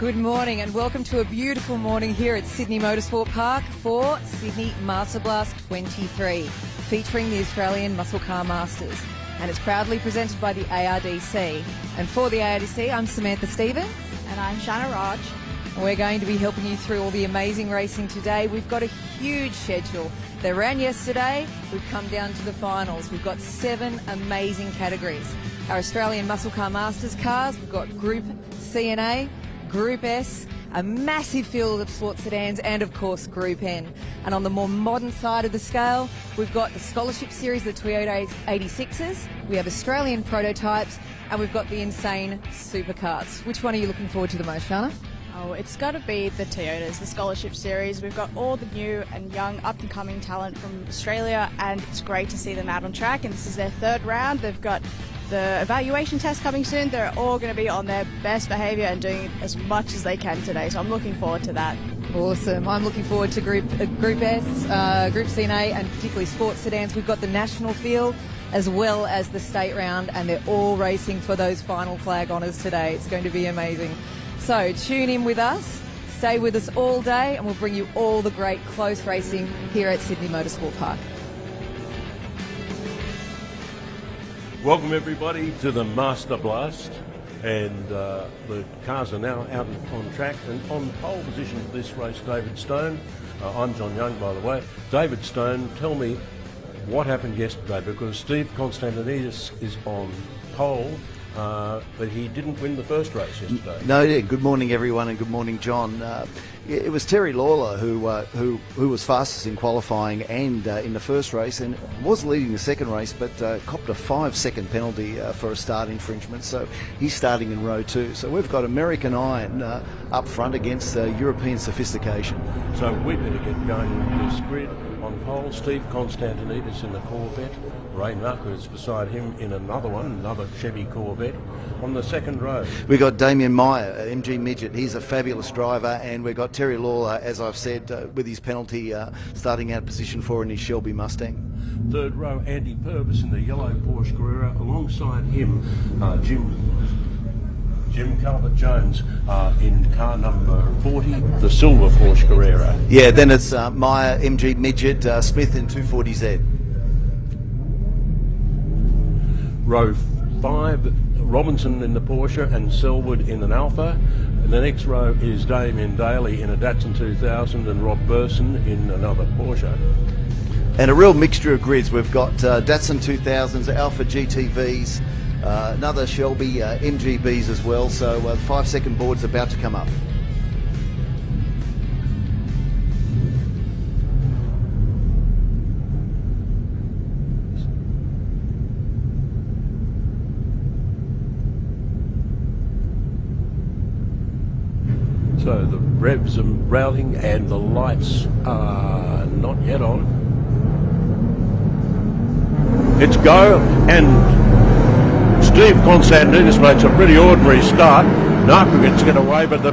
Good morning and welcome to a beautiful morning here at Sydney Motorsport Park for Sydney Masterblast 23, featuring the Australian Muscle Car Masters. And it's proudly presented by the ARDC. And for the ARDC, I'm Samantha Stevens. And I'm Shanna Raj. And we're going to be helping you through all the amazing racing today. We've got a huge schedule. They ran yesterday. We've come down to the finals. We've got 7 amazing categories. Our Australian Muscle Car Masters cars, we've got Group C and A, Group S, a massive field of sports sedans, and of course Group N. And on the more modern side of the scale, we've got the Scholarship Series, the Toyota 86s, we have Australian prototypes, and we've got the insane supercars. Which one are you looking forward to the most, Shana? Oh, it's got to be the Toyotas, the Scholarship Series. We've got all the new and young up-and-coming talent from Australia, and it's great to see them out on track. And this is their 3rd round. They've got the evaluation test coming soon. They're all going to be on their best behaviour and doing as much as they can today. So I'm looking forward to that. Awesome. I'm looking forward to Group S, Group C and A, and particularly sports sedans. We've got the national field as well as the state round, and they're all racing for those final flag honours today. It's going to be amazing. So tune in with us, stay with us all day, and we'll bring you all the great close racing here at Sydney Motorsport Park. Welcome everybody to the Masterblast, and the cars are now out on track, and on pole position for this race, David Stone. I'm John Young, by the way. David Stone, tell me what happened yesterday, because Steve Constantinidis is on pole, but he didn't win the first race yesterday. No, yeah. Good morning, everyone, and good morning, John. It was Terry Lawler who was fastest in qualifying and in the first race, and was leading the second race, but copped a 5-second penalty for a start infringement. So he's starting in row 2. So we've got American Iron up front against European Sophistication. So we better get going with this grid. On pole, Steve Constantinidis in the Corvette. Ray Narco is beside him in another Chevy Corvette. On the second row, we got Damien Meyer, MG Midget. He's a fabulous driver, and we've got Terry Lawler, as I've said, with his penalty, starting out position 4 in his Shelby Mustang. Third row, Andy Purvis in the yellow Porsche Carrera. Alongside him, Jim Calvert-Jones in car number 40, the silver Porsche Carrera. Yeah, then it's Meyer, MG Midget, Smith in 240Z. Row 5, Robinson in the Porsche and Selwood in an Alpha. And the next row is Damien Daly in a Datsun 2000 and Rob Burson in another Porsche. And a real mixture of grids. We've got Datsun 2000s, Alpha GTVs, another Shelby MGBs as well. So the 5-second board's about to come up. So the revs are routing and the lights are not yet on. It's go, and Steve Constantinidis makes a pretty ordinary start. Narco gets to get away, but the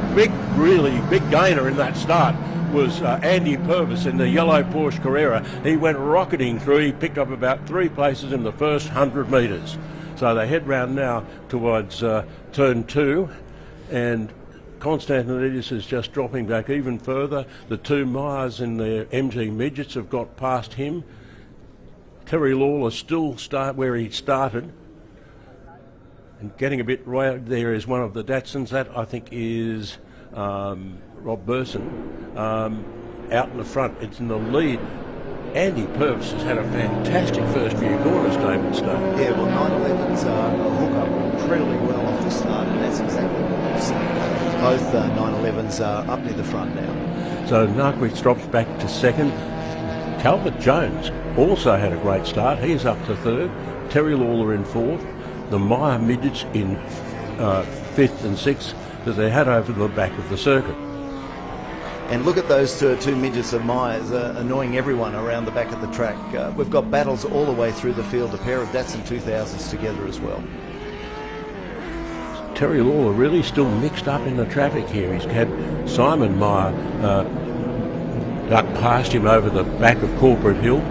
really big gainer in that start was Andy Purvis in the yellow Porsche Carrera. He went rocketing through. He picked up about 3 places in the first 100 metres. So they head round now towards turn 2, and Constantinidis is just dropping back even further. The 2 Myers in the MG Midgets have got past him. Terry Lawler still where he started. And getting a bit right there is one of the Datsuns. That, I think, is Rob Burson out in the front. It's in the lead. Andy Purvis has had a fantastic first few corners, David Stone. Yeah, well, 911s hook up incredibly well off the start, and that's exactly what we've seen. Both 911s are up near the front now. So Narquist drops back to second. Calvert-Jones also had a great start. He's up to 3rd. Terry Lawler in 4th. The Meyer Midgets in 5th and 6th that they had over the back of the circuit. And look at those two midgets of Myers annoying everyone around the back of the track. We've got battles all the way through the field, a pair of Datsun 2000s together as well. Terry Lawler really still mixed up in the traffic here. He's had Simon Meyer duck past him over the back of Corporate Hill.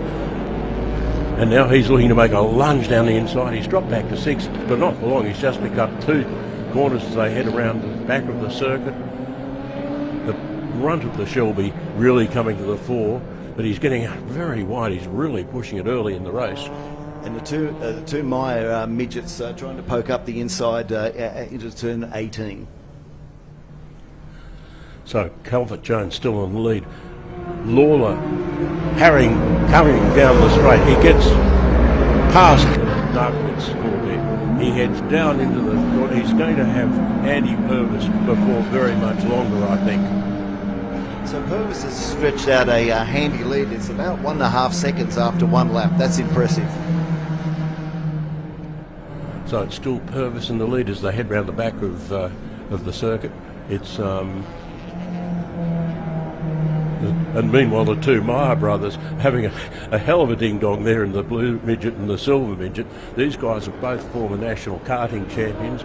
And now he's looking to make a lunge down the inside. He's dropped back to 6th, but not for long. He's just picked up 2 corners as they head around the back of the circuit. brunt of the Shelby really coming to the fore, but he's getting out very wide. He's really pushing it early in the race. And the two Meyer midgets trying to poke up the inside into turn 18. So Calvert Jones still on the lead. Lawler coming down the straight. He gets past Narkowitz Corvette. He heads down into the court. He's going to have Andy Purvis before very much longer, I think. So Purvis has stretched out a handy lead. It's about 1.5 seconds after one lap. That's impressive. So it's still Purvis in the lead as they head round the back of the circuit. It's and meanwhile the two Meyer brothers having a hell of a ding-dong there in the blue midget and the silver midget. These guys have both former national karting champions.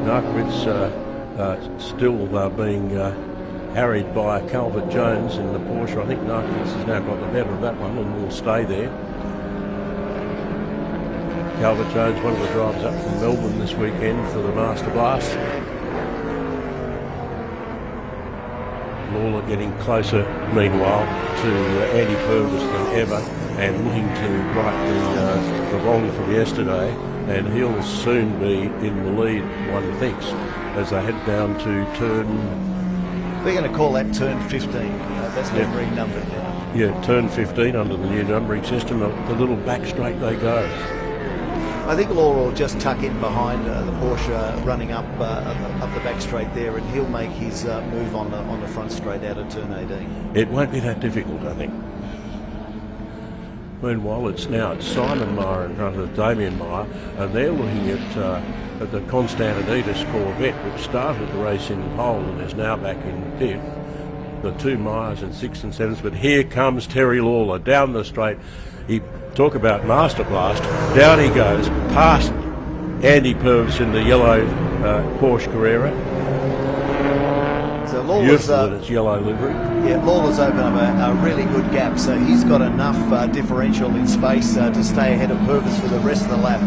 Narkowitz still being harried by Calvert Jones in the Porsche. I think Narkowitz has now got the better of that one and will stay there. Calvert Jones, one of the drivers up from Melbourne this weekend for the Masterblast. Lawler getting closer, meanwhile, to Andy Purvis than ever, and looking to right the wrong from yesterday, and he'll soon be in the lead, one thinks, as they head down to turn... We're going to call that turn 15. That's been renumbered now. Yeah, turn 15 under the new numbering system. The little back straight they go. I think Laura will just tuck in behind the Porsche running up the back straight there, and he'll make his move on the front straight out of turn 18. It won't be that difficult, I think. Meanwhile, it's Simon Meyer in front of Damien Meyer, and they're looking at the Constantinides Corvette, which started the race in pole and is now back in fifth. The two Meyers in 6th and 7th, but here comes Terry Lawler down the straight. Talk about Masterblast. Down he goes, past Andy Purvis in the yellow Porsche Carrera. So Lawler's, beautiful in its yellow livery. Yeah, Lawler's opened up a really good gap, so he's got enough differential in space to stay ahead of Purvis for the rest of the lap.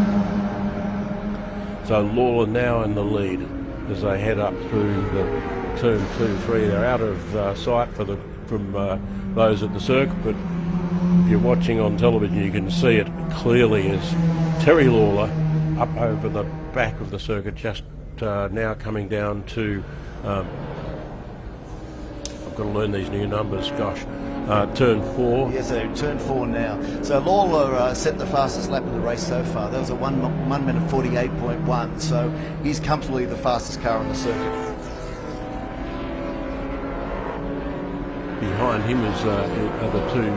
So Lawler now in the lead as they head up through the turn 2, 3. They're out of sight from those at the circuit, but if you're watching on television, you can see it clearly as Terry Lawler up over the back of the circuit, just now coming down to, I've got to learn these new numbers, gosh, turn 4. Yeah, so turn 4 now. So Lawler set the fastest lap of the race so far. That was a 1 minute 48.1, so he's comfortably the fastest car on the circuit. Behind him is the two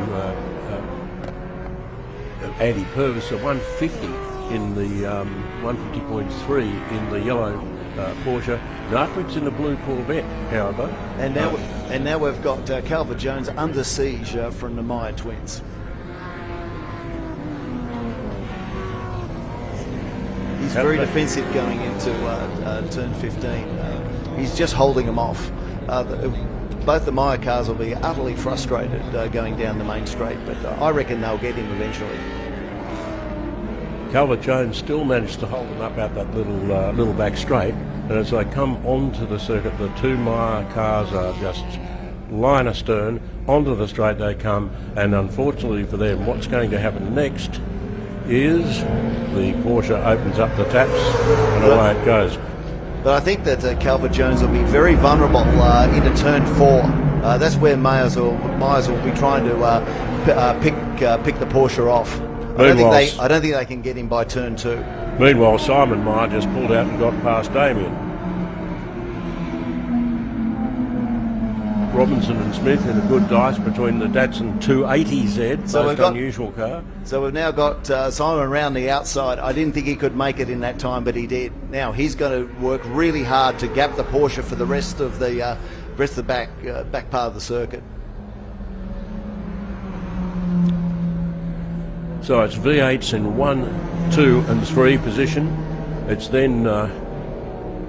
Andy Purvis, a 150 in the 150.3 in the yellow Porsche. Narkowitz in the blue Corvette, however. And now we've got Calvert Jones under siege from the Meyer twins. He's very defensive going into turn 15. He's just holding them off. Both the Meyer cars will be utterly frustrated going down the main straight, but I reckon they'll get him eventually. Calvert Jones still managed to hold them up out that little back straight, and as they come onto the circuit, the two Meyer cars are just line astern. Onto the straight they come, and unfortunately for them, what's going to happen next is the Porsche opens up the taps, and away it goes. But I think that Calvert Jones will be very vulnerable into turn 4. That's where Myers will be trying to pick the Porsche off. I don't think they can get him by turn 2. Meanwhile, Simon Meyer just pulled out and got past Damien. Robinson and Smith in a good dice between the Datsun 280Z, most unusual car. So we've now got Simon around the outside. I didn't think he could make it in that time, but he did. Now he's going to work really hard to gap the Porsche for the rest of the back part of the circuit. So it's V8s in 1, 2 and 3 position. It's then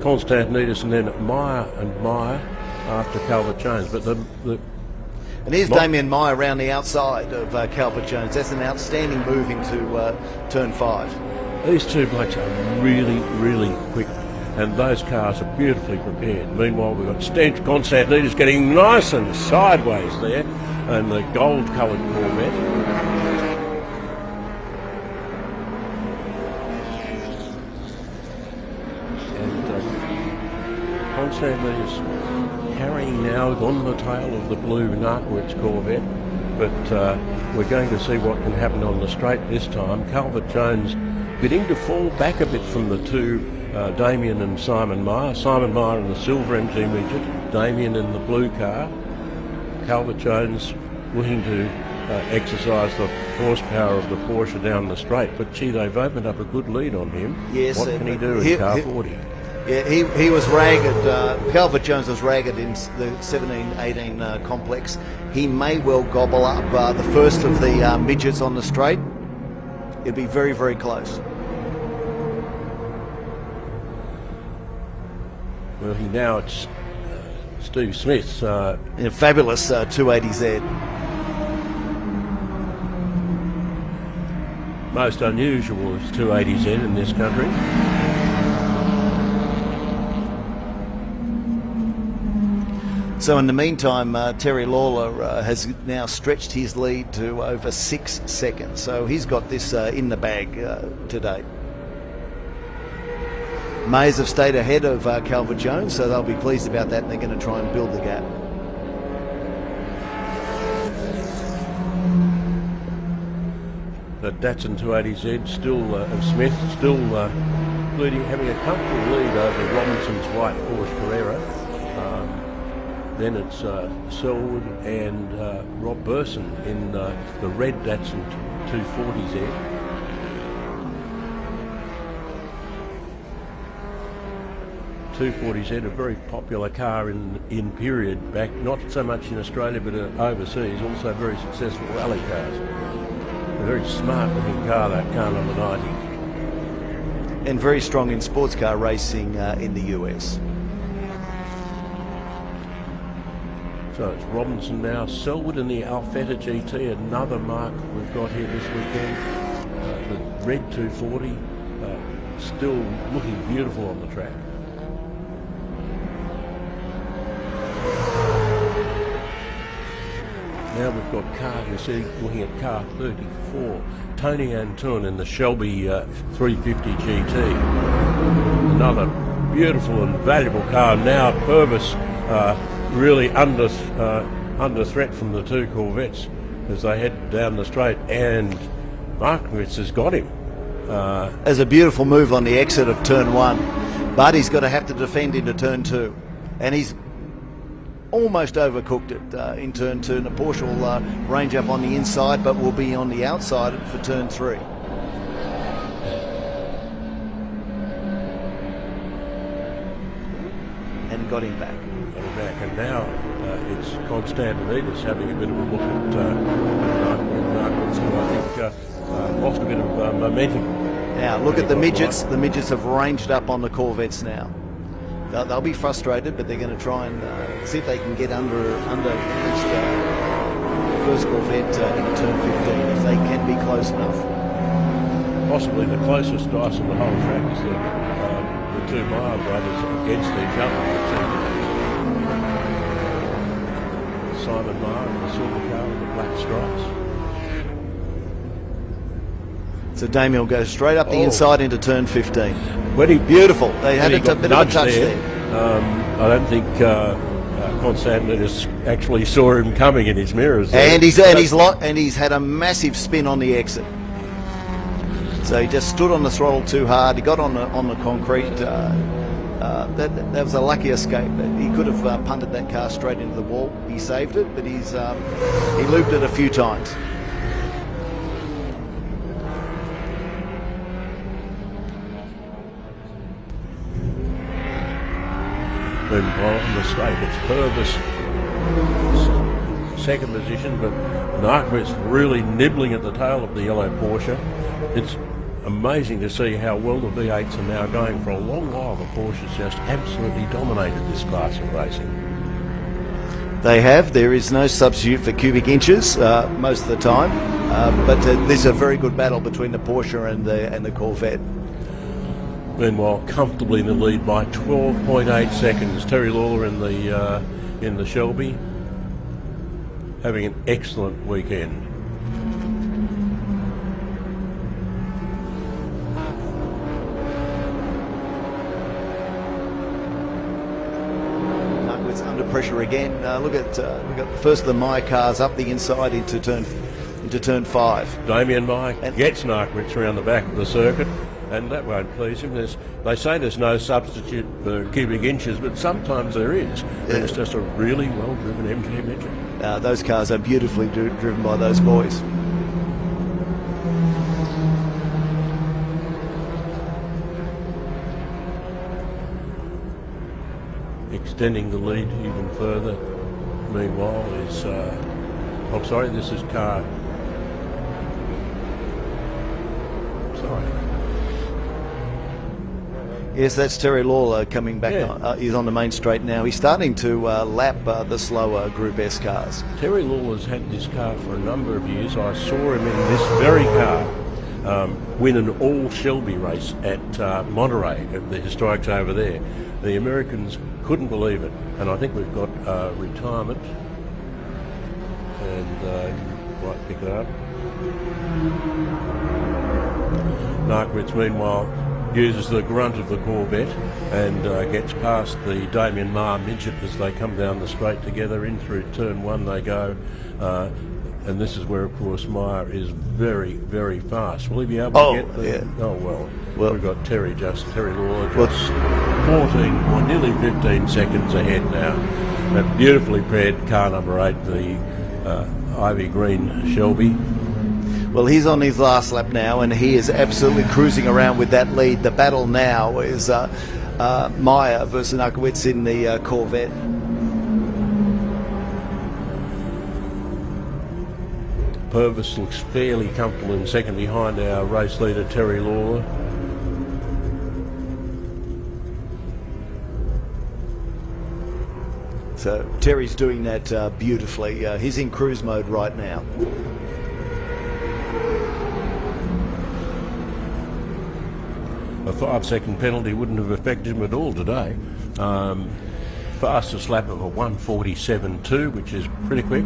Constantinides and then Meyer and Meyer after Calvert Jones. But and here's Damien Meyer around the outside of Calvert Jones. That's an outstanding move into turn 5. These two blokes are really, really quick. and those cars are beautifully prepared. Meanwhile, we've got Stench Constantine getting nice and sideways there, and the gold-coloured Corvette. And Constantine is carrying now on the tail of the blue Narkowitz Corvette, but we're going to see what can happen on the straight this time. Calvert Jones beginning to fall back a bit from the two, Damien and Simon Meyer. Simon Meyer in the silver MG midget, Damien in the blue car. Calvert Jones looking to exercise the horsepower of the Porsche down the straight, but gee, they've opened up a good lead on him. Yes, what can he do in car 40? Yeah, he was ragged. Calvert Jones was ragged in the 17-18 complex. He may well gobble up the first of the midgets on the straight. It'd be very, very close. Well, now it's Steve Smith's In a fabulous 280Z. most unusual is 280Z in this country. So in the meantime, Terry Lawler has now stretched his lead to over 6 seconds. So he's got this in the bag today. Mays have stayed ahead of Calvert Jones, so they'll be pleased about that, and they're going to try and build the gap. The Datsun 280Z still of Smith still leading, having a comfortable lead over Robinson's white Porsche Carrera. Then it's Selwood and Rob Burson in the red Datsun 240Z. .240Z, a very popular car in period back, not so much in Australia but overseas, also very successful rally cars. A very smart looking car, that car number 90. And very strong in sports car racing in the US. So it's Robinson now, Selwood in the Alfetta GT, another mark we've got here this weekend. The red 240, still looking beautiful on the track. Now we've got car, you see, looking at car 34, Tony Antoun in the Shelby 350 GT. Another beautiful and valuable car. Now Purvis really under threat from the two Corvettes as they head down the straight, and Markowitz has got him. There's a beautiful move on the exit of turn 1, but he's got to have to defend into turn 2, and he's almost overcooked it in turn 2. And the Porsche will range up on the inside, but will be on the outside for turn 3. And got him back. Got him back, and now it's Constantinides having a bit of a look at Markowitz, who I think lost a bit of momentum. Now look at the midgets. The midgets have ranged up on the Corvettes now. They'll be frustrated, but they're going to try and see if they can get under the first Corvette in turn 15, if they can be close enough. Possibly the closest dice on the whole track is the two Meyer brothers against each other. Simon Meyer in the silver car with the black stripes. So Damien will go straight up the inside into turn 15. Beautiful. They had a bit of a touch there. I don't think Constantinides actually saw him coming in his mirrors. And he's had a massive spin on the exit. So he just stood on the throttle too hard. He got on the concrete. That was a lucky escape. He could have punted that car straight into the wall. He saved it, but he looped it a few times. Meanwhile, on the straight, it's Purvis second position, but Narkowitz really nibbling at the tail of the yellow Porsche. It's amazing to see how well the V8s are now going. For a long while, the Porsche's just absolutely dominated this class of racing. They have. There is no substitute for cubic inches most of the time, but there's a very good battle between the Porsche and the Corvette. Meanwhile, comfortably in the lead by 12.8 seconds. Terry Lawler in the Shelby, having an excellent weekend. It's under pressure again. Look at the first of the Meyer cars up the inside into turn 5. Damien Meyer gets Narkowitz around the back of the circuit, and that won't please him. They say there's no substitute for cubic inches, but sometimes there is. And it's just a really well-driven MG engine. Those cars are beautifully driven by those boys. Extending the lead even further, meanwhile, is... this is car... Yes, that's Terry Lawler coming back. Yeah. He's on the main straight now. He's starting to lap the slower Group S cars. Terry Lawler's had this car for a number of years. I saw him in this very car win an all-Shelby race at Monterey, at the historics over there. The Americans couldn't believe it, and I think we've got retirement, and you might pick it up. Narkowitz, meanwhile, uses the grunt of the Corvette and gets past the Damien Meyer midget as they come down the straight together. In through turn 1 they go, and this is where, of course, Meyer is very, very fast. Will he be able to get the... Yeah. Oh, well, we've got Terry Lawler just 14 or nearly 15 seconds ahead now. A beautifully paired car number 8, the Ivy Green Shelby. Well, he's on his last lap now, and he is absolutely cruising around with that lead. The battle now is Meyer versus Narkowitz in the Corvette. Purvis looks fairly comfortable in second behind our race leader, Terry Lawler. So Terry's doing that beautifully. He's in cruise mode right now. A 5-second penalty wouldn't have affected him at all today. Fastest lap of a 1:47.2, which is pretty quick.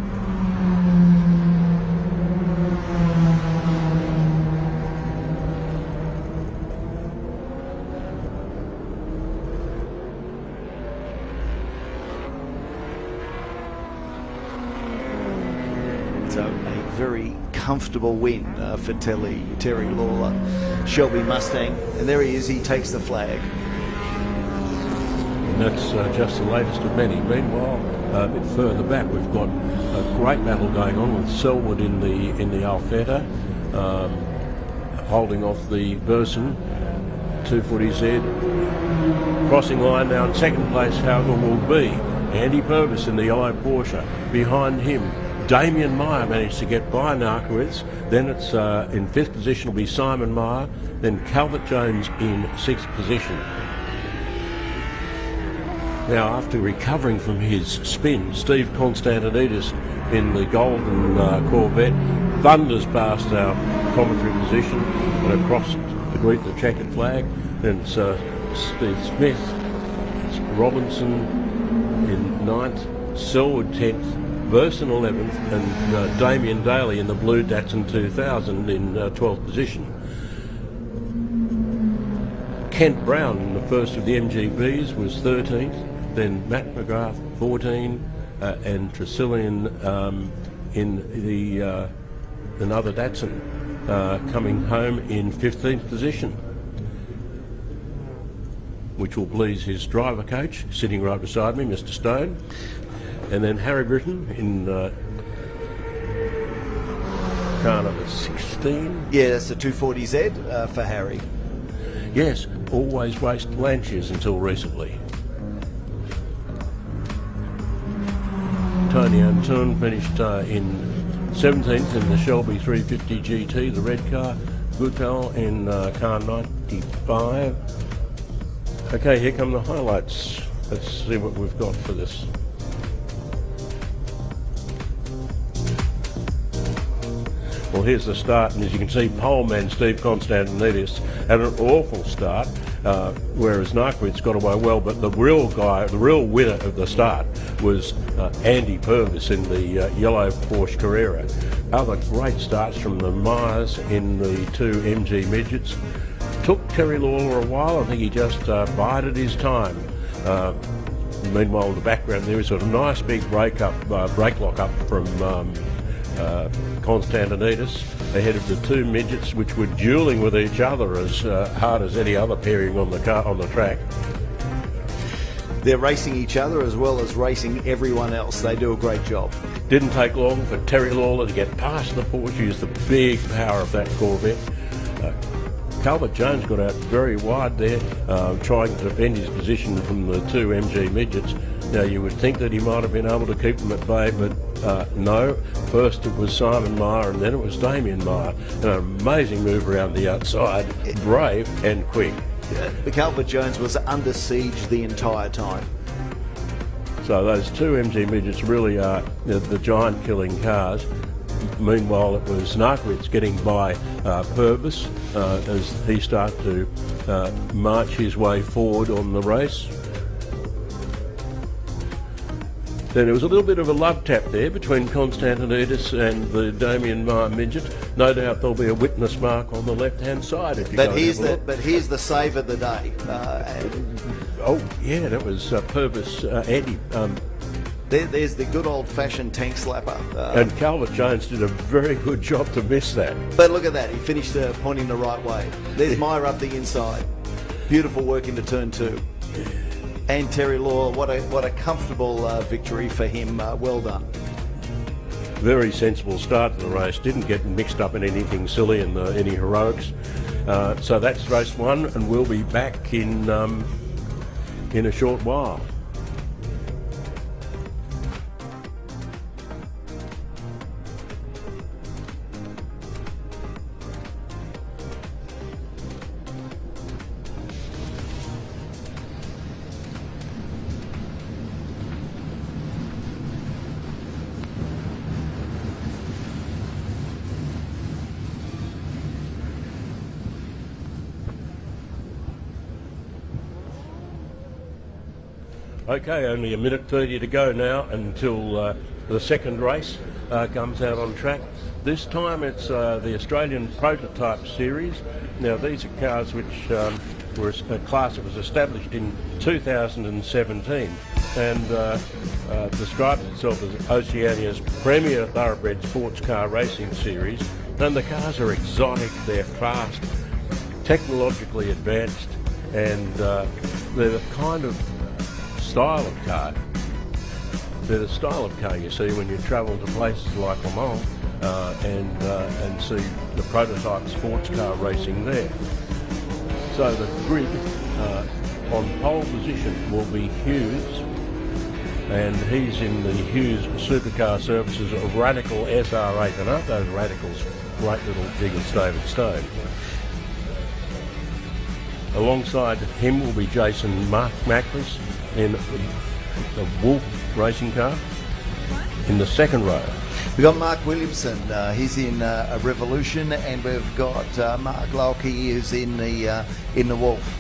So a very comfortable win for Terry Lawler, Shelby Mustang, and there he is. He takes the flag. And that's just the latest of many. Meanwhile, a bit further back, we've got a great battle going on with Selwood in the Alfetta, holding off the Burson 240Z. Crossing line now in second place, however, will be Andy Purvis in the yellow Porsche. Behind him, Damien Meyer managed to get by Narkowitz. Then it's in 5th position will be Simon Meyer. Then Calvert Jones in 6th position. Now, after recovering from his spin, Steve Constantinides in the golden Corvette thunders past our commentary position and across to greet the checkered flag. Then it's Steve Smith, it's Robinson in 9th, Selwood 10th, Burson 11th, and Damien Daly in the blue Datsun 2000 in 12th position. Kent Brown in the first of the MGBs was 13th, then Matt McGrath 14, and Tresillian in the another Datsun coming home in 15th position, which will please his driver coach sitting right beside me, Mr. Stone. And then Harry Britton in car number 16. Yeah, that's the 240Z for Harry. Yes, always raced Lanciers until recently. Tony Antun finished in 17th in the Shelby 350 GT, the red car. Goodell in car 95. Okay, here come the highlights. Let's see what we've got for this. Well, here's the start, and as you can see, poleman Steve Constantinides had an awful start, whereas Narkwitz got away well. But the real winner of the start was Andy Purvis in the yellow Porsche Carrera. Other great starts from the Myers in the 2 MG midgets. Took Terry Lawler a while. I think he just bided his time. Meanwhile, in the background there is a nice big brake lock up from Constantinides ahead of the 2 midgets, which were duelling with each other as hard as any other pairing on the track. They're racing each other as well as racing everyone else. They do a great job. Didn't take long for Terry Lawler to get past the Porsche, use the big power of that Corvette. Calvert-Jones got out very wide there, trying to defend his position from the 2 MG midgets. Now, you would think that he might have been able to keep them at bay, but no. First it was Simon Meyer and then it was Damien Meyer. An amazing move around the outside, brave and quick. The Calvert-Jones was under siege the entire time. So those 2 MG midgets really are the giant-killing cars. Meanwhile, it was Narkwitz getting by Purvis as he started to march his way forward on the race. Then there was a little bit of a love tap there between Constantinides and the Damien Meyer midget. No doubt there'll be a witness mark on the left-hand side if you go and have a look. But here's the save of the day. Oh yeah, that was Purvis Andy. There's the good old-fashioned tank slapper. And Calvert-Jones did a very good job to miss that. But look at that, he finished pointing the right way. There's Meyer up the inside. Beautiful work into turn 2. And Terry Law, what a comfortable victory for him. Well done. Very sensible start to the race. Didn't get mixed up in anything silly and any heroics. So that's race 1, and we'll be back in a short while. Okay, only a minute 30 to go now until the second race comes out on track. This time it's the Australian Prototype Series. Now these are cars which were a class that was established in 2017 and describes itself as Oceania's premier thoroughbred sports car racing series. And the cars are exotic, they're fast, technologically advanced, and they're the kind of style of car. They're the style of car you see when you travel to places like Le Mans and see the prototype sports car racing there. So the grid on pole position will be Hughes, and he's in the Hughes Supercar Services Radical SR8, and aren't those Radicals great little jiggers, David Stone? Alongside him will be Jason Macris in the Wolf racing car in the second row. We've got Mark Williamson, he's in a Revolution, and we've got Mark Lowkey, who's in the Wolf.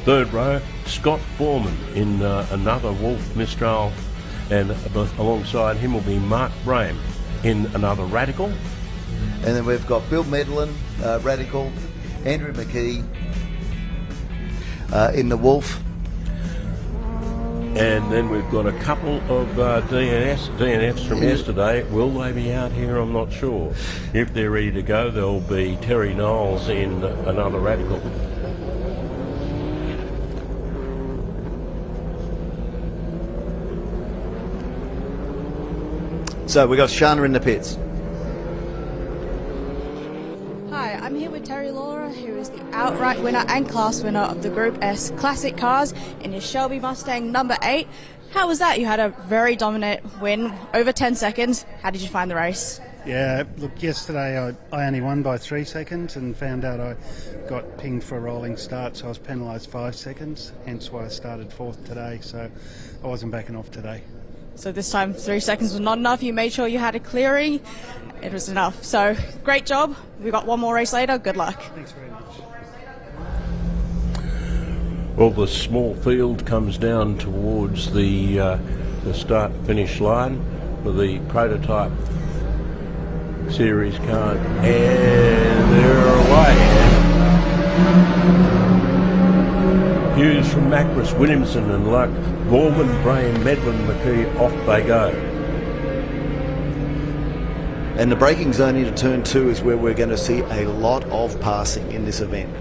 Third row, Scott Foreman in another Wolf Mistral, and alongside him will be Mark Brame in another Radical. And then we've got Bill Medlin, Radical, Andrew McKee in the Wolf. And then we've got a couple of DNFs from yesterday. Will they be out here? I'm not sure. If they're ready to go, there'll be Terry Knowles in another Radical. So we've got Shana in the pits. Hi, I'm here with Terry Laura, who is the outright winner and class winner of the Group S Classic Cars in his Shelby Mustang number 8. How was that? You had a very dominant win, over 10 seconds. How did you find the race? Yeah, look, yesterday I only won by 3 seconds and found out I got pinged for a rolling start, so I was penalised 5 seconds, hence why I started 4th today, so I wasn't backing off today. So this time 3 seconds was not enough. You made sure you had a clearing. It was enough. So great job. We've got one more race later. Good luck. Thanks very much. Well, the small field comes down towards the start-finish line for the prototype series car, and they're away. Hughes from Macris, Williamson and Luck, Gorman, Brahim, Medlin, McKee, off they go. And the braking zone into turn 2 is where we're going to see a lot of passing in this event.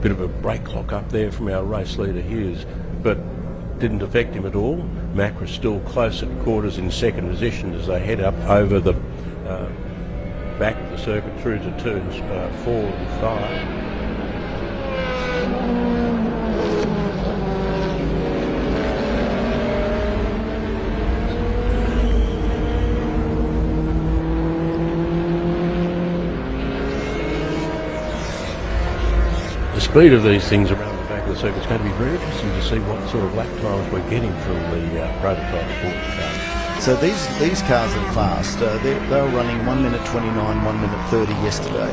Bit of a brake clock up there from our race leader Hughes, but didn't affect him at all. Macris still close at quarters in second position as they head up over the back of the circuit through to turns 4 and 5. The speed of these things around the back of the circuit is going to be very interesting to see what sort of lap times we're getting from the prototype sports car. So these cars are fast. They were running 1 minute 29, 1 minute 30 yesterday.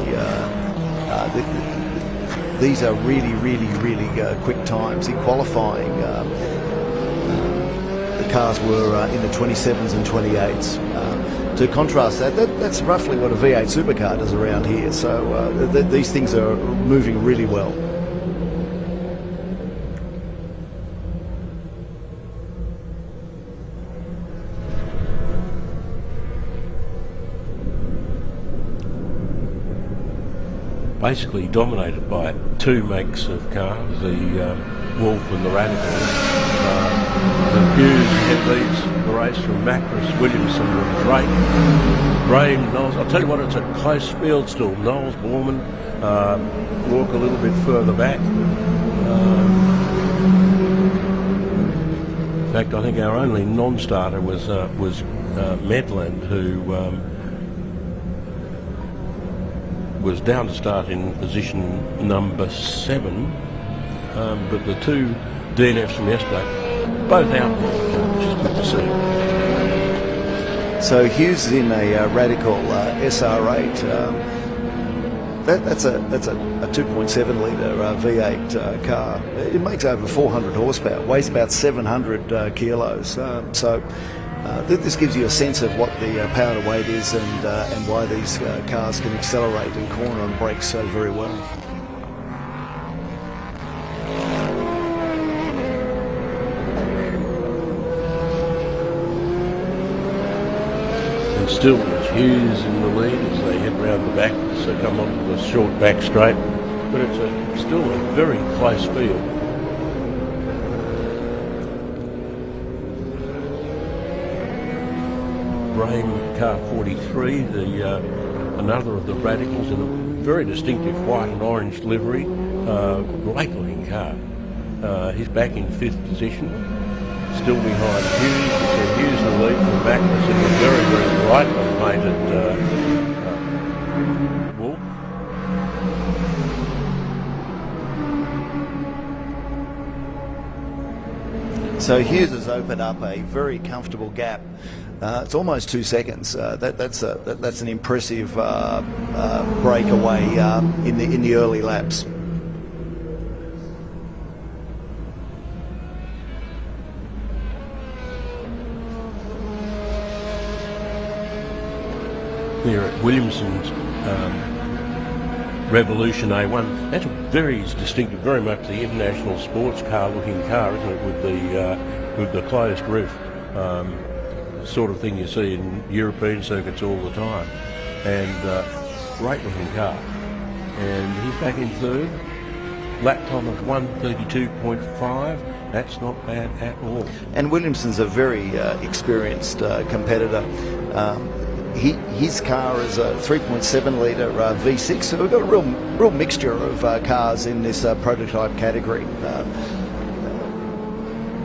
These are really quick times. In qualifying, the cars were in the 27s and 28s. To contrast that's roughly what a V8 supercar does around here. So these things are moving really well. Basically dominated by two makes of cars, the Wolf and the Radical. The Hughes head leads the race from Macris, Williamson and Drake. Brahim, Knowles. I'll tell you what, it's a close field still. Knowles, Borman walk a little bit further back. In fact, I think our only non-starter was Medland, who was down to start in position number 7, but the two DNFs from yesterday, both out, which is good to see. So Hughes is in a Radical SR8. That's a 2.7 litre V8 car. It makes over 400 horsepower, weighs about 700 kilos. This gives you a sense of what the power to weight is and why these cars can accelerate and corner and brake so very well. And still it's Hughes in the lead as they head round the back, so come on the short back straight. But it's still a very close field. Brahim, car 43, another of the Radicals in a very distinctive white and orange livery. Great looking car. He's back in 5th position, still behind Hughes. So Hughes the lead from Macris in a very brightly painted Wolf. So Hughes has opened up a very comfortable gap. It's almost 2 seconds. That's an impressive breakaway in the early laps. Here at Williamson's Revolution A1. That's very distinctive, very much the international sports car looking car, isn't it, with the closed roof. Sort of thing you see in European circuits all the time. And great looking car. And he's back in 3rd. Lap time of 1:32.5. That's not bad at all. And Williamson's a very experienced competitor. His car is a 3.7 litre V6, so we've got a real mixture of cars in this prototype category.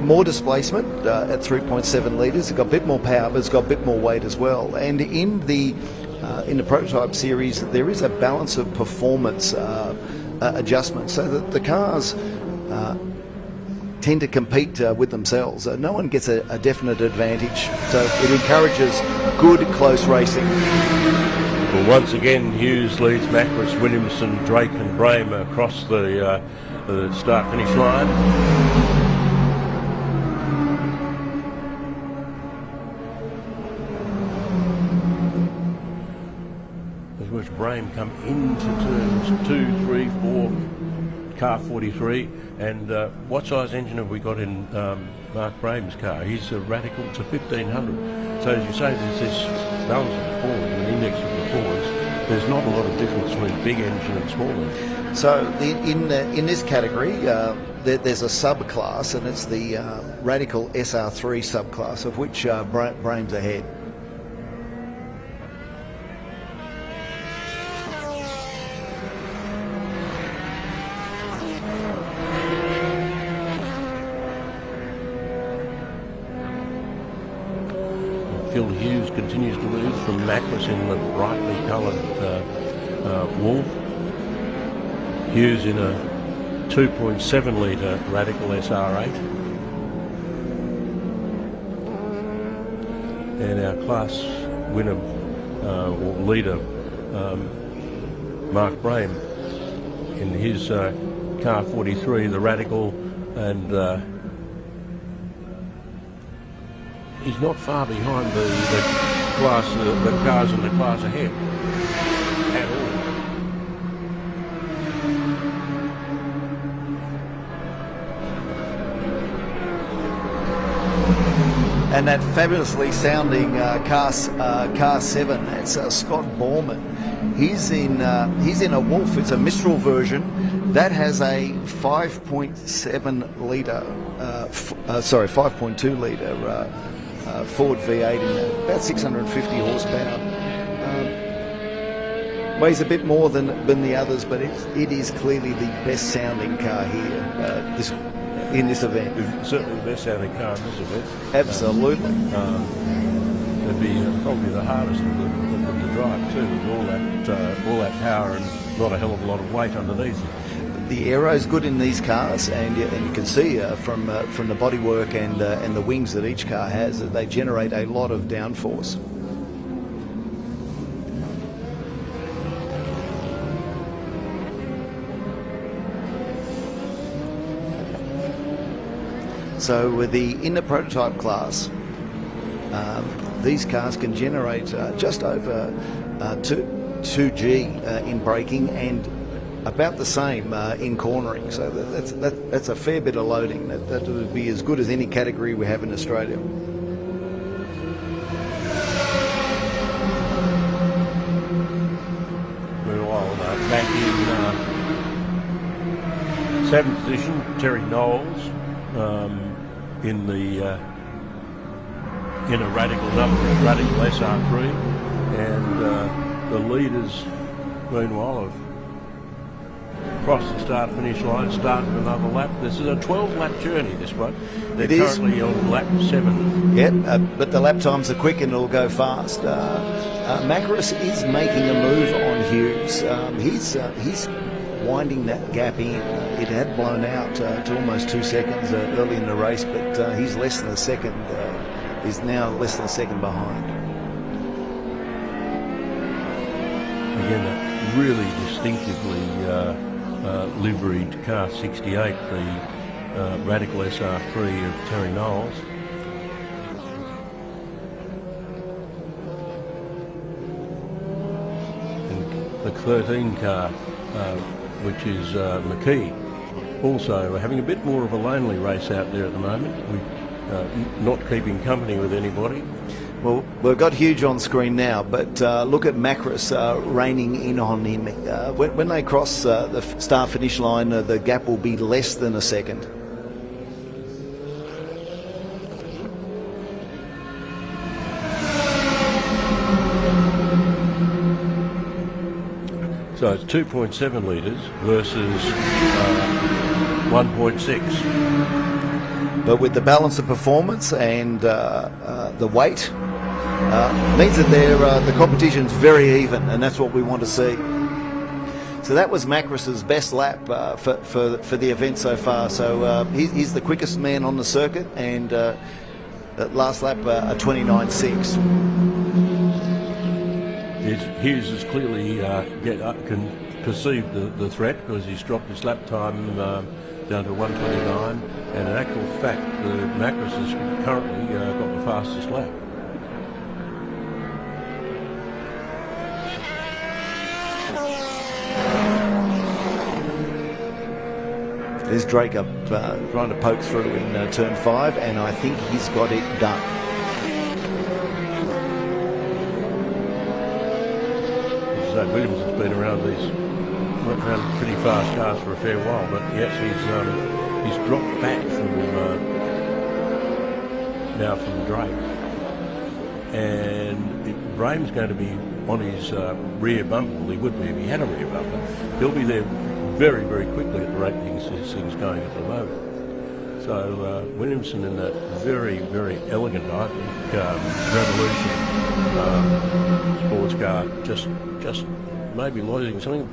More displacement at 3.7 litres. It's got a bit more power, but it's got a bit more weight as well. And in the prototype series, there is a balance of performance adjustment, so that the cars tend to compete with themselves. No one gets a definite advantage, so it encourages good close racing. Well, once again, Hughes leads Macris, Williamson, Drake and Brame across the start-finish line. As watch Brame come into turns 2, 3, 4, car 43. And what size engine have we got in Mark Brame's car? He's a Radical to 1500. So as you say, there's this balance of performance, an index of performance. There's not a lot of difference between big engine and small engine. So in this category, there's a subclass, and it's the Radical SR3 subclass, of which Brame's ahead. Phil Hughes continues to lead from Macris in the brightly coloured Wolf. Hughes in a 2.7 litre Radical SR8. And our class winner or leader, Mark Brame, in his car 43, the Radical, and he's not far behind the cars in the class ahead at all. And that fabulously sounding car 7, that's Scott Borman. He's in a Wolf. It's a Mistral version that has a 5.7 litre, 5.2 litre. Ford V8 in that, about 650 horsepower. Weighs a bit more than the others, but it is clearly the best sounding car here in this event. It's certainly the best sounding car in this event. Absolutely. It'd be probably the hardest of them to drive too, with all that power and not a hell of a lot of weight underneath it. The aero's good in these cars, and you can see from the bodywork and the wings that each car has that they generate a lot of downforce. So in the prototype class, these cars can generate just over 2G in braking and about the same in cornering. So that's a fair bit of loading. That would be as good as any category we have in Australia. Meanwhile, back in 7th position, Terry Knowles in a Radical SR3, and the leaders, meanwhile, have crossed the start-finish line, started another lap. This is a 12-lap journey, this one. They're currently on lap 7. Yeah, but the lap times are quick and it'll go fast. Macris is making a move on Hughes. He's winding that gap in. It had blown out to almost 2 seconds early in the race, but he's less than a second. He's now less than a second behind. Again, that really distinctively liveried car 68, the Radical SR3 of Terry Knowles. And the 13 car, which is McKee, also having a bit more of a lonely race out there at the moment. Not keeping company with anybody. Well, we've got Hughes on screen now, but look at Macris reining in on him. When they cross the start-finish line, the gap will be less than a second. So it's 2.7 litres versus 1.6. But with the balance of performance and the weight, means that the competition's very even, and that's what we want to see. So that was Macris's best lap for the event so far. So he's the quickest man on the circuit, and that last lap a 29.6. Hughes has clearly can perceive the threat because he's dropped his lap time down to 1:29, and in actual fact, the Macros has currently got the fastest lap. There's Drake up trying to poke through in turn 5, and I think he's got it done. So Williams has been around pretty fast cars for a fair while, but yes, he's dropped back from now from Drake, and Braham's going to be on his rear bumper. Well, he would be if he had a rear bumper. He'll be there very, very quickly at the rate this thing's going at the moment. So Williamson in that very, very elegant, I think, Revolution sports car, just maybe losing something.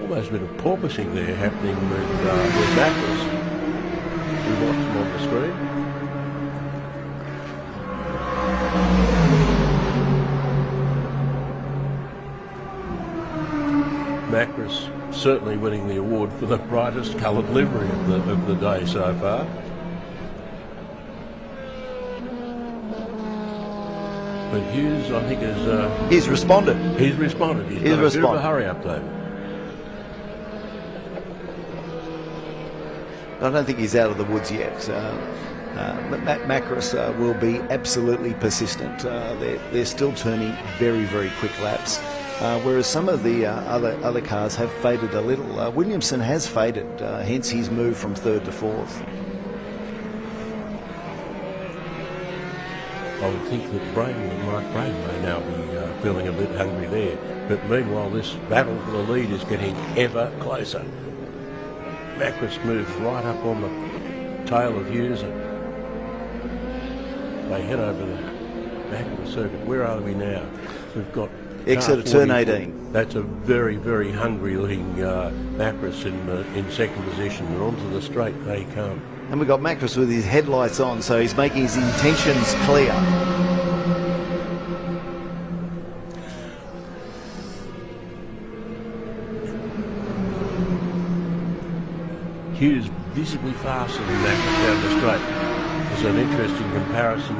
Almost a bit of porpoising there happening with Macros. We lost him on the screen. Macros certainly winning the award for the brightest coloured livery of the day so far. But Hughes, I think, is... He's responded. He's responded. He's got a bit of a hurry-up, though. I don't think he's out of the woods yet. Macros will be absolutely persistent. They're still turning very, very quick laps. Whereas some of the other cars have faded a little. Williamson has faded, hence his move from 3rd to 4th. I would think that Mike Braham may now be feeling a bit hungry there. But meanwhile, this battle for the lead is getting ever closer. Macros moves right up on the tail of Hughes, and they head over the back of the circuit. Where are we now? We've got exit of turn 18. That's a very, very hungry looking Macros in second position, and onto the straight they come. And we've got Macros with his headlights on, so he's making his intentions clear. Hughes visibly faster than Macros down the straight. It's an interesting comparison.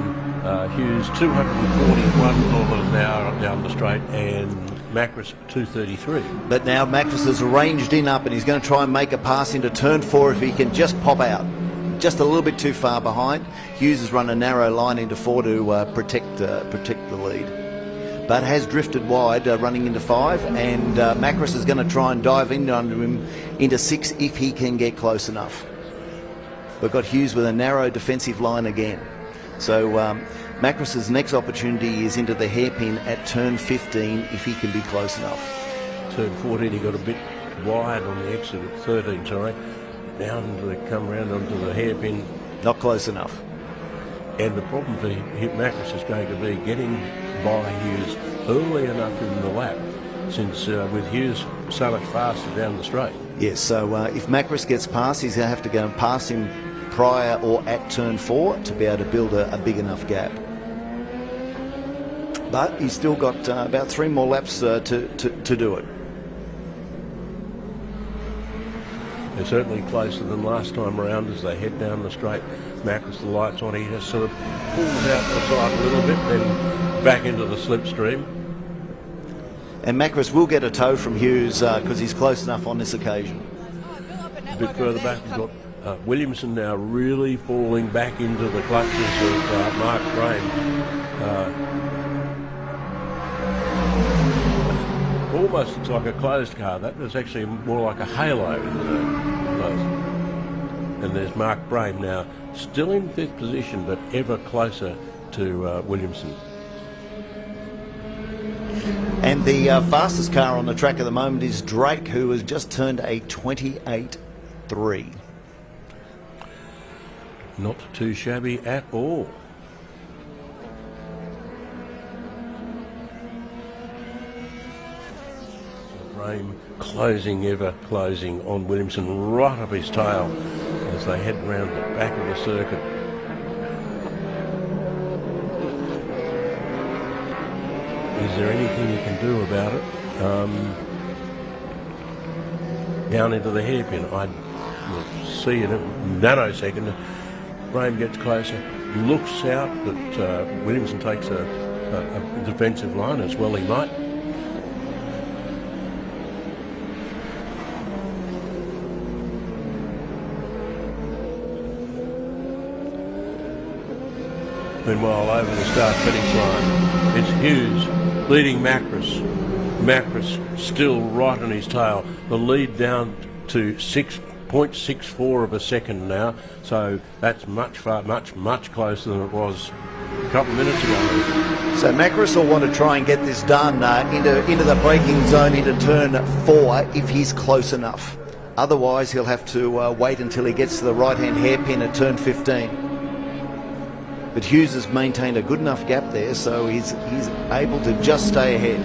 Hughes 241 kilometres an hour down the straight, and Macros 233. But now Macros has arranged in up, and he's going to try and make a pass into turn 4 if he can just pop out. Just a little bit too far behind. Hughes has run a narrow line into 4 to protect the lead, but has drifted wide, running into 5, and Macros is going to try and dive in under him into 6 if he can get close enough. We've got Hughes with a narrow defensive line again. So Macros's next opportunity is into the hairpin at turn 15 if he can be close enough. Turn 14, he got a bit wide on the exit at 13, sorry. Down to come round onto the hairpin. Not close enough. And the problem for Macros is going to be getting by Hughes early enough in the lap, since with Hughes so much faster down the straight. Yes, so if Macros gets past, he's going to have to go and pass him prior or at turn 4 to be able to build a big enough gap. But he's still got about 3 more laps to do it. They're certainly closer than last time around as they head down the straight. Macros, the lights on, he just sort of pulls out the side a little bit, then back into the slipstream. And Macros will get a tow from Hughes because he's close enough on this occasion. A bit further back, we've got Williamson now really falling back into the clutches of Mark Braham. Almost looks like a closed car. That was actually more like a halo. And there's Mark Braham now, still in 5th position, but ever closer to Williamson. And the fastest car on the track at the moment is Drake, who has just turned a 28.3. Not too shabby at all. Braham closing, ever closing on Williamson, right up his tail as they head round the back of the circuit. Is there anything you can do about it? Down into the hairpin. I will see in a nanosecond. Graham gets closer, looks out that Williamson takes a defensive line, as well he might. Meanwhile, over the start-finish line, it's Hughes leading Macris. Macris still right on his tail. The lead down to 6.64 of a second now, so that's much closer than it was a couple of minutes ago. So Macris will want to try and get this done into the braking zone into turn 4 if he's close enough. Otherwise, he'll have to wait until he gets to the right-hand hairpin at turn 15. But Hughes has maintained a good enough gap there, so he's able to just stay ahead.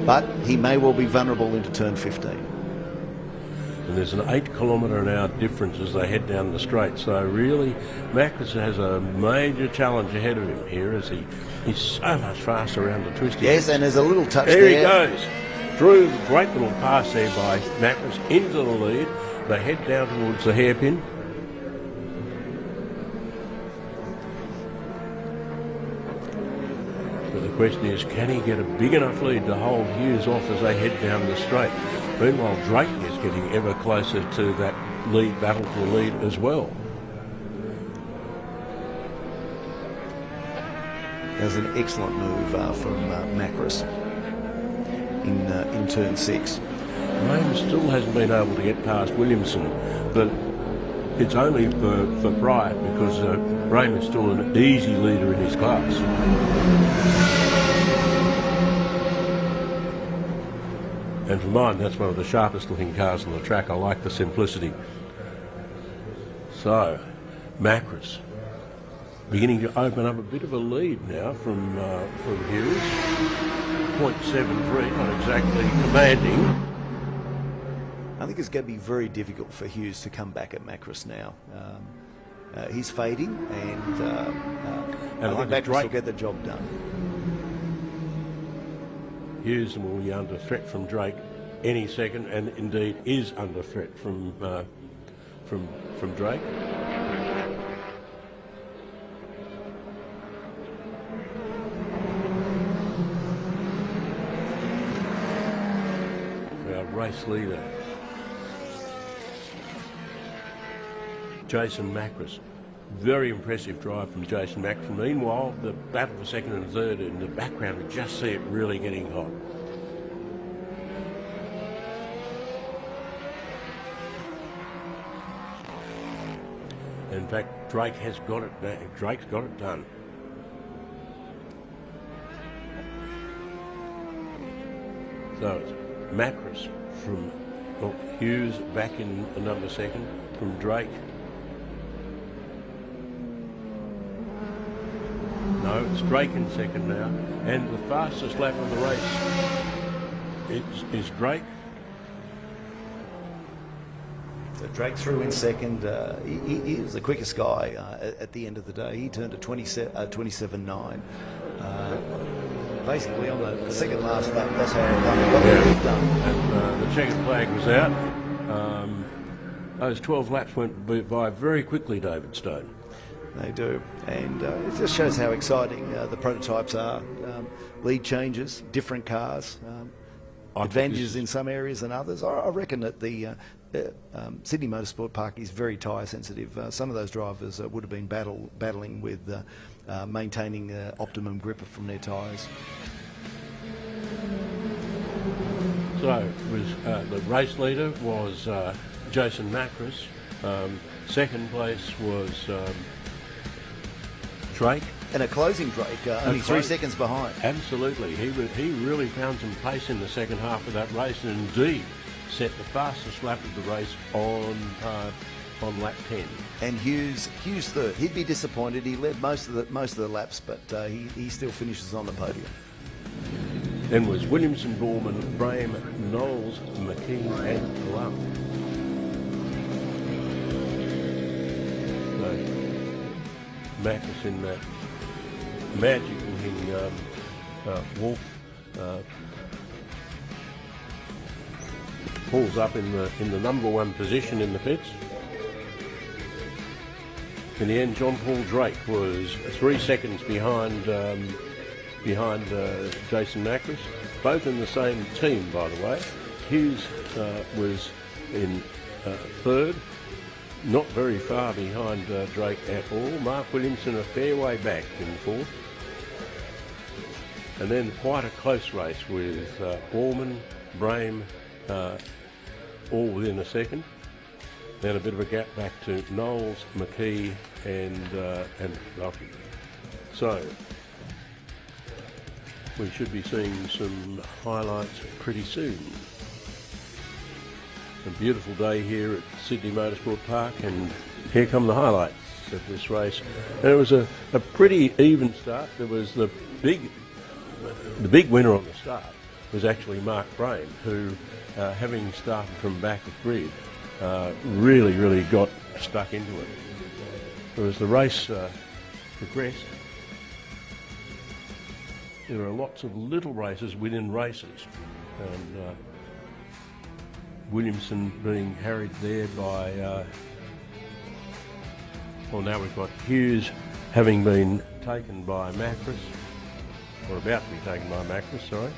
But he may well be vulnerable into turn 15. And there's an 8 km/h difference as they head down the straight. So really, Macris has a major challenge ahead of him here as he's so much faster around the twisty. Yes, and there's a little touch there. There He goes. Through the great little pass there by Macris into the lead. They head down towards the hairpin. The question is, can he get a big enough lead to hold Hughes off as they head down the straight? Meanwhile, Drake is getting ever closer to that lead battle for the lead as well. There's an excellent move from Macris in turn 6. Graham still hasn't been able to get past Williamson, but it's only for pride because Graham is still an easy leader in his class. And for mine, that's one of the sharpest looking cars on the track. I like the simplicity. So, Macris beginning to open up a bit of a lead now from Hughes. 0.73, not exactly commanding. I think it's going to be very difficult for Hughes to come back at Macris now. He's fading, and I think Macris will get the job done. Hughes will be under threat from Drake any second, and indeed is under threat from Drake. Our race leader, Jason Macris. Very impressive drive from Jason Macris. Meanwhile, the battle for second and third in the background, we just see it really getting hot. In fact, Drake has got it. Drake's got it done. So it's Macris from Hughes back in the number second, from Drake. No, it's Drake in second now, and the fastest lap of the race is Drake. So Drake through in second. He was the quickest guy at the end of the day. He turned to 27.9. Basically on the second last lap, that's how he got it done. And the checkered flag was out. Those 12 laps went by very quickly, David Stone. They do, and it just shows how exciting the prototypes are. Lead changes, different cars, advantages in some areas than others. I reckon that the Sydney Motorsport Park is very tyre sensitive. Some of those drivers would have been battling with maintaining optimum grip from their tyres. So it was, the race leader was Jason Macris. Second place was Drake. And a closing Drake, only 3 seconds behind. Absolutely. He really found some pace in the second half of that race, and indeed set the fastest lap of the race on lap 10. And Hughes third. He'd be disappointed. He led most of the laps, but he still finishes on the podium. Then was Williamson, Borman, Braham, Knowles, McKee and Plum. So Macris in that magic looking Wolf Paul's up in the number one position in the pits. In the end, John Paul Drake was 3 seconds behind Jason Macris, both in the same team, by the way. Hughes was in third, not very far behind Drake at all. Mark Williamson a fair way back in fourth. And then quite a close race with Orman, Brame, all within a second. Then a bit of a gap back to Knowles, McKee and Lockie. So we should be seeing some highlights pretty soon. A beautiful day here at Sydney Motorsport Park, and here come the highlights of this race. And it was a pretty even start. There was the big winner on the start was actually Mark Brame, who, having started from back of grid, really got stuck into it. As the race progressed, there are lots of little races within races, and Williamson being harried there by, well, now we've got Hughes having been taken by Macris, or about to be taken by Macris, sorry.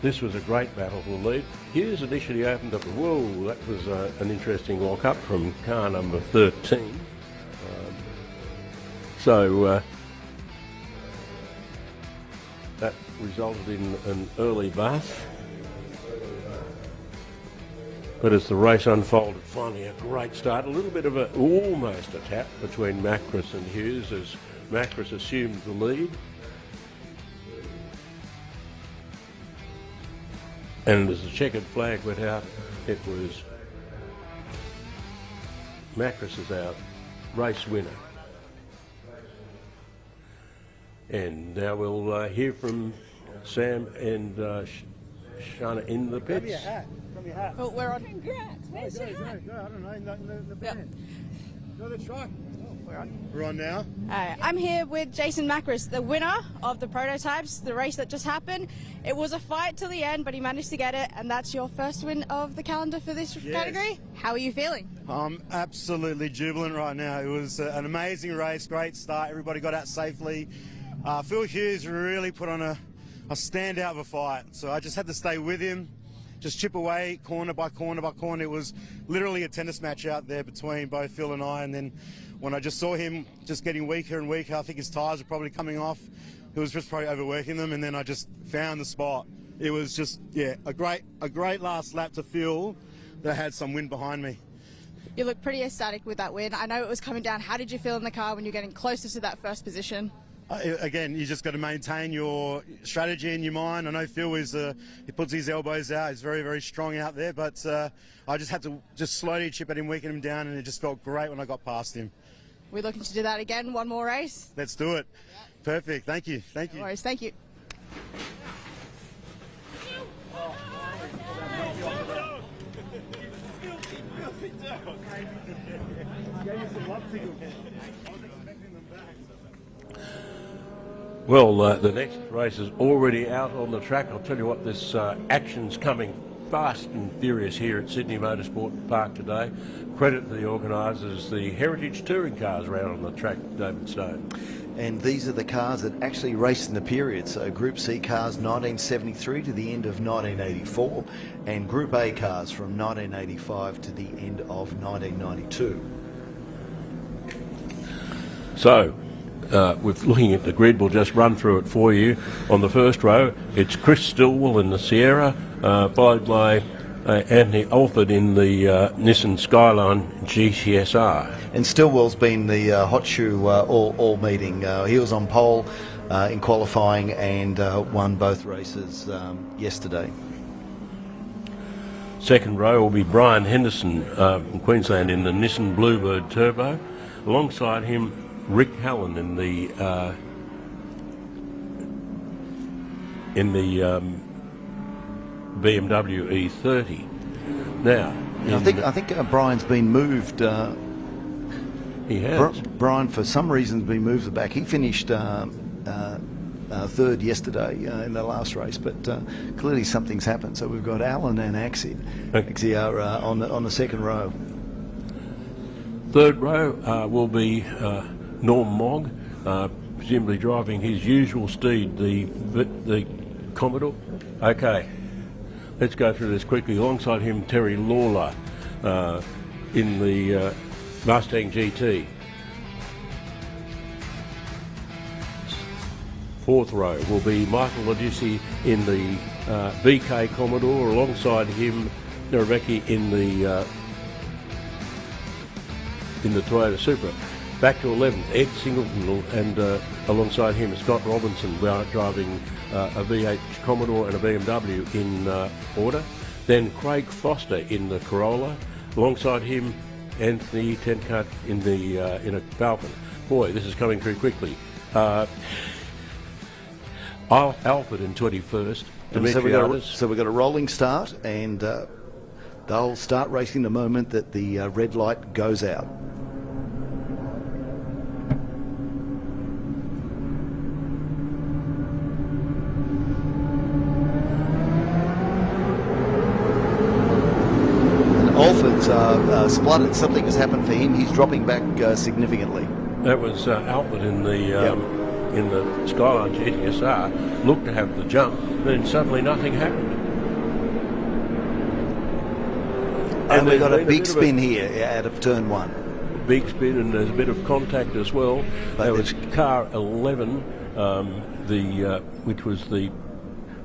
This was a great battle for the lead. Hughes initially opened up the whoa, that was an interesting lock-up from car number 13. That resulted in an early bath. But as the race unfolded, finally a great start. A little bit of almost a tap between Macris and Hughes as Macris assumed the lead. And as the checkered flag went out, it was Macris as our race winner. And now we'll hear from Sam and Shana in the pits. Oh, we're on. Congrats. Where's your hat? I don't know, in the Yep. No, that's right. We're on. We're on now. I'm here with Jason Macris, the winner of the prototypes, the race that just happened. It was a fight till the end, but he managed to get it, and that's your first win of the calendar for this category. How are you feeling? I'm absolutely jubilant right now. It was an amazing race, great start. Everybody got out safely. Phil Hughes really put on a standout of a fight, so I just had to stay with him, just chip away corner by corner by corner. It was literally a tennis match out there between both Phil and I, and then when I just saw him just getting weaker and weaker, I think his tyres were probably coming off. He was just probably overworking them, and then I just found the spot. It was just, yeah, a great last lap to feel that I had some wind behind me. You look pretty ecstatic with that win. I know it was coming down. How did you feel in the car when you're getting closer to that first position? Again, you just got to maintain your strategy in your mind. I know Phil is, he puts his elbows out. He's very strong out there, but I just had to just slowly chip at him, weaken him down, and it just felt great when I got past him. We're looking to do that again, one more race. Let's do it. Yeah. Perfect. Thank you. No worries. Thank you. Well, the next race is already out on the track. I'll tell you what, this action's coming fast and furious here at Sydney Motorsport Park today. Credit to the organisers, the Heritage Touring cars around on the track, David Stone. And these are the cars that actually raced in the period. So Group C cars 1973 to the end of 1984, and Group A cars from 1985 to the end of 1992. So, with looking at the grid, we'll just run through it for you. On the first row, it's Chris Stillwell in the Sierra, followed by Anthony Alford in the Nissan Skyline GTSR. And Stillwell's been the hot shoe all meeting. He was on pole in qualifying and won both races yesterday. Second row will be Brian Henderson from Queensland in the Nissan Bluebird Turbo. Alongside him, Rick Hallen in the BMW E30. Now, I think Brian's been moved. He has. Brian, for some reason, has been moved back. He finished third yesterday in the last race, but clearly something's happened. So we've got Alan and Axie are on the second row. Third row will be Norm Mogg, presumably driving his usual steed, the Commodore. Okay, let's go through this quickly. Alongside him, Terry Lawler in the Mustang GT. Fourth row will be Michael Ladisi in the BK Commodore. Alongside him, Rebecca in the Toyota Supra. Back to 11th, Ed Singleton, and alongside him, Scott Robinson driving a V8 Commodore and a BMW in order. Then Craig Foster in the Corolla. Alongside him, Anthony Tencut in a Falcon. Boy, this is coming through quickly. Alfred in 21st. So we've got a rolling start, and they'll start racing the moment that the red light goes out. Alfred's spluttered. Something has happened for him. He's dropping back significantly. That was Alfred in the Skyline GTSR, looked to have the jump, then suddenly nothing happened. And we've got a big spin here out of turn one. Big spin, and there's a bit of contact as well. There was car 11, which was the...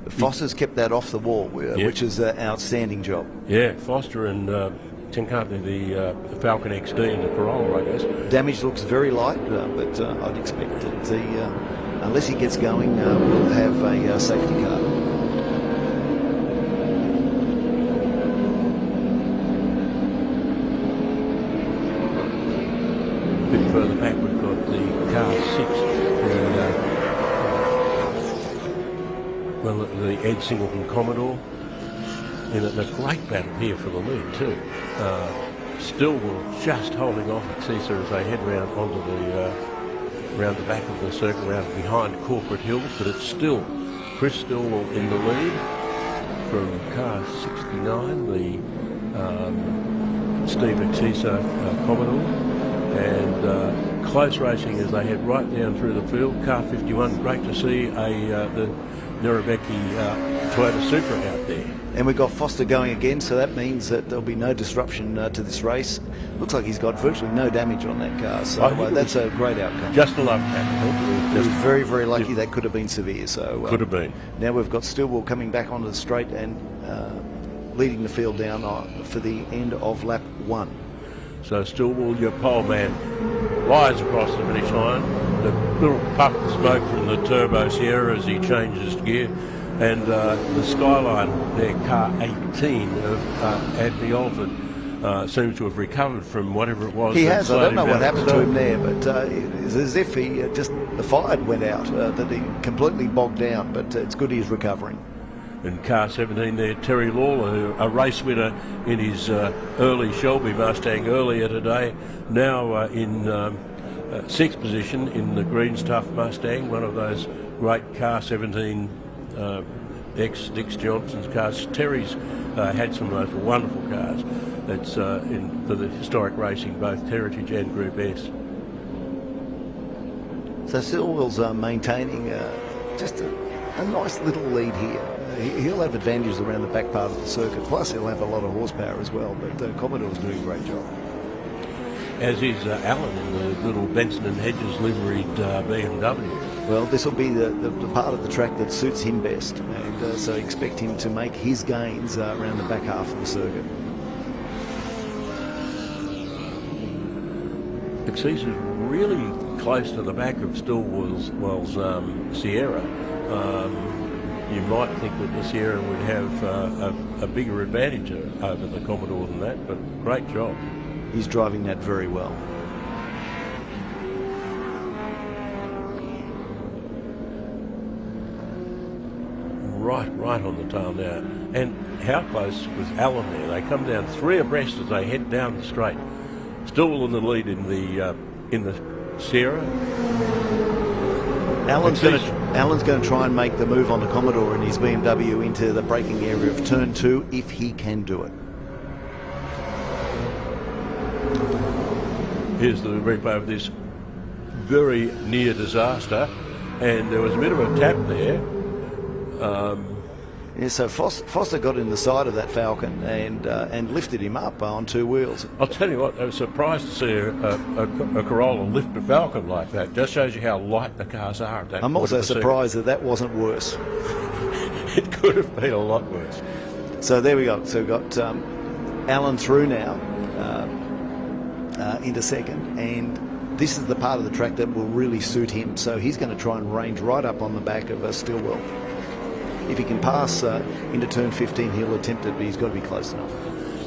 Foster's kept that off the wall, which is an outstanding job. Yeah, Foster and Tenkate, the Falcon XD and the Corolla, I guess. Damage looks very light, but I'd expect that unless he gets going, we'll have a safety car. A bit further back, we've got the car 6, the Ed Singleton Commodore. In a great battle here for the lead too. Stillwell just holding off at Cesar as they head round onto round the back of the circle, round behind Corporate Hill, but it's still Chris Stillwell in the lead from car 69, the Steve Exisa Commodore, and close racing as they head right down through the field. Car 51, great to see the Nerabeki Toyota Supra out there. And we've got Foster going again, so that means that there'll be no disruption to this race. Looks like he's got virtually no damage on that car, so that's a great outcome. Just a love tackle. He was very, very lucky. That could have been severe. So could have been. Now we've got Stillwell coming back onto the straight and leading the field down for the end of lap 1. So Stillwell, your pole man, flies across the finish line. The little puff of smoke from the Turbo Sierra as he changes gear. And the Skyline, their car 18 of Anthony Alford, seems to have recovered from whatever it was. He has. I don't know what happened to him there, but it's as if he the fire went out, that he completely bogged down. But it's good he's recovering. And car 17 there, Terry Lawler, a race winner in his early Shelby Mustang earlier today, now in 6th position in the Green Stuff Mustang, one of those great car 17 Dick Johnson's cars. Terry's had some of those wonderful cars that's for the historic racing, both Heritage and Group S. So Stillwell's maintaining just a nice little lead here. He'll have advantages around the back part of the circuit, plus he'll have a lot of horsepower as well, but Commodore's doing a great job. As is Alan in the little Benson and Hedges liveried BMW. Well, this will be the part of the track that suits him best, and so expect him to make his gains around the back half of the circuit. He's really close to the back of Stillwell's Sierra. You might think that the Sierra would have a bigger advantage over the Commodore than that, but great job. He's driving that very well. Right on the tail now. And how close was Alan there? They come down 3 abreast as they head down the straight. Still in the lead in the Sierra. Alan's going to try and make the move on the Commodore in his BMW into the braking area of turn 2 if he can do it. Here's the replay of this very near disaster, and there was a bit of a tap there. Yeah, so Foster got in the side of that Falcon and lifted him up on 2 wheels. I'll tell you what, I was surprised to see a Corolla lift a Falcon like that. Just shows you how light the cars are at that I'm point also of the surprised that wasn't worse. It could have been a lot worse. So there we go. So we've got Alan through now into second, and this is the part of the track that will really suit him. So he's going to try and range right up on the back of Stillwell. If he can pass into turn 15, he'll attempt it, but he's got to be close enough.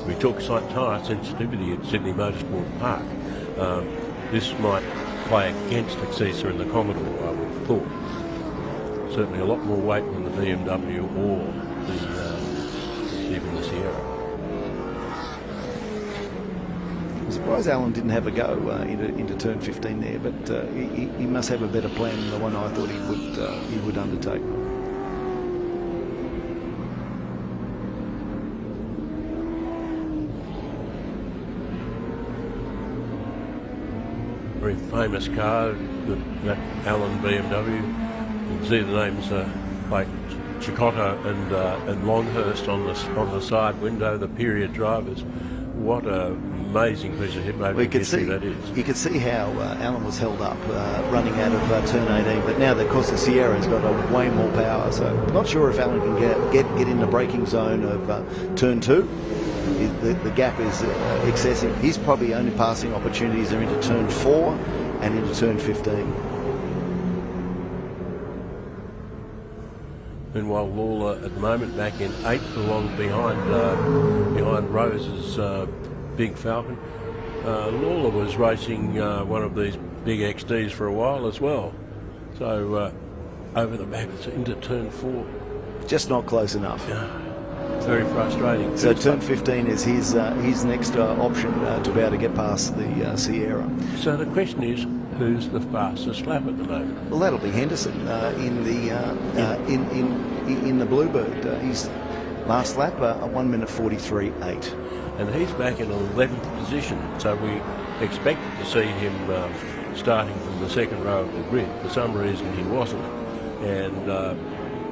We talk tyre sensitivity at Sydney Motorsport Park. This might play against Exisa in the Commodore, I would have thought. Certainly a lot more weight than the BMW or even the Sierra. I'm surprised Alan didn't have a go into turn 15 there, but he must have a better plan than the one I thought he would undertake. Very famous car, that Allen BMW. You can see the names like Chicotto and Longhurst on the side window, the period drivers. What an amazing piece of hip-moving history that is. You could see how Alan was held up running out of turn 18, but now, of course, the Sierra's got way more power, so not sure if Alan can get in the braking zone of turn 2. The gap is excessive. He's probably only passing opportunities are into turn 4 and into turn 15. Meanwhile, Lawler at the moment back in 8th along behind Rose's big Falcon. Lawler was racing one of these big XDs for a while as well. So over the back, it's into turn 4. Just not close enough. Very frustrating. So turn 15 is his next option to be able to get past the Sierra. So the question is, who's the fastest lap at the moment? Well, that'll be Henderson in the Bluebird. His last lap 1 minute 43.8. And he's back in 11th position, so we expected to see him starting from the second row of the grid. For some reason he wasn't, and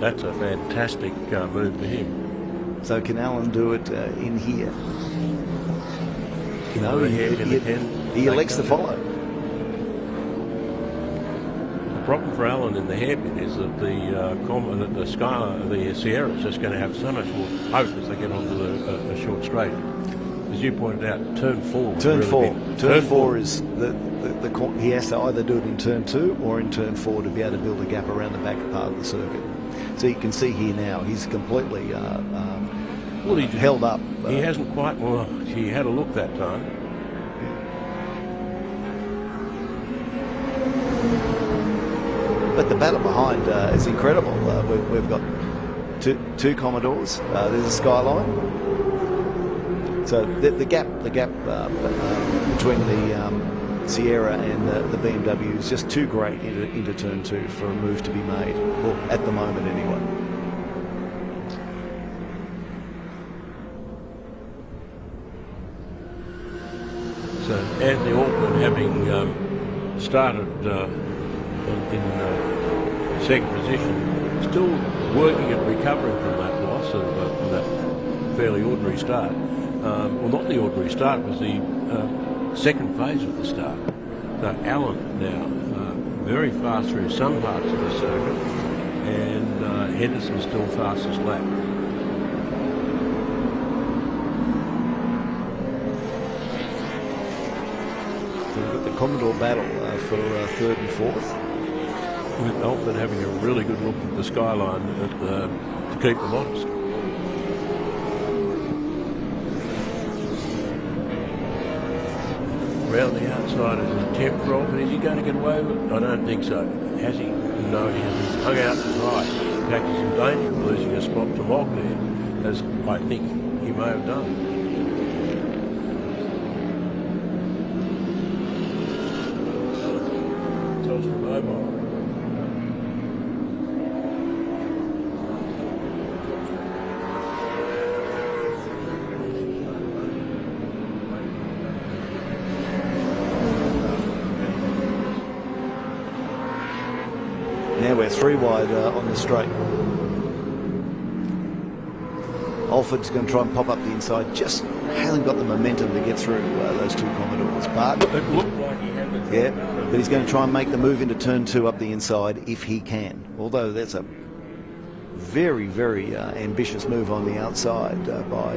that's a fantastic move for him. So can Alan do it in here? No, he elects to follow. The problem for Alan in the hairpin is that the Sierra is just going to have so much more poke as they get onto the short straight. As you pointed out, turn 4. Turn 4 is the he has to either do it in turn 2 or in turn 4 to be able to build a gap around the back part of the circuit. So you can see here now he's completely held up. He hasn't quite. Well, he had a look that time. But the battle behind is incredible. We've got two Commodores. There's a Skyline. So the gap between the Sierra and the BMW is just too great into turn 2 for a move to be made. Well, at the moment anyway. So Anthony Altman, having started in second position, still working at recovering from that loss from that fairly ordinary start. Well, not the ordinary start, it was the second phase of the start. So Allen now very fast through some parts of the circuit, and Henderson still fastest lap. So we've got the Commodore battle for 3rd and 4th. With Alfred having a really good look at the skyline to keep them honest. Around the outside is an attempt for Alfred. Is he going to get away with it? I don't think so. Has he? No, he hasn't. Hung out to the right. In fact, he's in danger of losing a spot to Mock there, as I think he may have done. Telstra Mobile. Now we're 3 wide on the straight. Alford's going to try and pop up the inside. Just hasn't got the momentum to get through those 2 Commodores. But It looked like he had the yeah, but he's going to try and make the move into turn 2 up the inside if he can. Although that's a very, very ambitious move on the outside by.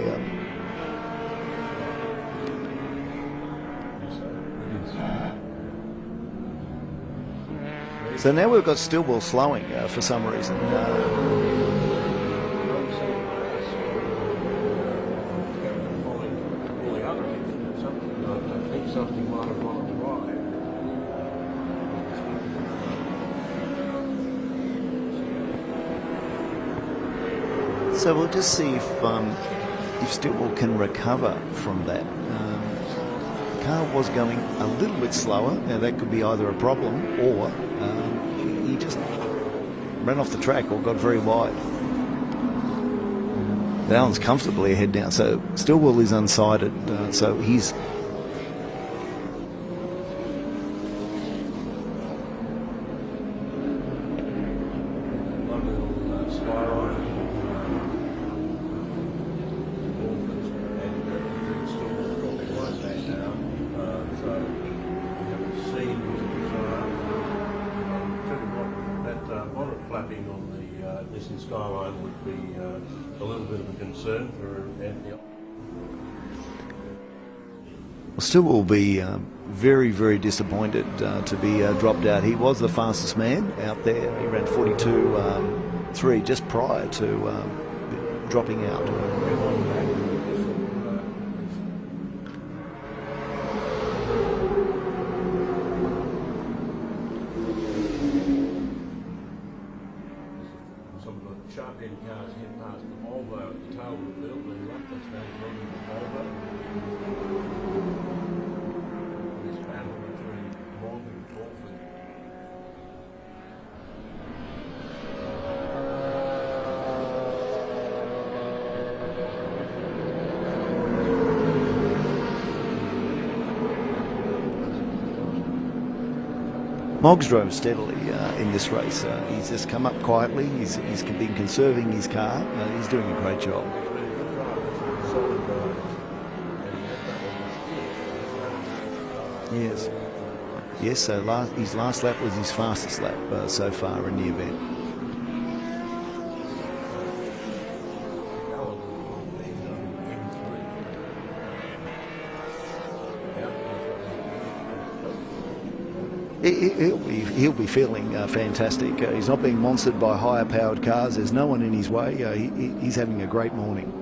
So now we've got Stillwell slowing for some reason. Something might have gone awry. So we'll just see if Stillwell can recover from that. The car was going a little bit slower. Now that could be either a problem or he just ran off the track or got very wide. Allen's comfortably ahead now, so Stillwell is unsighted, so he's. Flapping on the Nissan Skyline would be a little bit of a concern for Anthony. Well, Stillwell will be very, very disappointed to be dropped out. He was the fastest man out there. He ran 42.3 just prior to dropping out. Some of the sharp end cars hit past the Volvo at the tail of the field, and that's found running the Volvo. This battle between Morgan and Crawford. Moggs drove steadily in this race. He's just come up quietly. He's been conserving his car. He's doing a great job. Yes. Yes, so his last lap was his fastest lap so far in the event. He'll be feeling fantastic. He's not being monstered by higher powered cars. There's no one in his way. He's having a great morning.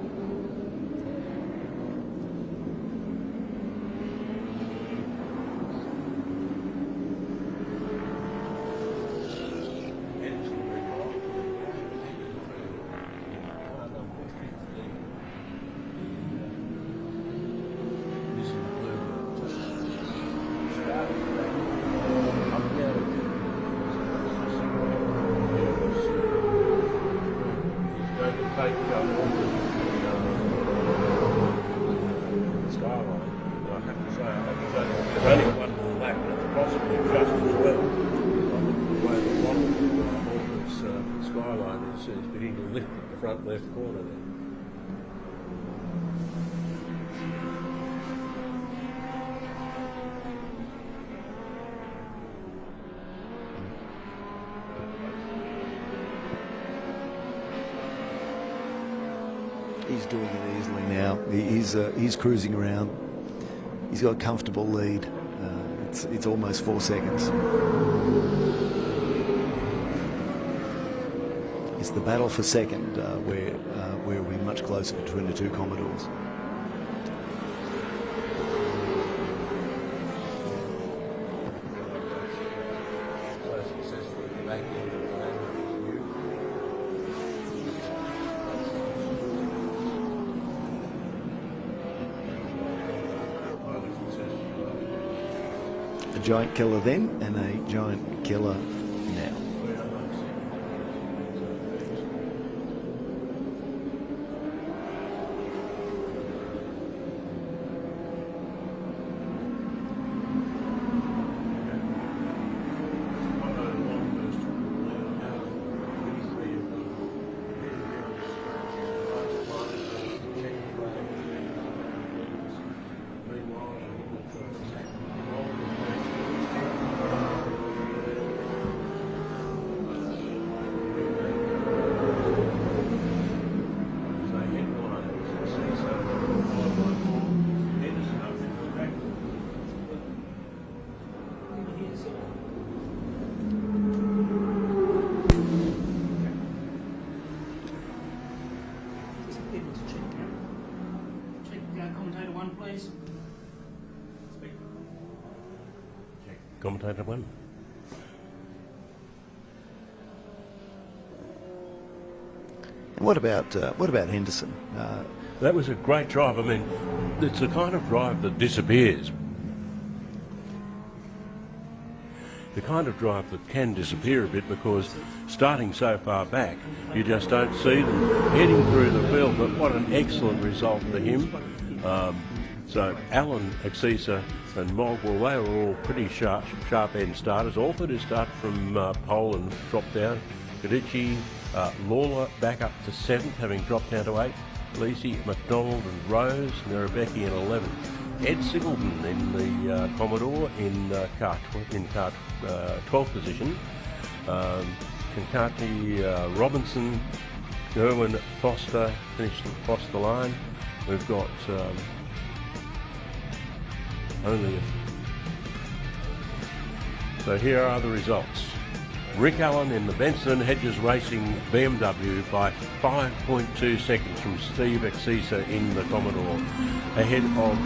Only one more lap, and it's possibly just as well. The way the Morgan's Skyline is beginning to lift at the front left corner there. He's doing it easily now. He's cruising around. He's got a comfortable lead. It's almost 4 seconds. It's the battle for second where we're much closer between the 2 Commodores. A giant killer then and a giant killer now. commentator one. And what about Henderson? That was a great drive. I mean, it's the kind of drive that disappears. The kind of drive that can disappear a bit because starting so far back, you just don't see them heading through the field. But what an excellent result for him. So Allen, Exisa and Mogg, well, they were all pretty sharp end starters. Alford has started from pole and dropped down. Kadichi, Lawler back up to 7th, having dropped down to 8th. Lacey, McDonald and Rose, Narabecki in 11th. Ed Singleton in the Commodore in car 12th position. Kankati Robinson, Gerwin Foster finished across the line. We've got so here are the results. Rick Allen in the Benson and Hedges Racing BMW by 5.2 seconds from Steve Exisa in the Commodore, ahead of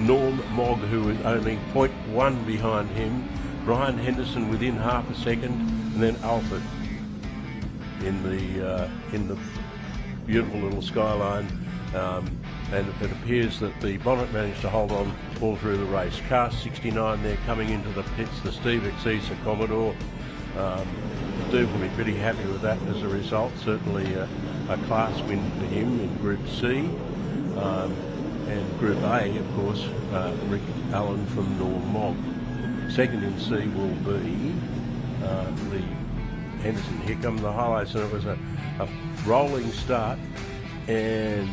Norm Mogg, who was only 0.1 behind him, Brian Henderson within half a second, and then Alfred in the beautiful little Skyline. And it appears that the Bonnet managed to hold on all through the race. Car 69 there coming into the pits, the Steve Exisa Commodore. Steve will be pretty happy with that as a result. Certainly a class win for him in Group C. And Group A, of course, Rick Allen from Norm Mogg. Second in C will be the Henderson. Here come the highlights, and it was a rolling start, and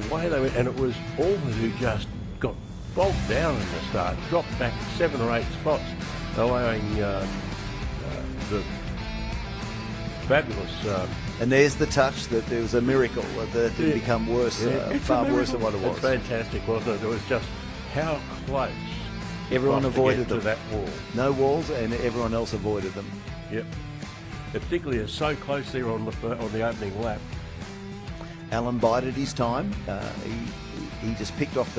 away they went, and it was Alford who just got bogged down in the start, dropped back 7 or 8 spots, allowing the fabulous... and there's the touch that there was a miracle that it didn't become worse, far worse than what it was. It's fantastic, wasn't it? It was just how close everyone avoided them. To that wall. No walls, and everyone else avoided them. Yep. It particularly is so close there on the opening lap. Allen bided his time. He just picked off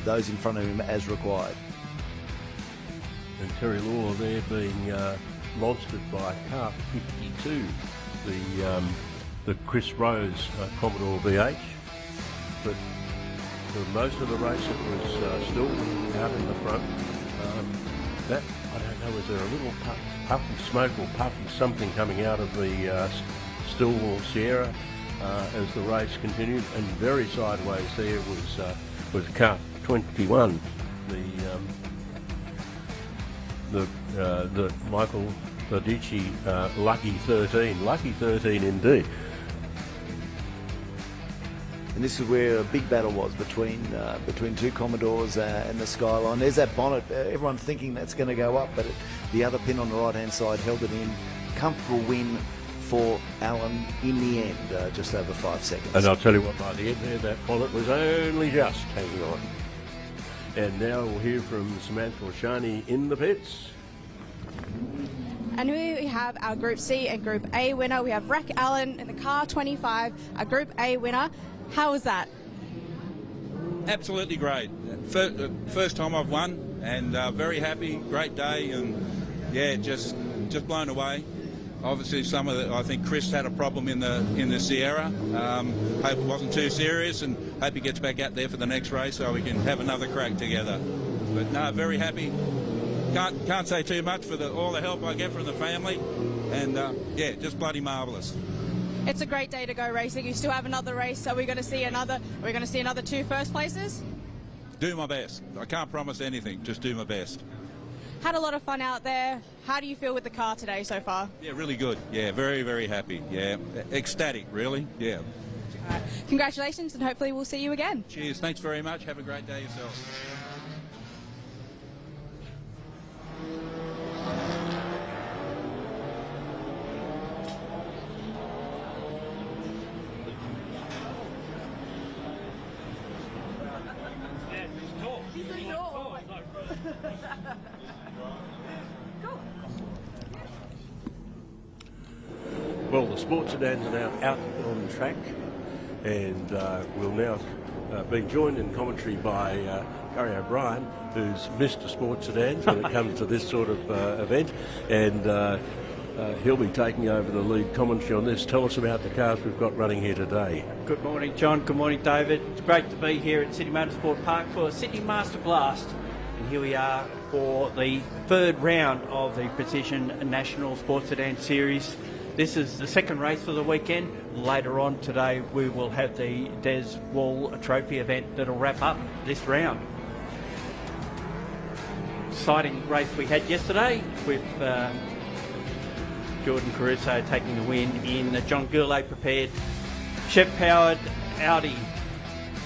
those in front of him as required. And Terry Lawler there being monstered by car 52, the Chris Rose Commodore VH. But for most of the race it was still out in the front. That, I don't know, was there a little puff of smoke or puff of something coming out of the Stillwell Sierra as the race continued, and very sideways there was car 21, the Michael Badici Lucky 13 indeed. And this is where a big battle was between two Commodores and the Skyline. There's that bonnet. Everyone thinking that's going to go up, but the other pin on the right-hand side held it in. Comfortable win for Allen in the end, just over 5 seconds. And I'll tell you what, by the end there, that bonnet was only just hanging on. And now we'll hear from Samantha Shani in the pits. And here we have our Group C and Group A winner. We have Rick Allen in the car 25, a Group A winner. How was that? Absolutely great. First time I've won, and very happy. Great day, and yeah, just blown away. Obviously, I think Chris had a problem in the Sierra. Hope it wasn't too serious, and hope he gets back out there for the next race so we can have another crack together. But no, very happy. Can't say too much for all the help I get from the family, and yeah, just bloody marvellous. It's a great day to go racing. You still have another race, so we're going to see another 2 first places. Do my best. I can't promise anything. Just do my best. Had a lot of fun out there. How do you feel with the car today so far? Yeah, really good. Yeah, very, very happy. Yeah, ecstatic, really. Yeah. Congratulations, and hopefully we'll see you again. Cheers. Thanks very much. Have a great day yourself. Well, the sports sedans are now out on track, and we'll now be joined in commentary by Gary O'Brien, who's Mr. Sports Sedans when it comes to this sort of event, and he'll be taking over the lead commentary on this. Tell us about the cars we've got running here today. Good morning, John. Good morning, David. It's great to be here at Sydney Motorsport Park for Sydney Masterblast. And here we are for the third round of the Precision National Sports Sedan Series. This is the second race for the weekend. Later on today, we will have the Des Wall Trophy event that'll wrap up this round. Exciting race we had yesterday with Jordan Caruso taking the win in the John Gourlay prepared Chev-powered Audi,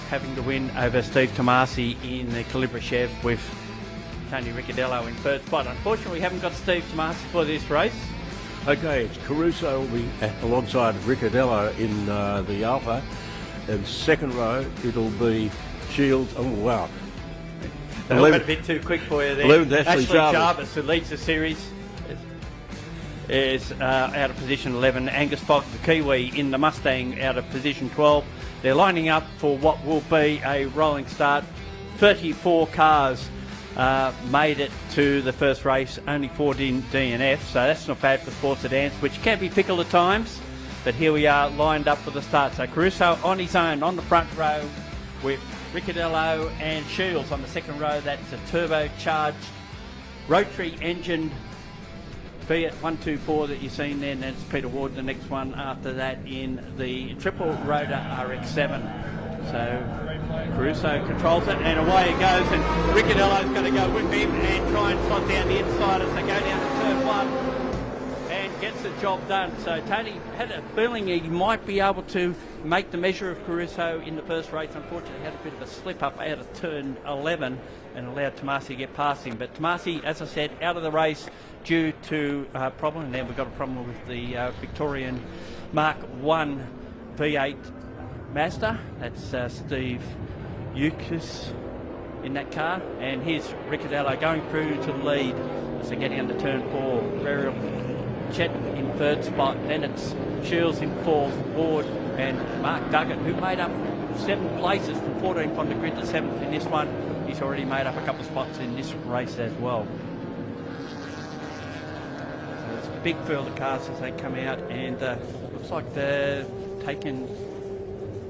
having the win over Steve Tomasi in the Calibra Chev with Tony Ricciardello in third spot. Unfortunately, we haven't got Steve Tomasi for this race. Okay, it's Caruso will be alongside Ricciardello in the Alpha, and second row it'll be Shields. Oh wow, That went a bit too quick for you there. 11th, Ashley Jarvis, who leads the series, is out of position 11. Angus Fogg, the Kiwi, in the Mustang, out of position 12. They're lining up for what will be a rolling start. 34 cars made it to the first race, only 14 DNF, so that's not bad for sports sedans, which can be fickle at times. But here we are lined up for the start. So Caruso on his own on the front row with Ricciardello and Shields on the second row. That's a turbocharged rotary engine Fiat 124 that you've seen there, and that's Peter Ward, the next one after that in the triple rotor RX-7. So Caruso controls it, and away he goes, and Ricciardello's going to go with him and try and slot down the inside as they go down to turn one and gets the job done. So Tony had a feeling he might be able to make the measure of Caruso in the first race. Unfortunately, he had a bit of a slip up out of turn 11 and allowed Tomasi to get past him. But Tomasi, as I said, out of the race due to a problem, and then we've got a problem with the Victorian Mark 1 V8 Mazda. That's Steve Eucas in that car, and here's Ricciardello going through to the lead as they're getting under turn 4. Burial Chet in third spot, then it's Shields in fourth, Ward and Mark Duggan, who made up 7 places from 14th on the grid to 7th in this one. He's already made up a couple of spots in this race as well. So it's a big field of cars as they come out, and looks like they're taking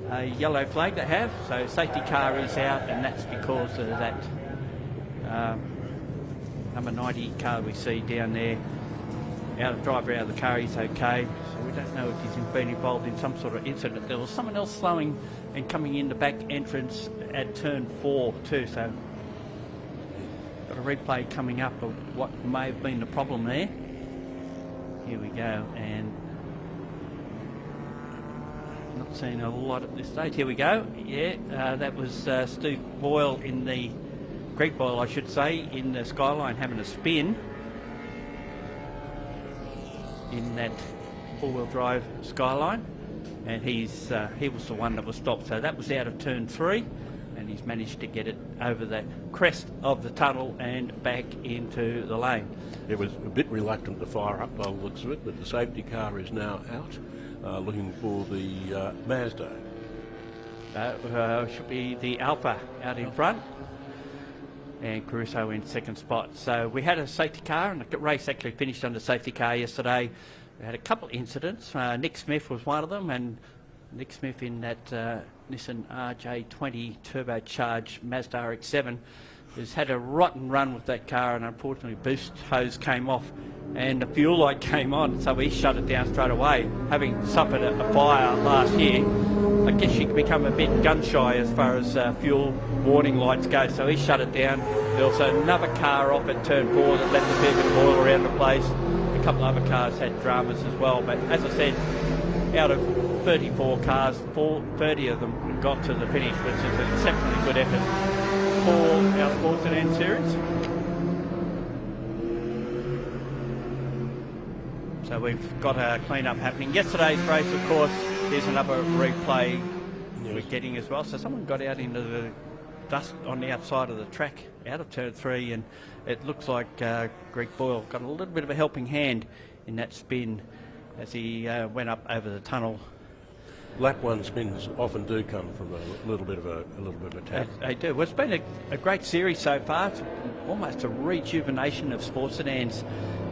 a yellow flag they have, so safety car is out, and that's because of that number 90 car we see down there. Driver out of the car, he's okay, so we don't know if he's been involved in some sort of incident. There was someone else slowing and coming in the back entrance at turn 4 too, so got a replay coming up of what may have been the problem there. Here we go, and not seeing a lot at this stage. Here we go. Yeah, that was Steve Boyle in the Greg Boyle, I should say, in the Skyline having a spin in that four-wheel drive Skyline, and he was the one that was stopped. So that was out of turn 3, and he's managed to get it over the crest of the tunnel and back into the lane. It was a bit reluctant to fire up by the looks of it, but the safety car is now out, looking for the Mazda. Should be the Alpha out in front, and Caruso in second spot. So we had a safety car, and the race actually finished under safety car yesterday. We had a couple of incidents. Nick Smith was one of them, and Nick Smith in that Nissan RJ20 turbocharged Mazda RX-7 has had a rotten run with that car, and unfortunately boost hose came off and the fuel light came on, so he shut it down straight away, having suffered a fire last year. I guess you can become a bit gun shy as far as fuel warning lights go, so he shut it down. There was another car off at turn 4 that left a fair bit of oil around the place. A couple of other cars had dramas as well, but as I said, out of 34 cars, 30 of them got to the finish, which is an exceptionally good effort for our Sports Sedan series. So we've got a clean-up happening. Yesterday's race, of course, there's another replay we're getting as well. So someone got out into the dust on the outside of the track out of turn 3, and it looks like Greg Boyle got a little bit of a helping hand in that spin as he went up over the tunnel lap one spins often do come from a little bit of a tap. They do. Well, it's been a great series so far. It's almost a rejuvenation of sports sedans,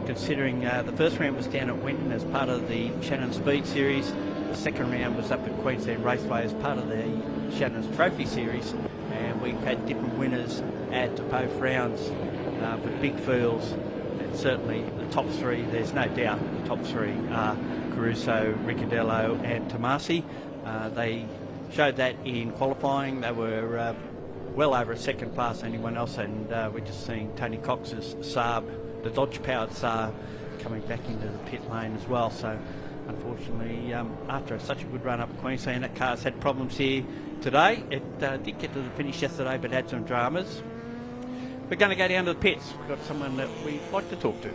considering the first round was down at Winton as part of the Shannon Speed Series. The second round was up at Queensland Raceway as part of the Shannon's Trophy Series, and we've had different winners at both rounds with big fields. And certainly the top three, there's no doubt the top three are Caruso, Ricciardello and Tomasi. They showed that in qualifying. They were well over a second faster than anyone else, and we're just seeing Tony Cox's Saab, the Dodge-powered Saab, coming back into the pit lane as well. So unfortunately, after such a good run up at Queensland, that car's had problems here today. It did get to the finish yesterday, but had some dramas. We're going to go down to the pits. We've got someone that we'd like to talk to.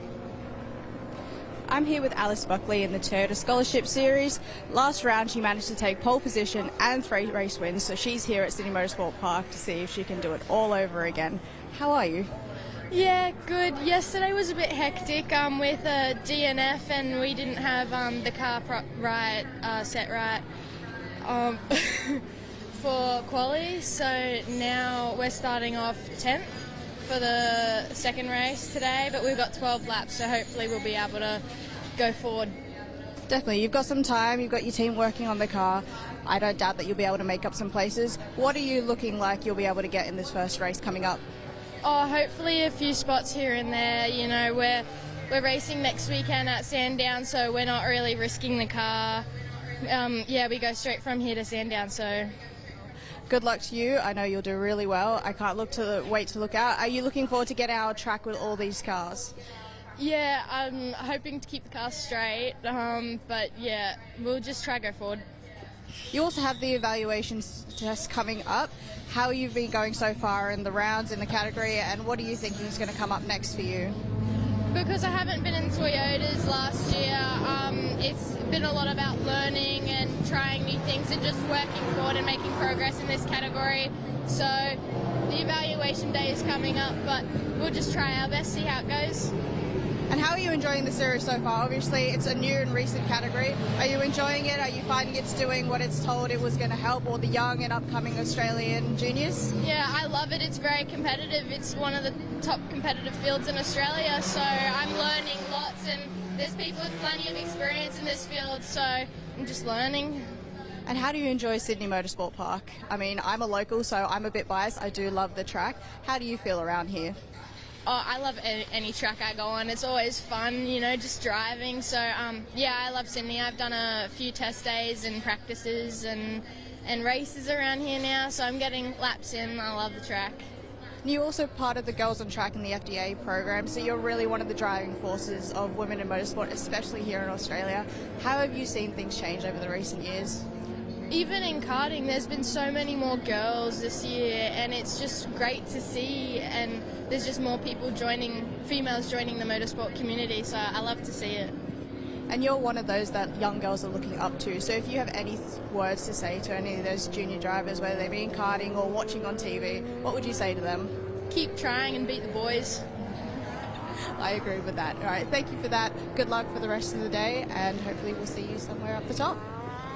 I'm here with Alice Buckley in the Toyota Scholarship Series. Last round she managed to take pole position and 3 race wins, so she's here at Sydney Motorsport Park to see if she can do it all over again. How are you? Yeah, good. Yesterday was a bit hectic with a DNF, and we didn't have the car set right for quali, so now we're starting off 10th for the second race today, but we've got 12 laps, so hopefully we'll be able to go forward. Definitely. You've got some time, you've got your team working on the car. I don't doubt that you'll be able to make up some places. What are you looking like you'll be able to get in this first race coming up? Oh, hopefully a few spots here and there. You know, we're racing next weekend at Sandown, so we're not really risking the car. Yeah, we go straight from here to Sandown, so... Good luck to you. I know you'll do really well. I can't wait to look out. Are you looking forward to get our track with all these cars? Yeah, I'm hoping to keep the car straight, but yeah, we'll just try to go forward. You also have the evaluation test coming up. How you've been going so far in the rounds in the category, and what are you thinking is going to come up next for you? Because I haven't been in Toyotas last year, it's been a lot about learning and trying new things and just working forward and making progress in this category. So the evaluation day is coming up, but we'll just try our best, see how it goes. And how are you enjoying the series so far? Obviously, it's a new and recent category. Are you enjoying it? Are you finding it's doing what it's told it was going to help all the young and upcoming Australian juniors? Yeah, I love it. It's very competitive. It's one of the top competitive fields in Australia, so I'm learning lots, and there's people with plenty of experience in this field, so I'm just learning. And how do you enjoy Sydney Motorsport Park? I mean, I'm a local, so I'm a bit biased. I do love the track. How do you feel around here? Oh, I love any track I go on. It's always fun, you know, just driving. So, yeah, I love Sydney. I've done a few test days and practices and races around here now, so I'm getting laps in. I love the track. You're also part of the Girls on Track in the FDA program, so you're really one of the driving forces of women in motorsport, especially here in Australia. How have you seen things change over the recent years? Even in karting, there's been so many more girls this year, and it's just great to see, and there's just more people females joining the motorsport community, so I love to see it. And you're one of those that young girls are looking up to, so if you have any words to say to any of those junior drivers, whether they be in karting or watching on TV, what would you say to them? Keep trying and beat the boys. I agree with that. All right, thank you for that. Good luck for the rest of the day, and hopefully we'll see you somewhere up the top.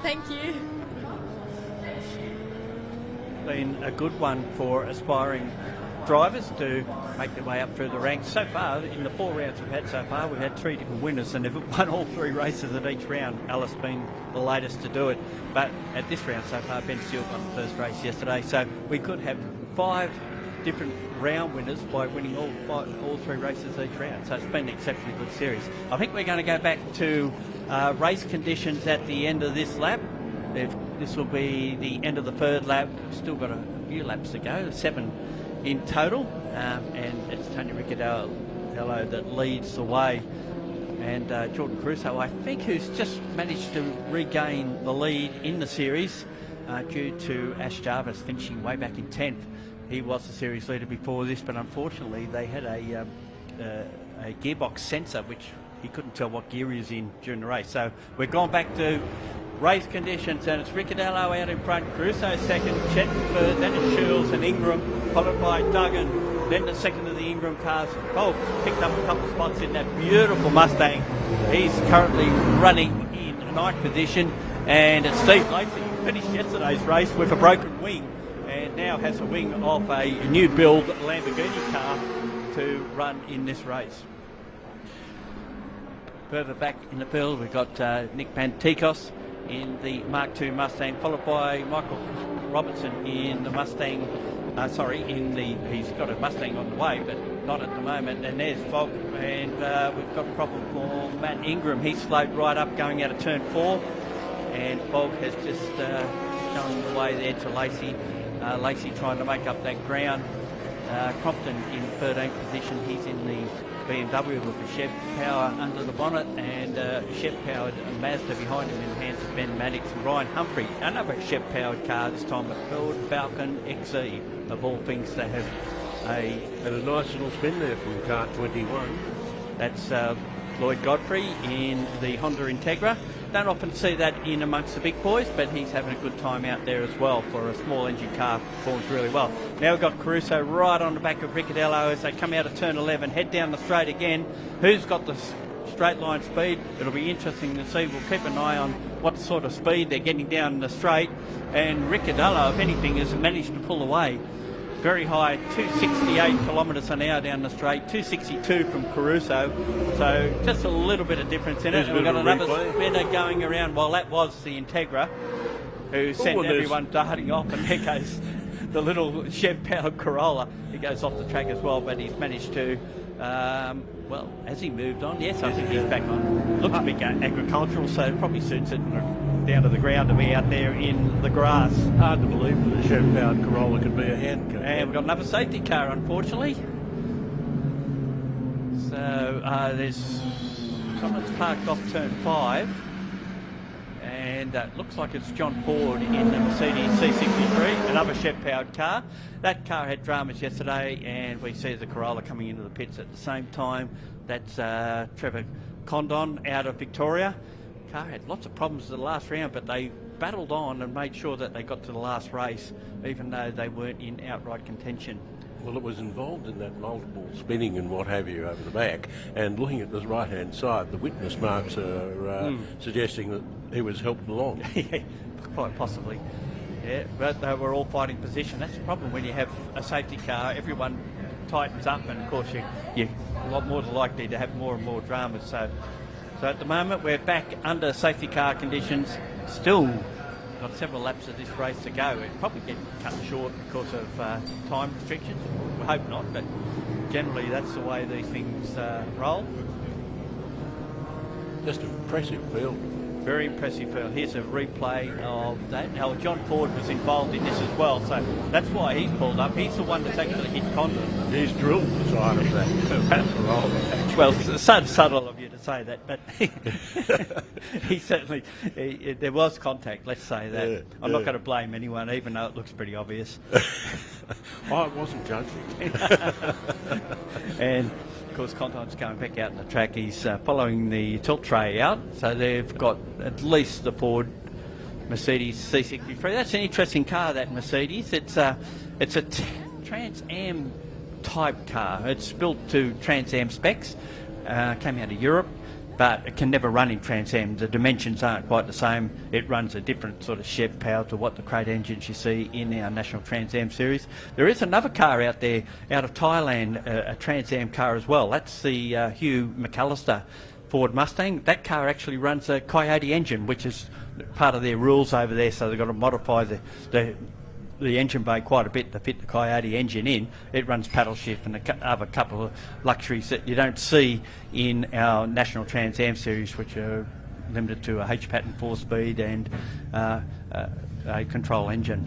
Thank you. Been a good one for aspiring drivers to make their way up through the ranks. So far, in the 4 rounds we've had so far, we've had 3 different winners, and they've won all 3 races at each round. Alice being the latest to do it. But at this round so far, Ben Stewart won the first race yesterday, so we could have 5 different round winners by winning all 3 races each round. So it's been an exceptionally good series. I think we're going to go back to race conditions at the end of this lap. This will be the end of the 3rd lap. Still got a few laps to go, 7 in total, and it's Tony Ricciardello that leads the way, and Jordan Caruso, I think, who's just managed to regain the lead in the series due to Ash Jarvis finishing way back in 10th. He was the series leader before this, but unfortunately they had a gearbox sensor which he couldn't tell what gear he was in during the race. So we're gone back to race conditions, and it's Ricciardello out in front, Caruso second, Chet third, then it's Shields and Ingram, followed by Duggan, then the second of the Ingram cars. Folks picked up a couple of spots in that beautiful Mustang. He's currently running in 9th position, And it's Steve Lacey, who finished yesterday's race with a broken wing and now has a wing off a new build Lamborghini car to run in this race. Further back in the field, we've got Nick Pantikos in the Mark II Mustang, followed by Michael Robertson in the Mustang. He's got a Mustang on the way, but not at the moment. And there's Fogg, and we've got a problem for Matt Ingram. He's slowed right up going out of turn 4, and Fogg has just shown the way there to Lacey. Lacey trying to make up that ground. Crompton in 13th position. He's in the BMW with a Chev Power under the bonnet, and Chev powered Mazda behind him in the hands of Ben Maddox and Ryan Humphrey. Another Chev powered car, this time at Ford Falcon XE, of all things to have And a nice little spin there from car 21. That's Lloyd Godfrey in the Honda Integra. Don't often see that in amongst the big boys, but he's having a good time out there as well for a small engine car. Performs really well. Now we've got Caruso right on the back of Ricciardello as they come out of turn 11, head down the straight again. Who's got the straight line speed? It'll be interesting to see. We'll keep an eye on what sort of speed they're getting down the straight. And Ricciardello, if anything, has managed to pull away. Very high, 268 kilometres an hour down the straight, 262 from Caruso. So just a little bit of difference in it. And we've got another spinner going around. Well, that was the Integra, who sent everyone darting off, and there goes the little Chev-powered Corolla. He goes off the track as well, but he's managed to, has he moved on? Yes, I think he's back on. Looks a bit agricultural, so it probably suits it down to the ground to be out there in the grass. Hard to believe that a Chev-powered Corolla could be a hand car. And we've got another safety car, unfortunately. So there's someone's parked off turn 5, and looks like it's John Ford in the Mercedes C63, another Chev-powered car. That car had dramas yesterday, and we see the Corolla coming into the pits at the same time. That's Trevor Condon out of Victoria. Car had lots of problems in the last round, but they battled on and made sure that they got to the last race, even though they weren't in outright contention. Well, it was involved in that multiple spinning and what have you over the back, and looking at the right-hand side, the witness marks are suggesting that he was helped along. Quite possibly. Yeah, but they were all fighting position. That's the problem when you have a safety car. Everyone tightens up, and of course you're a lot more likely to have more and more dramas. So at the moment we're back under safety car conditions. Still got several laps of this race to go. It'll probably get cut short because of time restrictions. We hope not, but generally that's the way these things roll. Just an impressive field. Very impressive field. Here's a replay of that. Now, John Ford was involved in this as well, so that's why he's pulled up. He's the one that's actually hit Condon. He's drilled the side of that. Well, it's so subtle of you to say that, but he certainly, there was contact, let's say that. Yeah, I'm not going to blame anyone, even though it looks pretty obvious. I wasn't judging. And of course, Condon's going back out on the track. He's following the tilt tray out, so they've got at least the Ford Mercedes C63. That's an interesting car, that Mercedes. It's a Trans Am type car. It's built to Trans Am specs. Came out of Europe, but it can never run in Trans Am. The dimensions aren't quite the same. It runs a different sort of Chev power to what the crate engines you see in our National Trans Am series. There is another car out there, out of Thailand, a Trans Am car as well. That's the Hugh McAllister Ford Mustang. That car actually runs a Coyote engine, which is part of their rules over there, so they've got to modify the engine bay quite a bit to fit the Coyote engine in. It runs paddle shift and a couple of luxuries that you don't see in our National Trans Am series, which are limited to a H-pattern 4-speed and a control engine.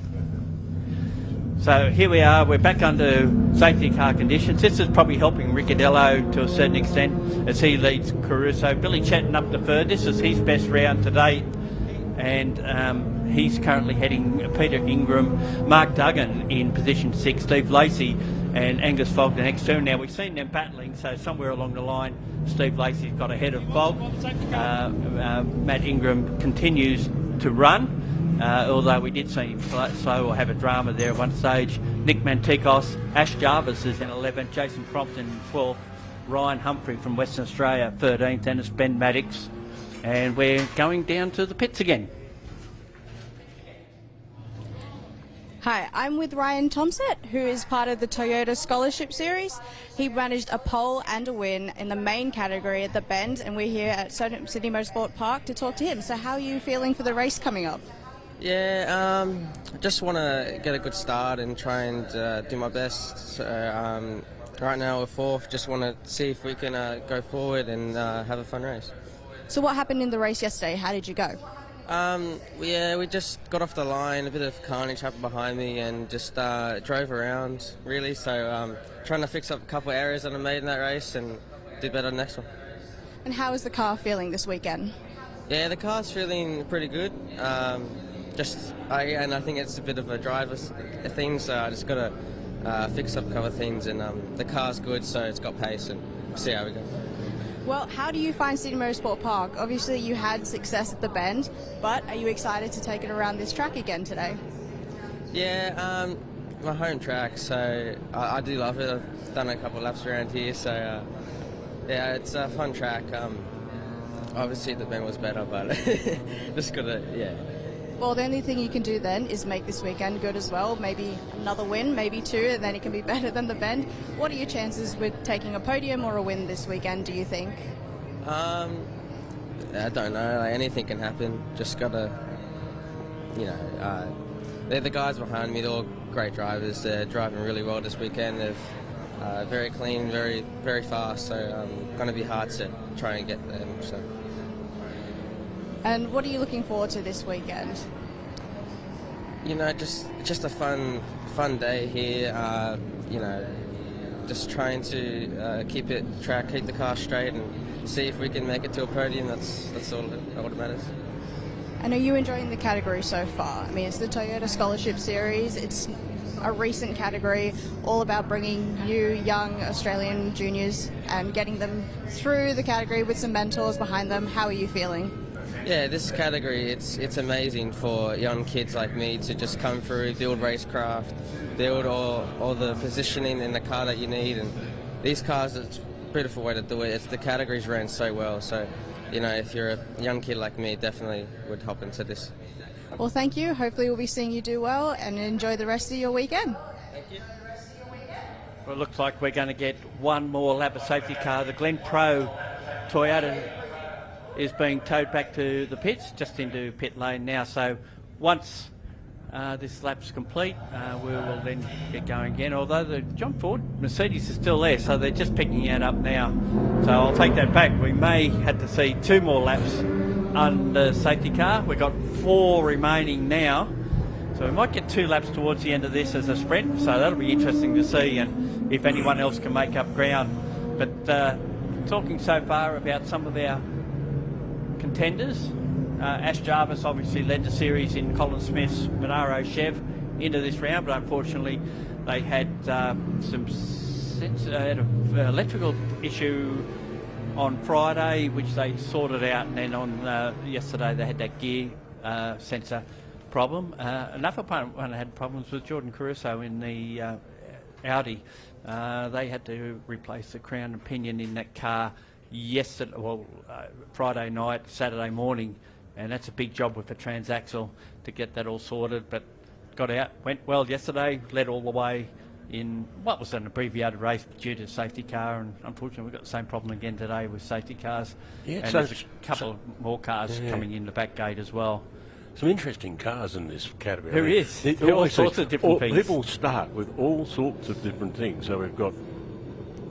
So here we are, we're back under safety car conditions. This is probably helping Ricciardello to a certain extent as he leads Caruso. Billy Chetton up the third. This is his best round to date, and he's currently heading Peter Ingram, Mark Duggan in position 6, Steve Lacey and Angus Fogg the next two. Now we've seen them battling, so somewhere along the line Steve Lacey's got ahead of Fogg. Matt Ingram continues to run, although we did see him slow or have a drama there at one stage. Nick Mantikos, Ash Jarvis is in 11th, Jason Crompton 12th, Ryan Humphrey from Western Australia 13th, and it's Ben Maddox. And we're going down to the pits again. Hi, I'm with Ryan Tomset, who is part of the Toyota Scholarship Series. He managed a pole and a win in the main category at the Bend, and we're here at Sydney Masterblast Park to talk to him. So how are you feeling for the race coming up? Yeah, just want to get a good start and try and do my best. So, right now we're fourth, just want to see if we can go forward and have a fun race. So what happened in the race yesterday? How did you go? We just got off the line, a bit of carnage happened behind me and just drove around really, so trying to fix up a couple of errors that I made in that race and do better the next one. And how is the car feeling this weekend? Yeah, the car's feeling pretty good. I think it's a bit of a driver's thing, so I just got to fix up a couple of things, and the car's good, so it's got pace, and we'll see how we go. Well, how do you find Sydney Motorsport Park? Obviously you had success at the Bend, but are you excited to take it around this track again today? Yeah, my home track, so I do love it. I've done a couple of laps around here, so yeah, it's a fun track. Obviously the Bend was better, but just gotta, yeah. Well, the only thing you can do then is make this weekend good as well. Maybe another win, maybe two, and then it can be better than the Bend. What are your chances with taking a podium or a win this weekend, do you think? I don't know. Like, anything can happen. Just gotta, they're the guys behind me. They're all great drivers. They're driving really well this weekend. They're very clean, very, very fast. So going to be hard to try and get them. So. And what are you looking forward to this weekend? Just a fun day here. Just trying to keep the car straight and see if we can make it to a podium. That's all that matters. And are you enjoying the category so far? I mean, it's the Toyota Scholarship Series. It's a recent category, all about bringing new, young Australian juniors and getting them through the category with some mentors behind them. How are you feeling? Yeah, this category, it's amazing for young kids like me to just come through, build racecraft, build all the positioning in the car that you need, and these cars, it's a beautiful way to do it. The categories ran so well, so if you're a young kid like me, definitely would hop into this. Well, thank you. Hopefully we'll be seeing you do well and enjoy the rest of your weekend. Thank you. Well, it looks like we're going to get one more lap of safety car. The Glen Pro Toyota is being towed back to the pits, just into pit lane now. So once this lap's complete, we will then get going again. Although the John Ford Mercedes is still there, so they're just picking it up now. So I'll take that back. We may have to see 2 more laps under safety car. We've got 4 remaining now. So we might get 2 laps towards the end of this as a sprint. So that'll be interesting to see, and if anyone else can make up ground. But talking so far about some of our contenders, Ash Jarvis obviously led the series in Colin Smith's Monaro Chev into this round, but unfortunately they had some electrical issue on Friday, which they sorted out, and then on yesterday they had that gear sensor problem. Another one had problems with Jordan Caruso in the Audi. They had to replace the crown and pinion in that car Friday night, Saturday morning, and that's a big job with the transaxle to get that all sorted, but got out, went well yesterday, led all the way in what was an abbreviated race due to safety car, and unfortunately we've got the same problem again today with safety cars. Yeah, and there's a couple more cars coming in the back gate as well. Some interesting cars in this category. There is. There are all sorts of different things. People start with all sorts of different things. So we've got...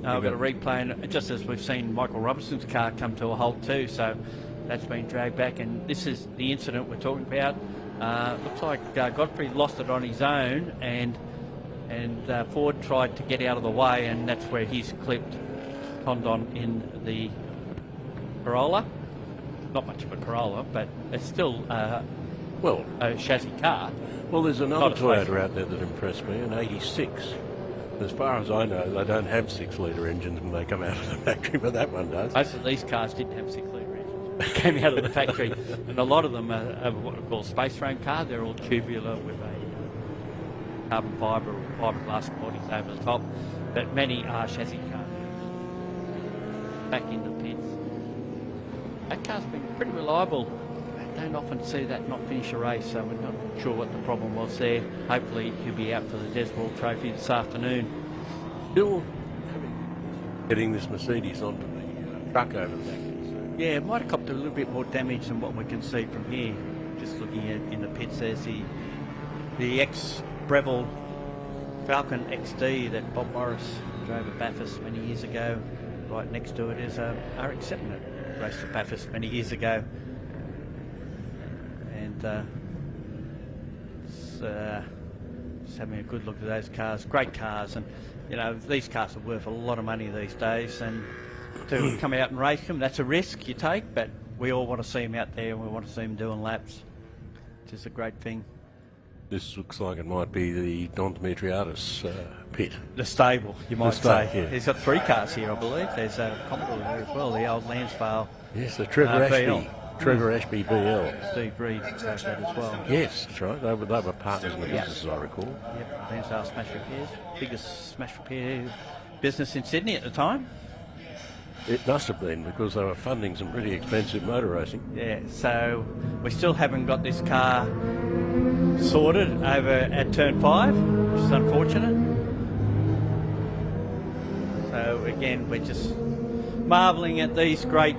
We've got a replay, and just as we've seen Michael Robinson's car come to a halt too, so that's been dragged back, and this is the incident we're talking about. Looks like Godfrey lost it on his own, and Ford tried to get out of the way, and that's where he's clipped Condon in the Corolla. Not much of a Corolla, but it's still a chassis car. Well, there's another Toyota out there that impressed me, an 86. As far as I know, they don't have 6-litre engines when they come out of the factory, but that one does. Most of these cars didn't have 6-litre engines. They came out of the factory, and a lot of them are what we call space frame car. They're all tubular with a carbon fibre or fiberglass bodies over the top, but many are chassis cars. Back in the pits. That car's been pretty reliable don't often see that not finish a race, so we're not sure what the problem was there. Hopefully he'll be out for the Desworld Trophy this afternoon. Still getting this Mercedes onto the truck over there. Yeah, it might have copped a little bit more damage than what we can see from here. Just looking at in the pits, there's the ex-Breville Falcon XD that Bob Morris drove at Bathurst many years ago. Right next to it is a RX-7 that raced at Bathurst many years ago. And just having a good look at those cars. Great cars, and you know, these cars are worth a lot of money these days, and to come out and race them, that's a risk you take, but we all want to see them out there and we want to see them doing laps, which is a great thing. This looks like it might be the Don Demetriadis pit. The stable, you might say. Yeah. He's got 3 cars here, I believe. There's a Commodore there as well, the old Lansvale. Yes, the Trevor Ashby. VL. Trevor Ashby VL. Steve Reed drove that as well. Yes, that's right. They were partners in the business, as I recall. Yep, Lansvale Smash Repairs. Biggest smash repair business in Sydney at the time. It must have been, because they were funding some pretty expensive motor racing. Yeah, so we still haven't got this car sorted over at turn 5, which is unfortunate. So again, we're just marvelling at these great,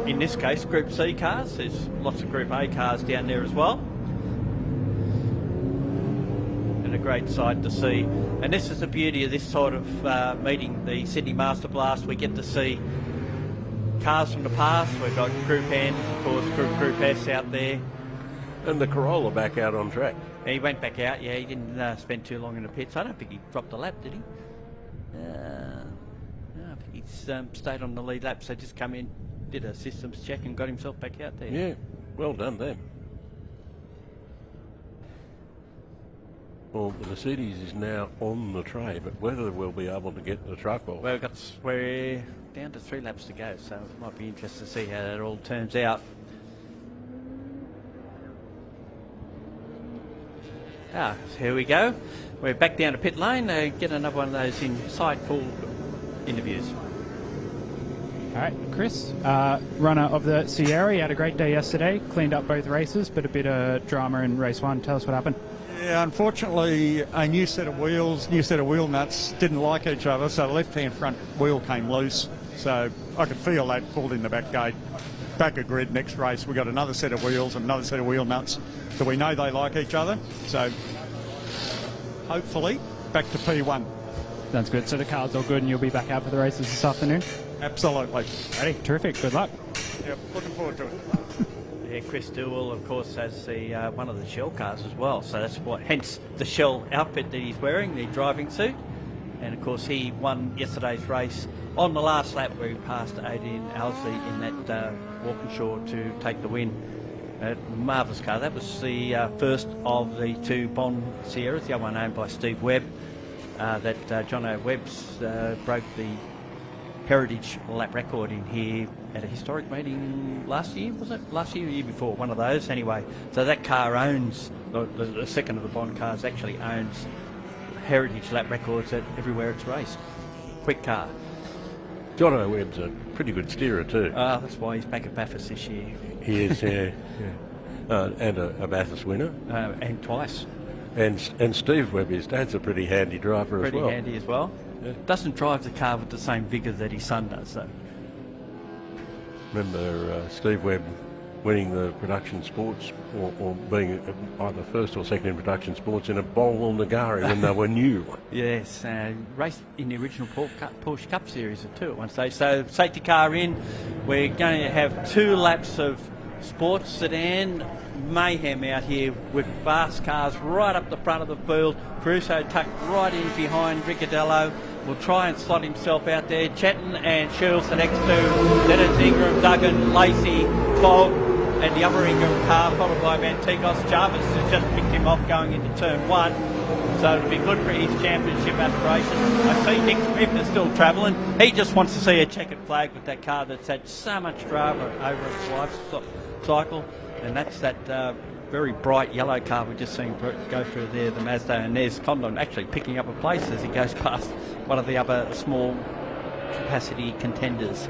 in this case, Group C cars. There's lots of Group A cars down there as well. And a great sight to see. And this is the beauty of this sort of meeting, the Sydney Masterblast. We get to see cars from the past. We've got Group N, of course, Group S out there. And the Corolla back out on track. He went back out, yeah, he didn't spend too long in the pits. I don't think he dropped a lap, did he? No, I think he's stayed on the lead lap, so just come in, did a systems check and got himself back out there. Yeah, well done then. Well, the Mercedes is now on the tray, but whether we'll be able to get the truck off. Well, we're down to 3 laps to go, so it might be interesting to see how that all turns out. Here we go. We're back down to pit lane. Get another one of those insightful interviews. All right, Chris, runner of the Sierra. You had a great day yesterday, cleaned up both races, but a bit of drama in race 1. Tell us what happened. Yeah, unfortunately, a new set of wheels, new set of wheel nuts didn't like each other, so the left-hand front wheel came loose. So I could feel that pulled in the back gate. Back a grid next race, we got another set of wheels and another set of wheel nuts, so we know they like each other. So hopefully back to P1. Sounds good. So the car's all good and you'll be back out for the races this afternoon? Absolutely. Ready, terrific, good luck. Yep, looking forward to it. Yeah, Chris Dewell, of course, has the one of the Shell cars as well, so that's what, hence the Shell outfit that he's wearing, the driving suit. And of course he won yesterday's race on the last lap where he passed Adrian Owsley in that Walkinshaw to take the win. Marvellous car. That was the first of the 2 Bond Sierras, the other one owned by Steve Webb. That John O'Webb's broke the heritage lap record in here at a historic meeting last year, was it? Last year or the year before, one of those anyway. So that car owns, the second of the Bond cars actually owns heritage lap records at everywhere it's raced. Quick car. John O'Webb's a pretty good steerer too. That's why he's back at Bathurst this year. He is, yeah. And a Bathurst winner. And twice. And Steve Webb, his dad's a pretty handy driver as well. Pretty handy as well. Yeah. Doesn't drive the car with the same vigour that his son does, though. Remember Steve Webb winning the production sports, or being either first or second in production sports in a Bolwell Nagari when they were new. Yes, raced in the original Porsche Cup Series too at one stage. So safety car in, we're going to have 2 laps of sports sedan mayhem out here with fast cars right up the front of the field. Caruso tucked right in behind Ricciardello. Will try and slot himself out there. Chetton and Shields the next 2. Then it's Ingram, Duggan, Lacey, Fogg, and the other Ingram car, followed by Mantikos. Jarvis has just picked him off going into turn 1. So it'll be good for his championship aspirations. I see Nick Smith is still travelling. He just wants to see a checkered flag with that car that's had so much drama over its life cycle. And that's that very bright yellow car we just seen go through there, the Mazda. And there's Condon actually picking up a place as he goes past one of the other small capacity contenders.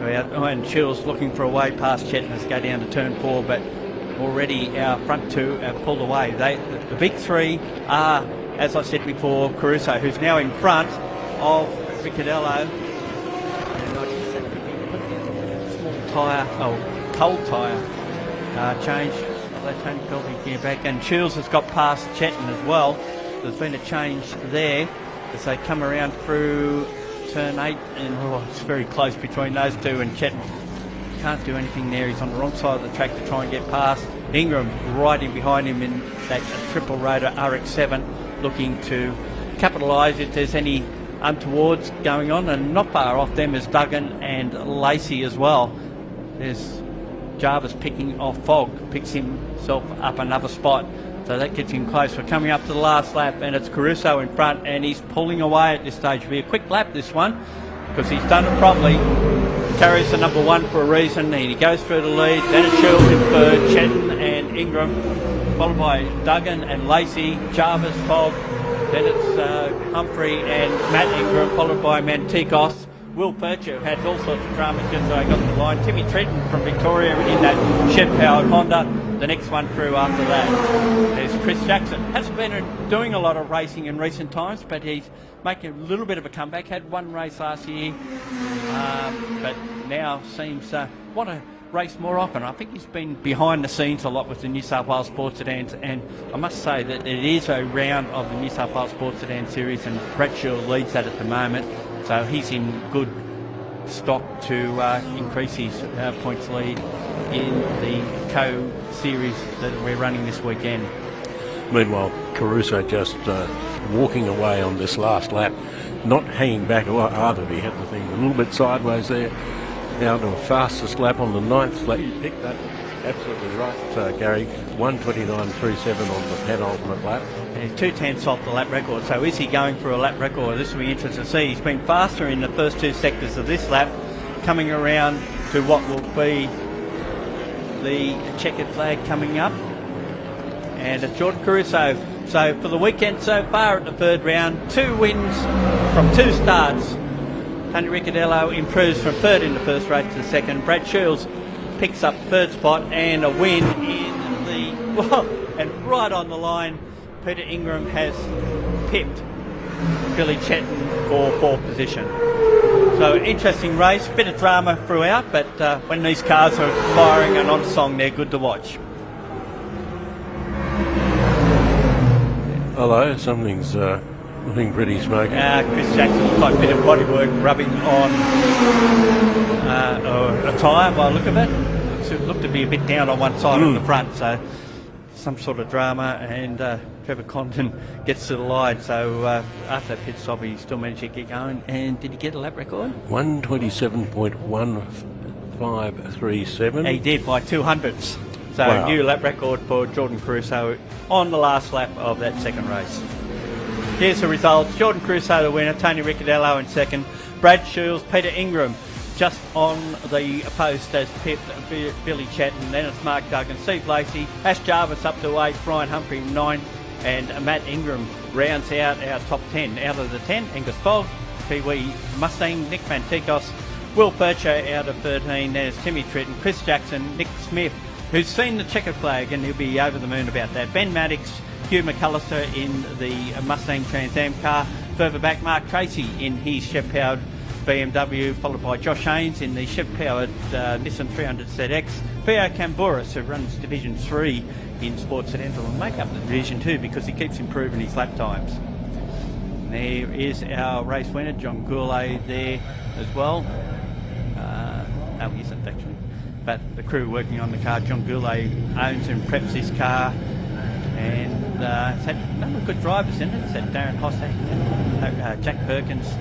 And Chills looking for a way past Chetton as go down to turn 4, but already our front two have pulled away. The big three are, as I said before, Caruso, who's now in front of Ricciardello. And I guess that could be put in a small tyre, cold tyre change. They Tony Felby gear back, and Chills has got past Chetton as well. There's been a change there as they come around through turn 8, and it's very close between those two, and Chetton can't do anything there. He's on the wrong side of the track to try and get past. Ingram right in behind him in that triple rotor RX-7, looking to capitalise if there's any untowards going on, and not far off them is Duggan and Lacey as well. There's Jarvis picking off Fogg, picks himself up another spot, so that gets him close. We're coming up to the last lap, and it's Caruso in front, and he's pulling away at this stage. It'll be a quick lap, this one, because he's done it properly. Carries the number 1 for a reason, and he goes through the lead. Then it's Chills in third, Chetton and Ingram, followed by Duggan and Lacey, Jarvis, Fogg. Then it's Humphrey and Matt Ingram, followed by Mantikos. Will Furcher had all sorts of drama just so I got the line. Timmy Trenton from Victoria in that shed-powered Honda. The next one through after that. There's Chris Jackson. Hasn't been doing a lot of racing in recent times, but he's making a little bit of a comeback. Had one race last year, but now seems want to race more often. I think he's been behind the scenes a lot with the New South Wales Sports Sedans, and I must say that it is a round of the New South Wales Sports Sedan Series, and Brad Shield leads that at the moment. So he's in good stock to increase his points lead in the co-series that we're running this weekend. Meanwhile, Caruso just walking away on this last lap, not hanging back either. He had the thing a little bit sideways there. Now to the fastest lap on the 9th lap. You picked that absolutely right, Gary. 1:29.37 on the penultimate lap. And 2:10 off the lap record. So is he going for a lap record? This will be interesting to see. He's been faster in the first two sectors of this lap, coming around to what will be the checkered flag coming up. And it's Jordan Caruso. So for the weekend so far at the third round, 2 wins from 2 starts. Tony Ricciardello improves from third in the first race to the second. Brad Shields picks up third spot and a win in the... and right on the line, Peter Ingram has pipped Billy Chetton for 4th position. So interesting race, bit of drama throughout, but when these cars are firing and on song, they're good to watch. Hello, something's looking pretty smoky. Chris Jackson, quite a bit of bodywork rubbing on a tyre by the look of it. It looked to be a bit down on one side on the front, so some sort of drama, and Trevor Condon gets to the line. So after that pit stop, he still managed to get going. And did he get a lap record? 1:27.1537. He did, by 200ths. So wow. New lap record for Jordan Caruso on the last lap of that second race. Here's the results. Jordan Caruso the winner, Tony Ricciardello in second, Brad Shields, Peter Ingram just on the post as pipped Billy Chetton. Then it's Mark Duggan, Steve Lacey, Ash Jarvis up to 8th, Brian Humphrey 9th, and Matt Ingram rounds out our top 10. Out of the 10, Angus Fogg, Kiwi Mustang, Nick Mantikos, Will Furcher out of 13. There's Timmy Tritton, Chris Jackson, Nick Smith, who's seen the checker flag, and he'll be over the moon about that. Ben Maddox, Hugh McAllister in the Mustang Trans Am car. Further back, Mark Tracy in his Chev-powered BMW, followed by Josh Haynes in the Chev-powered Nissan 300 ZX. Theo Camburis, who runs Division 3 in Sports Sedans, will make up the Division 2 because he keeps improving his lap times. There is our race winner, John Gourlay, there as well. No, he isn't actually. But the crew working on the car, John Gourlay owns and preps this car. And it's had a number of good drivers in it. It's had Darren Hossack, Jack Perkins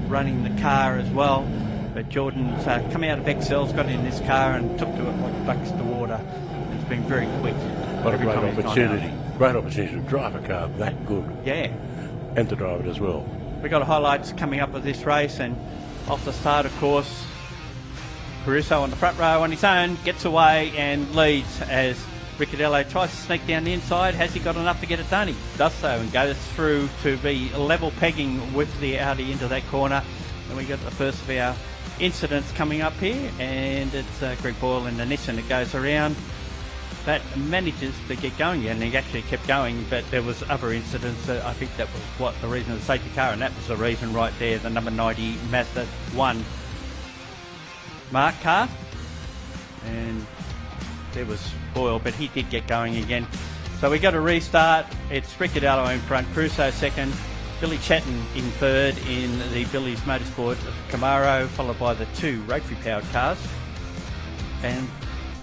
running the car as well. But Jordan's come out of Excel's, got in this car and took to it like bucks to water. It's been very quick. What a great opportunity. Great opportunity to drive a car that good. Yeah. And to drive it as well. We've got highlights coming up of this race, and off the start, of course, Caruso on the front row on his own, gets away and leads as Ricciardello tries to sneak down the inside. Has he got enough to get it done? He does so and goes through to be level pegging with the Audi into that corner. And we got the first of our incidents coming up here, and it's Greg Boyle in the Nissan that goes around. That manages to get going, and he actually kept going, but there was other incidents. I think that was the reason of the safety car, and that was the reason right there, the number 90 Mazda 1 Mark car. And there was Boyle, but he did get going again. So we got a restart. It's Ricciardello in front, Crusoe second, Billy Chatton in third in the Billy's Motorsport Camaro, followed by the two rotary-powered cars. And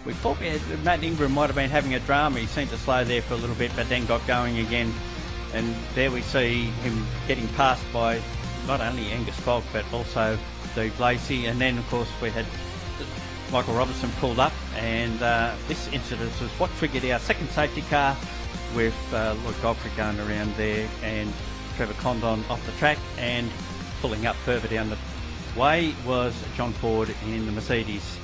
we thought Matt Ingram might have been having a drama. He seemed to slow there for a little bit, but then got going again. And there we see him getting passed by not only Angus Fogg, but also Steve Lacey. And then, of course, we had Michael Robertson pulled up, and this incident was what triggered our second safety car, with Lloyd Godfrey going around there and Trevor Condon off the track, and pulling up further down the way was John Ford in the Mercedes.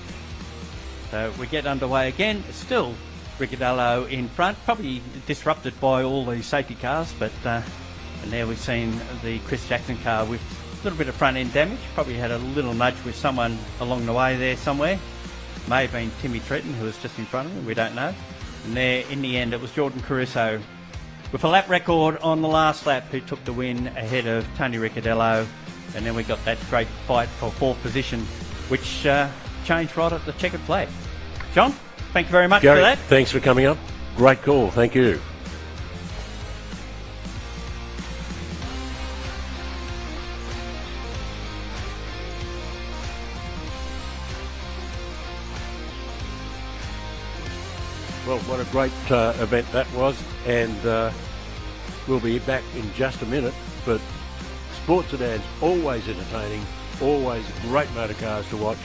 So we get underway again. It's still Ricciardello in front, probably disrupted by all these safety cars, but and there we've seen the Chris Jackson car with a little bit of front end damage. Probably had a little nudge with someone along the way there somewhere. May have been Timmy Tretton, who was just in front of him, we don't know. And there, in the end, it was Jordan Caruso with a lap record on the last lap, who took the win ahead of Tony Ricciardello. And then we got that great fight for fourth position, which changed right at the checkered flag. John, thank you very much Gary, for that. Thanks for coming up. Great call. Thank you. Well, what a great event that was, and we'll be back in just a minute. But Sports Sedan's always entertaining, always great motor cars to watch,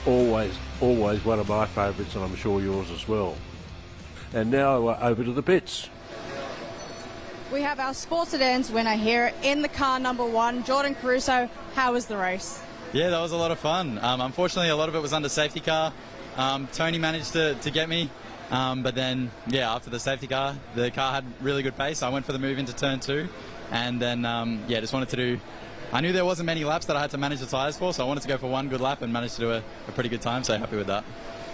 always one of my favourites, and I'm sure yours as well. And now over to the pits. We have our Sports Sedans winner here in the car number 1, Jordan Caruso. How was the race? Yeah, that was a lot of fun. Unfortunately, a lot of it was under safety car. Tony managed to get me. But then, yeah, after the safety car, the car had really good pace. I went for the move into turn 2, and then, just wanted to do... I knew there wasn't many laps that I had to manage the tyres for, so I wanted to go for one good lap and managed to do a pretty good time, so happy with that.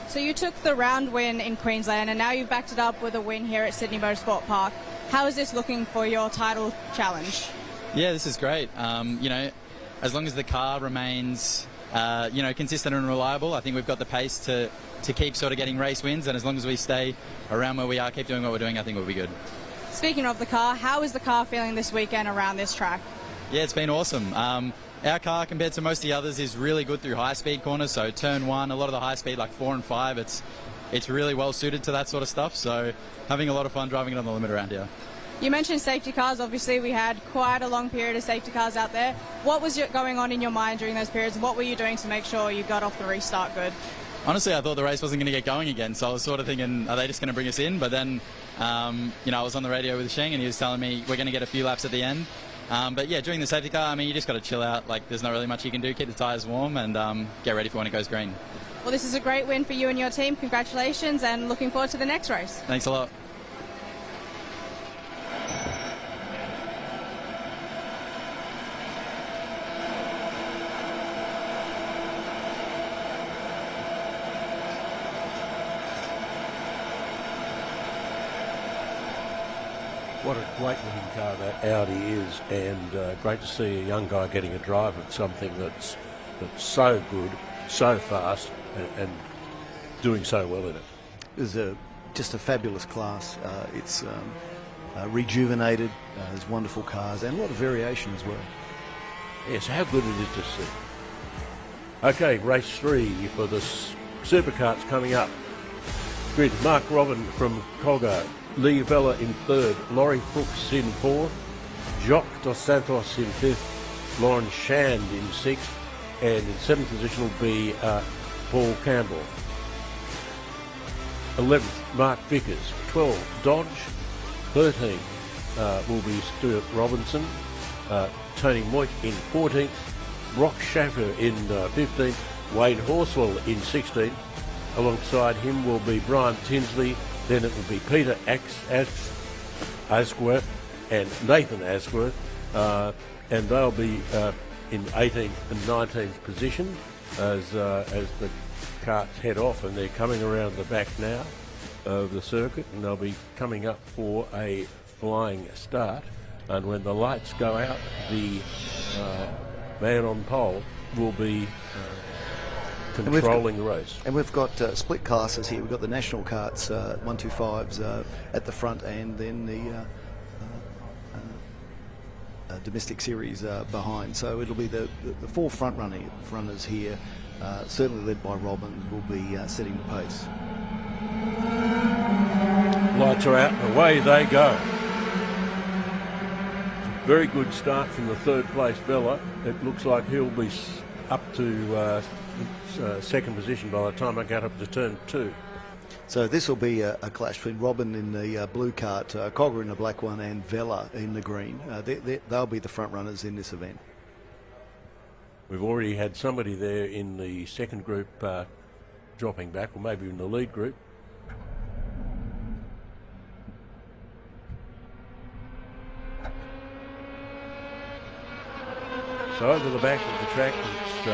So you took the round win in Queensland, and now you've backed it up with a win here at Sydney Motorsport Park. How is this looking for your title challenge? Yeah, this is great. As long as the car remains, consistent and reliable, I think we've got the pace to keep sort of getting race wins, and as long as we stay around where we are, keep doing what we're doing, I think we'll be good. Speaking of the car, how is the car feeling this weekend around this track? Yeah, it's been awesome. Our car, compared to most of the others, is really good through high-speed corners, so turn 1, a lot of the high-speed, like 4 and 5, it's really well suited to that sort of stuff, so having a lot of fun driving it on the limit around here. You mentioned safety cars. Obviously, we had quite a long period of safety cars out there. What was going on in your mind during those periods? What were you doing to make sure you got off the restart good? Honestly, I thought the race wasn't going to get going again, so I was sort of thinking, are they just going to bring us in? But then, I was on the radio with Sheng, and he was telling me we're going to get a few laps at the end. But yeah, during the safety car, you just got to chill out. Like, there's not really much you can do. Keep the tyres warm and get ready for when it goes green. Well, this is a great win for you and your team. Congratulations, and looking forward to the next race. Thanks a lot. What a great looking car that Audi is, and great to see a young guy getting a drive at something that's so good, so fast, and doing so well in it. It's just a fabulous class. It's rejuvenated. There's wonderful cars and a lot of variation as well. Yes, how good it is to see. Okay, race 3 for the supercarts coming up. Grid, Mark Robin from Colgo. Lee Vella in 3rd, Laurie Fuchs in 4th, Jock Dos Santos in 5th, Lauren Shand in 6th, and in 7th position will be Paul Campbell. 11th, Mark Vickers. 12, Dodge. 13 will be Stuart Robinson, Tony Moit in 14th, Brock Schaffer in 15th, Wade Horswell in 16th. Alongside him will be Brian Tinsley. Then it will be Peter Asquith and Nathan Asquith, and they'll be in 18th and 19th position as the carts head off, and they're coming around the back now of the circuit, and they'll be coming up for a flying start. And when the lights go out, the man on pole will be controlling the race. And we've got split classes here. We've got the national carts, 125s at the front, and then the domestic series behind. So it'll be the four front runners here, certainly led by Robin, will be setting the pace. Lights are out and away they go. Very good start from the third place Vela. It looks like he'll be up to second position by the time I get up to turn 2. So this will be a clash between Robin in the blue cart, Cogger in the black one, and Vela in the green. They'll be the front runners in this event. We've already had somebody there in the second group dropping back, or maybe in the lead group. So over the back of the track, it's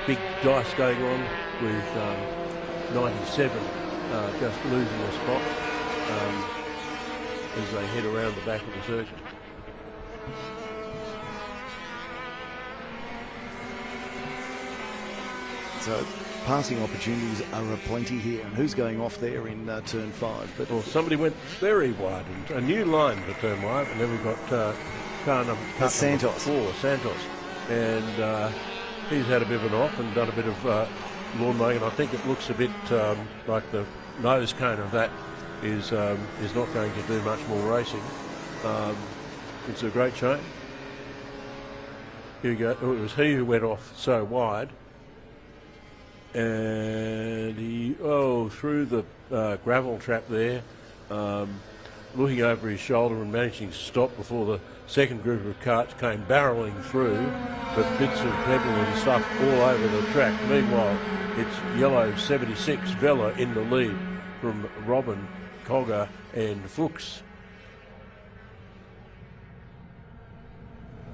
big dice going on with 97 just losing a spot as they head around the back of the circuit. So passing opportunities are aplenty here, and who's going off there in turn 5? But well, somebody went very wide, and a new line for turn 5, and then we've got car number Santos. 4, Santos, and he's had a bit of an off and done a bit of lawn mowing, and I think it looks a bit like the nose cone of that is not going to do much more racing. It's a great shame. Here we go. Oh, it was he who went off so wide. And he, through the gravel trap there, looking over his shoulder and managing to stop before the second group of carts came barrelling through, but bits of pebble and stuff all over the track. Meanwhile, it's yellow 76 Vela in the lead from Robin, Cogger and Fuchs.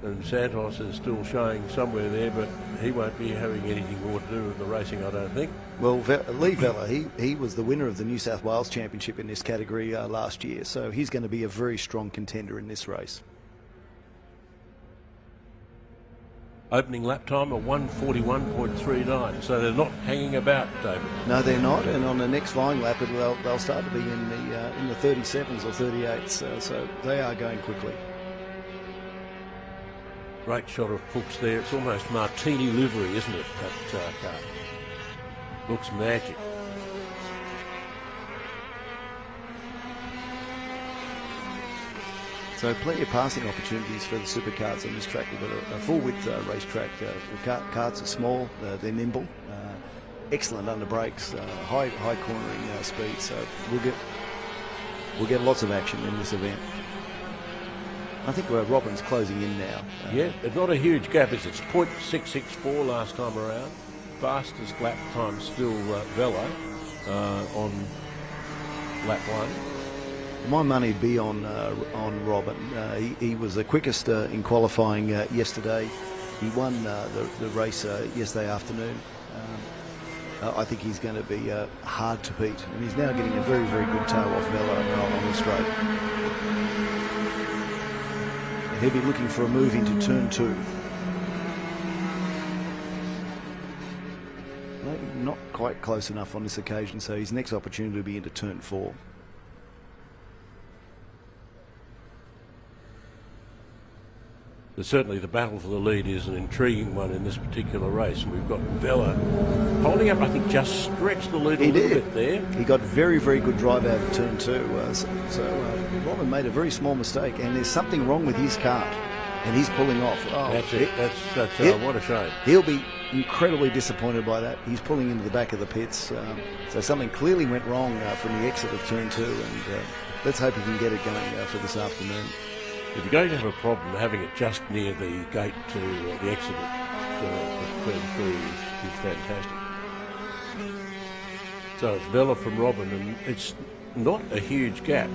And Santos is still showing somewhere there, but he won't be having anything more to do with the racing, I don't think. Well, Lee Vela, he was the winner of the New South Wales Championship in this category last year, so he's going to be a very strong contender in this race. Opening lap time of 1:41.39, so they're not hanging about, David. No, they're not, and on the next flying lap, they'll start to be in the 37s or 38s, so they are going quickly. Great shot of Fuchs there. It's almost martini livery, isn't it, that car? Looks magic. So plenty of passing opportunities for the supercars on this track. We've got a full-width racetrack. The carts are small, they're nimble, excellent under brakes, high cornering speed. So we'll get lots of action in this event. I think Robin's closing in now. Yeah, it's not a huge gap, is it? It's 0.664 last time around. Fastest lap time still Vela on lap 1. My money'd be on Robin. He was the quickest in qualifying yesterday. He won the race yesterday afternoon. I think he's going to be hard to beat, and he's now getting a very, very good tail off Vela on the straight. He'll be looking for a move into turn 2. Maybe not quite close enough on this occasion, so his next opportunity will be into turn 4. But certainly the battle for the lead is an intriguing one in this particular race. And we've got Vela holding up, I think, just stretched the lead a little bit there. He got very, very good drive out of turn 2. So Robin made a very small mistake, and there's something wrong with his cart, and he's pulling off. Oh, that's it. That's what a shame. He'll be incredibly disappointed by that. He's pulling into the back of the pits. So something clearly went wrong from the exit of turn 2, and let's hope he can get it going for this afternoon. If you're going to have a problem, having it just near the gate to the exit of turn 3 is fantastic. So it's Vela from Robin, and it's not a huge gap.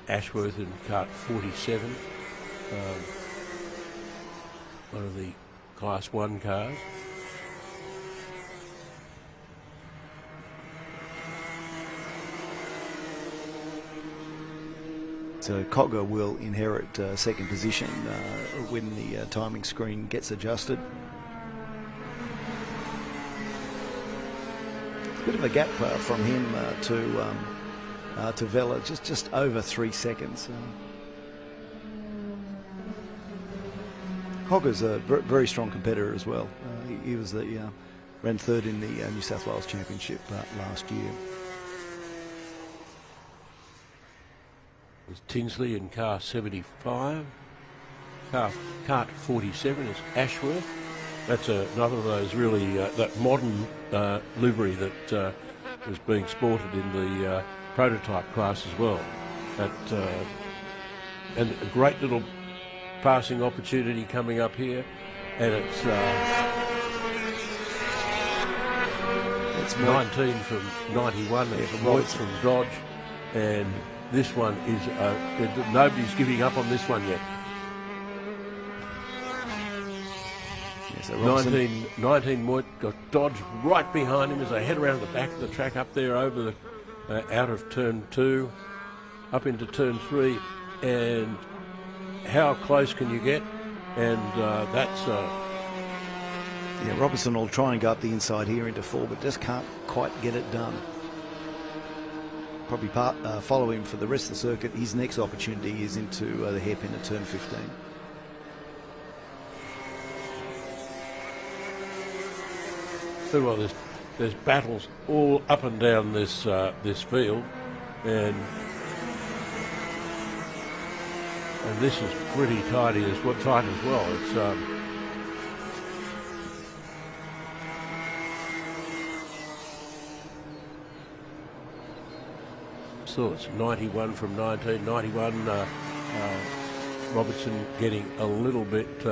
Ashworth in kart 47, one of the Class 1 cars. So Cogger will inherit second position when the timing screen gets adjusted. Bit of a gap from him to Vella, just over 3 seconds. Cogger's a very strong competitor as well. He was ran third in the New South Wales Championship last year. Is Tinsley in car 75. Kart 47 is Ashworth. That's another of those really, that modern livery that was being sported in the prototype class as well. And a great little passing opportunity coming up here. And it's 19 from 91, and from Royce from Dodge. And this one is, nobody's giving up on this one yet. So 19 Moit got Dodge right behind him as they head around the back of the track up there over the out of turn 2 up into turn 3, and how close can you get? And that's Robertson will try and go up the inside here into 4, but just can't quite get it done. Probably follow him for the rest of the circuit. His next opportunity is into the hairpin at turn 15. So well, there's battles all up and down this this field, and this is pretty tight as well. It's so it's 91 from 19, 91. Robertson getting a little bit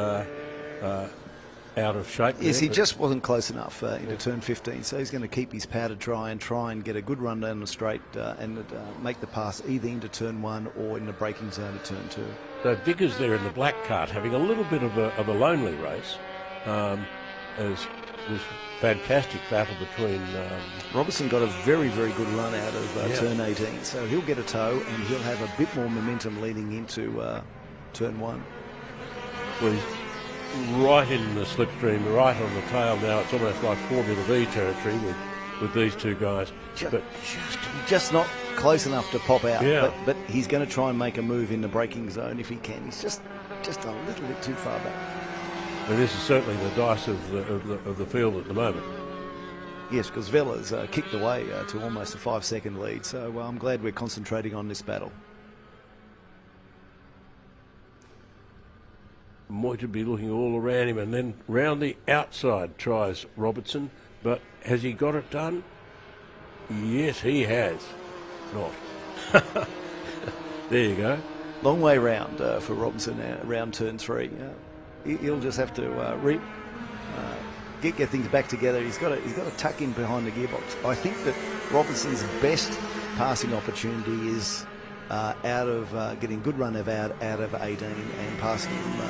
out of shape. Yes, there, he just wasn't close enough into turn 15, so he's going to keep his powder dry and try and get a good run down the straight and make the pass either into turn 1 or in the braking zone at turn 2. So Vickers there in the black cart having a little bit of a lonely race. As this fantastic battle between... Robertson got a very, very good run out of turn 18, so he'll get a tow and he'll have a bit more momentum leading into turn 1. Well, he's right in the slipstream, right on the tail now. It's almost like Formula V territory with these two guys. Just not close enough to pop out, Yeah. but he's going to try and make a move in the braking zone if he can. He's just a little bit too far back. And this is certainly the dice of the field at the moment. Yes, because Vella's kicked away to almost a 5-second lead, so I'm glad we're concentrating on this battle. Moit to be looking all around him, and then round the outside tries Robertson, but has he got it done? Yes, he has. Not. There you go. Long way round for Robinson around turn 3. He'll just have to get things back together. He's got to tuck in behind the gearbox. I think that Robinson's best passing opportunity is out of getting good run out of 18 and passing him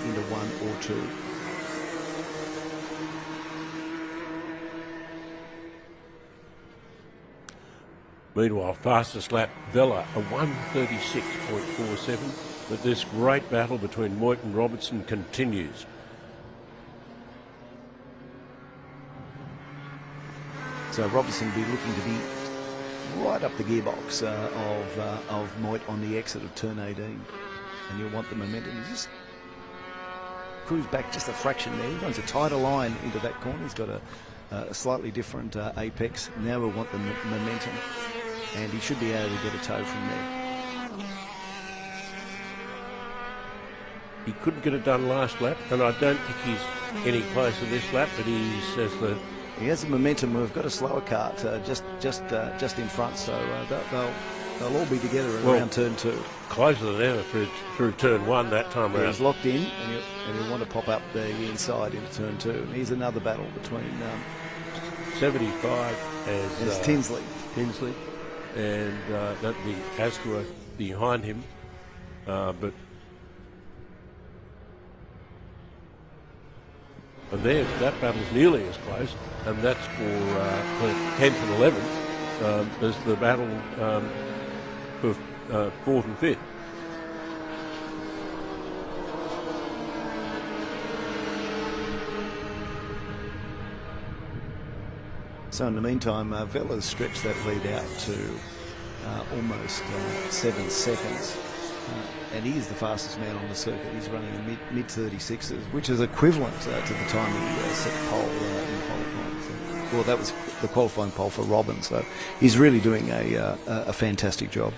into 1 or 2. Meanwhile, fastest lap, Vella, a 1:36.47. But this great battle between Moit and Robertson continues. So Robertson will be looking to be right up the gearbox of Moit on the exit of turn 18. And you'll want the momentum. He just cruise back just a fraction there. He runs a tighter line into that corner. He's got a slightly different apex. Now we'll want the momentum. And he should be able to get a tow from there. He couldn't get it done last lap, and I don't think he's any closer this lap, but he says that... He has the momentum. We've got a slower cart just in front, so they'll all be together around turn 2. Closer than ever through turn 1 that time around. He's locked in, and he'll want to pop up the inside into turn 2. And here's another battle between 75 as Tinsley. And that'd be Asquith behind him, but and there, that battle's nearly as close, and that's for 10th and 11th as the battle for 4th and 5th. So in the meantime, Vella's stretched that lead out to almost 7 seconds. And he is the fastest man on the circuit. He's running a mid 36s, which is equivalent to the time he set pole in qualifying. So, well, that was the qualifying pole for Robin. So he's really doing a fantastic job.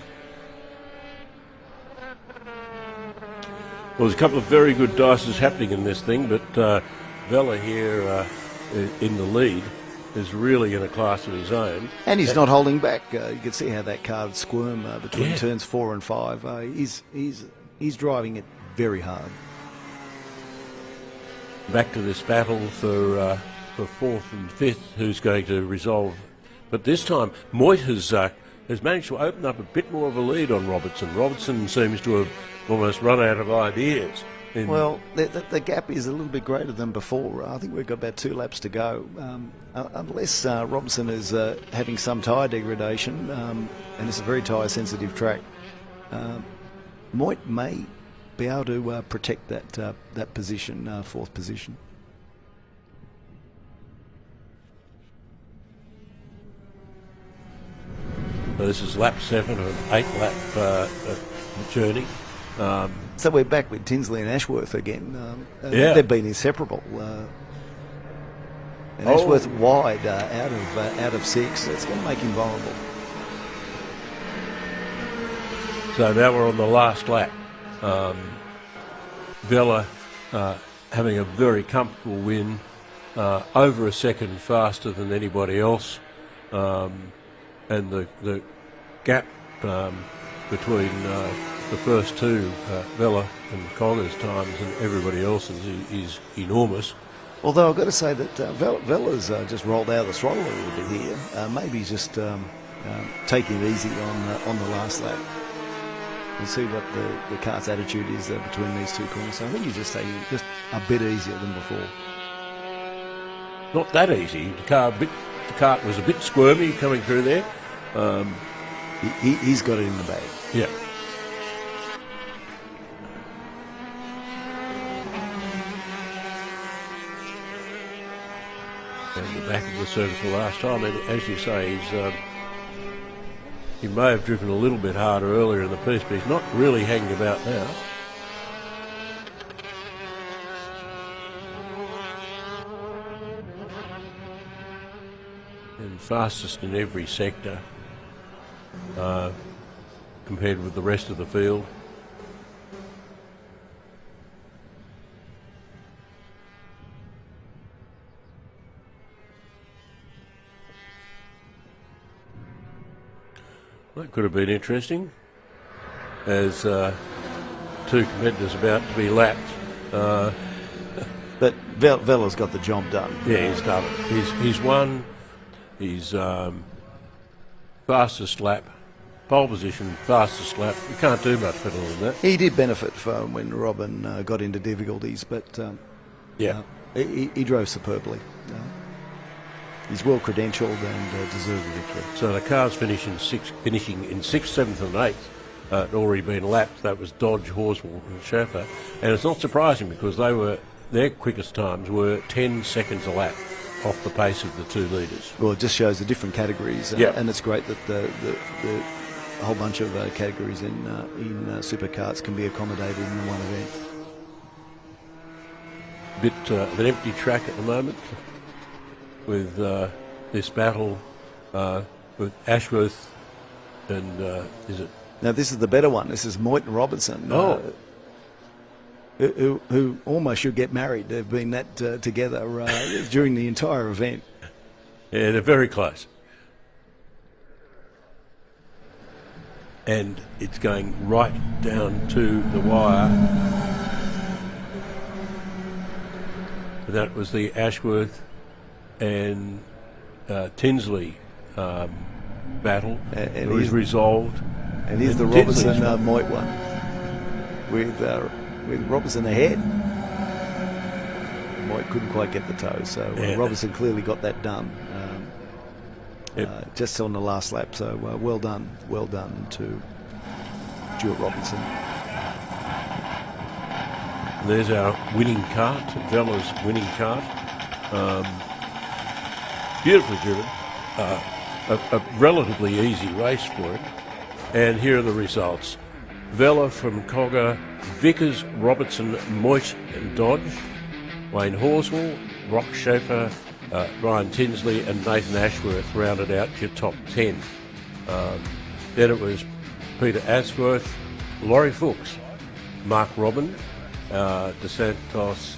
Well, there's a couple of very good dices happening in this thing, but Vella here in the lead is really in a class of his own. And he's not holding back. You can see how that car would squirm between turns 4 and 5. He's driving it very hard. Back to this battle for 4th and 5th, who's going to resolve. But this time, Moit has managed to open up a bit more of a lead on Robertson. Robertson seems to have almost run out of ideas. Well, the gap is a little bit greater than before. I think we've got about 2 laps to go. Unless Robinson is having some tyre degradation, and it's a very tyre-sensitive track, Moit may be able to protect that position, 4th position. So this is lap 7 of an 8-lap journey. So we're back with Tinsley and Ashworth again. They've been inseparable. And Ashworth wide out of 6. It's going to make him vulnerable. So now we're on the last lap. Vella having a very comfortable win, over a second faster than anybody else, and the gap between the first two, Vella and Connor's times, and everybody else's is enormous. Although I've got to say that Vella's just rolled out of the throttle a little bit here. Maybe he's just taking it easy on the last lap. We'll see what the cart's attitude is between these two corners. So I think he's just taking it just a bit easier than before. Not that easy. The cart was a bit squirmy coming through there. He's got it in the bag. Yeah. And the back of the circuit for the last time, and as you say, he may have driven a little bit harder earlier in the piece, but he's not really hanging about now. And fastest in every sector compared with the rest of the field. That could have been interesting, as two competitors about to be lapped. But Vella's got the job done. Yeah, he's done it. He's won his fastest lap, pole position, fastest lap. You can't do much better than that. He did benefit from when Robin got into difficulties, but he drove superbly. He's well credentialed and deserved the victory. So the cars finishing in 6th, 7th and 8th had already been lapped. That was Dodge, Horswell and Schaffer. And it's not surprising because their quickest times were 10 seconds a lap off the pace of the two leaders. Well, it just shows the different categories. And it's great that the whole bunch of categories in supercars can be accommodated in one event. A bit of an empty track at the moment, with this battle with Ashworth and is it? Now this is the better one. This is Moit and Robertson, who almost should get married. They've been that together during the entire event. Yeah, they're very close. And it's going right down to the wire. And that was the Ashworth and Tinsley battle. It was resolved. And here's the Robertson Moit one with Robertson ahead. Moit couldn't quite get the toe, so Robertson clearly got that done just on the last lap. So well done to Stuart Robinson. There's our winning cart, Vella's winning cart. Beautifully driven. A relatively easy race for it. And here are the results. Vella from Cogger, Vickers, Robertson, Moit and Dodge, Wayne Horswell, Rock Schaefer, Brian Tinsley and Nathan Ashworth rounded out your top 10. Then it was Peter Asworth, Laurie Fuchs, Mark Robin, Santos,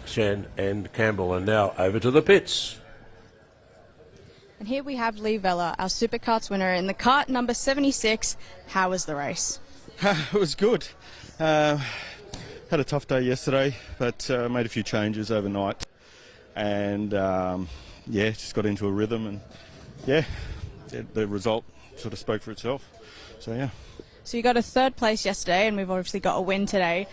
Shan and Campbell. And now over to the pits. And here we have Lee Vella, our Supercarts winner in the cart number 76. How was the race? It was good. Had a tough day yesterday, but made a few changes overnight. And just got into a rhythm, and the result sort of spoke for itself. So yeah. So you got a third place yesterday, and we've obviously got a win today.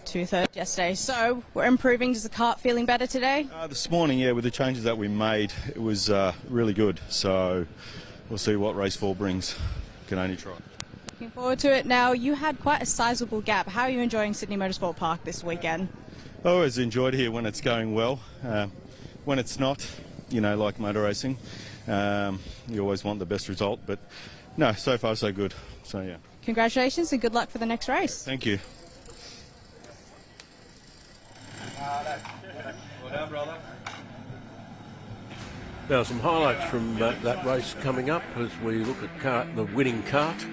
2/3 yesterday. So we're improving. Is the cart feeling better today? This morning, with the changes that we made, it was really good. So we'll see what race 4 brings. Can only try. Looking forward to it. Now, you had quite a sizable gap. How are you enjoying Sydney Motorsport Park this weekend? I always enjoyed here when it's going well. When it's not, like motor racing, you always want the best result. But no, so far so good. So yeah. Congratulations and good luck for the next race. Thank you. Now some highlights from that race coming up as we look at the winning cart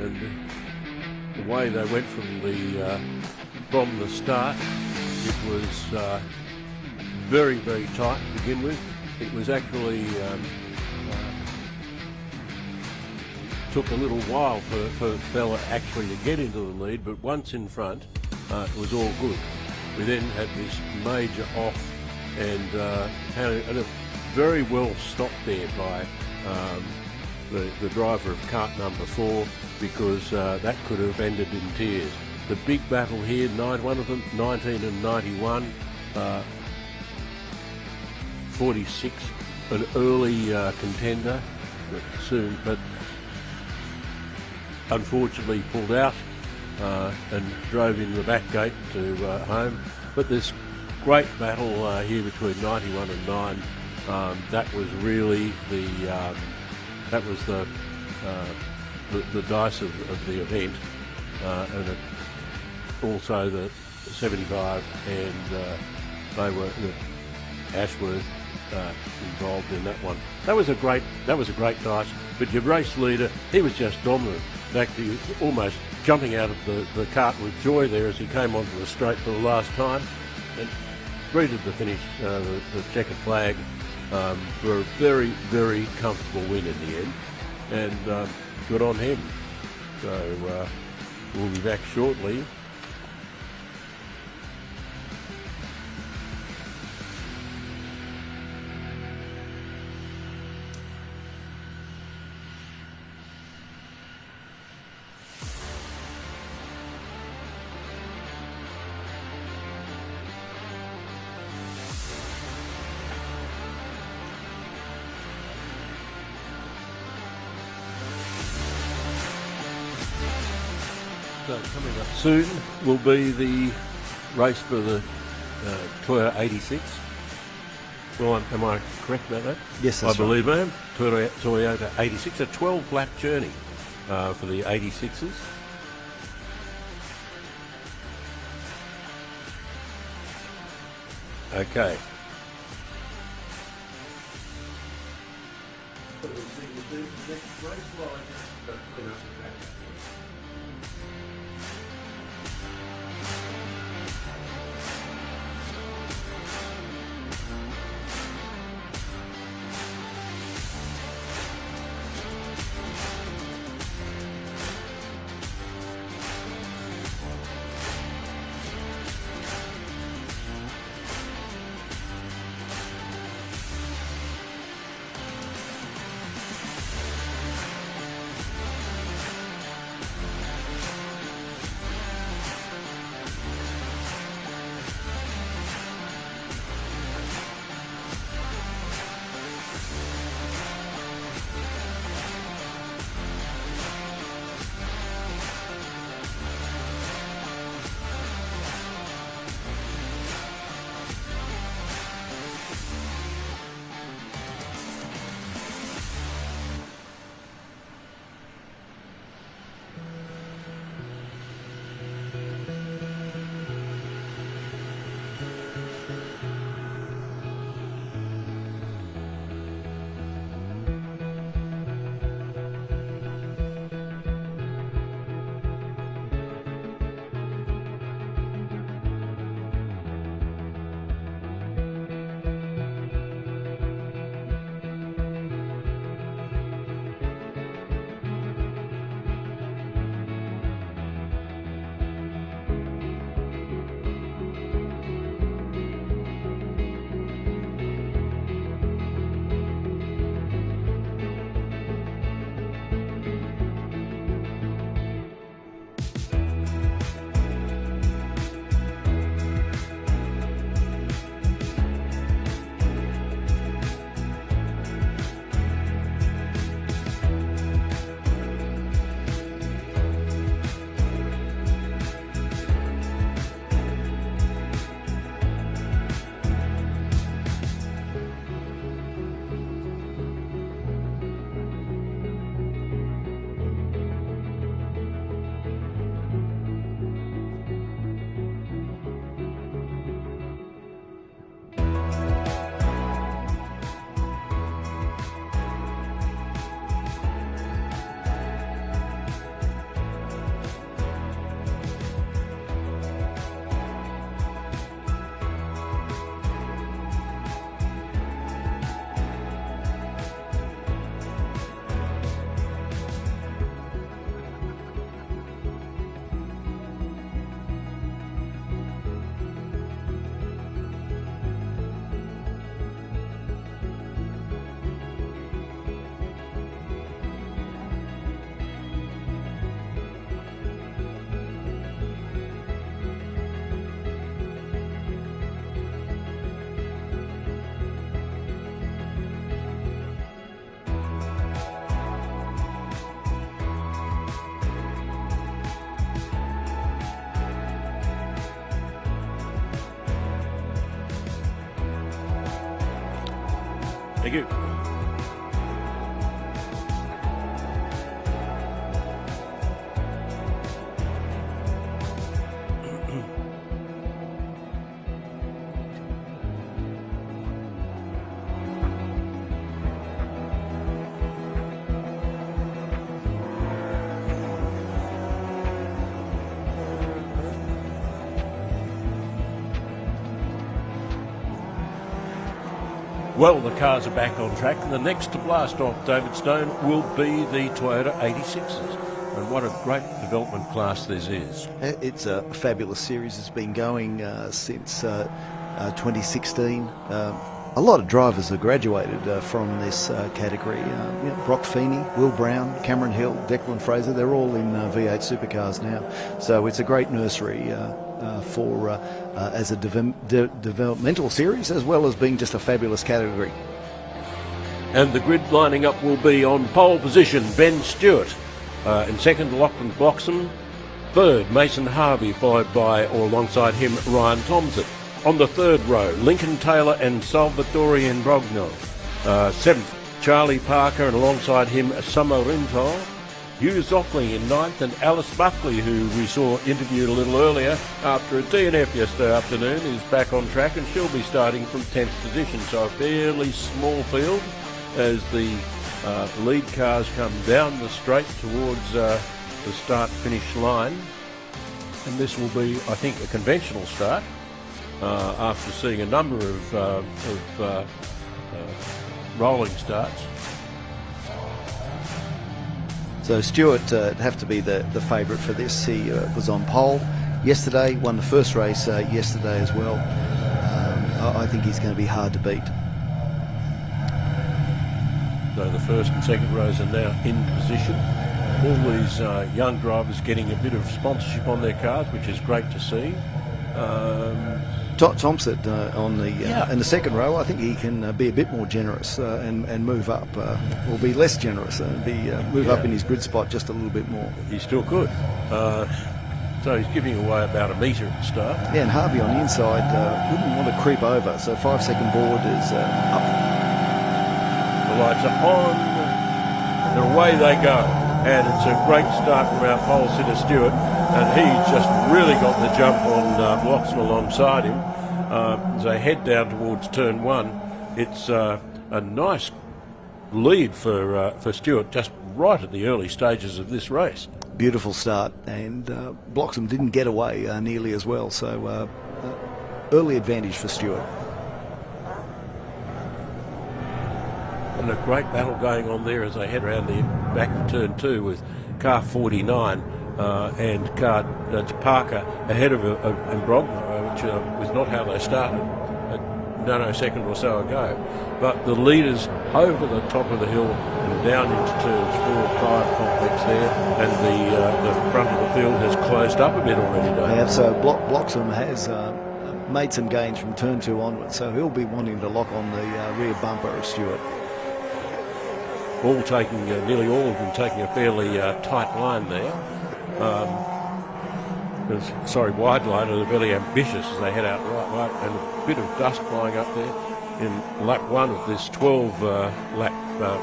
and the way they went from the start. It was very, very tight to begin with. It was actually took a little while for Vella actually to get into the lead, but once in front, it was all good. We then had this major off and had a very well stopped there by the driver of cart number 4, because that could have ended in tears. The big battle here, one of them, 19 and 91, 46, an early contender, but unfortunately pulled out and drove in the back gate to home. But this great battle here between 91 and 9. That was really the dice of the event, and also the 75 and they were Ashworth involved in that one. That was a great dice. But your race leader, he was just dominant. In fact, he was almost jumping out of the cart with joy there as he came onto the straight for the last time, and greeted the finish, the checkered flag, for a very, very comfortable win in the end, and good on him. So we'll be back shortly. Coming up soon will be the race for the Toyota 86. Well, am I correct about that? Yes, that's I believe I am. Toyota 86, a 12-lap journey for the 86s. Okay. Thank you. Well, the cars are back on track, and the next to blast off David Stone will be the Toyota 86s. And what a great development class this is. It's a fabulous series. It's been going since 2016. A lot of drivers have graduated from this category. Brock Feeney, Will Brown, Cameron Hill, Declan Fraser, they're all in V8 supercars now. So it's a great nursery as a developmental series, as well as being just a fabulous category. And the grid lining up will be on pole position, Ben Stewart. In second, Lachlan Bloxham. Third, Mason Harvey, followed by, or alongside him, Ryan Thompson. On the third row, Lincoln Taylor and Salvatore Imbrogno. Seventh, Charlie Parker, and alongside him, Summer Rintoul. Hugh Zockley in ninth, and Alice Buckley, who we saw interviewed a little earlier after a DNF yesterday afternoon, is back on track, and she'll be starting from 10th position. So a fairly small field as the lead cars come down the straight towards the start-finish line. And this will be, I think, a conventional start after seeing a number of rolling starts. So Stewart would have to be the favourite for this. He was on pole yesterday, won the first race yesterday as well. I think he's going to be hard to beat. So the first and second rows are now in position. All these young drivers getting a bit of sponsorship on their cars, which is great to see. Thompson on the in the second row, I think he can be a bit more generous and move up, or be less generous and move up in his grid spot just a little bit more. He still could. So he's giving away about a metre at the start. Yeah, and Harvey on the inside wouldn't want to creep over, so 5-second board is up. The lights are on, and away they go. And it's a great start from our pole sitter Stewart, and he just really got the jump on Bloxham alongside him. As they head down towards turn one, it's a nice lead for Stewart just right at the early stages of this race. Beautiful start, and Bloxham didn't get away nearly as well, so early advantage for Stewart. And a great battle going on there as they head around the back to turn two with car 49 and car that's Parker ahead of Imbrogno, which was not how they started a nanosecond or so ago. But the leaders over the top of the hill and down into turns 4 and 5 complex there, and the front of the field has closed up a bit already, Dave. Yeah, so Bloxham has made some gains from turn 2 onwards, so he'll be wanting to lock on the rear bumper of Stewart. All taking, nearly all of them taking a fairly tight line there. Wide line, and they're very ambitious as they head out right, and a bit of dust flying up there in lap 1 of this 12-lap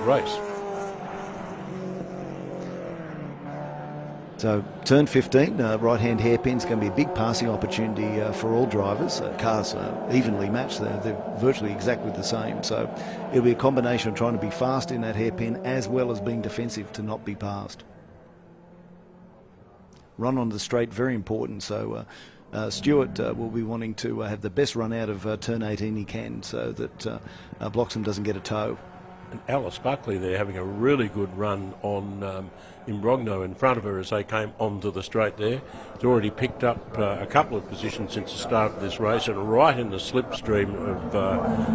race. So turn 15, right-hand hairpin is going to be a big passing opportunity for all drivers. Cars are evenly matched, they're virtually exactly the same. So it'll be a combination of trying to be fast in that hairpin as well as being defensive to not be passed. Run on the straight, very important. So Stewart will be wanting to have the best run out of turn 18 he can, so that Bloxham doesn't get a tow. And Alice Buckley there having a really good run on Imbrogno in front of her as they came onto the straight there. It's already picked up a couple of positions since the start of this race, and right in the slipstream of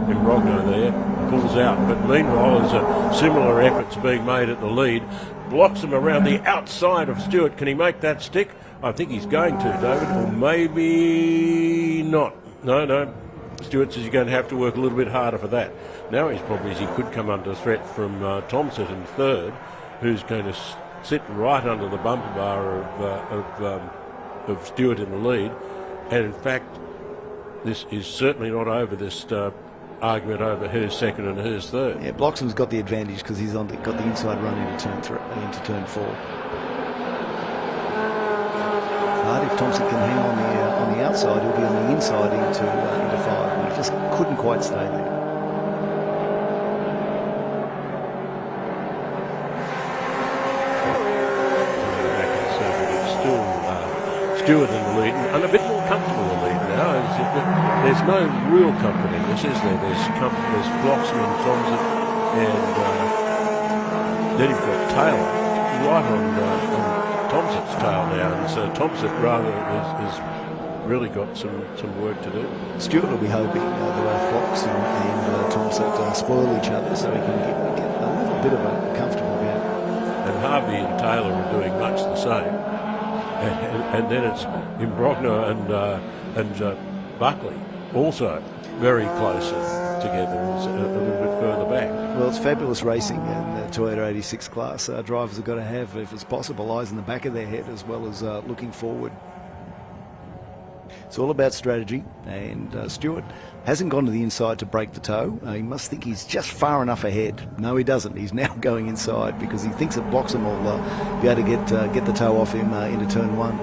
Imbrogno there, pulls out. But meanwhile, there's a similar efforts being made at the lead. Bloxham around the outside of Stewart. Can he make that stick? I think he's going to, David, or maybe not. No. Stewart says you're going to have to work a little bit harder for that. Now his problem is he could come under threat from Thompson in third, who's going to sit right under the bumper bar of Stewart in the lead. And in fact, this is certainly not over, this argument over who's second and who's third. Yeah, Bloxham's got the advantage because he's got the inside run into turn 4. But if Thompson can hang on the outside, he'll be on the inside into 5. He just couldn't quite stay there. Stewart in the lead, and a bit more comfortable in the lead now. There's no real comfort in this, is there? There's Bloxham and Thompson, and then you've got Taylor right on Thompson's tail now, and so Thompson rather has really got some work to do. Stewart will be hoping the both Bloxham and Thompson spoil each other so he can get a little bit of a comfortable gap. And Harvey and Taylor are doing much the same. And then it's Imbrogno and Buckley also very close together, a little bit further back. Well, it's fabulous racing in the Toyota 86 class. Drivers have got to have, if it's possible, eyes in the back of their head as well as looking forward. It's all about strategy, and Stewart hasn't gone to the inside to break the toe. He must think he's just far enough ahead. No, he doesn't. He's now going inside because he thinks that Bloxham will be able to get the toe off him into turn 1.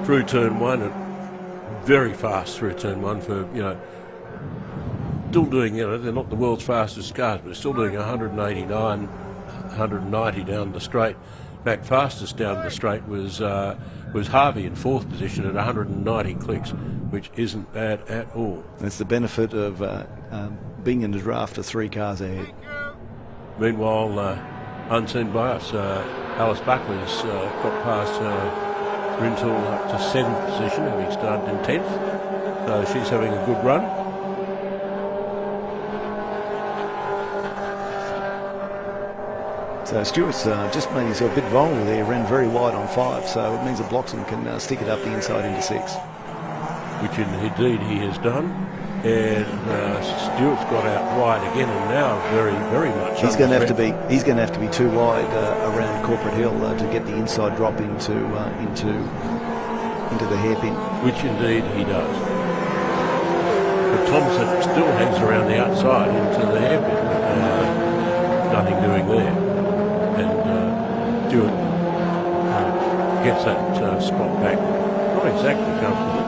Through turn 1, and very fast through turn 1 for, still doing, they're not the world's fastest cars, but still doing 189, 190 down the straight. Back fastest down the straight was Harvey in 4th position at 190 clicks, which isn't bad at all. That's the benefit of being in the draft of 3 cars ahead. Meanwhile, unseen by us, Alice Buckley's got past Rintoul up to 7th position, having started in 10th. So she's having a good run. So Stewart's just made himself a bit vulnerable there, ran very wide on 5, so it means that Bloxham can stick it up the inside into 6. Which indeed he has done. And Stewart's got out wide again, and now very, very much. He's going to have to be too wide around Corporate Hill to get the inside drop into the hairpin. Which indeed he does. But Thompson still hangs around the outside into the hairpin. Nothing doing there. And Stewart gets that spot back. Not exactly comfortable.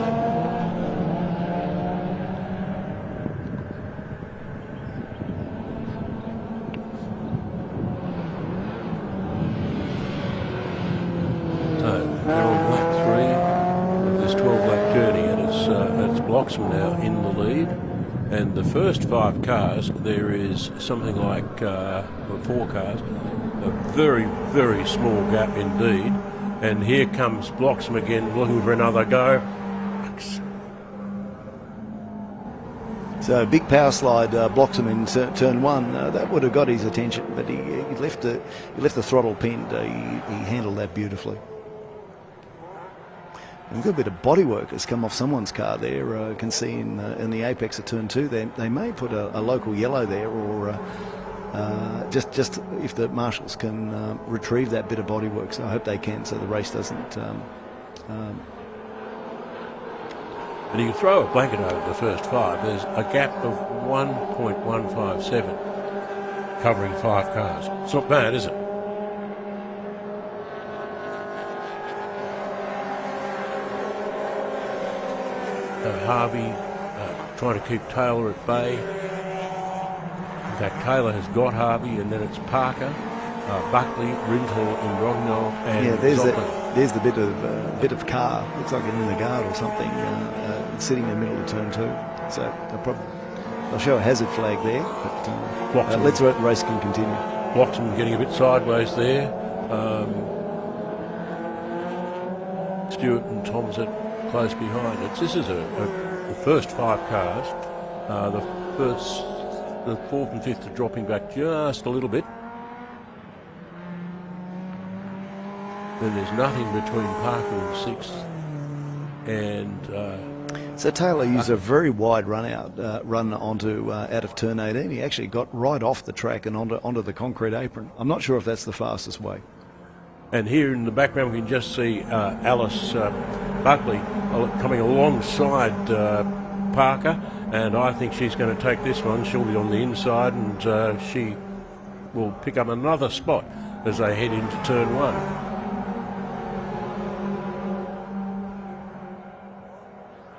So they're on lap 3 of this 12-lap journey, and it's Bloxham now in the lead. And the first 5 cars, there is something like 4 cars. A very, very small gap indeed. And here comes Bloxham again looking for another go. So big power slide, Bloxham in turn 1. That would have got his attention, but he left the throttle pinned. He handled that beautifully. And we've got a bit of bodywork that's come off someone's car there. Can see in the apex of turn 2. They may put a local yellow there, or just if the marshals can retrieve that bit of bodywork. So I hope they can, so the race doesn't. And you can throw a blanket over the first 5. There's a gap of 1.157 covering 5 cars. It's not bad, is it? Harvey trying to keep Taylor at bay. In fact, Taylor has got Harvey, and then it's Parker, Buckley, Rintoul, Imbrogno, and there's the bit of car. Looks like an inner guard or something sitting in the middle of turn 2. So they'll show a hazard flag there, but let's let the race can continue. Bloxham getting a bit sideways there. Stewart and Thompson close behind it. This is the first 5 cars. The 4th and 5th are dropping back just a little bit. Then there's nothing between Parker and 6th. And so Taylor used a very wide run out onto out of turn 18. He actually got right off the track and onto the concrete apron. I'm not sure if that's the fastest way. And here in the background we can just see Alice Buckley coming alongside Parker, and I think she's going to take this one. She'll be on the inside, and she will pick up another spot as they head into turn 1.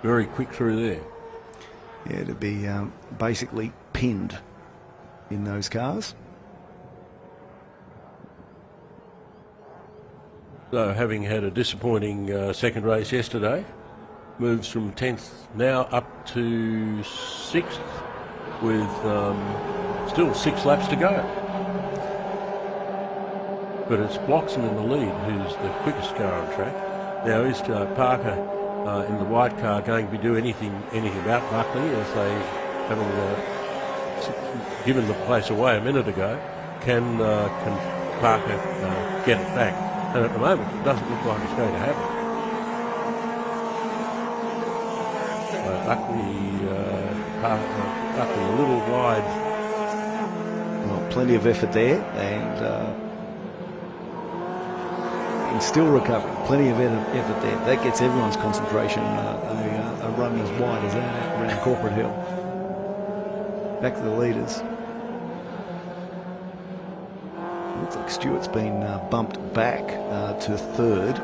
Very quick through there. Yeah, to be basically pinned in those cars. So having had a disappointing second race yesterday, moves from 10th now up to 6th with still 6 laps to go. But it's Bloxham in the lead, who's the quickest car on track. Now is Parker in the white car going to do anything about Buckley, as they, having given the place away a minute ago, can Parker get it back? And at the moment, it doesn't look like it's going to happen. Buckley a little wide. Well, plenty of effort there, and still recovering. Plenty of effort there. That gets everyone's concentration. A run as wide as that around Corporate Hill. Back to the leaders. Looks like Stewart's been bumped back to 3rd.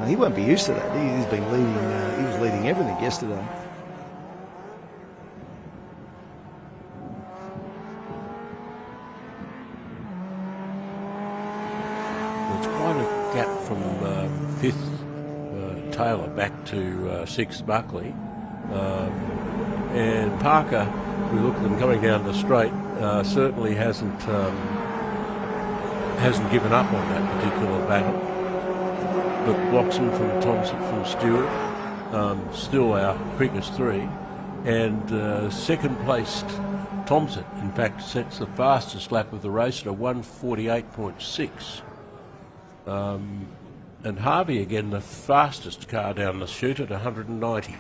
He won't be used to that. He's been leading. He was leading everything yesterday. It's quite a gap from 5th Taylor back to 6th Buckley, and Parker. We look at them coming down the straight. Certainly hasn't given up on that particular battle. But Bloxham from Thompson from Stewart, still our quickest 3. And second placed Thompson, in fact, sets the fastest lap of the race at a 1:48.6. And Harvey again the fastest car down the chute at 190.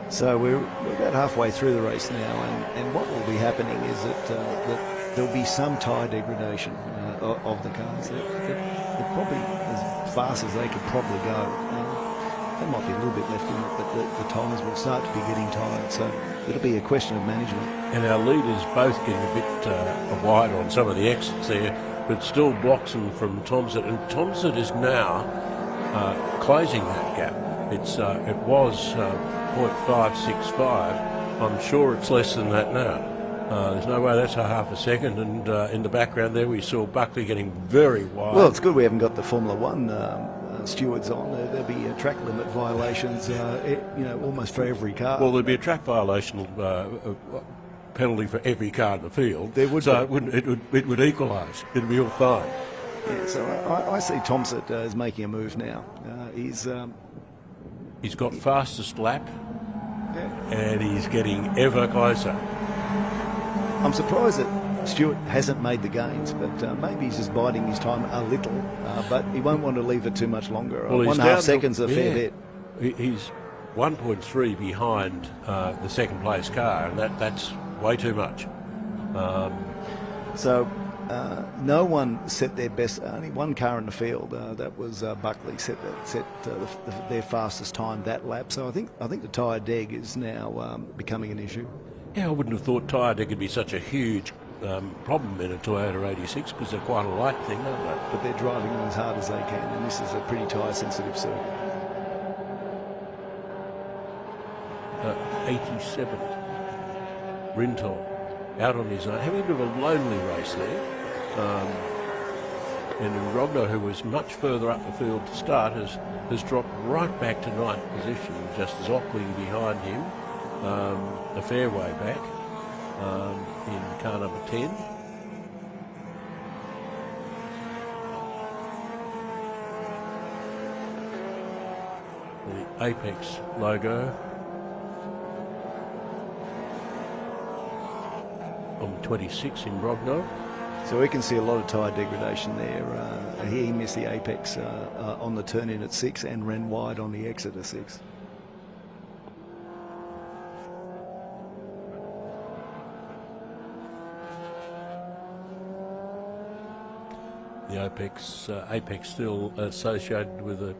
So we're about halfway through the race now, and what will be happening is that there'll be some tyre degradation of the cars. They're probably as fast as they could probably go. There might be a little bit left in it, but the tyres will start to be getting tired. So it'll be a question of management. And our leaders both getting a bit wide on some of the exits there, but still Bloxham from Thompson, and Thompson is now closing that gap. It was 0.565. I'm sure it's less than that now. There's no way that's a half a second, and in the background there we saw Buckley getting very wide. Well, it's good we haven't got the Formula One stewards on. There'll be track limit violations, almost for every car. Well, there'd be a track violation penalty for every car in the field. There would, so it would equalise. It'd be all fine. Yeah, so I see Thompson is making a move now. He's got fastest lap, yeah, and he's getting ever closer. I'm surprised that Stewart hasn't made the gains, but maybe he's just biding his time a little, but he won't want to leave it too much longer. Well, 1.5 seconds a fair bit. He's 1.3 behind the second place car, and that's way too much. No one set their best. Only one car in the field. That was Buckley set their fastest time that lap. So I think the tyre deg is now becoming an issue. Yeah, I wouldn't have thought tyre deg would be such a huge problem in a Toyota 86 because they're quite a light thing, aren't they? But they're driving them as hard as they can, and this is a pretty tyre-sensitive circuit. 87. Rintoul out on his own, having a bit of a lonely race there. And Rogno, who was much further up the field to start, has dropped right back to 9th position, just as Ockley behind him, a fair way back in car number 10. The Apex logo on 26 in Brogno. So we can see a lot of tyre degradation there. He missed the apex on the turn in at 6 and ran wide on the exit at 6. The apex still associated with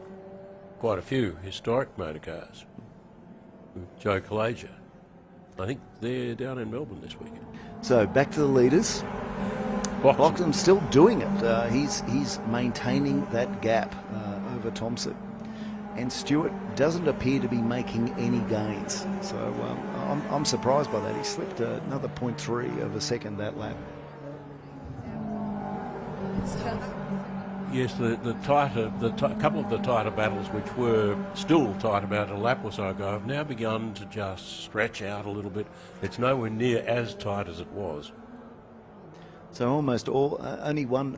quite a few historic motor cars. Joe Kalaja. I think they're down in Melbourne this weekend. So back to the leaders. Bloxham's still doing it. He's maintaining that gap over Thompson. And Stewart doesn't appear to be making any gains. So I'm surprised by that. He slipped another 0.3 of a second that lap. Yes, the couple of the tighter battles, which were still tight about a lap or so ago, have now begun to just stretch out a little bit. It's nowhere near as tight as it was. So almost only one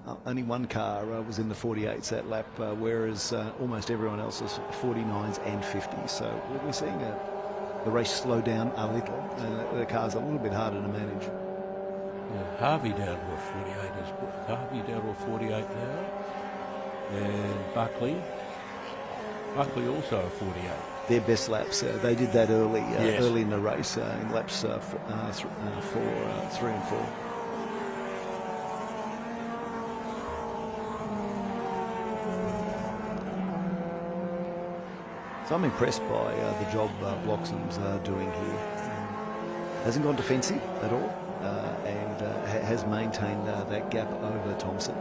car was in the 48s that lap, whereas almost everyone else was 49s and 50s. So we're seeing the race slow down a little. The car's a little bit harder to manage. Yeah, Harvey down to a 48 Harvey down to a 48 now, and Buckley also a 48. Their best laps. They did that early, yes. Early in the race in laps 3 and 4. So I'm impressed by the job Bloxham's doing here. Hasn't gone defensive at all, and has maintained that gap over Thompson.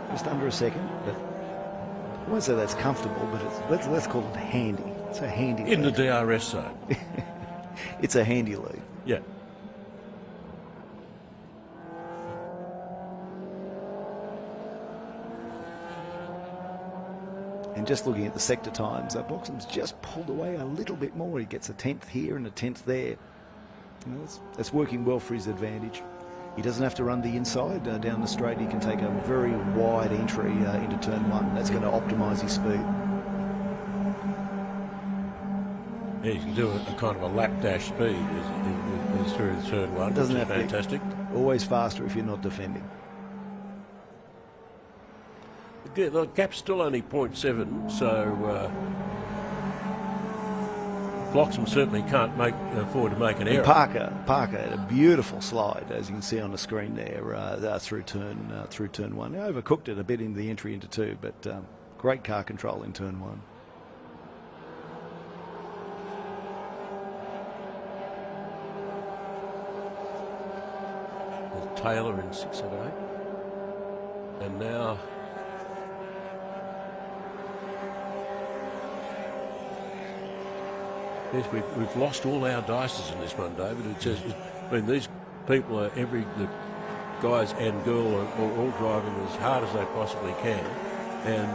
Just under a second, but I won't say that's comfortable, but let's call it handy. It's a handy in lead. the DRS zone. It's a handy lead. Yeah. And just looking at the sector times, Bloxham's just pulled away a little bit more. He gets a 10th here and a 10th there. That's working well for his advantage. He doesn't have to run the inside down the straight. He can take a very wide entry into turn 1. That's going to optimise his speed. Yeah, he can do a kind of a lap dash speed is through turn 1. Doesn't have fantastic. Always faster if you're not defending. The gap's still only 0.7, so Bloxham certainly can't afford to make an error. Parker had a beautiful slide, as you can see on the screen there, through turn 1. He overcooked it a bit in the entry into 2, but great car control in turn 1. With Taylor in 6 and 8, and now. Yes, we've lost all our dices in this one, David. It's just, these people the guys and girl are all driving as hard as they possibly can, and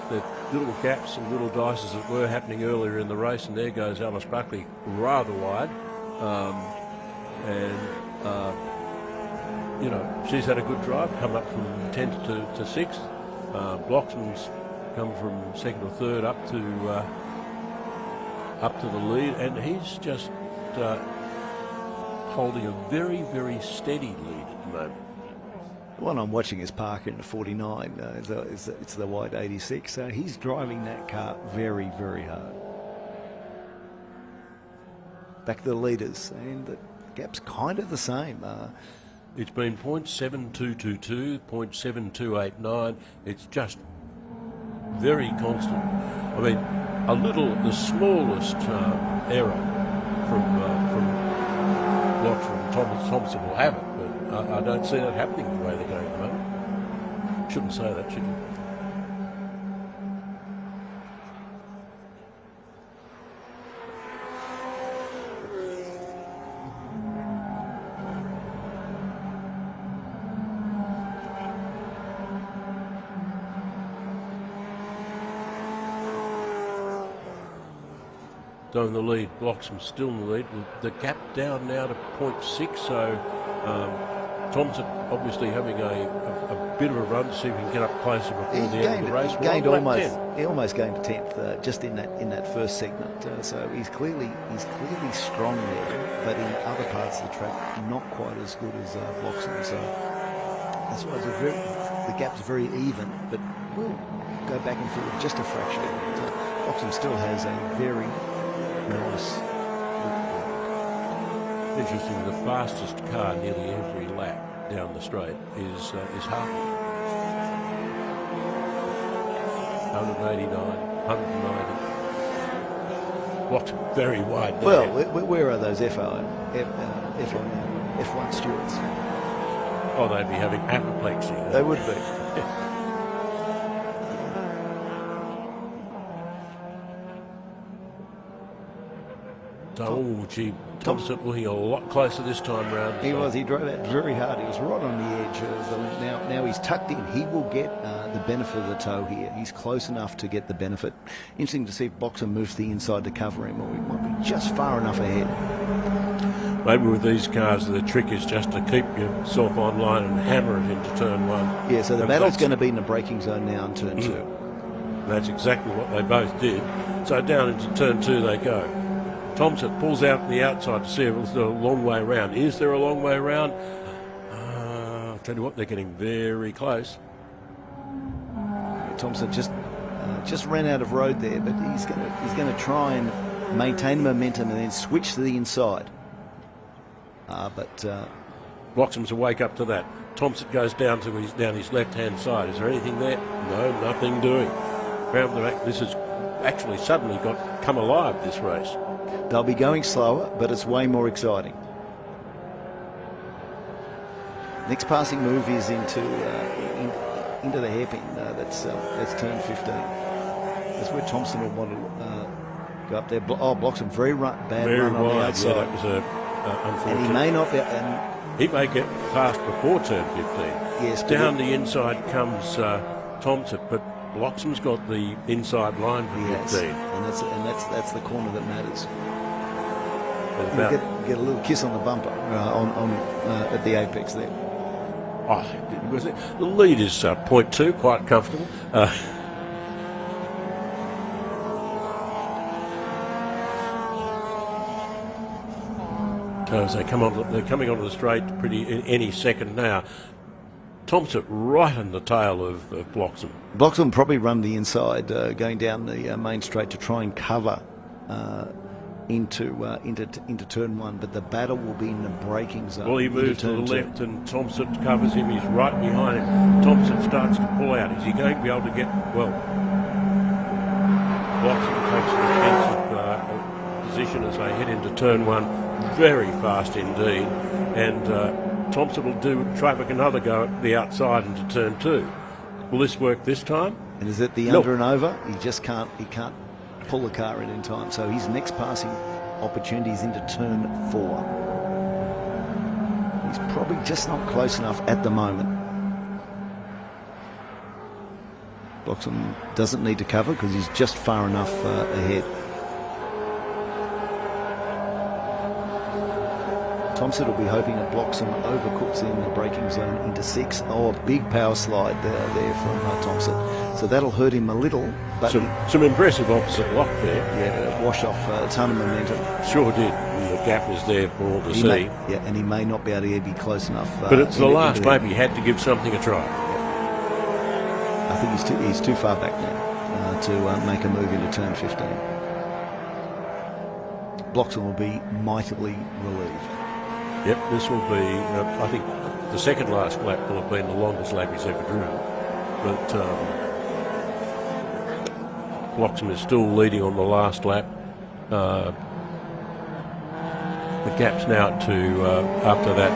the little gaps and little dices that were happening earlier in the race, and there goes Alice Buckley rather wide, she's had a good drive, come up from 10th to 6th. Bloxham's come from 2nd or 3rd up to the lead, and he's just holding a very, very steady lead at the moment. The one I'm watching is Parker in the 49. It's the white 86. So he's driving that car very, very hard. Back to the leaders, and the gap's kind of the same. It's been 0.7222, 0.7289. It's just very constant. I mean, the smallest error from Bloxham and Thompson will have it, but I don't see that happening the way they're going at the moment. Shouldn't say that, should you? In the lead, Bloxham still in the lead. The gap down now to 0.6, so Thompson obviously having a bit of a run to see if he can get up closer before the end of the race. He almost gained 10th just in that first segment. So he's clearly strong there, but in other parts of the track, not quite as good as Bloxham. So that's why the gap's very even, but we'll go back and forth just a fraction. Bloxham still has a very nice. Interesting, the fastest car nearly every lap down the straight is Hartley. 189, 190. Blocked very wide there. Well, where are those F1 stewards? Oh, they'd be having apoplexy. They would be. Oh, gee, Thompson looking a lot closer this time round. He was. He drove that very hard. He was right on the edge. Now he's tucked in. He will get the benefit of the tow here. He's close enough to get the benefit. Interesting to see if Bloxham moves to the inside to cover him, or he might be just far enough ahead. Maybe with these cars, the trick is just to keep yourself on line and hammer it into turn one. Yeah, so the battle's going to be in the braking zone now in turn two. That's exactly what they both did. So down into turn two they go. Thompson pulls out the outside to see if it's a long way around. Is there a long way around? I'll tell you what, they're getting very close. Thompson just ran out of road there, but he's going to try and maintain momentum and then switch to the inside. But Bloxham's awake up to that. Thompson goes down his left-hand side. Is there anything there? No, nothing doing. Round the back. This has actually suddenly come alive, this race. They'll be going slower, but it's way more exciting. Next passing move is into the hairpin. That's turn 15. That's where Thompson will want to go up there. Bloxham very bad run on the outside. Yeah, that was unfortunate. And he may not be. He may get past before turn 15. Yes. Down the inside comes Thompson, but Bloxham's got the inside line for 15. And that's the corner that matters. Get a little kiss on the bumper at the apex there. Oh, the lead is 0.2, quite comfortable. As they're coming onto the straight any second now. Thompson right on the tail of Bloxham. Bloxham probably run the inside, going down the main straight to try and cover into turn one, but the battle will be in the braking zone. Well, he moves to the left and Thompson covers him. He's right behind him. Thompson starts to pull out. Is he going to be able to get... Well, Bloxham takes a defensive position as they head into turn one. Very fast indeed. And Thompson will do traffic another go at the outside into turn two. Will this work this time? And is it the under and over? He can't pull the car in time. So his next passing opportunity is into turn 4. He's probably just not close enough at the moment. Bloxham doesn't need to cover because he's just far enough ahead. Thompson will be hoping that Bloxham overcooks in the braking zone into 6. Oh, a big power slide there from Thompson. So that'll hurt him a little. But some impressive opposite lock there. Yeah, wash off a ton of momentum. Sure did. And the gap was there for all to see. And he may not be able to be close enough. But it's the last lap. He had to give something a try. I think he's too far back now to make a move into turn 15. Bloxham will be mightily relieved. Yep, this will be, I think, the second last lap will have been the longest lap he's ever driven. But Bloxham is still leading on the last lap. The gap's now to, after that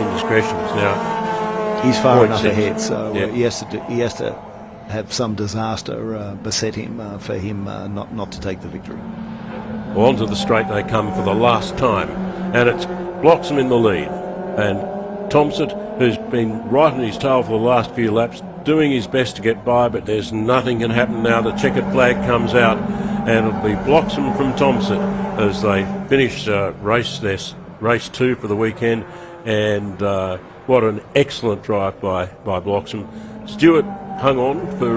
indiscretions now. He's far enough ahead, so he has to have some disaster beset him for him not to take the victory. Well, onto the straight they come for the last time. And it's Bloxham in the lead, and Thompson, who's been right on his tail for the last few laps, doing his best to get by, but there's nothing can happen now. The checkered flag comes out, and it'll be Bloxham from Thompson as they finish race 2 for the weekend, and what an excellent drive by Bloxham. Stewart hung on for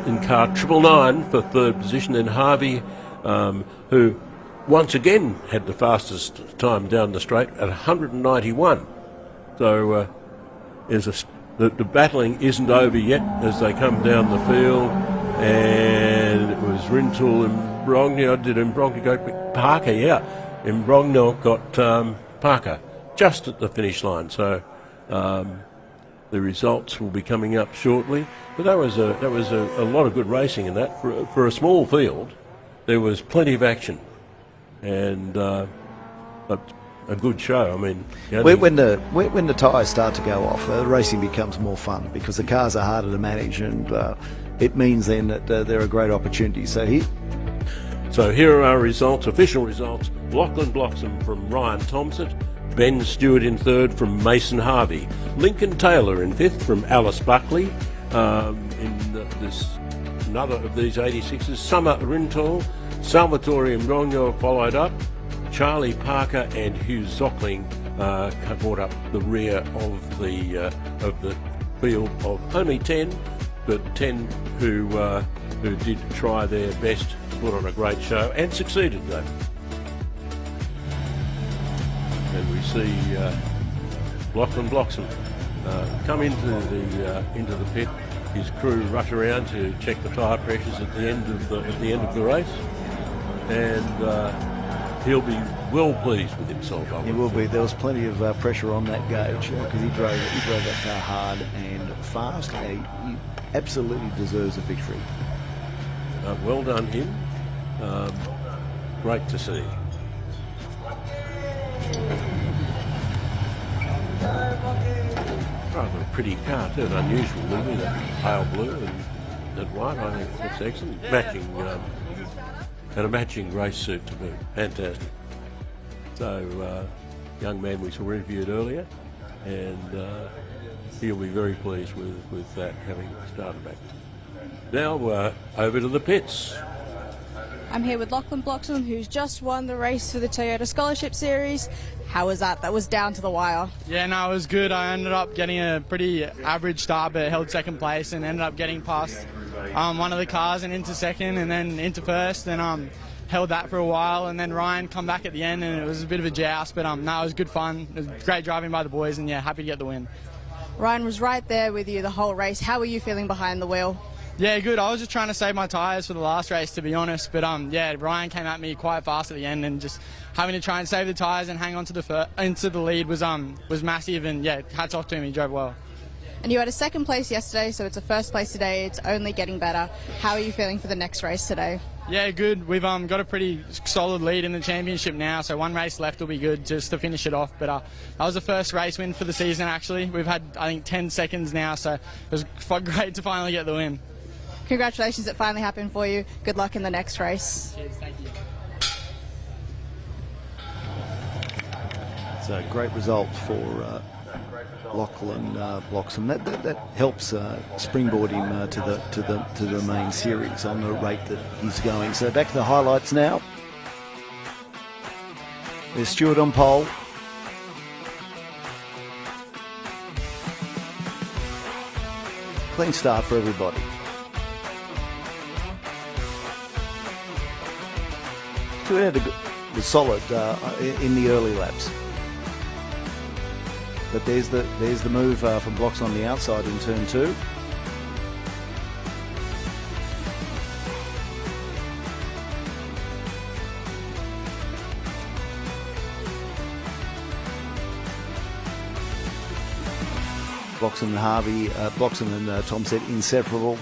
in car 999 for third position, then Harvey, who once again had the fastest time down the straight at 191. So the battling isn't over yet as they come down the field, and it was Rintoul and Brogniart. Did Brogniart go Parker? Yeah, and Brogniart got Parker just at the finish line. So the results will be coming up shortly. But that was a lot of good racing in that for a small field. There was plenty of action, and a good show. I mean, when the tyres start to go off, racing becomes more fun because the cars are harder to manage, and it means then that there are great opportunities. So here are our results, official results. Lachlan Bloxham from Ryan Thompson, Ben Stewart in third from Mason Harvey, Lincoln Taylor in fifth from Alice Buckley. Another of these 86s, Summer Rintoul, Salvatore and Brogniart followed up. Charlie Parker and Hugh Zockling brought up the rear of the field of only 10, but 10 who did try their best to put on a great show and succeeded though. And we see Lachlan Bloxham come into the pit. His crew rush around to check the tyre pressures at the end of the race, and he'll be well pleased with himself. He will be. There was plenty of pressure on that gauge because he drove that car hard and fast. And he absolutely deserves a victory. Well done him. Great to see. Rather a pretty car too, an unusual livery, that pale blue and white. I think that's excellent. Matching and a matching race suit to boot. Fantastic. So, young man we saw interviewed earlier, and he'll be very pleased with that, having started back. Now over to the pits. I'm here with Lachlan Bloxham, who's just won the race for the Toyota Scholarship Series. How was that? That was down to the wire. Yeah, no, it was good. I ended up getting a pretty average start, but held second place and ended up getting past one of the cars and into second and then into first, and held that for a while, and then Ryan come back at the end and it was a bit of a joust, but no, it was good fun. It was great driving by the boys, and yeah, happy to get the win. Ryan was right there with you the whole race. How were you feeling behind the wheel? Yeah, good. I was just trying to save my tyres for the last race, to be honest. But yeah, Ryan came at me quite fast at the end, and just having to try and save the tyres and hang on to into the lead was massive. And yeah, hats off to him. He drove well. And you had a second place yesterday, so it's a first place today. It's only getting better. How are you feeling for the next race today? Yeah, good. We've got a pretty solid lead in the championship now, so one race left will be good just to finish it off. But that was the first race win for the season, actually. We've had, I think, 10 seconds now, so it was great to finally get the win. Congratulations, it finally happened for you. Good luck in the next race. Cheers, thank you. It's a great result for Lachlan Bloxham. That helps springboard him to the main series on the rate that he's going. So back to the highlights now. There's Stewart on pole. Clean start for everybody. Stewart was solid in the early laps. But there's the move from Bloxham on the outside in turn 2. Bloxham and Harvey, Bloxham and Tom said inseparable.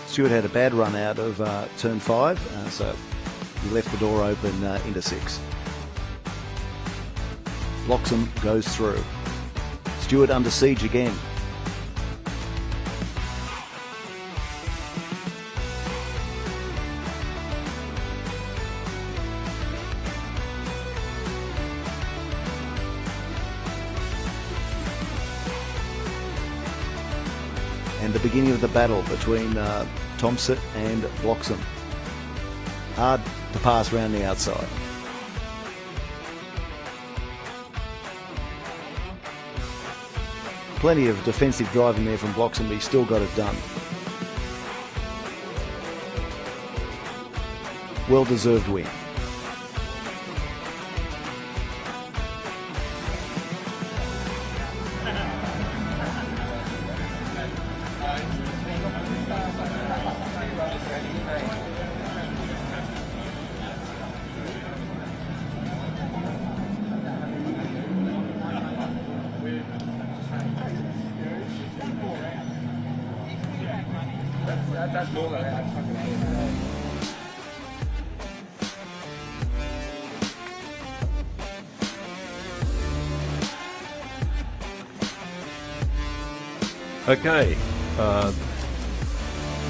Stewart had a bad run out of turn 5, so he left the door open into 6. Bloxham goes through. Stewart under siege again. And the beginning of the battle between Thompson and Bloxham. Hard to pass around the outside. plenty of defensive driving there from Bloxham, but he still got it done. Well-deserved win. Okay,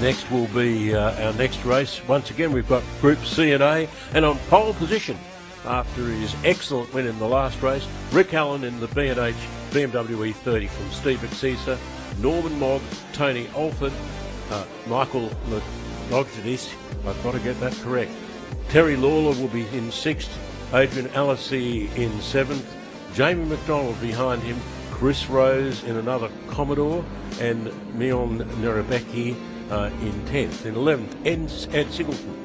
next will be our next race. Once again, we've got Group C and A, and on pole position after his excellent win in the last race, Rick Allen in the B&H BMW E30 from Steve Bexisa, Norman Mogg, Tony Alford, Michael Logidis, I've got to get that correct. Terry Lawler will be in 6th, Adrian Alessi in 7th, Jamie McDonald behind him, Chris Rose in another Commodore, and Mion Nerabeki in 10th. In 11th, Ed Singleton,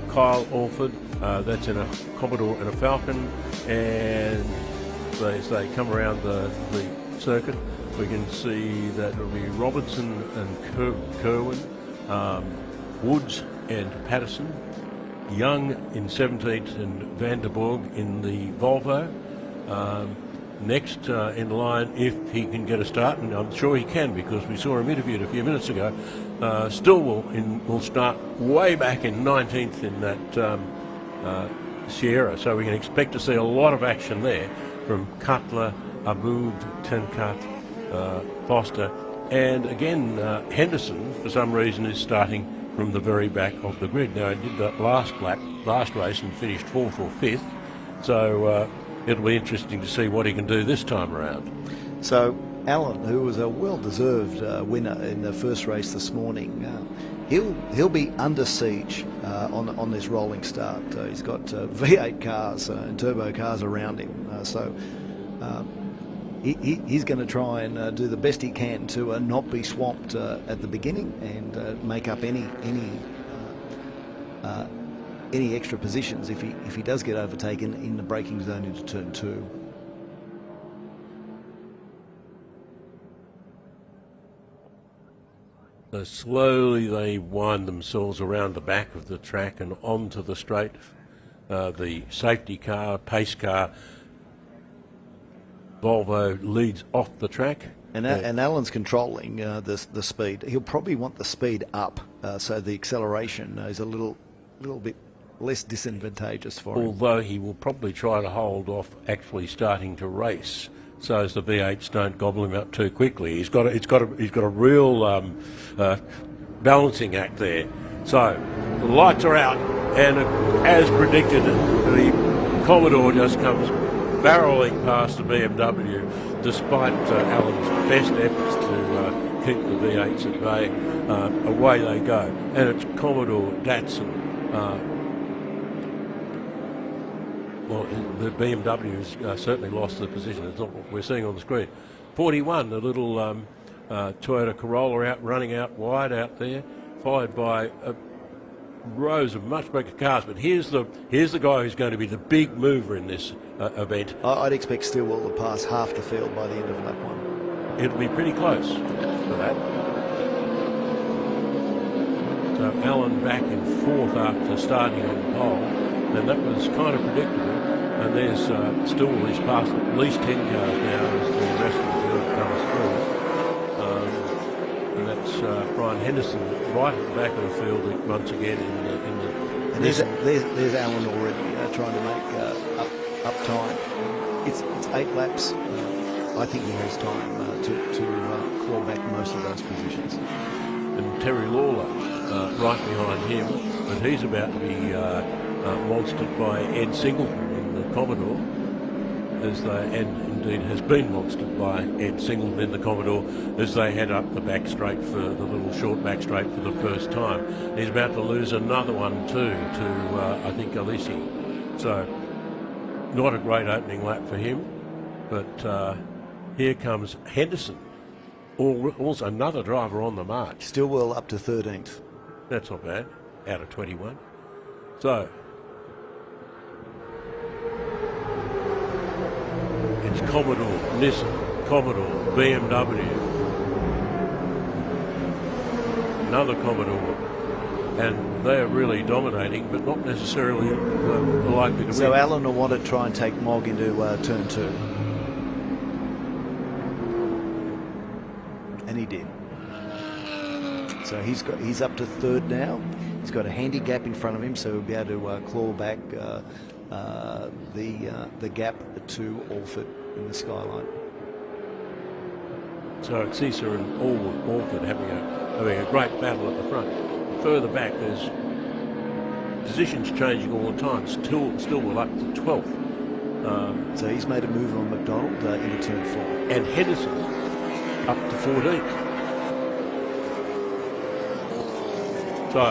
Kyle Alford, that's in a Commodore and a Falcon, and as they come around the circuit, we can see that it'll be Robertson and Kerwin, Woods and Patterson, Young in 17th and Vanderborg in the Volvo. Next in line, if he can get a start, and I'm sure he can because we saw him interviewed a few minutes ago, Stillwell will start way back in 19th in that Sierra, so we can expect to see a lot of action there from Cutler, Aboud, Tenkat, Foster, and again Henderson for some reason is starting from the very back of the grid. Now, he did that last race and finished 4th or 5th, so it'll be interesting to see what he can do this time around. So Allen, who was a well-deserved winner in the first race this morning, he'll be under siege on this rolling start. He's got V8 cars and turbo cars around him, so he's going to try and do the best he can to not be swamped at the beginning and make up any extra positions if he does get overtaken in the braking zone into turn 2. So slowly they wind themselves around the back of the track and onto the straight. The safety car, pace car, Volvo leads off the track. And Allen's controlling the speed. He'll probably want the speed up, so the acceleration is a little bit less disadvantageous for him. Although he will probably try to hold off actually starting to race, so as the V8s don't gobble him up too quickly. He's got a real balancing act there. So the lights are out, and as predicted, the Commodore just comes barreling past the BMW, despite Allen's best efforts to keep the V8s at bay. Away they go, and it's Commodore, Datsun. Well, the BMW's certainly lost the position. It's not what we're seeing on the screen. 41, the little Toyota Corolla running out wide out there, followed by rows of much bigger cars. But here's the guy who's going to be the big mover in this event. I'd expect Stillwell to pass half the field by the end of lap 1. It'll be pretty close to that. So Allen back in 4th after starting on pole, and that was kind of predictable. And there's Stillwell, he's passed at least 10 cars now as the rest of the field comes through. And that's Brian Henderson right at the back of the field once again in the. And there's Allen already trying to make up time. It's 8 laps. I think he has time to claw back most of those positions. And Terry Lawler right behind him, but he's about to be monstered by Ed Singleton in the Commodore, and indeed has been monstered by Ed Singleton in the Commodore as they head up the back straight for the little short back straight for the first time. He's about to lose another one too to I think Alessi. So not a great opening lap for him, but here comes Henderson, also another driver on the march. Stillwell up to 13th. That's not bad, out of 21. So, it's Commodore, Nissan, Commodore, BMW, another Commodore, and they are really dominating, but not necessarily likely to So win. Allen will want to try and take Mog into turn 2. And he did. So he's up to 3rd now. He's got a handy gap in front of him, so he'll be able to claw back the gap to Alford in the skyline. So it's Cesar and Alford having a great battle at the front. Further back, there's positions changing all the time. Still up to 12th. So he's made a move on McDonald into turn 4. And Henderson up to 14th. So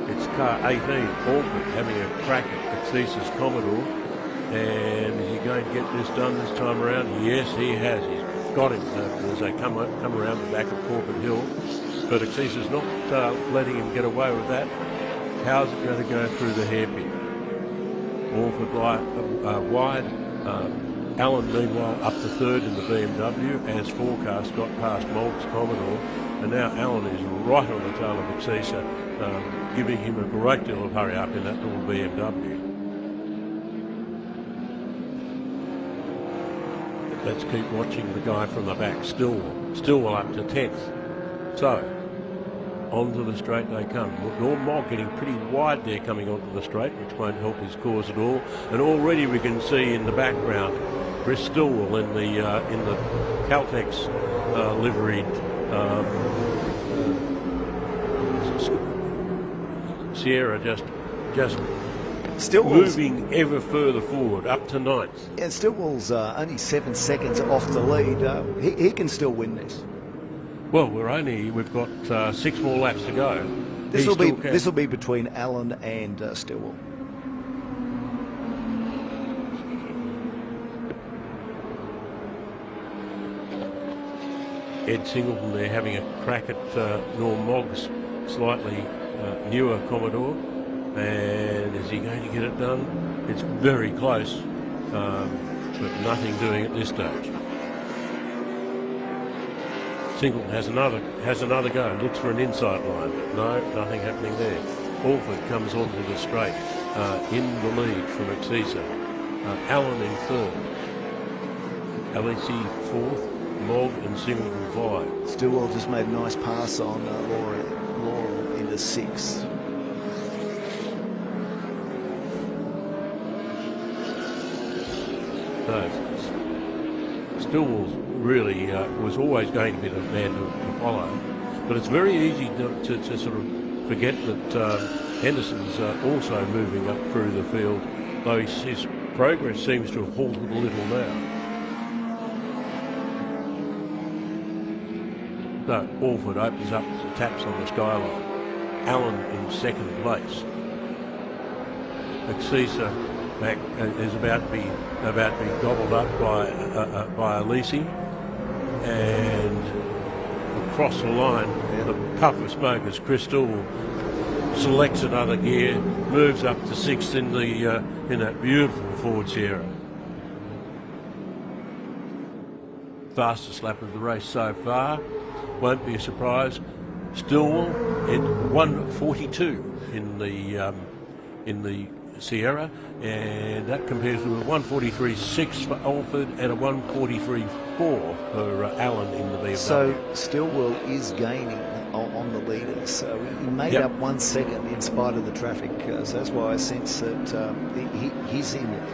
it's car 18, Alford having a crack at Cesa's Commodore. And is he going to get this done this time around? Yes, he has. He's got him as they come around the back of Corbett Hill. But Cesa's not letting him get away with that. How's it going to go through the hairpin? Alford wide. Allen, meanwhile, up to 3rd in the BMW, as forecast, got past Mogg's Commodore. And now Allen is right on the tail of Cesa, giving him a great deal of hurry up in that little BMW. Let's keep watching the guy from the back, Stillwell up to 10th. So, onto the straight they come. Norm Mogg getting pretty wide there coming onto the straight, which won't help his cause at all. And already we can see in the background Chris Stillwell in the Caltex liveried Sierra just moving ever further forward, up to 9th. And Stillwell's only 7 seconds off the lead. He can still win this. Well, we've got 6 more laps to go. This will be between Allen and Stillwell. Ed Singleton there having a crack at Norm Mogg's slightly newer Commodore. And is he going to get it done? It's very close, but nothing doing at this stage. Singleton has another go, looks for an inside line. No, nothing happening there. Alford comes onto the straight, in the lead from Exisa. Allen in 3rd. LEC 4th, Mogg and Singleton 5. Stillwell just made a nice pass on Laurel into 6th. No, Stillwell really was always going to be the man to follow, but it's very easy to sort of forget that Henderson's also moving up through the field, though his progress seems to have halted a little now. So Alford opens up, taps on the skyline. Allen in 2nd place. Exisa back is about to be gobbled up by Alisi, and across the line, the puff of smoke as Crystal selects another gear, moves up to 6th in that beautiful Ford Sierra. Fastest lap of the race so far. Won't be a surprise. Stillwell at 1:42 in the Sierra, and that compares with a 1:43.6 for Alford and a 1:43.4 for Allen in the BMW. So Stillwell is gaining on the leaders. So he made up 1 second in spite of the traffic. So that's why I sense that he's in it.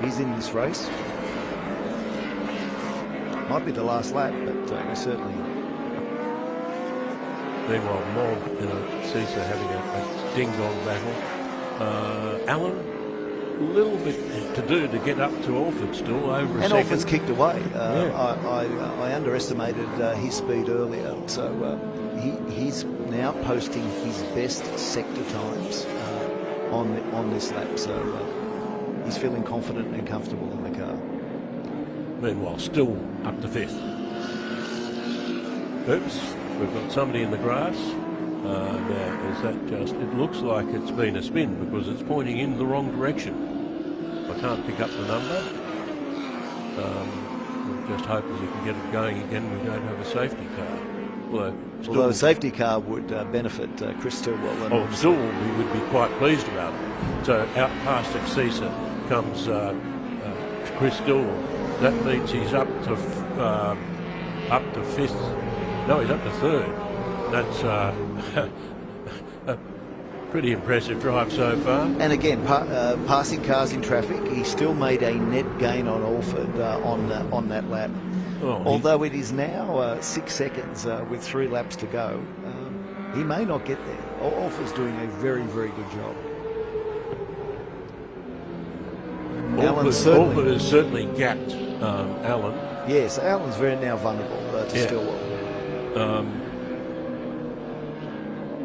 He's in this race. Might be the last lap, but certainly. Meanwhile, Mogg and Cesa having a ding-dong battle. Allen, a little bit to do to get up to Alford still, over a second. And Alford's kicked away. I underestimated his speed earlier, so he's now posting his best sector times on this lap. So he's feeling confident and comfortable in the car. Meanwhile, still up to 5th. Oops, we've got somebody in the grass. Now, is that just... It looks like it's been a spin because it's pointing in the wrong direction. I can't pick up the number. We'll just hope that we can get it going again. We don't have a safety car. Although a safety car would benefit Chris Stillwell. Oh, Stillwell we would be quite pleased about it. So out past Exisa comes Chris Stillwell. That means he's up to 5th. No, he's up to 3rd. That's a pretty impressive drive so far. And again, passing cars in traffic, he still made a net gain on Alford on that lap. Although it is now 6 seconds with 3 laps to go, he may not get there. Alford's doing a very, very good job. Alford has certainly gapped Alan. Yes, Alan's very now vulnerable to Stillwell.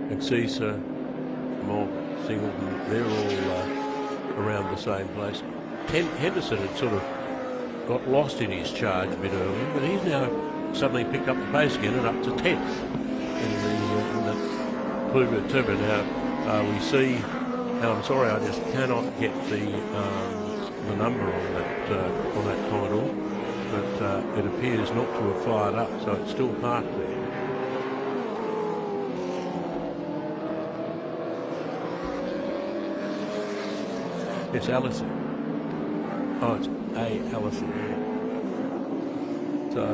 Exisa, Morgan, Singleton, they're all around the same place. Henderson had sort of got lost in his charge a bit earlier, but he's now suddenly picked up the pace again and up to 10th in the Kluger Turbo. Now we see, I'm sorry, I just cannot get the number on that Commodore, but it appears not to have fired up, so it's still parked there. It's Allison. Oh, it's A. Allison. So,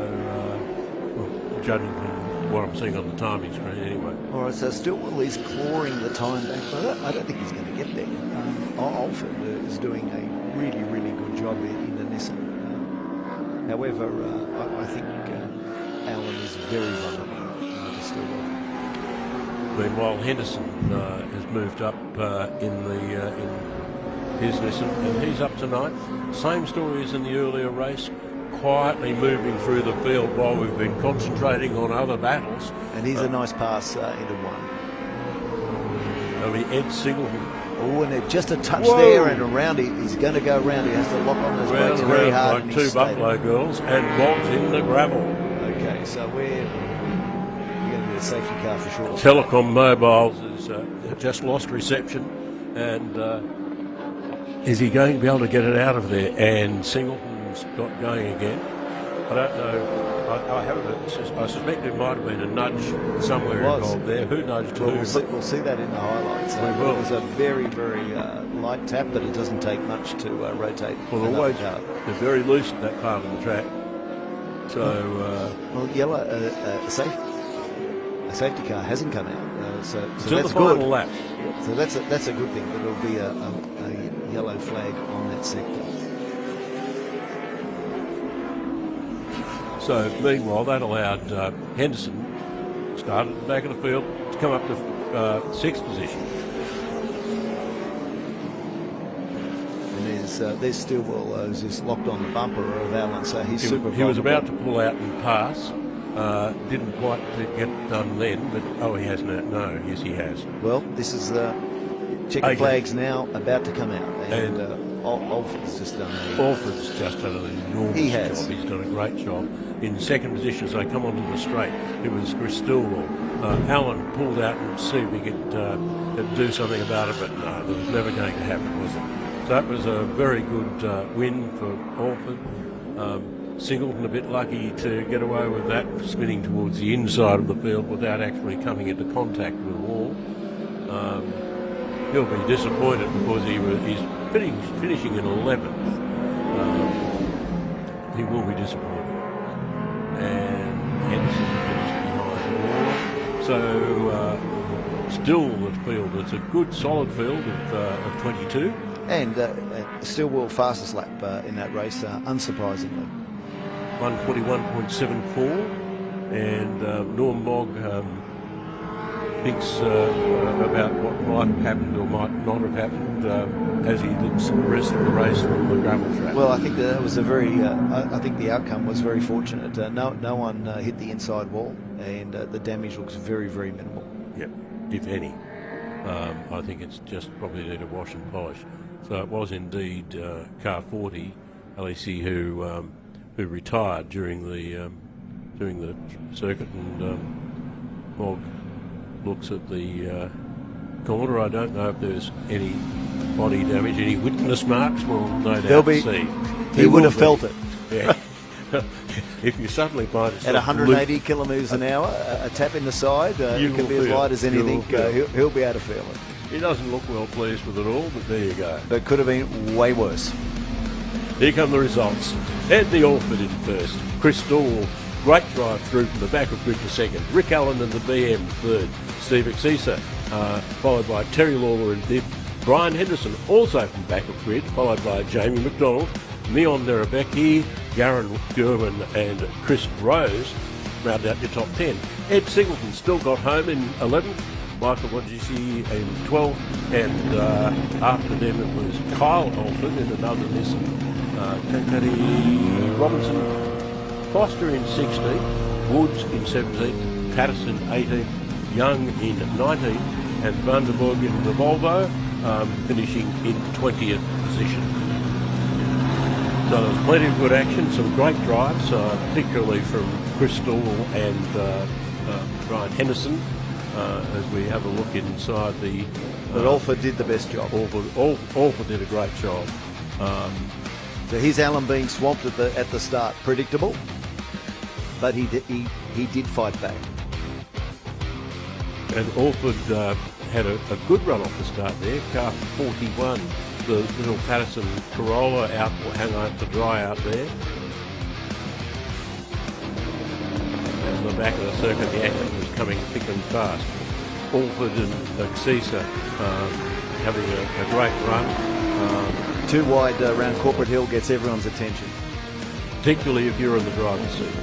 judging from what I'm seeing on the timing screen anyway. All right, so Stillwell is clawing the time back, but I don't think he's going to get there. Alford is doing a really, really good job in the Nissan. However, I think Alan is very vulnerable to Stillwell. Meanwhile, Henderson has moved up in his Nissan, and he's up to 9th. Same story as in the earlier race, quietly moving through the field while we've been concentrating on other battles. And here's a nice pass into 1. That'll be Ed Singleton. Oh, and just a touch there and around. He's going to go around. He has to lock on those brakes very hard. Like 2 Buffalo girls and bogs in the gravel. Okay, so we're going to get a safety car for sure. Telecom Mobiles has just lost reception, and is he going to be able to get it out of there? And Singleton's got going again. I don't know. I suspect it might have been a nudge somewhere involved there. Who nudged who? We'll see that in the highlights. It was a very, very light tap, but it doesn't take much to rotate. Well, they're very loose at that part of the track. So, yellow a safety car hasn't come out, so that's the final good. lap. So that's a good thing. But it'll be a yellow flag on that sector. So, meanwhile, that allowed Henderson, started at the back of the field, to come up to 6th position. And there's Stillwell who's just locked on the bumper of Allen, so he's super vulnerable. He was about to pull out and pass. Didn't quite get done then, but he has now. No, yes, he has. Well, this is checkered flags now about to come out, and Alford's just done an enormous job. He's done a great job. In second position, as they come onto the straight, it was Chris Stillwell. Alan pulled out and see if he could do something about it, but no, it was never going to happen, was it? So that was a very good win for Alford. Singleton a bit lucky to get away with that, spinning towards the inside of the field without actually coming into contact with the wall. He'll be disappointed because he's finishing in 11th. He will be disappointed. And Henderson finished behind all. So still the field, it's a good solid field of 22. And Stillwell fastest lap in that race, unsurprisingly. 141.74, and Norm Mogg thinks about what might have happened or might not have happened as he looks at the rest of the race on the gravel track. Well, I think that was a very. I think the outcome was very fortunate. No one hit the inside wall, and the damage looks very, very minimal. Yep, if any. I think it's just probably need a wash and polish. So it was indeed car 40, LEC, who who retired during the circuit, and Mog looks at the corner. I don't know if there's any body damage, any witness marks. Well, no doubt There'll be. see. He would have felt it. Yeah. If you suddenly find yourself At 180 kilometres an hour, a tap in the side, it can be as light as anything. He'll be able to feel it. He doesn't look well pleased with it all, but there you go. But could have been way worse. Here come the results. Anthony Alford in first. Chris Dahl, great drive through from the back of grid for second. Rick Allen in the BM third. Steve Exisa, followed by Terry Lawler in fifth. Brian Henderson also from back of grid, followed by Jamie McDonald, Neon Nerabecki, Garen Gerwin and Chris Rose round out your top 10. Ed Singleton still got home in 11th. Michael Wajisi in 12th, and after them it was Kyle Alford in another Nissan. Tankari Robinson, Foster in 16th, Woods in 17th, Patterson 18th, Young in 19th, and Vanderburg in the Volvo finishing in 20th position. So there was plenty of good action, some great drives, particularly from Chris Dahl and Brian Henderson. As we have a look inside the... But Alford did the best job. Alford did a great job. So here's Allen being swamped at the start. Predictable, but he did fight back. And Alford had a good run off the start there. Car 41, the little Patterson Corolla hung out to dry out there. And the back of the circuit, the action was coming thick and fast. Alford and Exisa having a great run. Too wide around Corporate Hill gets everyone's attention. Particularly if you're in the driver's seat.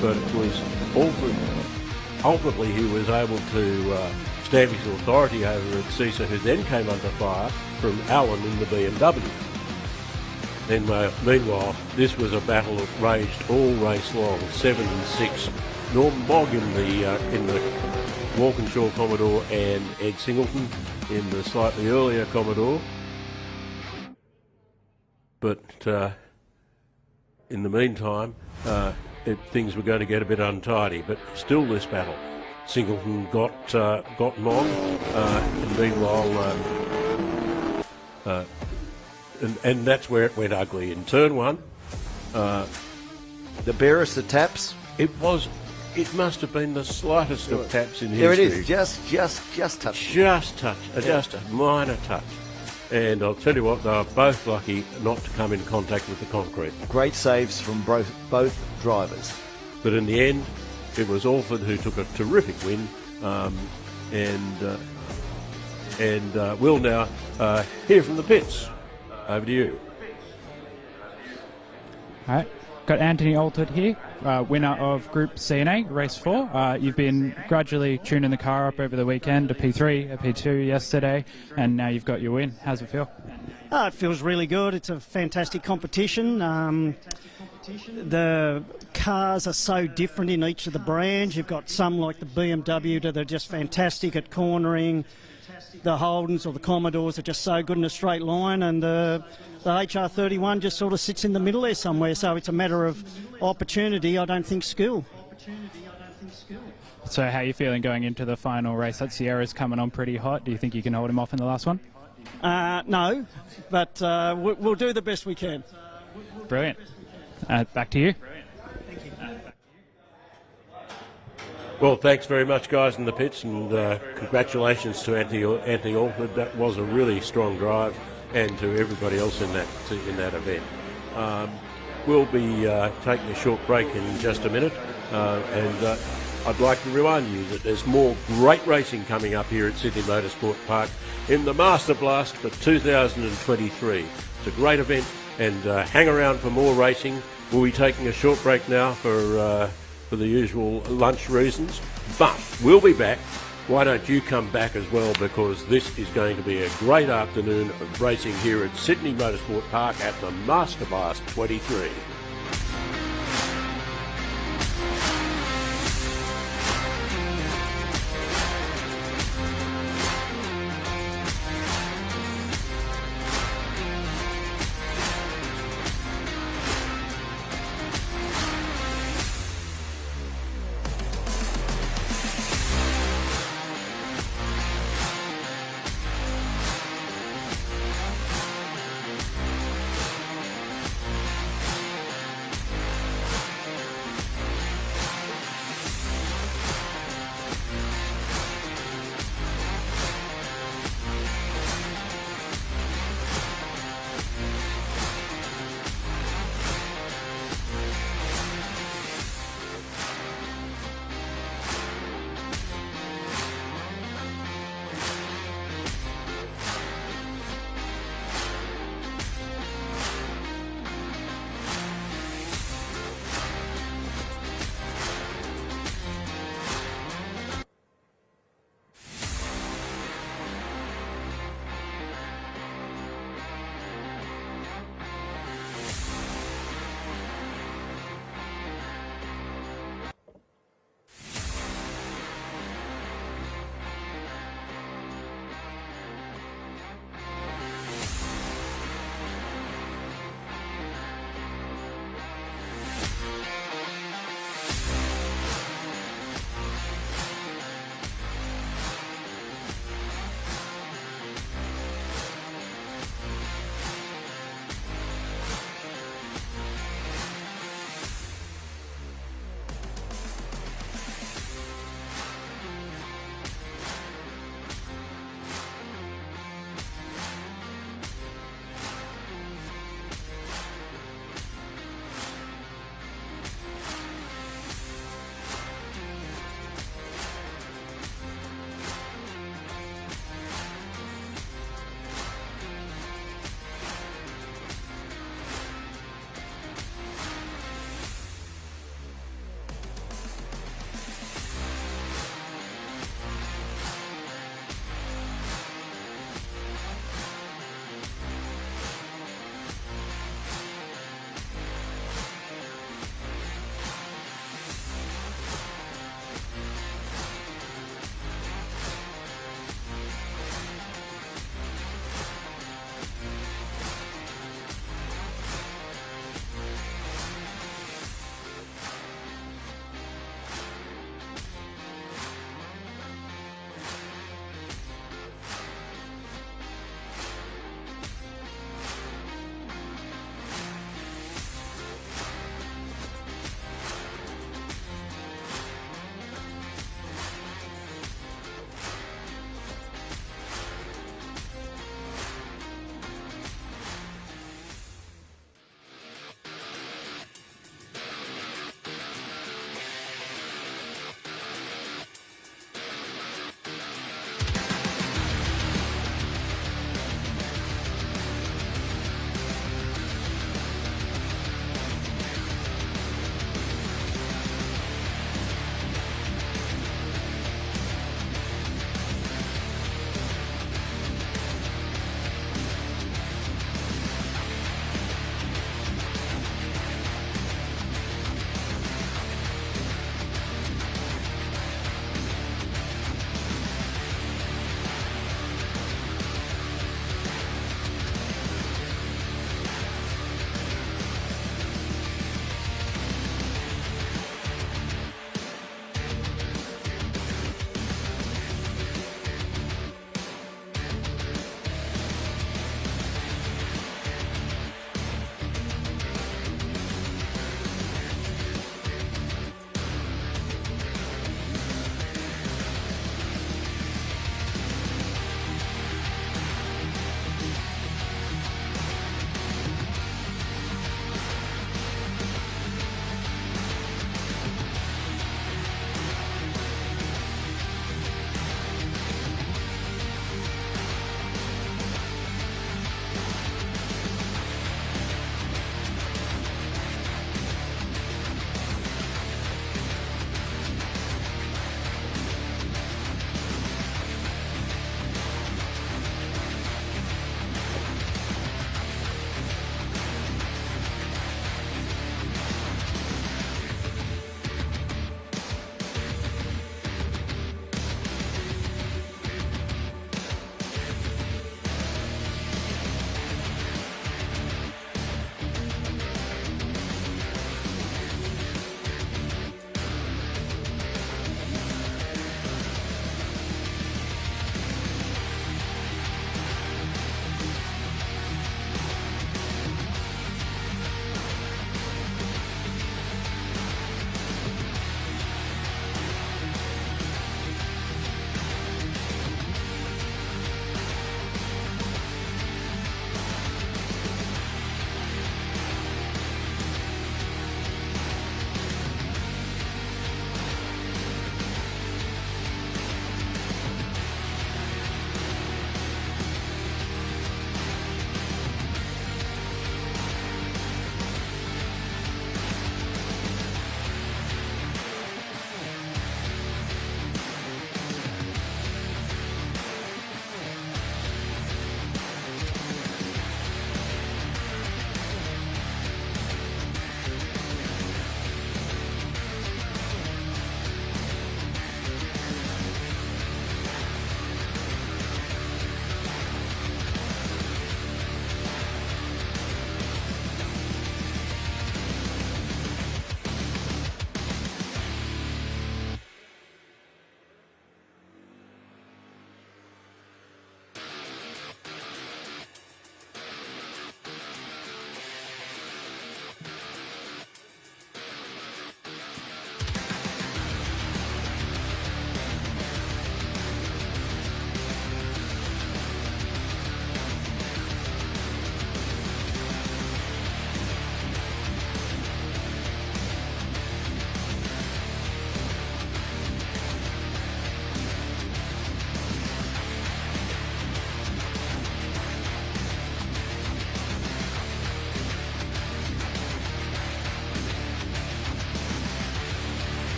But it was Alford. Ultimately, he was able to stamp his authority over Exisa, who then came under fire from Allen in the BMW. Then, meanwhile, this was a battle that raged all race long, 7 and 6. Norman Bogg in the Walkinshaw Commodore and Ed Singleton in the slightly earlier Commodore. But in the meantime, things were going to get a bit untidy. But still, this battle. Singleton got Mog, and meanwhile, and that's where it went ugly. In turn one, the barest of taps. It must have been the slightest of taps in history. There it is, just touch. Just a minor touch. And I'll tell you what, they were both lucky not to come in contact with the concrete. Great saves from both drivers. But in the end, it was Alford who took a terrific win, and we'll now hear from the pits. Over to you. All right. Got Anthony Alford here, winner of Group C&A, Race 4. You've been gradually tuning the car up over the weekend, a P3, a P2 yesterday, and now you've got your win. How's it feel? It feels really good. It's a fantastic competition. The cars are so different in each of the brands. You've got some like the BMW that are just fantastic at cornering. The Holdens or the Commodores are just so good in a straight line, and the HR31 just sort of sits in the middle there somewhere. So it's a matter of opportunity, I don't think skill. So how are you feeling going into the final race? That Sierra's coming on pretty hot. Do you think you can hold him off in the last one? No, but we'll do the best we can. Brilliant. Back to you. Well, thanks very much, guys, in the pits, and congratulations to Anthony Alford. That was a really strong drive, and to everybody else in that event. We'll be taking a short break in just a minute, and I'd like to remind you that there's more great racing coming up here at Sydney Motorsport Park in the Masterblast for 2023. It's a great event, and hang around for more racing. We'll be taking a short break now for the usual lunch reasons, but we'll be back. Why don't you come back as well, because this is going to be a great afternoon of racing here at Sydney Motorsport Park at the Masterblast 23.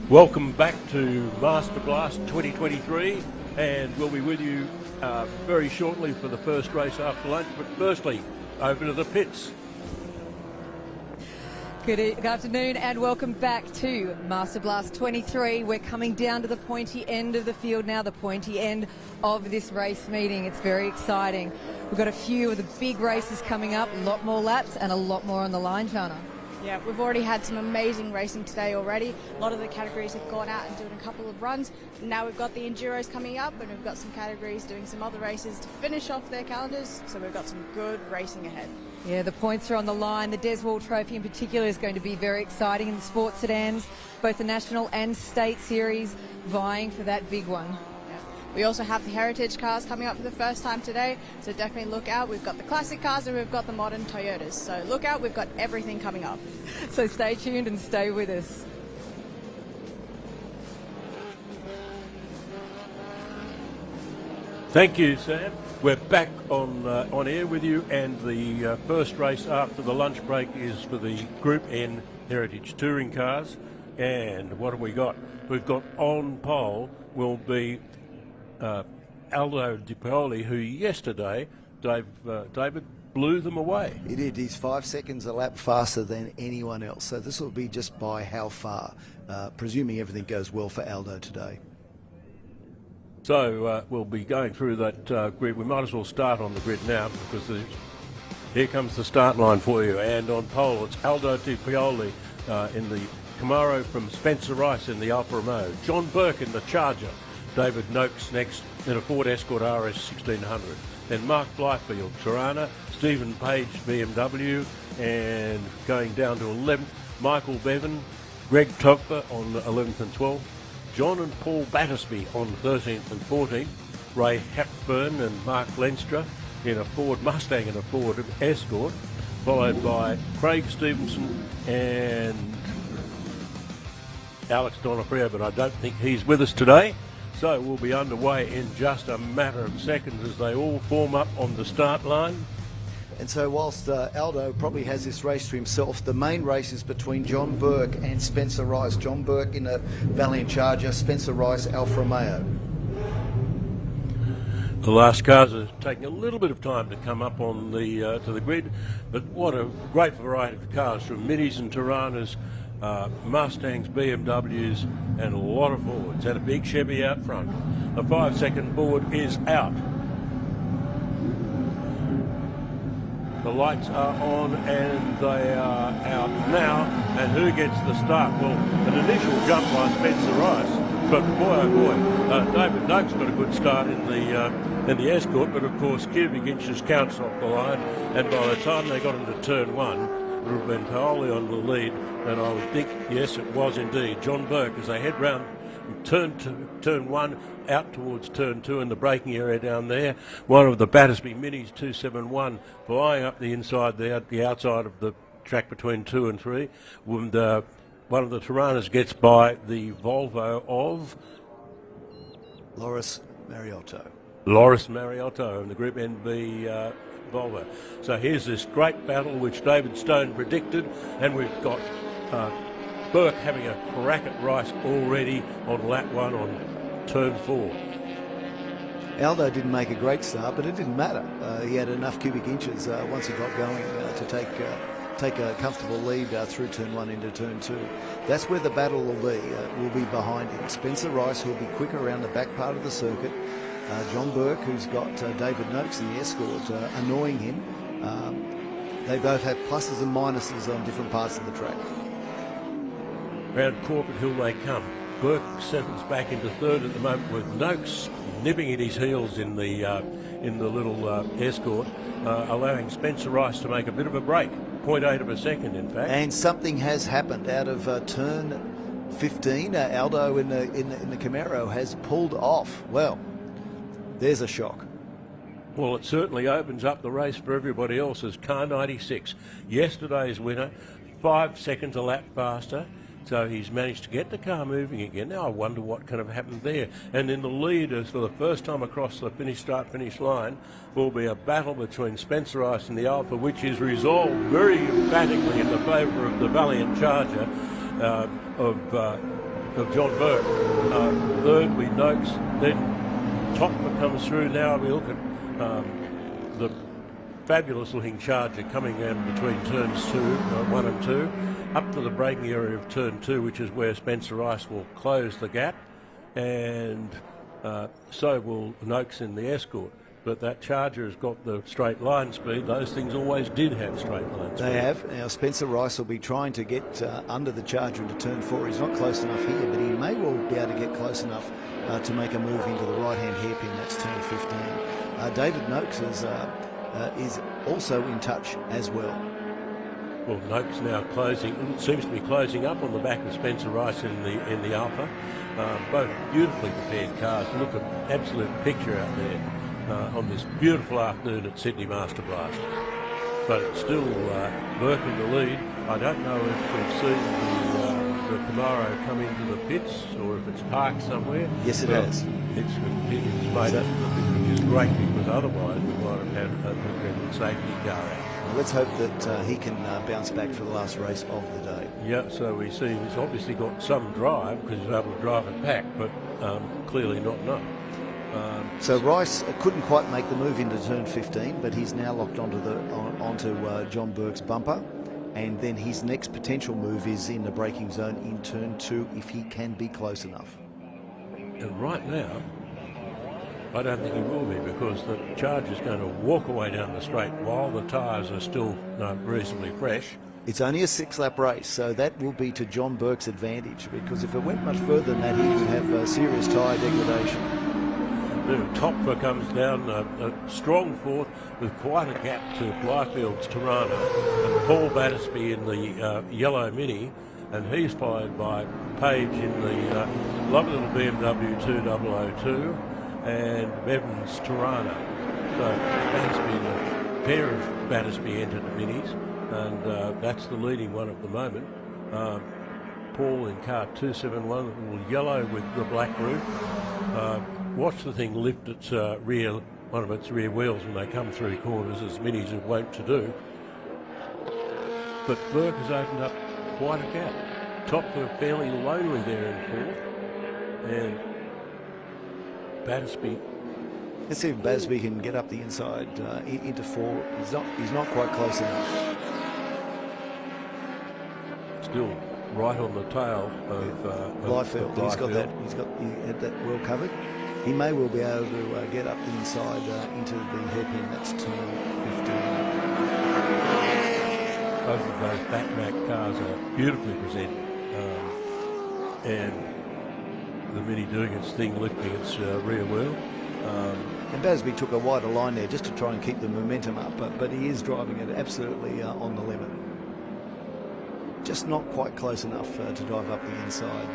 Welcome back to Masterblast 2023, and we'll be with you very shortly for the first race after lunch. But firstly, over to the pits. Good afternoon and welcome back to Masterblast 23. We're coming down to the pointy end of the field now, the pointy end of this race meeting. It's very exciting. We've got a few of the big races coming up, a lot more laps and a lot more on the line, Jana. Yeah, we've already had some amazing racing today already. A lot of the categories have gone out and doing a couple of runs. Now we've got the Enduros coming up, and we've got some categories doing some other races to finish off their calendars. So we've got some good racing ahead. Yeah, the points are on the line. The Deswall Trophy in particular is going to be very exciting in the sports sedans, both the national and state series vying for that big one. We also have the heritage cars coming up for the first time today, so definitely look out. We've got the classic cars and we've got the modern Toyotas, so look out, we've got everything coming up. So stay tuned and stay with us. Thank you, Sam. We're back on air with you, and the first race after the lunch break is for the Group N Heritage Touring Cars. And what have we got? We've got on pole will be Aldo Di Paoli, who yesterday, David, blew them away. He did. He's 5 seconds a lap faster than anyone else. So this will be just by how far, presuming everything goes well for Aldo today. So we'll be going through that grid. We might as well start on the grid now, because here comes the start line for you. And on pole, it's Aldo Di Paoli in the Camaro from Spencer Rice in the Alfa Romeo. John Burke in the Charger. David Noakes next in a Ford Escort RS 1600. Then Mark Blyfield, Tirana. Stephen Page, BMW. And going down to 11th, Michael Bevan. Greg Topfer on 11th and 12th. John and Paul Battersby on 13th and 14th. Ray Hepburn and Mark Lenstra in a Ford Mustang and a Ford Escort. Followed by Craig Stevenson and Alex Donofrio, but I don't think he's with us today. So we'll be underway in just a matter of seconds as they all form up on the start line. And so whilst Aldo probably has this race to himself, the main race is between John Burke and Spencer Rice. John Burke in a Valiant Charger, Spencer Rice Alfa Romeo. The last cars are taking a little bit of time to come up on the to the grid, but what a great variety of cars, from Minis and Tiranas, Mustangs, BMWs, and a lot of Fords, and a big Chevy out front. The 5 second board is out. The lights are on and they are out now. And who gets the start? Well, an initial jump by Spencer Rice, but boy oh boy, David Noakes got a good start in the escort, but of course Cubic Inches counts off the line, and by the time they got into turn one, it would have been wholly on the lead, and I would think, yes, it was indeed John Burke as they head round turn one out towards turn two in the braking area down there. One of the Battersby Minis 271 flying up the inside there, the outside of the track between 2 and 3. And, one of the Tiranas gets by the Volvo of Loris Mariotto in the Group NB Volvo. So here's this great battle which David Stone predicted, and we've got Burke having a crack at Rice already on lap 1 on turn 4. Aldo didn't make a great start, but it didn't matter. He had enough cubic inches once he got going to take a comfortable lead through turn 1 into turn 2. That's where the battle will be behind him. Spencer Rice, who'll be quicker around the back part of the circuit. John Burke, who's got David Noakes in the escort, annoying him. They both have pluses and minuses on different parts of the track. Round Corbett Hill they come. Burke settles back into third at the moment with Noakes nipping at his heels in the little escort, allowing Spencer Rice to make a bit of a break. 0.8 of a second, in fact. And something has happened out of turn 15. Aldo in the Camaro has pulled off. Well, there's a shock. Well, it certainly opens up the race for everybody else as car 96. Yesterday's winner, 5 seconds a lap faster. So he's managed to get the car moving again. Now I wonder what kind of happened there. And in the lead, as for the first time across the start-finish line, will be a battle between Spencer Rice and the Alpha, which is resolved very emphatically in the favour of the valiant charger of John Burke. Third, we Noakes. Then Topfer comes through. Now we look at the fabulous-looking charger coming in between turns 1 and 2. Up to the braking area of turn 2, which is where Spencer Rice will close the gap, and so will Noakes in the escort. But that charger has got the straight line speed. Those things always did have straight line speed. They have. Now Spencer Rice will be trying to get under the charger into turn 4. He's not close enough here, but he may well be able to get close enough to make a move into the right-hand hairpin. That's turn 15. David Noakes is also in touch as well. Well, Noakes now seems to be closing up on the back of Spencer Rice in the Alpha. Both beautifully prepared cars. Look at absolute picture out there on this beautiful afternoon at Sydney Masterblast. But it's still Burke in the lead. I don't know if we've seen the Camaro come into the pits or if it's parked somewhere. Yes, it has. It's made up, which is great, because otherwise we might have had a safety car out. Let's hope that he can bounce back for the last race of the day. Yeah, so we see he's obviously got some drive because he's able to drive it back, but clearly not enough. So Rice couldn't quite make the move into turn 15, but he's now locked onto John Burke's bumper, and then his next potential move is in the braking zone in turn 2 if he can be close enough. And right now, I don't think he will be, because the Charger's going to walk away down the straight while the tyres are still reasonably fresh. It's only a 6-lap race, so that will be to John Burke's advantage, because if it went much further than that, he would have serious tyre degradation. Topfer comes down a strong fourth with quite a gap to Blyfield's Tirana, and Paul Battersby in the yellow Mini, and he's followed by Page in the lovely little BMW 2002 and Bevan's Tirana. So Battersby, a pair of Battersby entered the Minis, and that's the leading one at the moment. Paul in car 271, a little yellow with the black roof. Watch the thing lift its one of its rear wheels when they come through corners, as Minis are wont to do. But Burke has opened up quite a gap. Topfer fairly lonely there in fourth, and Battersby. Let's see if Battersby can get up the inside into 4. He's not quite close enough. Still right on the tail of Blyfield. He had that well covered. He may well be able to get up the inside into the hairpin. That's turn 15. both of those back cars are beautifully presented, and the Mini doing its thing, lifting its rear wheel. And Battersby took a wider line there just to try and keep the momentum up, but he is driving it absolutely on the limit. Just not quite close enough to drive up the inside,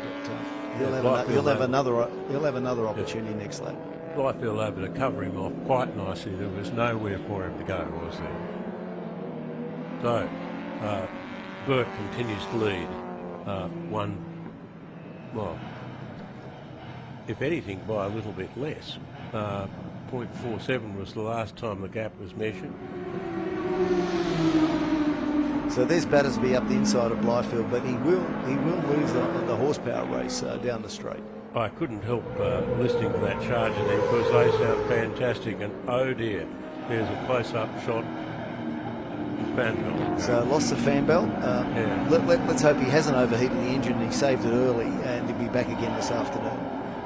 but he'll have another opportunity next lap. Blyfield able to cover him off quite nicely. There was nowhere for him to go, was there? So Burke continues to lead. If anything, by a little bit less. 0.47 was the last time the gap was measured. So there's Battersby up the inside of Blyfield, but he will lose the horsepower race down the straight. I couldn't help listening to that charger there because they sound fantastic, and oh dear, there's a close-up shot. Fan belt. So lost the fan belt. Let's hope he hasn't overheated the engine and he saved it early, and he'll be back again this afternoon.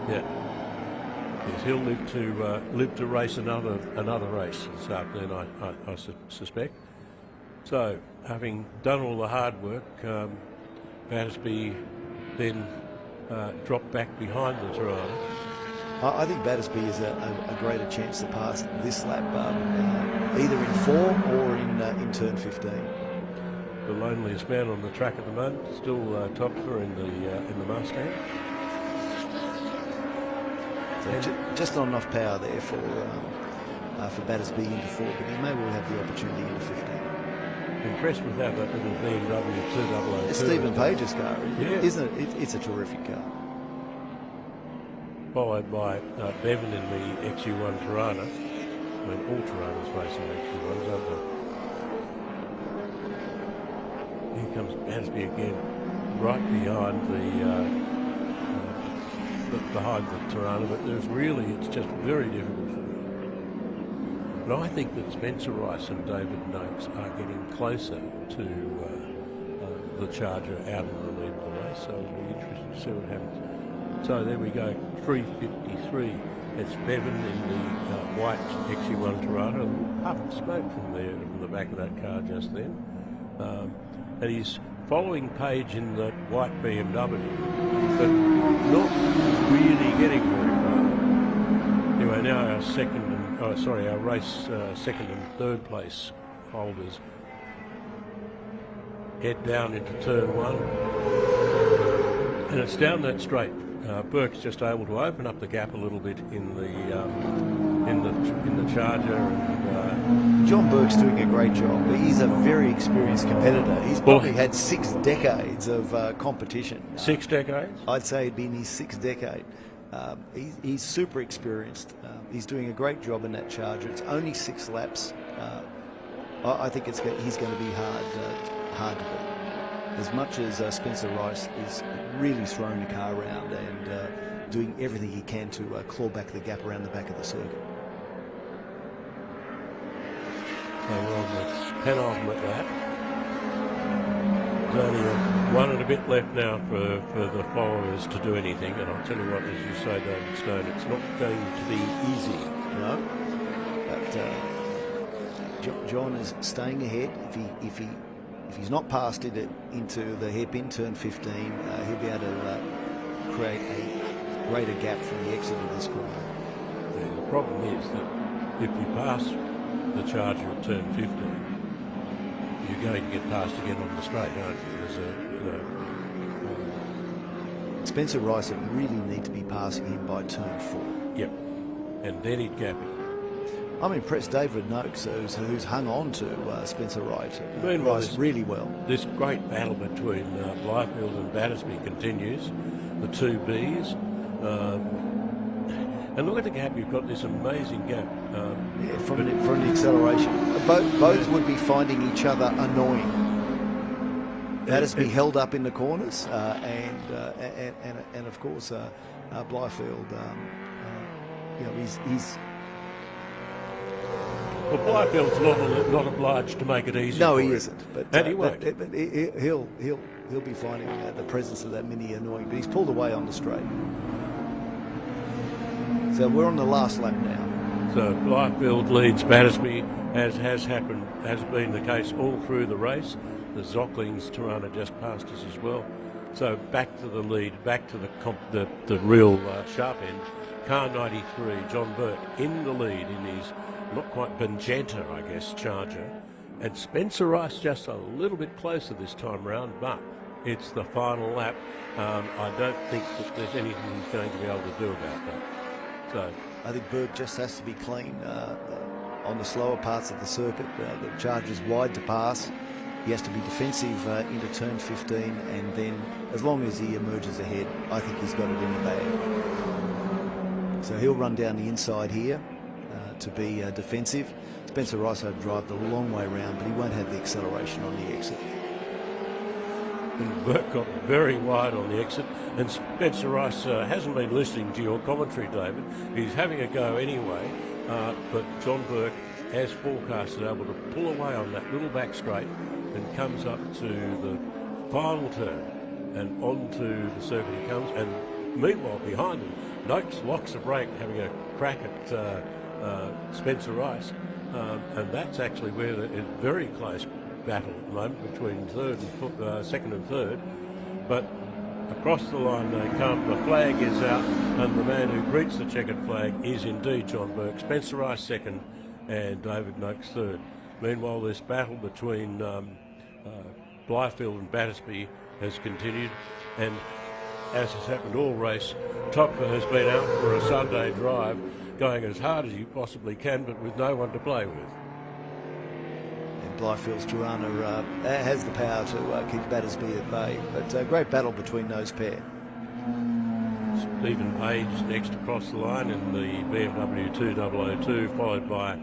Yeah. Yes, he'll live to race another race this afternoon, I suspect. So, having done all the hard work, Battersby then dropped back behind the Tirana. I think Battersby is a greater chance to pass this lap, either in form or in turn 15. The loneliest man on the track at the moment, still Topfer in the Mustang. So just not enough power there for Battersby into 4, but he may well have the opportunity into 15. Impressed with that little BMW 2002. It's Stephen Page's car, yeah. Isn't it? It's a terrific car. Followed by Bevan in the XU1 Tirana. I mean, all Tiranas racing XU1s, aren't they? Here comes Battersby again, right behind the Tirana, but it's just very difficult for him. But I think that Spencer Rice and David Noakes are getting closer to the Charger out in the lead of the race, so it'll be interesting to see what happens. So there we go, 3:53. It's Bevan in the white XU1 Tirana. Puff of smoke from the back of that car just then. And he's following Page in the white BMW, but not really getting very far. Anyway, now our race second and third place holders head down into turn 1, and it's down that straight. Burke's just able to open up the gap a little bit in the Charger. And, John Burke's doing a great job. He's a very experienced competitor. He's probably had 6 decades of competition. 6 decades? I'd say he'd be in his 6th decade. He's super experienced. He's doing a great job in that Charger. It's only 6 laps. I think he's going to be hard to beat. As much as Spencer Rice is really throwing the car around and doing everything he can to claw back the gap around the back of the circuit. So we're on the penultimate lap. There's only 1 and a bit left now for the followers to do anything, and I'll tell you what, as you say, David Stone, it's not going to be easy. No, but John is staying ahead. If he's not passed it into the hairpin, turn 15, he'll be able to create a greater gap from the exit of this corner. The problem is that if you pass the Charger at turn 15, you're going to get passed again on the straight, aren't you? Spencer Rice would really need to be passing him by turn 4. Yep, and then he'd gap him. I'm impressed David Noakes, who's hung on to Spencer Rice really well. This great battle between Blyfield and Battersby continues, the 2 Bs. And look at the gap, you've got this amazing gap. From the acceleration. Both would be finding each other annoying. Battersby held up in the corners, and of course Blyfield, he's. Well, Blyfield's not obliged to make it easy. No, for he him. isn't. But and he won't. But he'll be finding the presence of that Mini annoying. But he's pulled away on the straight. So we're on the last lap now. So Blyfield leads Battersby, as has been the case all through the race. The Zockling's Tirana just passed us as well. So back to the lead, back to the real sharp end. Car 93, John Burke in the lead in his not quite Benjanta, I guess, Charger. And Spencer Rice just a little bit closer this time round, but it's the final lap. I don't think that there's anything he's going to be able to do about that. So I think Burke just has to be clean on the slower parts of the circuit. The Charger's wide to pass. He has to be defensive into turn 15, and then as long as he emerges ahead, I think he's got it in the bag. So he'll run down the inside here to be defensive. Spencer Rice will drive the long way round, but he won't have the acceleration on the exit. And Burke got very wide on the exit, and Spencer Rice hasn't been listening to your commentary, David. He's having a go anyway, but John Burke, as forecasted, able to pull away on that little back straight and comes up to the final turn and onto the circuit he comes. And meanwhile, behind him, Noakes locks the brake, having a crack at Spencer Rice, and that's actually where it's very close battle at the moment between second and third. But across the line they come, the flag is out, and the man who greets the checkered flag is indeed John Burke. Spencer Rice second and David Noakes third. Meanwhile, this battle between Blyfield and Battersby has continued, and as has happened all race, Topfer has been out for a Sunday drive, going as hard as he possibly can, but with no one to play with. And Blyfield's Tirana has the power to keep Battersby at bay, but a great battle between those pair. Stephen Page next across the line in the BMW 2002, followed by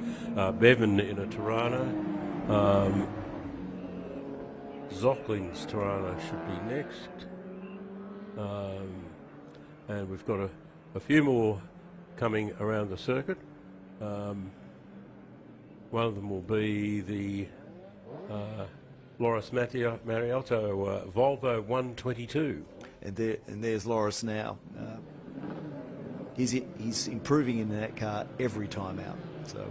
Bevan in a Tirana. Zockling's Tirana should be next. And we've got a few more coming around the circuit. One of them will be the Loris Mariotto Volvo 122. And there's Loris now. He's improving in that car every time out. So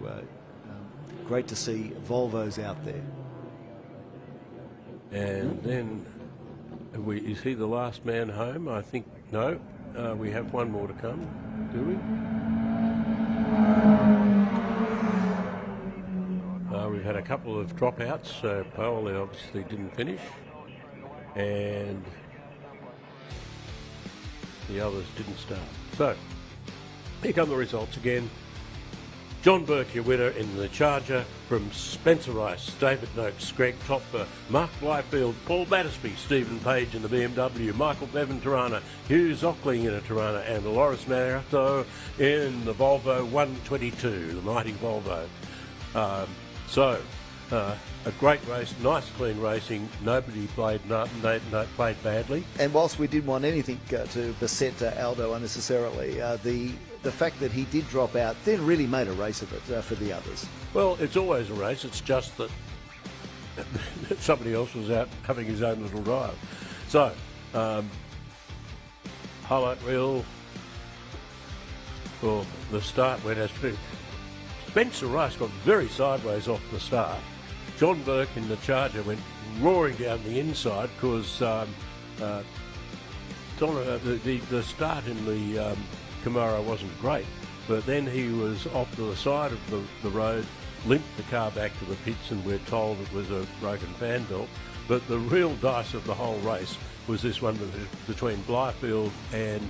great to see Volvo's out there. And then, is he the last man home? I think, no. We have one more to come, do we? We've had a couple of dropouts, so Paoli obviously didn't finish. And the others didn't start. So, here come the results again. John Burke, your winner in the Charger, from Spencer Rice, David Noakes, Greg Topfer, Mark Blyfield, Paul Battersby, Stephen Page in the BMW, Michael Bevan Tirana, Hugh Zockling in a Tirana, and Loris Mariotto in the Volvo 122, the mighty Volvo. A great race, nice clean racing. Nobody played badly. And whilst we didn't want anything to beset Aldo unnecessarily, the fact that he did drop out then really made a race of it for the others. Well, it's always a race. It's just that somebody else was out having his own little drive. So, highlight reel for the start went as to Spencer Rice got very sideways off the start. John Burke in the Charger went roaring down the inside because the start in the Camaro wasn't great, but then he was off to the side of the road, limped the car back to the pits, and we're told it was a broken fan belt. But the real dice of the whole race was this one between Blyfield and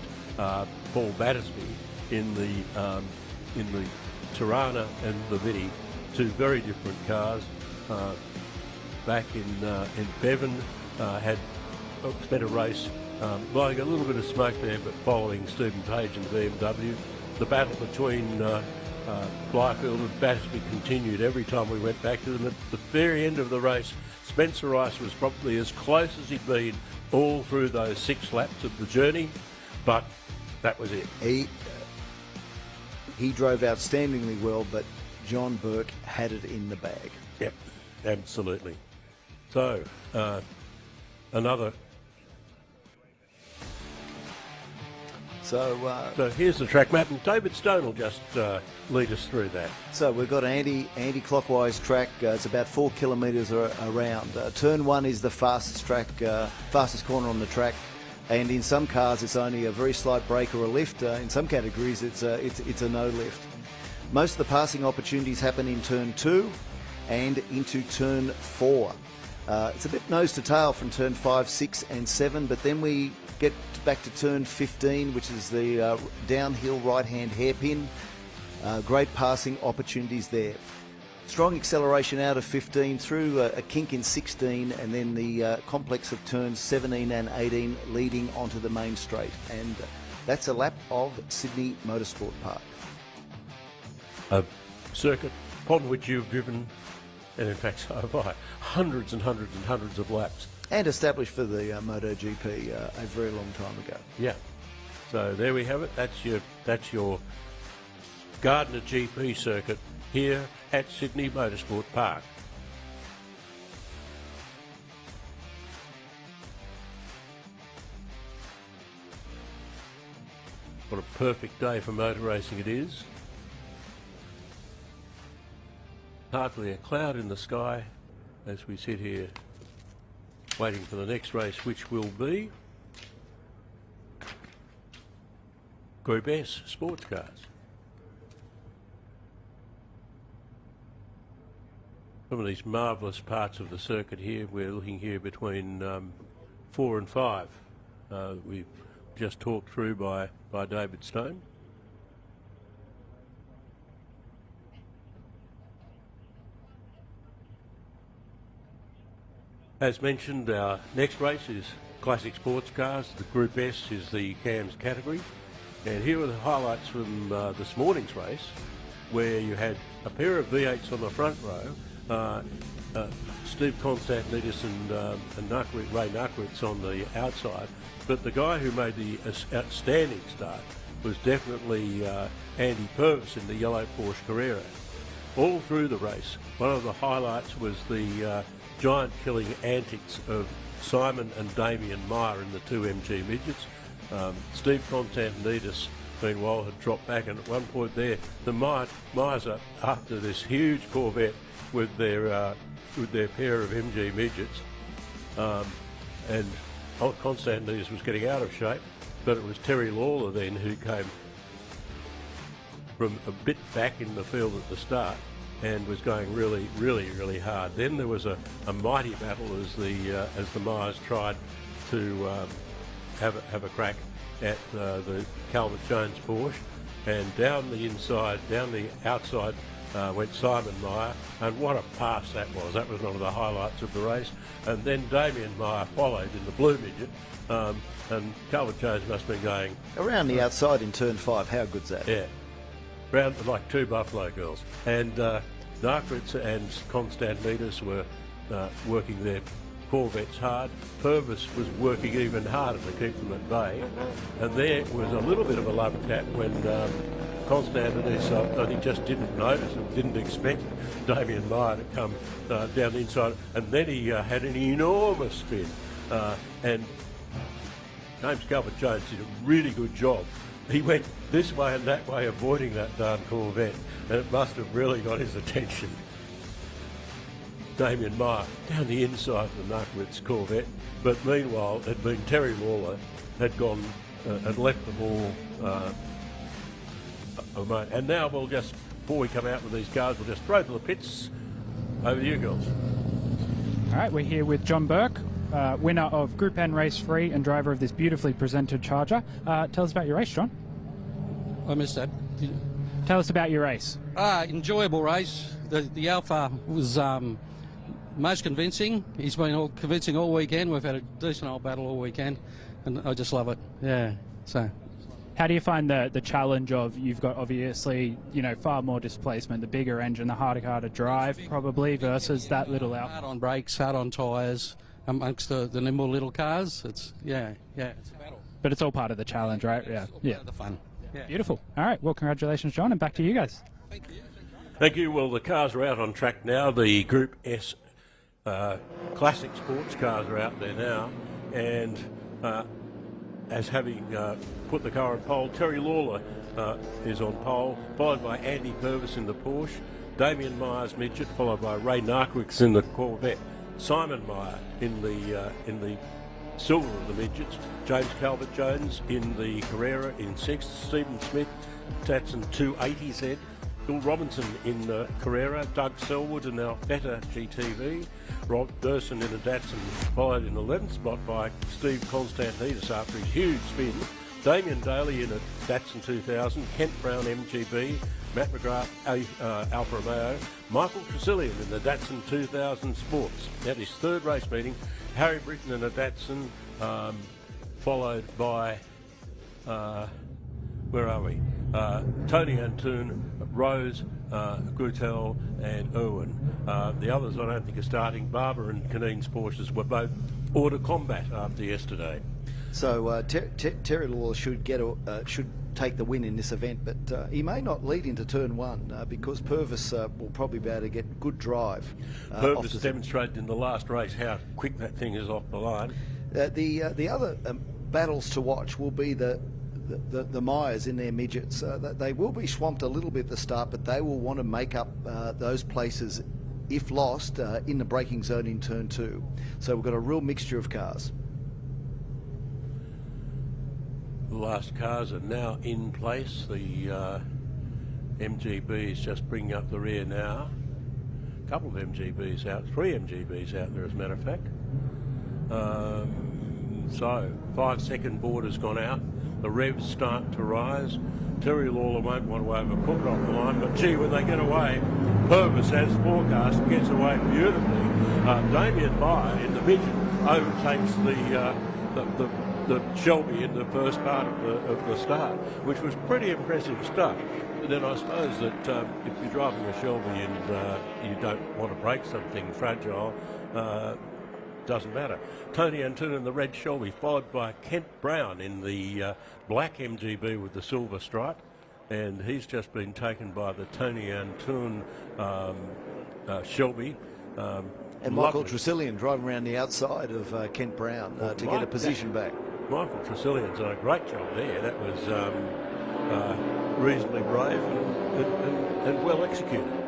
Paul Battersby in the Tirana and the Vinny, two very different cars. Back in Bevan, had spent a race blowing a little bit of smoke there, but following Stephen Page in the BMW. The battle between Blyfield and Battersby continued every time we went back to them. At the very end of the race, Spencer Rice was probably as close as he'd been all through those 6 laps of the journey, but that was it. He drove outstandingly well, but John Burke had it in the bag. Yep, absolutely. So, So here's the track map, and David Stone will just lead us through that. So we've got an anti-clockwise track. It's about 4 kilometres around. Turn 1 is the fastest corner on the track, and in some cars it's only a very slight brake or a lift. In some categories it's a no lift. Most of the passing opportunities happen in turn 2 and into turn 4. It's a bit nose to tail from turn 5, 6 and 7, but then we get back to turn 15, which is the downhill right-hand hairpin. Great passing opportunities there. Strong acceleration out of 15 through a kink in 16, and then the complex of turns 17 and 18 leading onto the main straight. And that's a lap of Sydney Motorsport Park. A circuit upon which you've driven, and in fact so have I, hundreds and hundreds and hundreds of laps. And established for the MotoGP a very long time ago. Yeah. So there we have it. That's your Gardner GP circuit here at Sydney Motorsport Park. What a perfect day for motor racing it is. Hardly a cloud in the sky as we sit here waiting for the next race, which will be Group S sports cars. Some of these marvellous parts of the circuit here, we're looking here between 4 and 5. We've just talked through by David Stone. As mentioned, our next race is classic sports cars. The Group S is the CAMS category. And here are the highlights from this morning's race, where you had a pair of V8s on the front row, Steve Konstantinidis and Ray Nuckwitz on the outside. But the guy who made the outstanding start was definitely Andy Purvis in the yellow Porsche Carrera. All through the race, one of the highlights was the giant-killing antics of Simon and Damien Meyer in the 2MG midgets. Steve Konstantinidis, meanwhile, had dropped back, and at one point there, the Myers are after this huge Corvette with their pair of MG midgets, and Konstantinidis was getting out of shape, but it was Terry Lawler then who came from a bit back in the field at the start and was going really, really, really hard. Then there was a mighty battle as the Myers tried to have a crack at the Calvert Jones Porsche, and down the outside went Simon Meyer, and what a pass that was. That was one of the highlights of the race. And then Damien Meyer followed in the blue midget, and Calvert Jones must have been going around the outside in turn 5. How good's that? Yeah. Round like two Buffalo girls. And Narkritz and Konstantinidis were working their Corvettes hard. Purvis was working even harder to keep them at bay. And there was a little bit of a love tap when Konstantinidis, I think, just didn't notice and didn't expect Damien Meyer to come down the inside. And then he had an enormous spin. And James Calvert Jones did a really good job. He went this way and that way avoiding that darn Corvette, and it must have really got his attention. Damien Meyer down the inside of the Nuckwitz Corvette, but meanwhile it had been Terry Lawler had gone and left them all alone. And now we'll just, before we come out with these cars, we'll just throw to the pits. Over to you, girls. All right, we're here with John Burke, winner of Group N Race 3 and driver of this beautifully presented Charger. Tell us about your race, John. I missed that. Tell us about your race. Enjoyable race. The Alpha was most convincing. He's been convincing all weekend. We've had a decent old battle all weekend, and I just love it. Yeah. So. How do you find the challenge of, you've got obviously, far more displacement, the bigger engine, the harder car to drive probably, versus that little Alpha? Hard on brakes, hard on tyres, amongst the nimble little cars. It's it's a battle. But it's all part of the challenge, right? Yeah. Yeah. Part of the fun. Yeah. Beautiful. All right. Well, congratulations, John, and back to you guys. Thank you. Thank you. Well, the cars are out on track now. The Group S classic sports cars are out there now, and as having put the car on pole. Terry Lawler is on pole, followed by Andy Purvis in the Porsche, Damien Myers midget, followed by Ray Narquicks in the Corvette, Simon Meyer in the silver of the midgets, James Calvert-Jones in the Carrera in sixth, Stephen Smith, Datsun 280Z, Bill Robinson in the Carrera, Doug Selwood in our Feta GTV, Rob Durson in a Datsun, followed in 11th spot by Steve Constantidis after his huge spin, Damien Daly in a Datsun 2000, Kent Brown MGB, Matt McGrath Alfa Romeo, Michael Tresillian in the Datsun 2000 Sports. At his third race meeting, Harry Britton in a Datsun, followed by, where are we? Tony Antoon, Rose, Gutel and Irwin. The others I don't think are starting. Barber and Caneen's Porsches were both order combat after yesterday. So Terry Lawler should take the win in this event, but he may not lead into turn one because Purvis will probably be able to get good drive. Purvis demonstrated in the last race how quick that thing is off the line. The other battles to watch will be the Myers in their midgets. They will be swamped a little bit at the start, but they will want to make up those places, if lost, in the braking zone in turn two. So we've got a real mixture of cars. The last cars are now in place. The MGB is just bringing up the rear now. A couple of MGBs out, 3 MGBs out there as a matter of fact. So 5-second board has gone out. The revs start to rise. Terry Lawler won't want to overcook it off the line, but gee, when they get away, Purvis, as forecast, gets away beautifully. Damien Meyer in the midget overtakes the Shelby in the first part of the start, which was pretty impressive stuff. But then I suppose that if you're driving a Shelby and you don't want to break something fragile, doesn't matter. Tony Antoon in the red Shelby, followed by Kent Brown in the black MGB with the silver stripe, and he's just been taken by the Tony Antoon Shelby. And Michael Tresillian driving around the outside of Kent Brown to get a position back. Michael Tresillian's done a great job there. That was reasonably brave and well executed.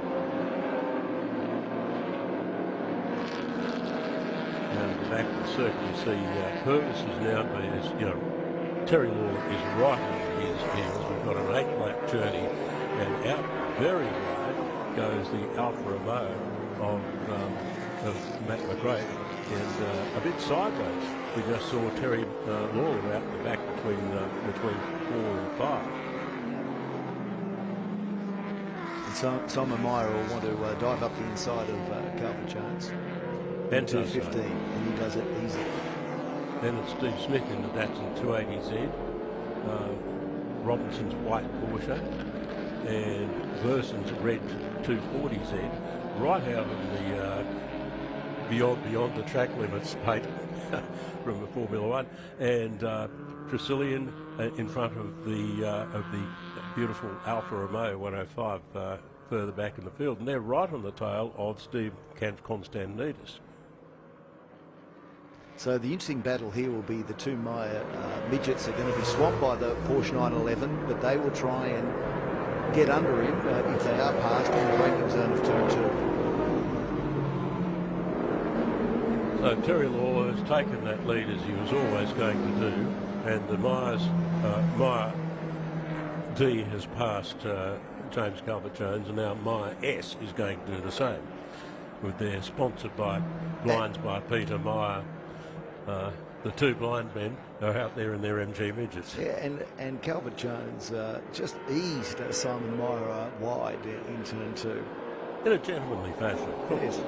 Back to the circuit, you see Purvis is now, Terry Lawler is right on his heels. We've got an 8-lap journey, and out very wide goes the Alfa Romeo of Matt McGrath, and a bit sideways. We just saw Terry Lawler out the back between 4 and 5. And Simon Meyer will want to dive up the inside of Calvert-Jones. And 215, and he does it easily. Then it's Steve Smith in the Datsun 280Z, Robinson's white Porsche, and Verson's red 240Z, right out of the beyond the track limits paint from the Formula One, and Tresillian in front of the beautiful Alfa Romeo 105 further back in the field, and they're right on the tail of Steve Constantidis. So the interesting battle here will be the two Meyer midgets are going to be swamped by the Porsche 911, but they will try and get under him if they are passed in the braking zone of turn two. So Terry Lawler has taken that lead as he was always going to do, and the Meyer D has passed James Calvert-Jones, and now Meyer S is going to do the same. They're sponsored by blinds by Peter Meyer. The two blind men are out there in their MG midgets. Yeah, and Calvert-Jones just eased Simon Meyer wide in turn two. In a gentlemanly fashion, of course. Yes.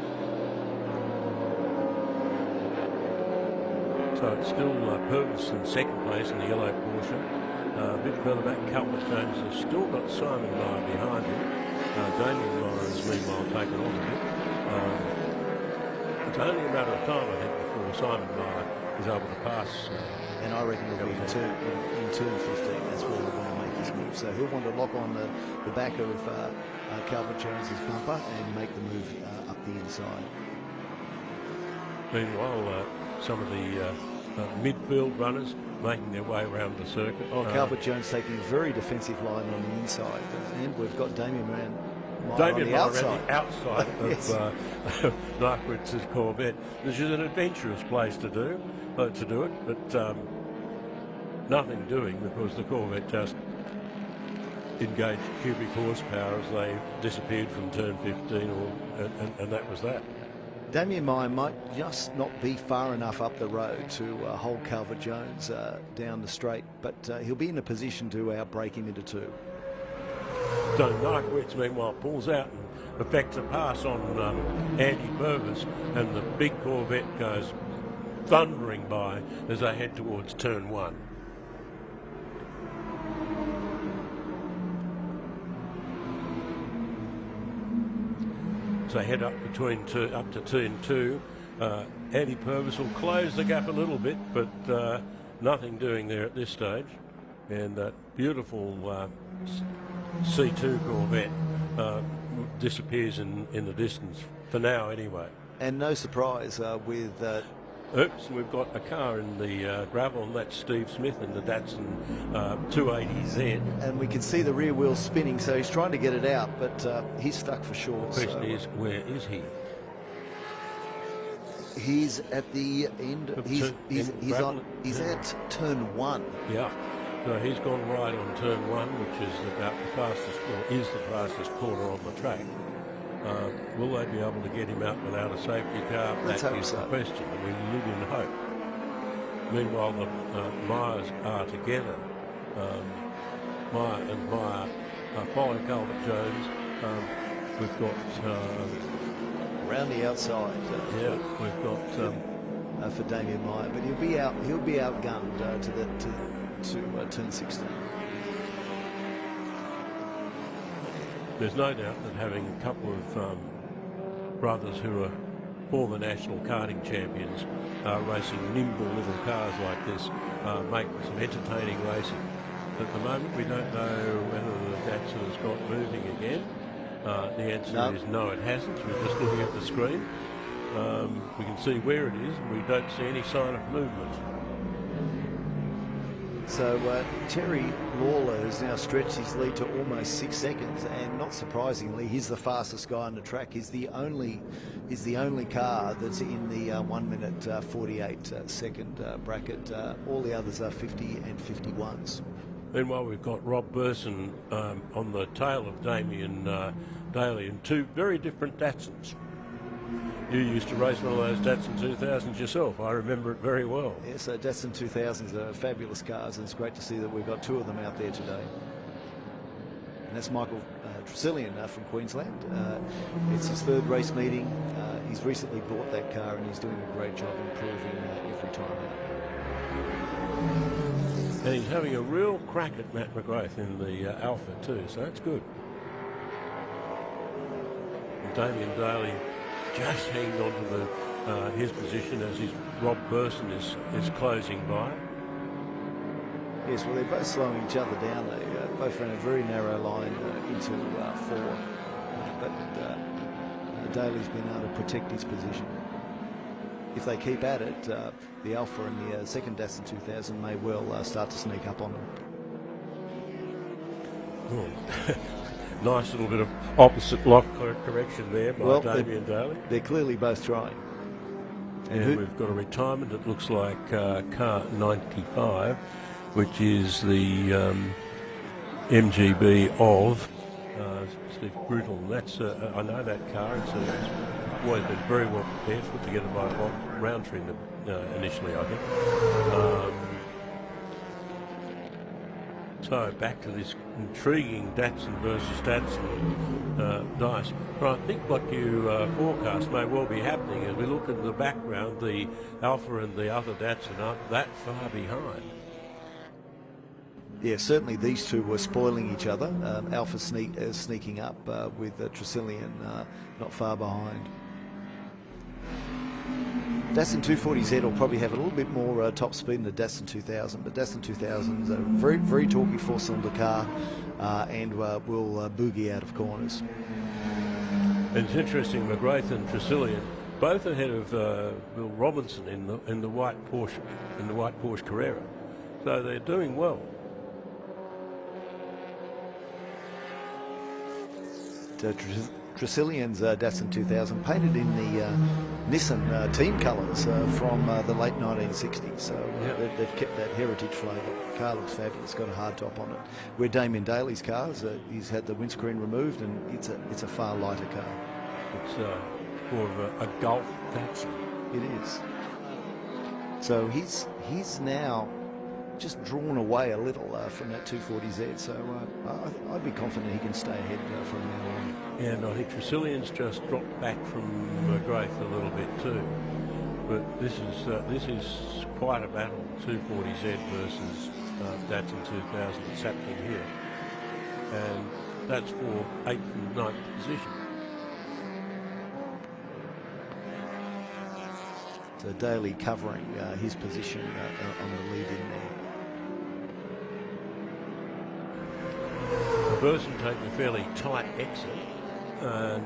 So it's still Purvis in second place in the yellow Porsche. A bit further back, Calvert-Jones has still got Simon Meyer behind him. Damien Meyer is meanwhile taken off a bit. It's only a matter of time, I think, before Simon Meyer is able to pass. And I reckon it'll be in turn 15. That's where he'll want to make his move. So he'll want to lock on the back of Calvert-Jones's bumper and make the move up the inside. Meanwhile, some of the midfield runners making their way around the circuit. Oh, Calvert Jones taking a very defensive line on the inside, and we've got Damien Meyer on the outside. Yes. Of Nyquitz's Corvette. This is an adventurous place to do it, but nothing doing because the Corvette just engaged cubic horsepower as they disappeared from turn 15, and that was that. Damien Meyer might just not be far enough up the road to hold Calvert Jones down the straight, but he'll be in a position to outbrake him into two. So Nyquitz meanwhile pulls out and effects a pass on Andy Purvis, and the big Corvette goes thundering by as they head towards turn 1. They head up up to turn 2. Andy Purvis will close the gap a little bit, but nothing doing there at this stage. And that beautiful C2 Corvette disappears in the distance, for now anyway. And no surprise with... Oops, we've got a car in the gravel, and that's Steve Smith in the Datsun 280Z. And we can see the rear wheel spinning, so he's trying to get it out, but he's stuck for sure. The question is, where is he? He's at the end. He's at turn 1. Yeah. So he's gone right on turn 1, which is about the fastest corner on the track. Will they be able to get him out without a safety car? Let's that hope is so. the question. We live in hope. Meanwhile, the Myers are together. Meyer and Meyer follow Calvert Jones. We've got around the outside. We've got for Damien Meyer, but he'll be outgunned to turn 16. There's no doubt that having a couple of brothers who are former national karting champions racing nimble little cars like this make some entertaining racing. At the moment, we don't know whether the Datsun has got moving again. The answer is no, it hasn't. We're just looking at the screen. We can see where it is, and we don't see any sign of movement. So Terry Lawler has now stretched his lead to almost 6 seconds, and not surprisingly, he's the fastest guy on the track. He's the only car that's in the 1 minute 48 second bracket. All the others are 50 and 51s. Meanwhile, we've got Rob Burson on the tail of Damien Daly in two very different Datsuns. You used to race one of those Datsun 2000s yourself. I remember it very well. Yes, Datsun 2000s are fabulous cars, and it's great to see that we've got 2 of them out there today. And that's Michael Tresillian from Queensland. It's his 3rd race meeting. He's recently bought that car, and he's doing a great job improving every time out. And he's having a real crack at Matt McGrath in the Alpha too, so that's good. And Damien Daly just hanging on to his position as Rob Burson is closing by. Yes, well, they're both slowing each other down. They both ran a very narrow line into 4. But Daly's been able to protect his position. If they keep at it, the Alpha and the second Datsun 2000 may well start to sneak up on them. Nice little bit of opposite lock correction there by Damien Daly. They're clearly both trying. And we've got a retirement. It looks like car 95, which is the MGB of Steve Brutal. That's I know that car. It's always been very well prepared, put together by Bob Roundtree initially, I think. So back to this intriguing Datsun versus Datsun dice. But I think what you forecast may well be happening as we look at the background. The Alpha and the other Datsun aren't that far behind. Yeah, certainly these two were spoiling each other. Alpha sneaking up with Tresillian not far behind. Datsun 240Z will probably have a little bit more top speed than the Datsun 2000, but Datsun 2000 is a very, very talky 4-cylinder car and will boogie out of corners. And it's interesting, McGrath and Tresillian both ahead of Will Robinson in the white Porsche Carrera. So they're doing well. Tresillian's Datsun 2000 painted in the Nissan team colours from the late 1960s, so they've kept that heritage flavour. The car looks fabulous, got a hard top on it. Where Damien Daly's cars, he's had the windscreen removed, and it's a far lighter car. It's more of a Golf Datsun. It is. So he's now just drawn away a little from that 240Z, so I'd be confident he can stay ahead from now on. Yeah, and I think Tresillian's just dropped back from McGrath a little bit too. But this is quite a battle, 240Z versus Datsun 2000 that's happening here. And that's for 8th and 9th position. So Daly covering his position on the lead in there. Burson taking a fairly tight exit, and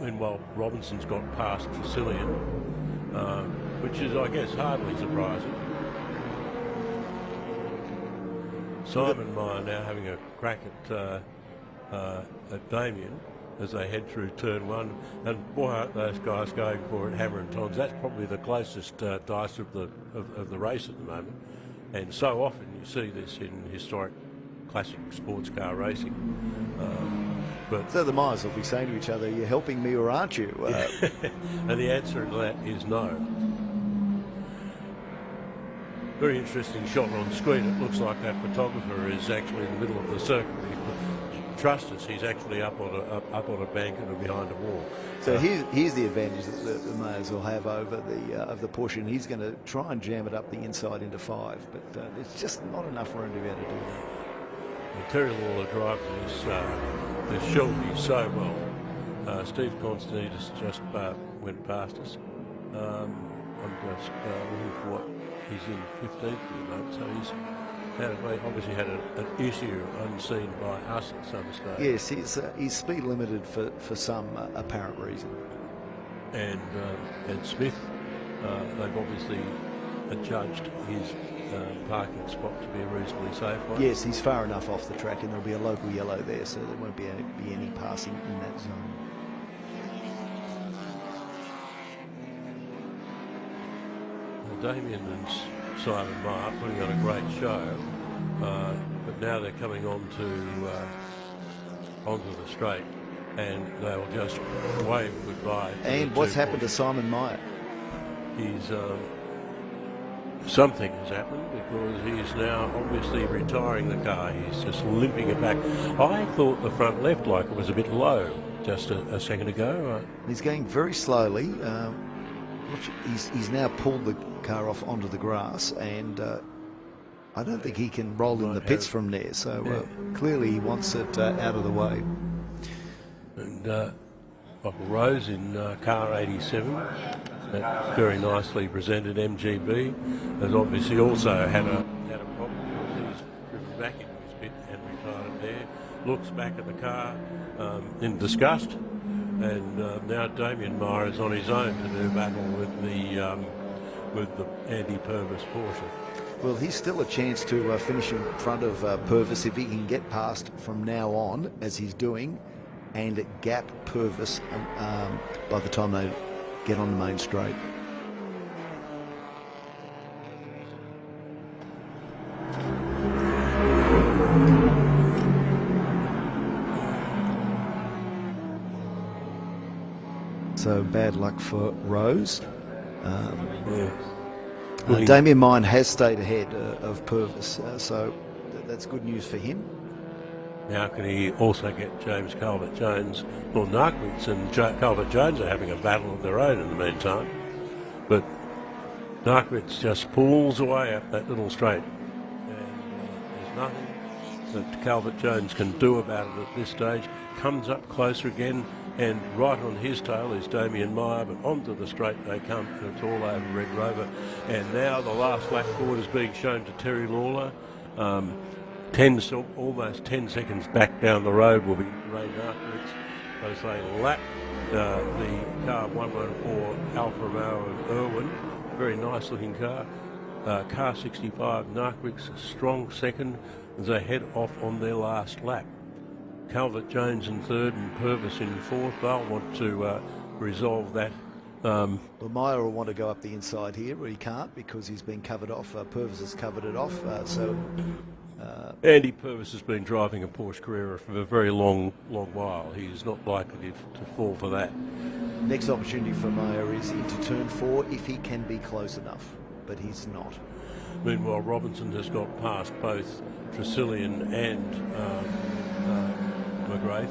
meanwhile Robinson's got past Tresillian, which is, I guess, hardly surprising. Simon Meyer now having a crack at Damien as they head through turn 1, and boy, aren't those guys going for it hammer and tongs. That's probably the closest dice of the race at the moment, and so often you see this in historic classic sports car racing. But so the Myers will be saying to each other, "You're helping me, or aren't you?" And the answer to that is no. Very interesting shot on screen. It looks like that photographer is actually in the middle of the circuit. Trust us, he's actually up on a bank and behind a wall. So here's the advantage that the Mayers will have over the Porsche, and he's going to try and jam it up the inside into 5, but there's just not enough room to be able to do that. And Terry Lawler drives this Shelby so well. Steve Constantine just went past us. I'm just looking for what he's in 15th at the moment, so he's obviously had an issue unseen by us at some stage. Yes, he's speed limited for some apparent reason. And Smith, they've obviously adjudged his parking spot to be a reasonably safe one. Yes, he's far enough off the track, and there'll be a local yellow there, so there won't be any passing in that zone. Damien and Simon Meyer putting on a great show, but now they're coming onto the straight, and they'll just wave goodbye. And what's happened to Simon Meyer? He's something has happened, because he's now obviously retiring the car. He's just limping it back. I thought the front left like it was a bit low just a second ago. He's going very slowly. He's now pulled the car off onto the grass, and I don't think he can roll in the pits from there, so clearly he wants it out of the way. And Michael Rose in car 87, that very nicely presented MGB, has obviously also had a problem because he's driven back into his pit and retired it there. Looks back at the car in disgust, and now Damien Meyer is on his own to do battle with the Andy Purvis Porsche. Well, he's still a chance to finish in front of Purvis if he can get past from now on, as he's doing, and gap Purvis by the time they get on the main straight. So bad luck for Rose. Well, Damien Mine has stayed ahead of Purvis, so that's good news for him. Now can he also get James Calvert-Jones? Well, Narkwitz and Calvert-Jones are having a battle of their own in the meantime, but Narkwitz just pulls away up that little straight, and there's nothing that Calvert-Jones can do about it at this stage. Comes up closer again, and right on his tail is Damien Meyer, but onto the straight they come, and it's all over Red Rover. And now the last lap board is being shown to Terry Lawler. Almost 10 seconds back down the road will be Ray Narkwitz. They say lap the car 114 Alfa Romeo of Irwin, very nice looking car. Car 65 Narquic's a strong second as they head off on their last lap. Calvert Jones in third and Purvis in fourth. They'll want to resolve that. Well, Meyer will want to go up the inside here, but he can't because he's been covered off. Purvis has covered it off, Andy Purvis has been driving a Porsche Carrera for a very long while. He is not likely to fall for that. Next opportunity for Meyer is into turn 4 if he can be close enough, but he's not. Meanwhile, Robinson has got past both Tresillian and McGrath.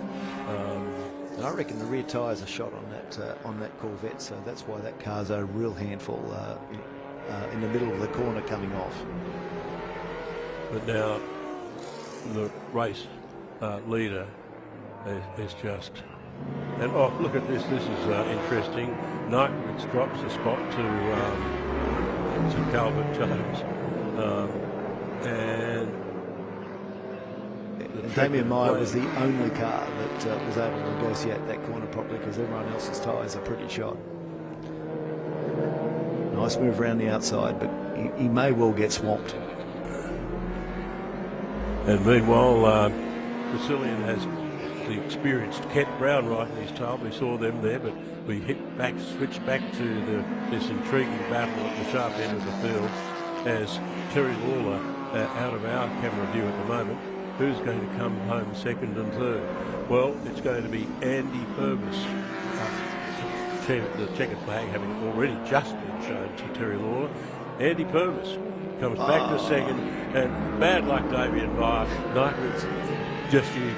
And I reckon the rear tyres are shot on that Corvette, so that's why that car's a real handful in the middle of the corner coming off. But now the race leader is just... And oh, look at this. This is interesting. Narquitz drops a spot to Calvert Jones. And Damien Meyer was the only car that was able to negotiate that corner properly because everyone else's tyres are pretty shot. Nice move around the outside, but he may well get swamped. And meanwhile, Tresillian has the experienced Kent Brown right in his tail. We saw them there, but we switched back to this intriguing battle at the sharp end of the field as Terry Lawler out of our camera view at the moment. Who's going to come home second and third? Well, it's going to be Andy Purvis. The checkered flag having already just been shown to Terry Lawler. Andy Purvis comes back to second, and bad luck Damien Meyer. Narquitz just he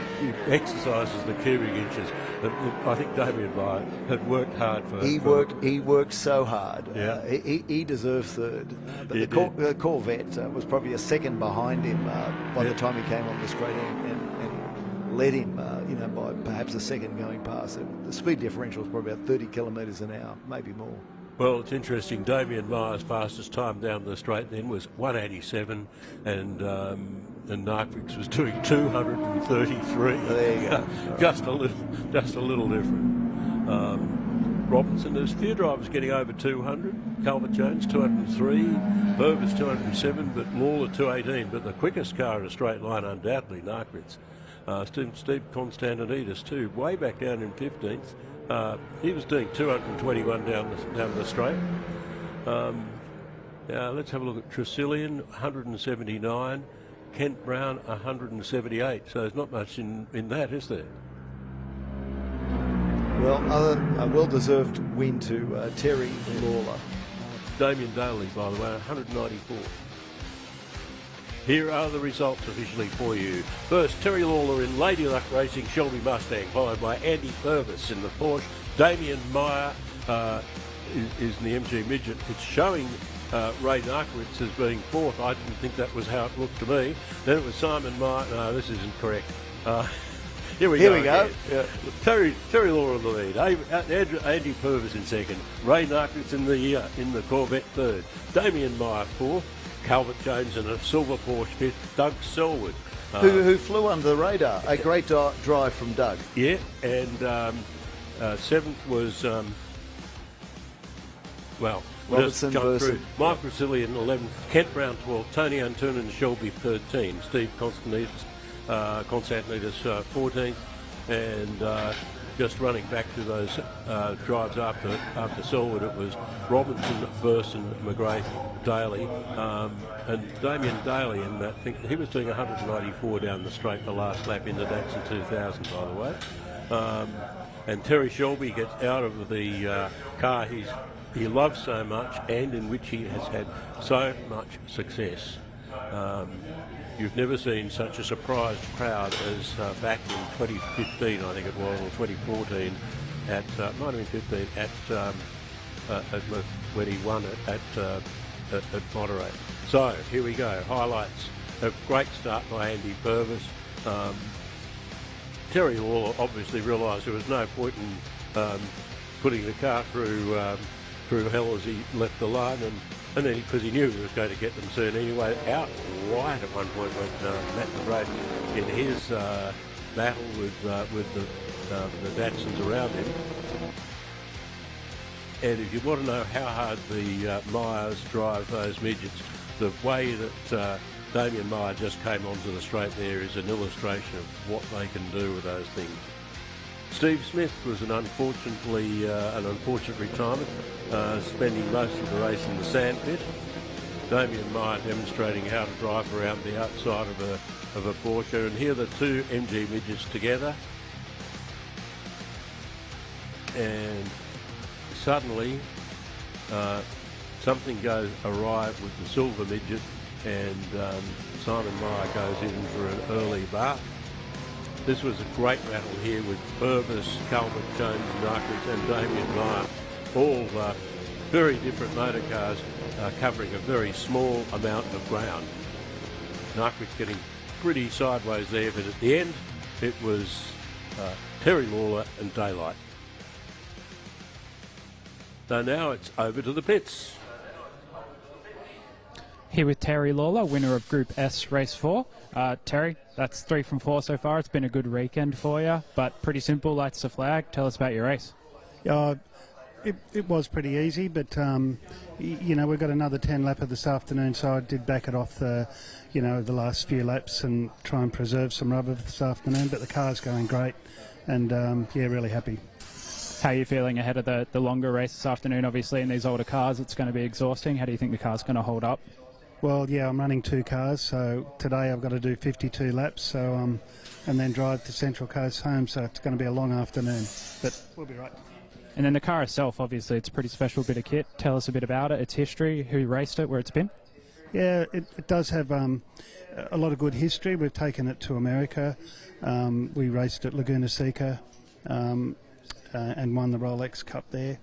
exercises the cubic inches. I think Damien Meyer had worked hard for. He worked so hard. Yeah. He deserved third, but the Corvette was probably a second behind him by the time he came on the straight and led him, by perhaps a second going past. The speed differential was probably about 30 kilometres an hour, maybe more. Well, it's interesting. Damien Meyer's fastest time down the straight then was 187, and Narquitz was doing 233. There you go. just a little different. Robinson, there's a few drivers getting over 200. Calvert Jones 203, Purvis 207, but Lawler 218. But the quickest car in a straight line, undoubtedly, Narquitz. Steve Constantinides too, way back down in 15th. He was doing 221 down the straight. Now let's have a look at Tresillian, 179. Kent Brown, 178. So there's not much in that, is there? Well, a well-deserved win to Terry Lawler. Damien Daly, by the way, 194. Here are the results officially for you. First, Terry Lawler in Lady Luck Racing Shelby Mustang, followed by Andy Purvis in the Porsche. Damien Meyer is in the MG Midget. It's showing Ray Narquitz as being fourth. I didn't think that was how it looked to me. Then it was Simon Meyer. No, this isn't correct. Here we go. Yeah. Terry Lawler in the lead. Andy Purvis in second. Ray Narquitz in the Corvette third. Damien Meyer fourth. Calvert Jones in a silver Porsche fifth. Doug Selwood. Who flew under the radar. A great drive from Doug. Yeah, and seventh was, Robertson versus Mike Tresillian 11th, Kent Brown 12th, Tony Antunen and Shelby 13th, Steve Constantinides 14th, and just running back to those drives after Selwood, it was Robinson, Burson, McGrath, Daly, and Damien Daly in that thing. He was doing 194 down the straight the last lap in the Datsun 2000, by the way. And Terry Shelby gets out of the car he loves so much and in which he has had so much success. You've never seen such a surprised crowd as back in 2015, I think it was, or 2014, might have been 15, when he won it at Monterey. So here we go, highlights. A great start by Andy Purvis. Terry Lawler obviously realised there was no point in putting the car through hell as he left the line, and then because he knew he was going to get them soon anyway. Out wide at one point went Matt McGrath in his battle with the Datsuns around him. And if you want to know how hard the Myers drive those midgets, the way that Damien Meyer just came onto the straight there is an illustration of what they can do with those things. Steve Smith was an unfortunate retirement, spending most of the race in the sandpit. Damien Meyer demonstrating how to drive around the outside of a Porsche, and here are the two MG midgets together. And suddenly something goes awry with the silver midget, and Simon Meyer goes in for an early bath. This was a great battle here with Purvis, Calvert, Jones, Narkis and Damien Meyer, all very different motor cars covering a very small amount of ground. Narkis getting pretty sideways there, but at the end it was Terry Lawler and Daylight. So now it's over to the pits. Here with Terry Lawler, winner of Group S Race 4. Terry, that's 3 from 4 so far. It's been a good weekend for you, but pretty simple, lights the flag. Tell us about your race. It was pretty easy, but we've got another 10 lapper this afternoon, so I did back it off the last few laps and try and preserve some rubber this afternoon. But the car's going great, and really happy. How are you feeling ahead of the longer race this afternoon? Obviously, in these older cars, it's going to be exhausting. How do you think the car's going to hold up? Well, yeah, I'm running 2 cars, so today I've got to do 52 laps, so and then drive to Central Coast home, so it's going to be a long afternoon, but we'll be right. And then the car itself, obviously, it's a pretty special bit of kit. Tell us a bit about it, its history, who raced it, where it's been. Yeah, it does have a lot of good history. We've taken it to America. We raced at Laguna Seca and won the Rolex Cup there.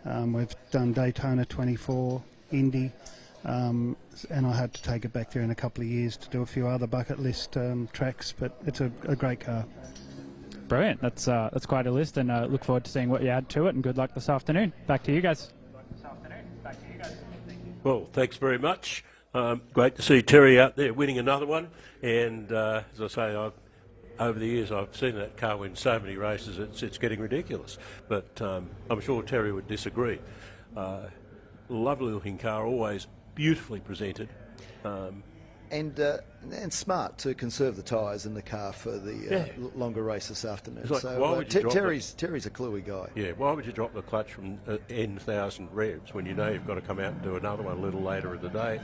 We've done Daytona 24, Indy, and I had to take it back there in a couple of years to do a few other bucket list tracks, but it's a great car. Brilliant. That's quite a list, and look forward to seeing what you add to it, and good luck this afternoon. Back to you guys. Well, thanks very much. Great to see Terry out there winning another one, and as I say, over the years I've seen that car win so many races, it's getting ridiculous, but I'm sure Terry would disagree. Lovely looking car, always beautifully presented. And smart to conserve the tyres in the car for the longer race this afternoon. Like, so Terry's a cluey guy. Yeah, why would you drop the clutch from N1,000 revs when you know you've got to come out and do another one a little later in the day,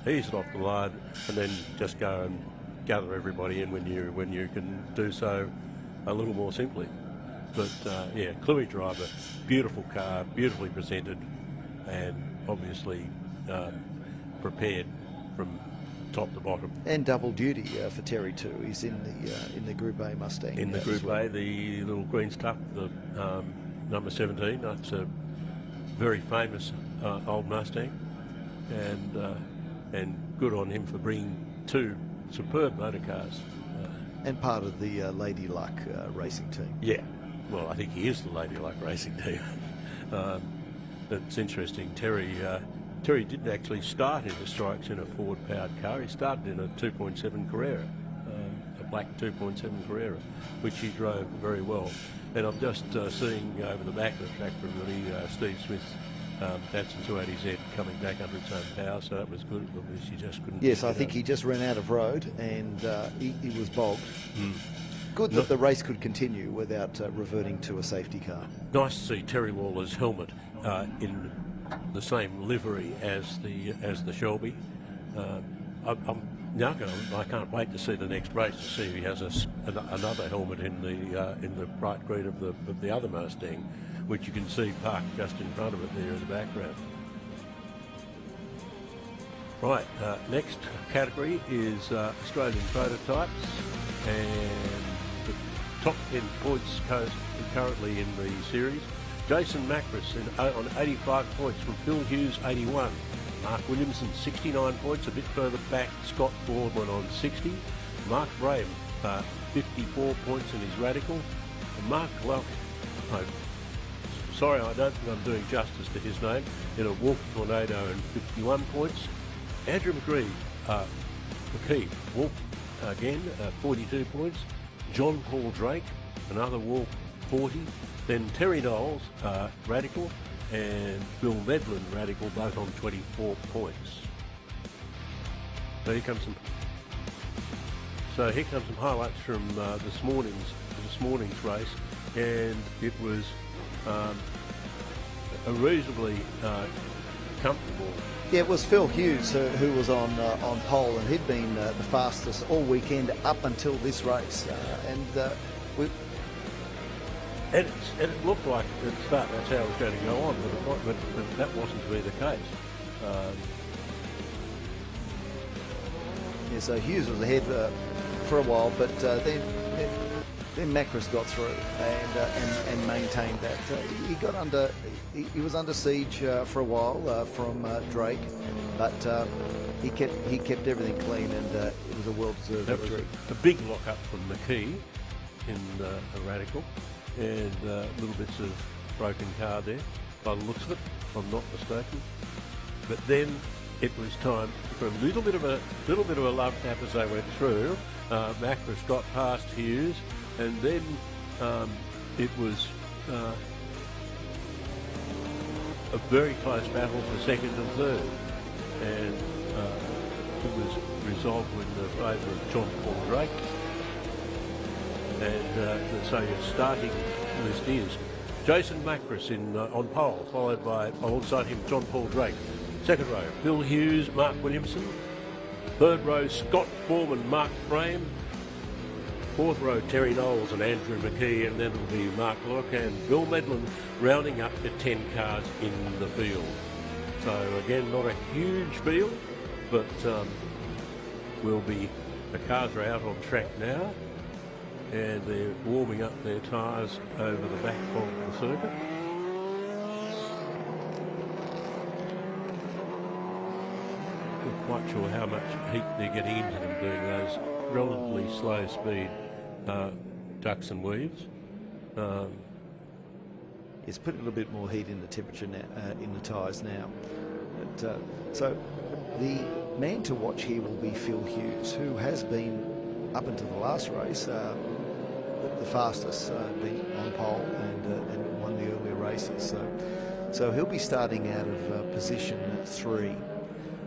ease it off the line, and then just go and gather everybody in when you can do so a little more simply. But cluey driver, beautiful car, beautifully presented, and obviously prepared from top to bottom. And double duty for Terry too. He's in the Group A Mustang. In the Group A, the little green stuff, the number 17. That's a very famous old Mustang, and good on him for bringing 2 superb motor cars. And part of the Lady Luck racing team. Yeah, well, I think he is the Lady Luck racing team. It's interesting. Terry didn't actually start into strikes in a Ford-powered car. He started in a 2.7 Carrera, a black 2.7 Carrera, which he drove very well. And I'm just seeing over the back of the track from the Steve Smith's Datsun 280Z coming back under its own power, so that was good. Obviously, just couldn't. Yes, I think he just ran out of road and he was bogged. Good that the race could continue without reverting to a safety car. Nice to see Terry Lawler's helmet in the same livery as the Shelby. I can't wait to see the next race to see if he has another helmet in the bright green of the other Mustang, which you can see parked just in front of it there in the background. Right, next category is Australian prototypes, and the top 10 points currently in the series. Jason Macris on 85 points from Phil Hughes 81. Mark Williamson 69 points, a bit further back Scott Boardman on 60. Mark Brame 54 points in his Radical. And Mark Love, sorry, I don't think I'm doing justice to his name, in a Wolf Tornado and 51 points. Andrew McKee, Wolf again, 42 points. John Paul Drake, another Wolf, 40. Then Terry Knowles, Radical, and Bill Medlin Radical both on 24 points. So here comes some highlights from this morning's race, and it was a reasonably comfortable. Yeah, it was Phil Hughes who was on pole, and he'd been the fastest all weekend up until this race, and it looked like at the start that's how it was going to go on, but that wasn't to be the case. Yeah, so Hughes was ahead for a while, but then Macris got through and maintained that. He was under siege for a while from Drake, but he kept everything clean, and it was a well-deserved victory. A big lock-up from McKee in a Radical, and little bits of broken car there by the looks of it, if I'm not mistaken. But then it was time for a little bit of a love tap as they went through. Macris got past Hughes, and then it was a very close battle for second and third, and it was resolved in the favour of John Paul Drake. And so your starting list is Jason Macris on pole, followed by alongside him John Paul Drake. Second row, Bill Hughes, Mark Williamson. Third row, Scott Foreman, Mark Frame. Fourth row, Terry Knowles and Andrew McKee, and then it'll be Mark Lock and Bill Medlin rounding up the 10 cars in the field. So again, not a huge field, but the cars are out on track now, and they're warming up their tyres over the back of the circuit. Not quite sure how much heat they're getting into them doing those relatively slow speed ducks and weaves. It's putting a little bit more heat in the temperature now, in the tyres now. But, so the man to watch here will be Phil Hughes, who has been, up until the last race, the fastest, been on pole and won the earlier races. So he'll be starting out of position 3.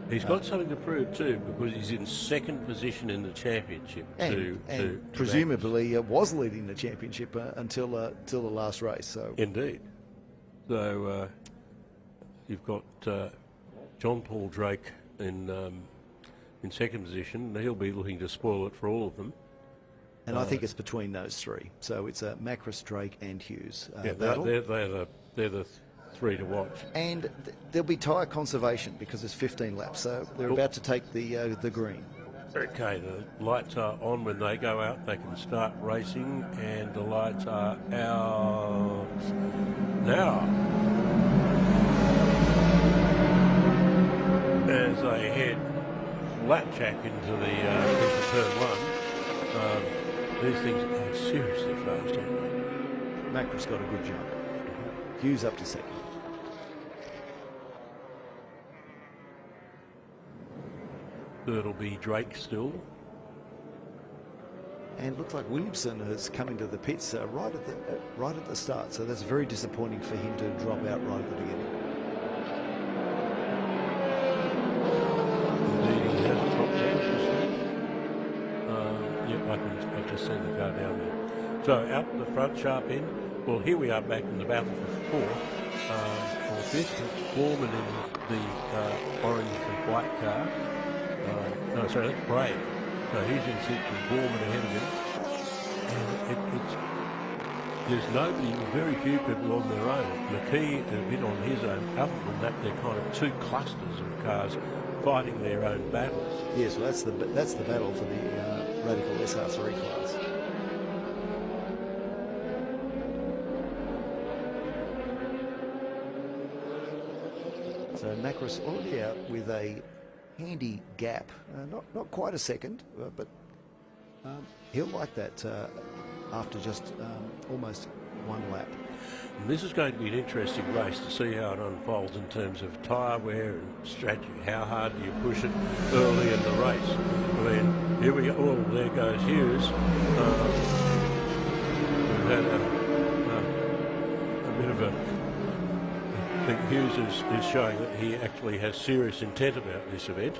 He's got something to prove too, because he's in second position in the championship. And presumably was leading the championship until the last race. So indeed. So you've got John Paul Drake in second position. He'll be looking to spoil it for all of them. And I think it's between those 3. So it's Macris, Drake, and Hughes. Yeah, they're the 3 to watch. And there'll be tyre conservation because there's 15 laps, so they're about to take the green. Okay, the lights are on. When they go out, they can start racing, and the lights are out now. As they head flat-jack into turn 1, these things are seriously fast, aren't they? Macris got a good jump. Hughes up to second. Third'll be Drake still. And looks like Williamson is coming to the pits right at the start. So that's very disappointing for him to drop out right at the beginning. Indeed, he has dropped out. Yep, I've just seen the car down there. So out in the front, sharp end. Well, here we are back in the battle for fourth, or fifth. Foreman in the orange and white car. No, sorry, that's Bray. No, he's in sixth with Borman ahead of him. And there's nobody, very few people on their own. McKee a bit on his own. Other than that, they're kind of 2 clusters of cars fighting their own battles. Yes, well, that's the battle for the Radical SR3 class. So Macris already out with a handy gap, not quite a second, but he'll like that after just almost 1 lap. And this is going to be an interesting race to see how it unfolds in terms of tyre wear and strategy. How hard do you push it early in the race? I mean, here we go. Oh, there goes Hughes. We've had a bit of a think Hughes is showing that he actually has serious intent about this event.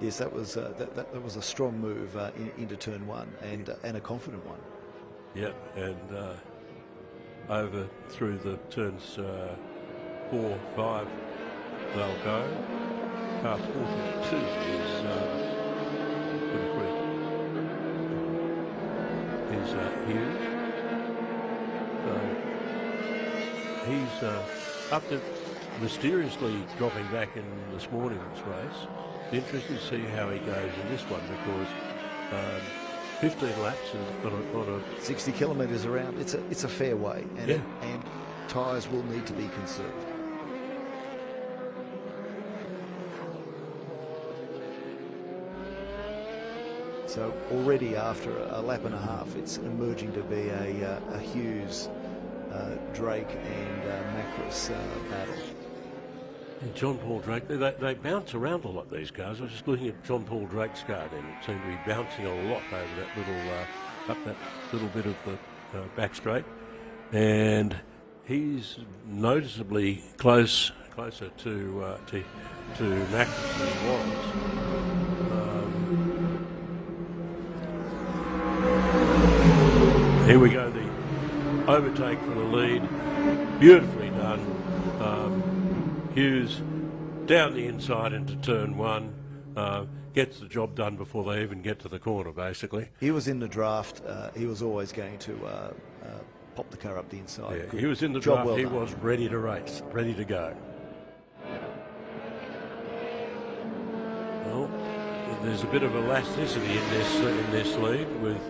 Yes, that was a strong move into turn one and a confident one. Yeah, and over through the turns 4, 5, they'll go. Car 42 is 23. Is Hughes. So he's up to mysteriously dropping back in this morning's race. Interesting to see how he goes in this one, because 15 laps is on a 60 kilometres around. It's a fair way, and tyres will need to be conserved. So already after a lap and a half, it's emerging to be a Hughes, Drake and Macris battle. And John Paul Drake, they bounce around a lot, these cars. I was just looking at John Paul Drake's car then. It seemed to be bouncing a lot over that little, up that little bit of the back straight. And he's noticeably closer to Macris than he was. Here we go, the overtake for the lead. Beautifully done. Hughes down the inside into turn one, gets the job done before they even get to the corner, basically. He was in the draft. He was always going to pop the car up the inside. Yeah, he was in the job. draft. Well he done. was ready to race, ready to go. Well, there's a bit of elasticity in this lead, with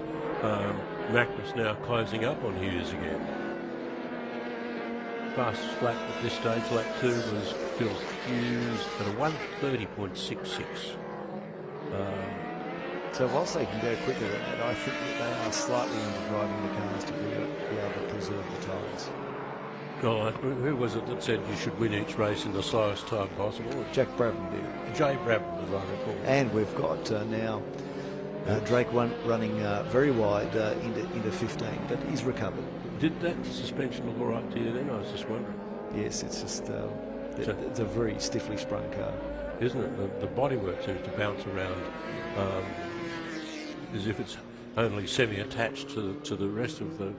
Macris now closing up on Hughes again. Fastest lap at this stage, lap 2, was Phil Hughes at a 1:30.66. So whilst they can go quicker than that, I think that they are slightly underdriving the cars to be able to preserve the tyres. Oh, who was it that said you should win each race in the slowest time possible? Jack Brabham did. Jay Brabham, as I recall. And we've got now Drake running very wide into 15, but he's recovered. Did that suspension look all right to you then? I was just wondering. Yes, it's just it's a very stiffly sprung car, isn't it? The bodywork seems to bounce around as if it's only semi-attached to the rest of the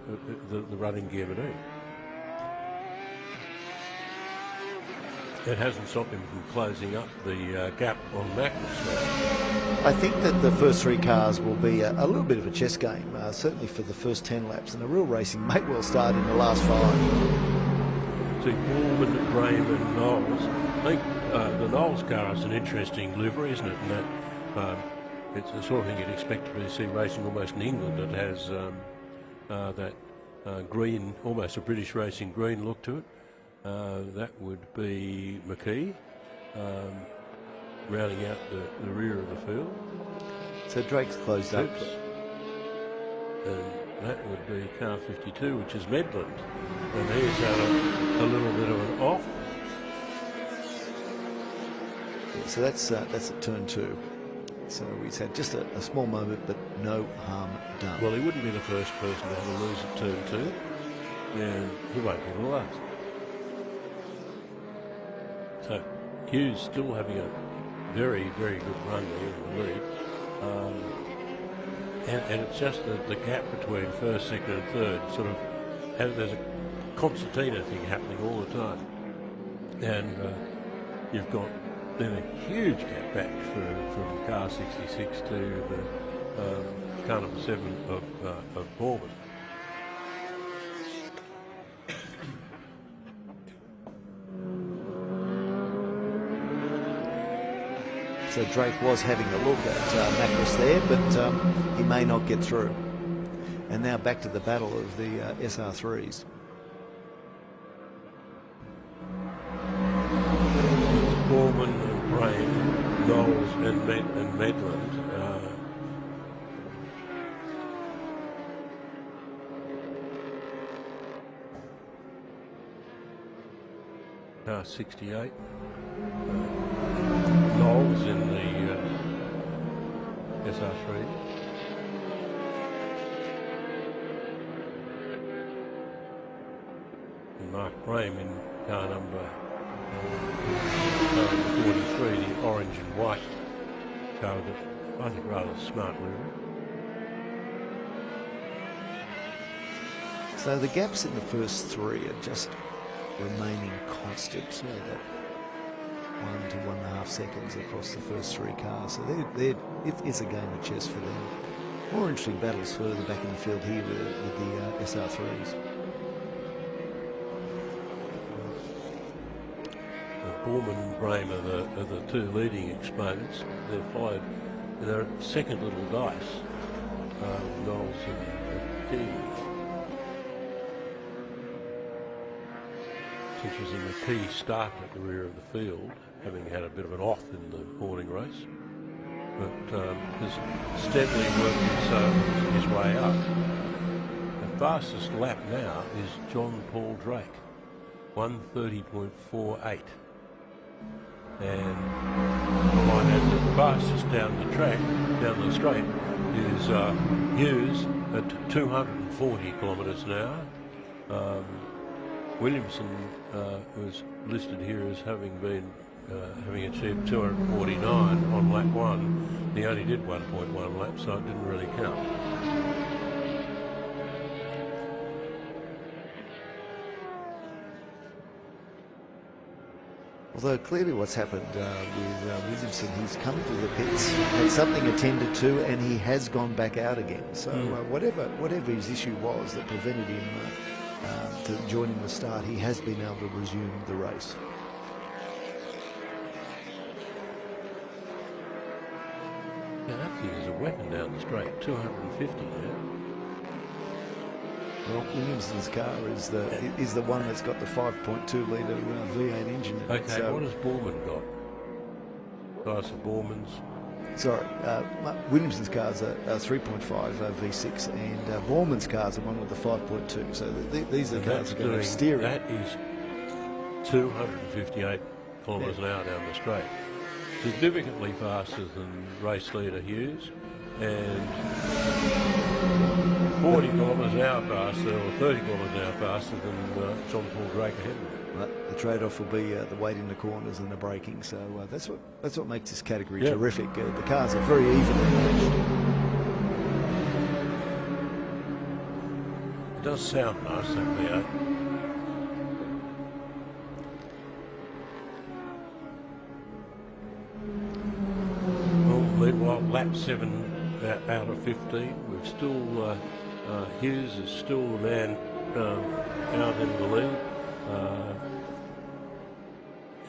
running gear beneath. It hasn't stopped him from closing up the gap on Macris. I think that the first 3 cars will be a little bit of a chess game, certainly for the first 10 laps, and the real racing may well start in the last 5. See, Borman, Braham and Knowles. I think the Knowles car is an interesting livery, isn't it? And that it's the sort of thing you'd expect to see racing almost in England. It has that green, almost a British racing green look to it. That would be McKee, rounding out the rear of the field. So Drake's closed up. And that would be car 52, which is Medland. And he's had a little bit of an off. So that's at turn 2. So he's had just a small moment, but no harm done. Well, he wouldn't be the first person to have a lose at turn 2, and he won't be the last. So Hughes still having a very, very good run there in the lead. And it's just the gap between first, second and third sort of there's a concertina thing happening all the time. And you've got then a huge gap back from car 66 to the car number 7 of Borman. So Drake was having a look at Macris there, but he may not get through. And now back to the battle of the SR3s. Borman and Braham, Knowles and Medland. Car 68. Knowles in the SR3. And and Mark Brame in car number 43, the orange and white car with a, I think, rather smart livery. So the gaps in the first three are just remaining constant. So that 1 to 1.5 seconds across the first three cars. So it's a game of chess for them. More interesting battles further back in the field here with the SR3s. Borman and Brame are the two leading exponents. They're followed in their second little dice, Knowles and Key. It's interesting, McKee started at the rear of the field, having had a bit of an off in the morning race, but has steadily worked his way up. The fastest lap now is John Paul Drake, 1:30.48. And find out the fastest down the track, down the straight, is Hughes at 240 kilometres an hour. Williamson was listed here as having achieved 249 on lap 1. He only did 1.1 laps, so it didn't really count. Although clearly what's happened with Williamson, he's come to the pits, had something attended to, and he has gone back out again. So whatever his issue was that prevented him to joining the start, he has been able to resume the race. Yeah, that thing is a weapon down the straight, 250 now. Well, Williamson's car is the one that's got the 5.2 litre V8 engine in it. Okay, So, what has Borman got? Guys of Borman's. sorry, Williamson's car's a 3.5 V6, and Borman's car's the one with the 5.2. So these are the cars that are going to steer it. That is 258 kilometres an hour down the straight. Significantly faster than race leader Hughes, and 40 kilometres an hour faster, or 30 kilometres an hour faster than John Paul Drake ahead of him. But the trade-off will be the weight in the corners and the braking. So that's what makes this category terrific. The cars are very evenly matched. It does sound nice, that V8. Well, meanwhile, lap 7 out of 15. We've still Hughes is still the man out in the lead.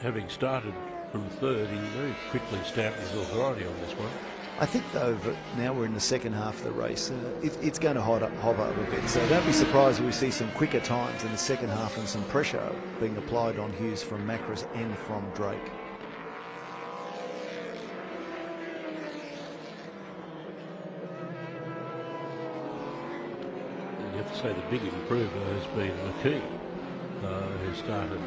Having started from third, he very quickly stamped his authority on this one. I think, though, that now we're in the second half of the race, it's going to hop up a bit. So don't be surprised if we see some quicker times in the second half and some pressure being applied on Hughes from Macris and from Drake. You have to say the big improver has been McKee, who started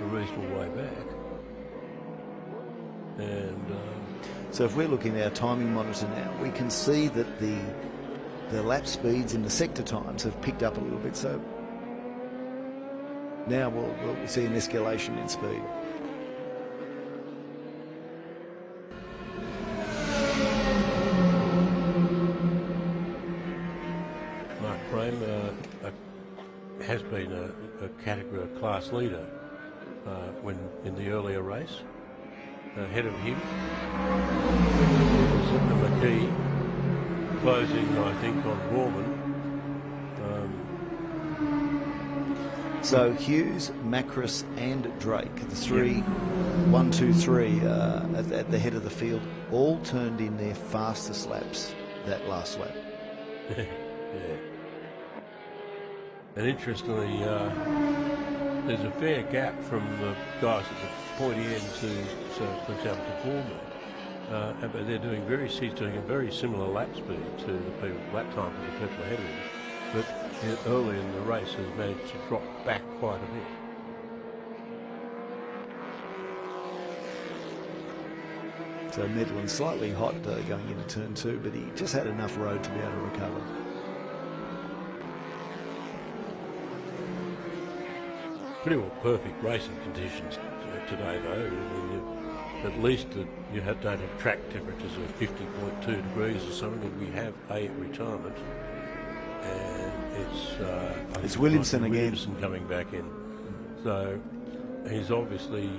a reasonable way back. And so if we're looking at our timing monitor now, we can see that the lap speeds in the sector times have picked up a little bit. So now we'll see an escalation in speed. Mark Brame has been a category class leader when in the earlier race. Ahead of him is McKee, closing, I think, on Borman. So Hughes, Macris and Drake, the three, 1, 2, 3 at the head of the field, all turned in their fastest laps that last lap. Yeah. And interestingly, there's a fair gap from the guys at the pointy end to, for example, to Borman. But they're doing he's doing a very similar lap speed to the people, lap time to the people ahead of him. But early in the race has managed to drop back quite a bit. So Medlin slightly hot going into turn 2, but he just had enough road to be able to recover. pretty well perfect racing conditions today, though. I mean, at least you don't have track temperatures of 50.2 degrees or something, and we have a retirement. And it's Williamson again. Williamson coming back in. So he's obviously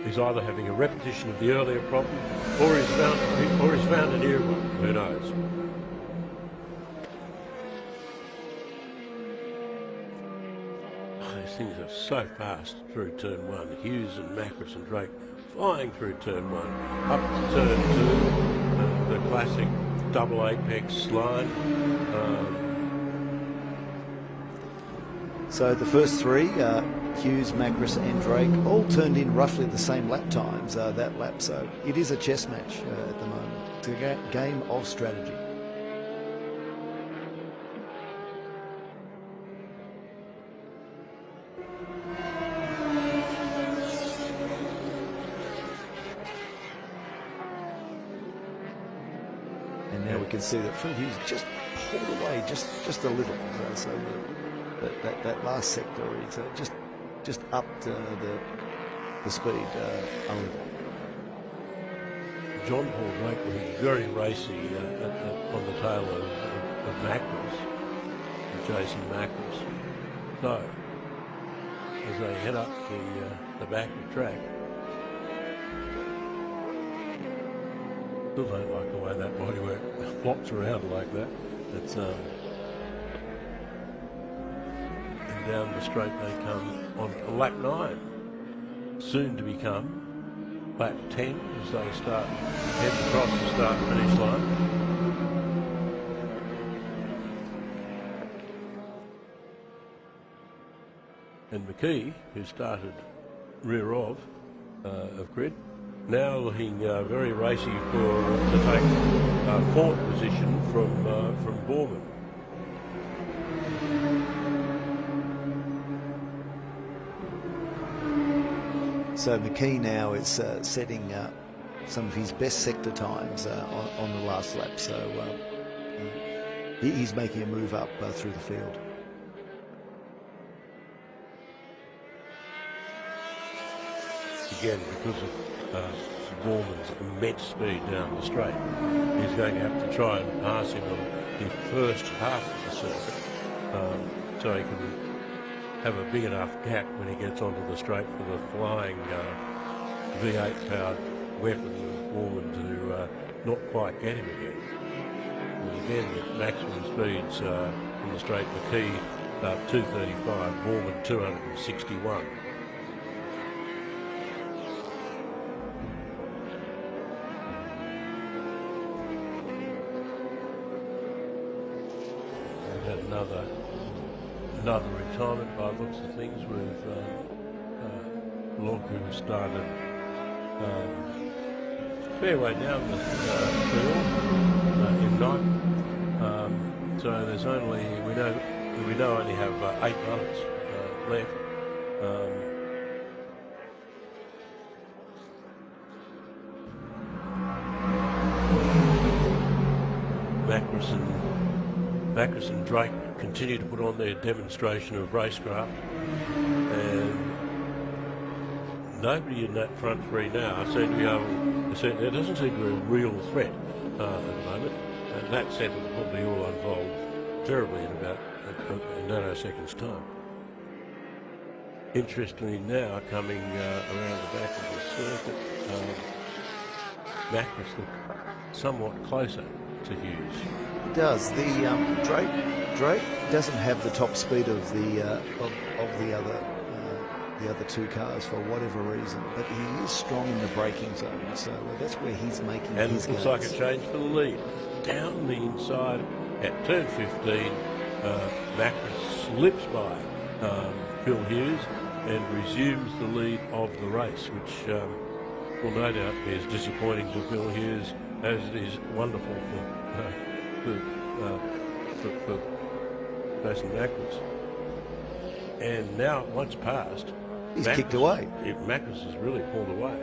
he's either having a repetition of the earlier problem, or he's found a new one. Who knows? These things are so fast through turn one. Hughes and Macris and Drake flying through turn one, up to turn two, the classic double apex line. So the first three, Hughes, Macris and Drake, all turned in roughly the same lap times that lap. So it is a chess match at the moment. It's a game of strategy. And now we can see that Phil Hughes just pulled away just a little. So that last sector is just upped the speed a little. John Paul Drake was very racy on the tail of Macris, Jason Macris. So as they head up the back of the track, still don't like the way that bodywork flops around like that. It's and down the straight they come on lap 9, soon to become lap 10 as they start heading across the start and finish line. And McKee, who started rear of grid, now looking very racy to take fourth position from Borman. So McKee now is setting some of his best sector times on the last lap. So he's making a move up through the field. Again, because of Borman's immense speed down the straight, he's going to have to try and pass him on his first half of the circuit, so he can have a big enough gap when he gets onto the straight for the flying V8 powered weapon of Borman to not quite get him again. And again, the maximum speeds from the straight, McKee 235, Borman 261. Another retirement by the looks of things with Locke, who started fair way down the field in ninth. So there's only we know only have 8 runners left. Macris and Drake continue to put on their demonstration of racecraft, and nobody in that front three now seem to be able. There doesn't seem to be a real threat at the moment, and that set will probably all unfold terribly in about a nanoseconds time. Interestingly, now coming around the back of the circuit, Macris look somewhat closer to Hughes. It does. The Drake doesn't have the top speed of the other two cars for whatever reason, but he is strong in the braking zone, so that's where he's making and his it looks gains. like a change for the lead. Down the inside at turn 15, Macris slips by Phil Hughes and resumes the lead of the race, which will no doubt be as disappointing to Phil Hughes as it is wonderful for Jason Macris. And now, once past, he's kicked away. Macris has really pulled away.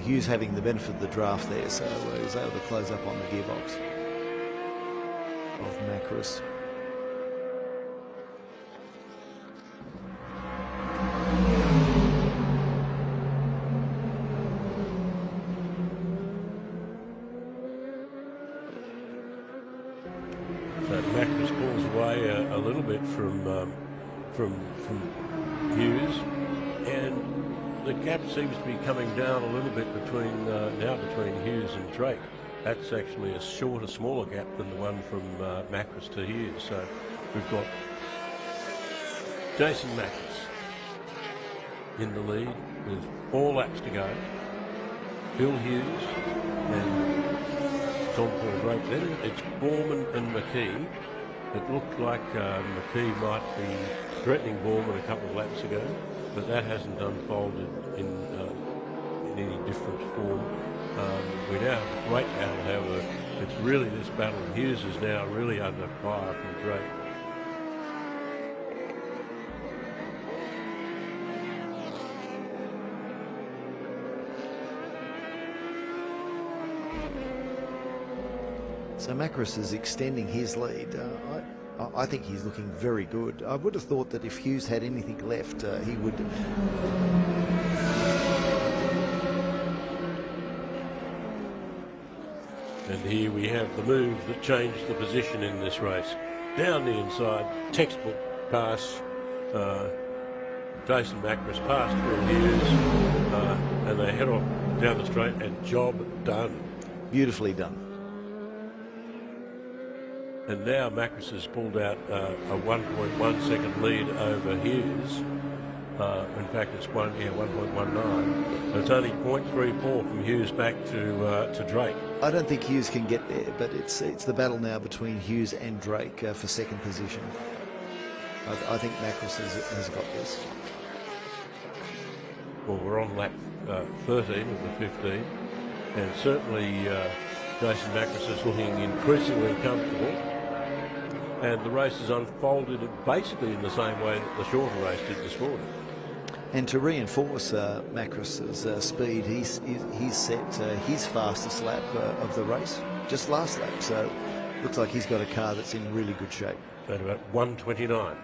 Hughes having the benefit of the draft there, so he was able to close up on the gearbox of Macris. So Macris pulls away a little bit from Hughes, and the gap seems to be coming down a little bit between Hughes and Drake. That's actually a shorter, smaller gap than the one from Macris to Hughes. So we've got Jason Macris in the lead with 4 laps to go. Bill Hughes and Tom Paul Drake. Then it's Borman and McKee. It looked like McKee might be threatening Borman a couple of laps ago, but that hasn't unfolded in any different form. We now have a great battle, however. It's really this battle. Hughes is now really under fire from Drake. So Macris is extending his lead. I think he's looking very good. I would have thought that if Hughes had anything left, he would. And here we have the move that changed the position in this race. Down the inside, textbook pass. Jason Macris past Phil Hughes, and they head off down the straight, and job done. Beautifully done. And now Macris has pulled out a 1.1 second lead over Hughes. In fact, it's 1.19. It's only 0.34 from Hughes back to Drake. I don't think Hughes can get there, but it's the battle now between Hughes and Drake for second position. I think Macris has got this. Well, we're on lap 13 of the 15, and certainly Jason Macris is looking increasingly comfortable. And the race has unfolded basically in the same way that the shorter race did this morning. And to reinforce Macris's speed, he's set his fastest lap of the race, just last lap. So looks like he's got a car that's in really good shape. At about 1:29.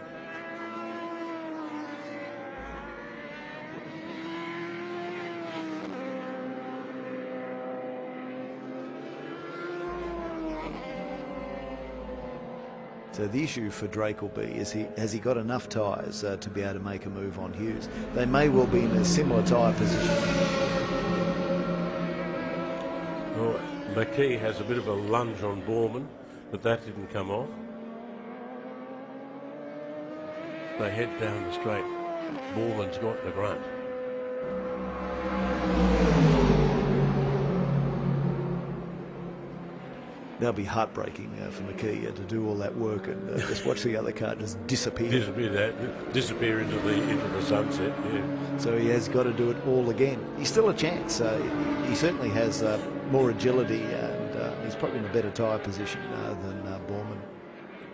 So the issue for Drake will be, has he got enough tyres to be able to make a move on Hughes? They may well be in a similar tyre position. Well, McKee has a bit of a lunge on Borman, but that didn't come off. They head down the straight. Borman's got the grunt. That'll be heartbreaking for McKee to do all that work and just watch the other car just disappear. Disappear into the sunset. Yeah. So he has got to do it all again. He's still a chance. He certainly has more agility, and he's probably in a better tyre position than Borman.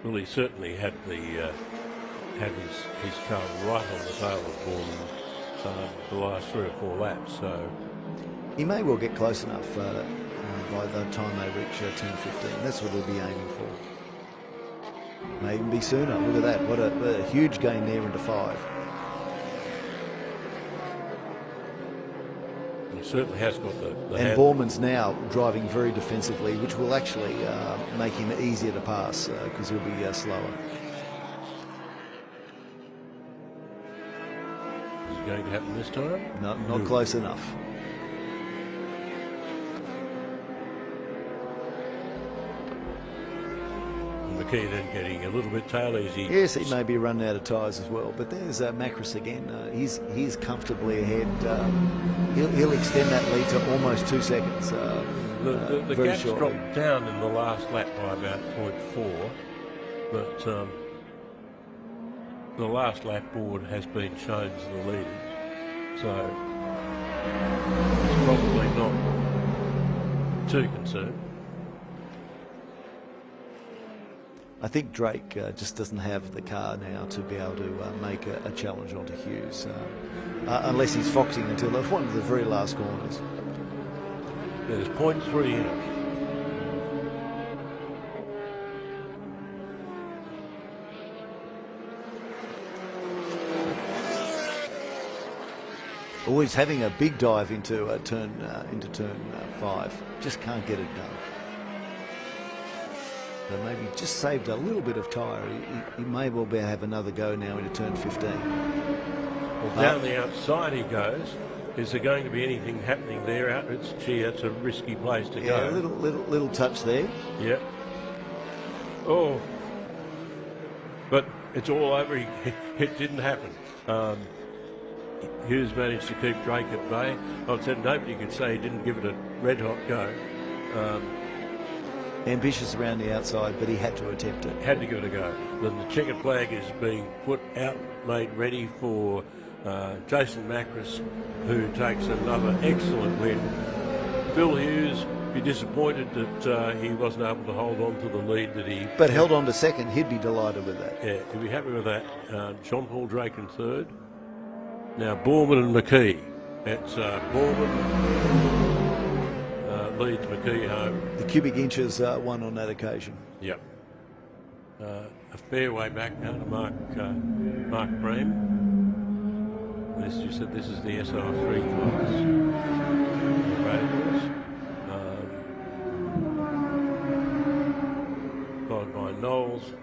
Well, he certainly had his car right on the tail of Borman the last 3 or 4 laps. So he may well get close enough. By the time they reach 10:15, that's what they'll be aiming for. May even be sooner. Look at that! What a huge gain there into 5. He certainly has got the and hand. Borman's now driving very defensively, which will actually make him easier to pass because he'll be slower. Is it going to happen this time? No, not close enough. McKee then getting a little bit tail easy. Yes, he may be running out of tyres as well. But there's Macris again. He's comfortably ahead. He'll extend that lead to almost 2 seconds. The gap's dropped down in the last lap by about 0.4, but the last lap board has been shown to the leaders, so it's probably not too concerned. I think Drake just doesn't have the car now to be able to make a challenge onto Hughes, unless he's foxing until one of the very last corners. There's 0.3 in it. Always having a big dive into turn 5. Just can't get it done. So maybe just saved a little bit of tyre. He may well have another go now into turn 15. Well, down the outside he goes. Is there going to be anything happening there? It's a risky place to go. Yeah, a little touch there. Yeah. Oh. But it's all over. It didn't happen. Hughes managed to keep Drake at bay. I said nobody could say he didn't give it a red hot go. Ambitious around the outside, but he had to attempt it. Had to give it a go. Then the checkered flag is being put out, made ready for Jason Macris, who takes another excellent win. Phil Hughes, be disappointed that he wasn't able to hold on to the lead that he... But held on to second, he'd be delighted with that. Yeah, he'd be happy with that. John Paul Drake in third. Now Borman and McKee. It's Borman leads McKee home. The cubic inches won on that occasion. Yep. A fair way back now to Mark Bream. As you said, this is the SR3 class. Followed by Knowles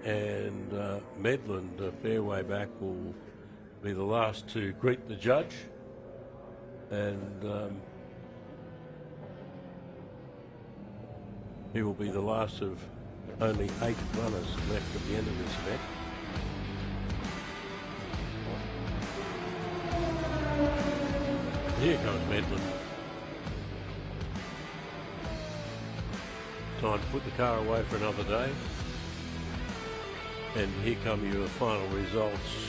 and Medland, a fair way back, will be the last to greet the judge. And he will be the last of only 8 runners left at the end of this event. Here comes Medland. Time to put the car away for another day. And here come your final results.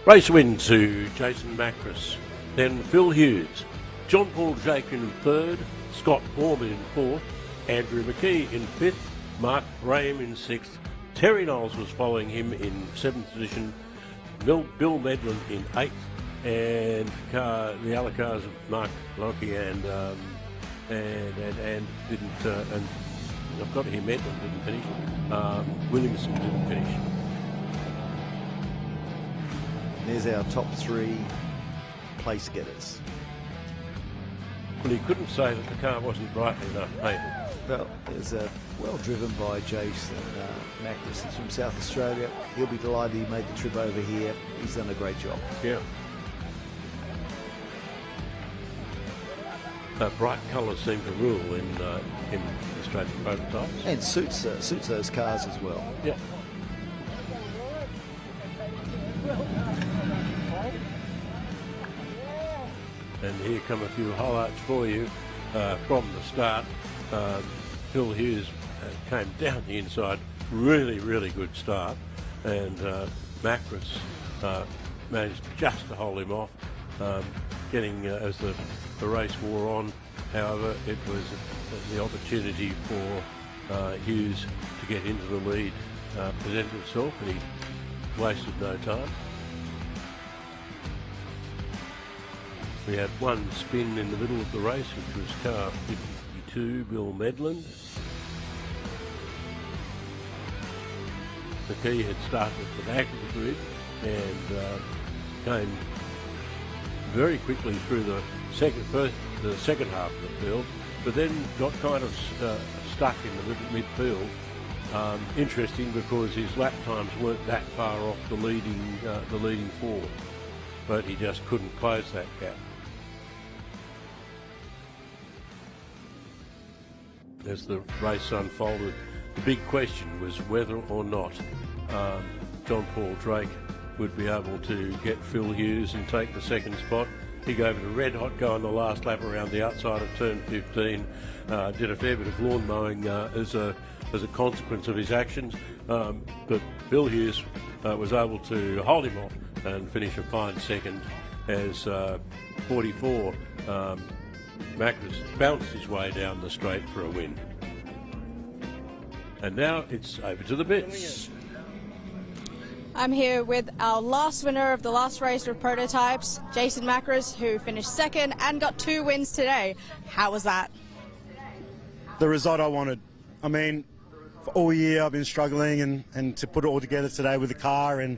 Race win to Jason Macris. Then Phil Hughes. John Paul Drake in third. Scott Borman in fourth. Andrew McKee in fifth. Mark Graham in sixth. Terry Knowles was following him in seventh position. Bill Medland in eighth. And the other cars of Mark Lockey and didn't, and I've got here Medland didn't finish. Williamson didn't finish. There's our top 3 place getters. Well, he couldn't say that the car wasn't brightly enough painted. Well, there's well driven by Jason Macris. He's from South Australia. He'll be delighted he made the trip over here. He's done a great job. Yeah. Bright colours seem to rule in Australian prototypes. And suits those cars as well. Yeah. And here come a few highlights for you from the start. Phil Hughes came down the inside, really, really good start, and Macris managed just to hold him off, getting as the race wore on. However, it was the opportunity for Hughes to get into the lead presented itself, and he wasted no time. We had one spin in the middle of the race, which was car 52, Bill Medland. McKee had started at the back of the grid and came very quickly through the second half of the field, but then got kind of stuck in the midfield. Interesting because his lap times weren't that far off the leading four, but he just couldn't close that gap. As the race unfolded, the big question was whether or not John Paul Drake would be able to get Phil Hughes and take the second spot. He gave it a red hot go on the last lap around the outside of turn 15. Did a fair bit of lawn mowing as a consequence of his actions, but Phil Hughes was able to hold him off and finish a fine second as 44 Macris bounced his way down the straight for a win. And now it's over to the bits. I'm here with our last winner of the last race of prototypes, Jason Macras, who finished second and got 2 wins today. How was that? The result I wanted. I mean, for all year I've been struggling and to put it all together today with the car and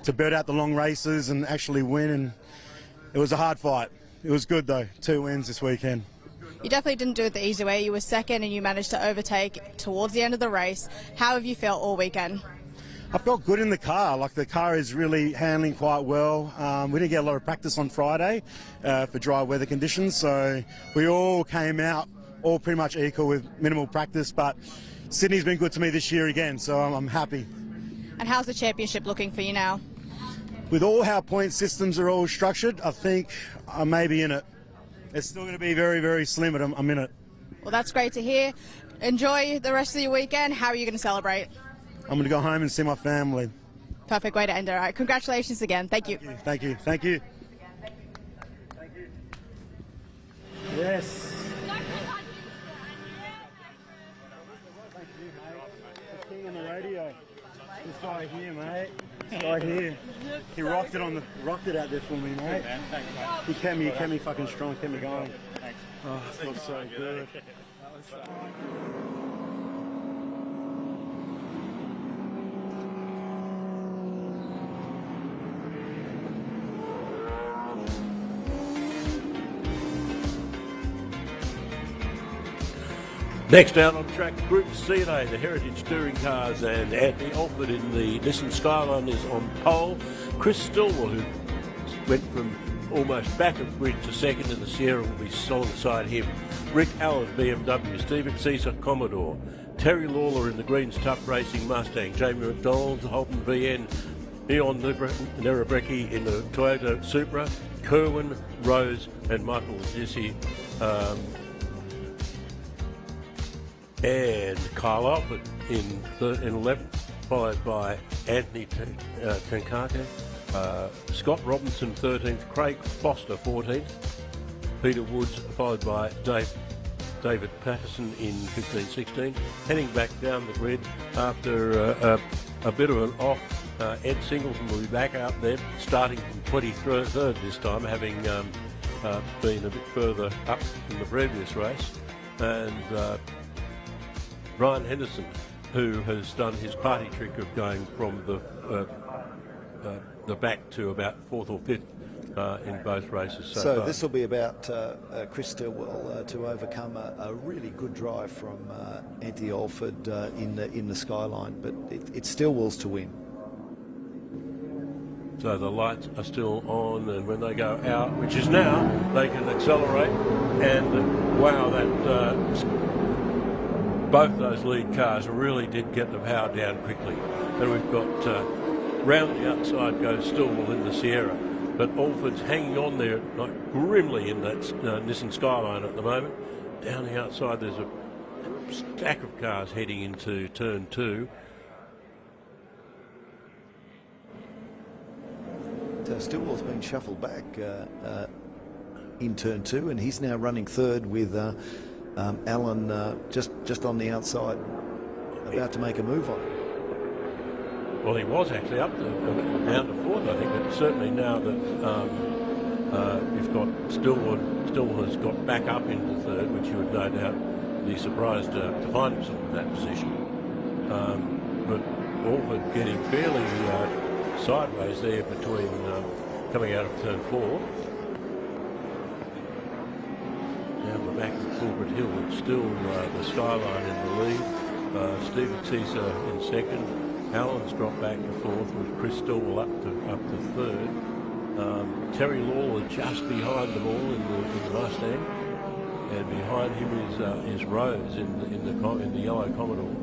to build out the long races and actually win, and it was a hard fight. It was good though, 2 wins this weekend. You definitely didn't do it the easy way. You were second and you managed to overtake towards the end of the race. How have you felt all weekend? I felt good in the car. Like, the car is really handling quite well. We didn't get a lot of practice on Friday for dry weather conditions, so we all came out all pretty much equal with minimal practice, but Sydney's been good to me this year again, so I'm happy. And how's the championship looking for you now? With all how point systems are all structured, I think I may be in it. It's still going to be very, very slim, but I'm in it. Well, that's great to hear. Enjoy the rest of your weekend. How are you going to celebrate? I'm going to go home and see my family. Perfect way to end it. All right, congratulations again. Thank you. Thank you. Thank you. Yes. King on the radio. This guy here, mate. This guy here. He rocked it out there for me, mate. He kept me fucking strong, kept me going. Thanks. Oh, it feels so good. Next out on track, Group CNA, the Heritage Touring Cars, and Anthony Alford in the Nissan Skyline is on pole. Chris Stillwell, who went from almost back of grid to second in the Sierra, will be alongside him. Rick Allen, BMW, Stephen Cesar, Commodore, Terry Lawler in the Greens Tough Racing Mustang, Jamie McDonald, Holton VN, Eon Nerabrecki in the Toyota Supra, Kerwin, Rose and Michael Jesse, and Kyle Alford in 11th, followed by Anthony Tenkate, Scott Robinson 13th, Craig Foster 14th, Peter Woods followed by David Patterson in 15-16. Heading back down the grid after a bit of an off, Ed Singleton will be back out there, starting from 23rd this time, having been a bit further up in the previous race. And Ryan Henderson, who has done his party trick of going from the back to about 4th or 5th in both races. So this will be about Chris Stillwell to overcome a really good drive from Anthony Alford in the Skyline, but it's Stillwell's to win. So the lights are still on, and when they go out, which is now, they can accelerate. And wow, that both those lead cars really did get the power down quickly. And we've got round the outside goes Stillwell in the Sierra, but Alford's hanging on there like grimly in that Nissan Skyline at the moment. Down the outside there's a stack of cars heading into turn 2. So Stillwell's been shuffled back in turn 2, and he's now running third with Alan just on the outside, about to make a move on it. Well, he was actually up down to 4th, I think, but certainly now that you've got Stillwell has got back up into 3rd, which you would no doubt be surprised to find himself in that position. But Alford getting fairly sideways there between coming out of turn 4. Down the back of Corbett Hill, it's still the Skyline in the lead. Stephen Cesar in 2nd. Allen's dropped back to 4th with Chris Stillwell up to 3rd. Terry Lawler just behind them all in the Mustang, and behind him is Rose in the yellow Commodore.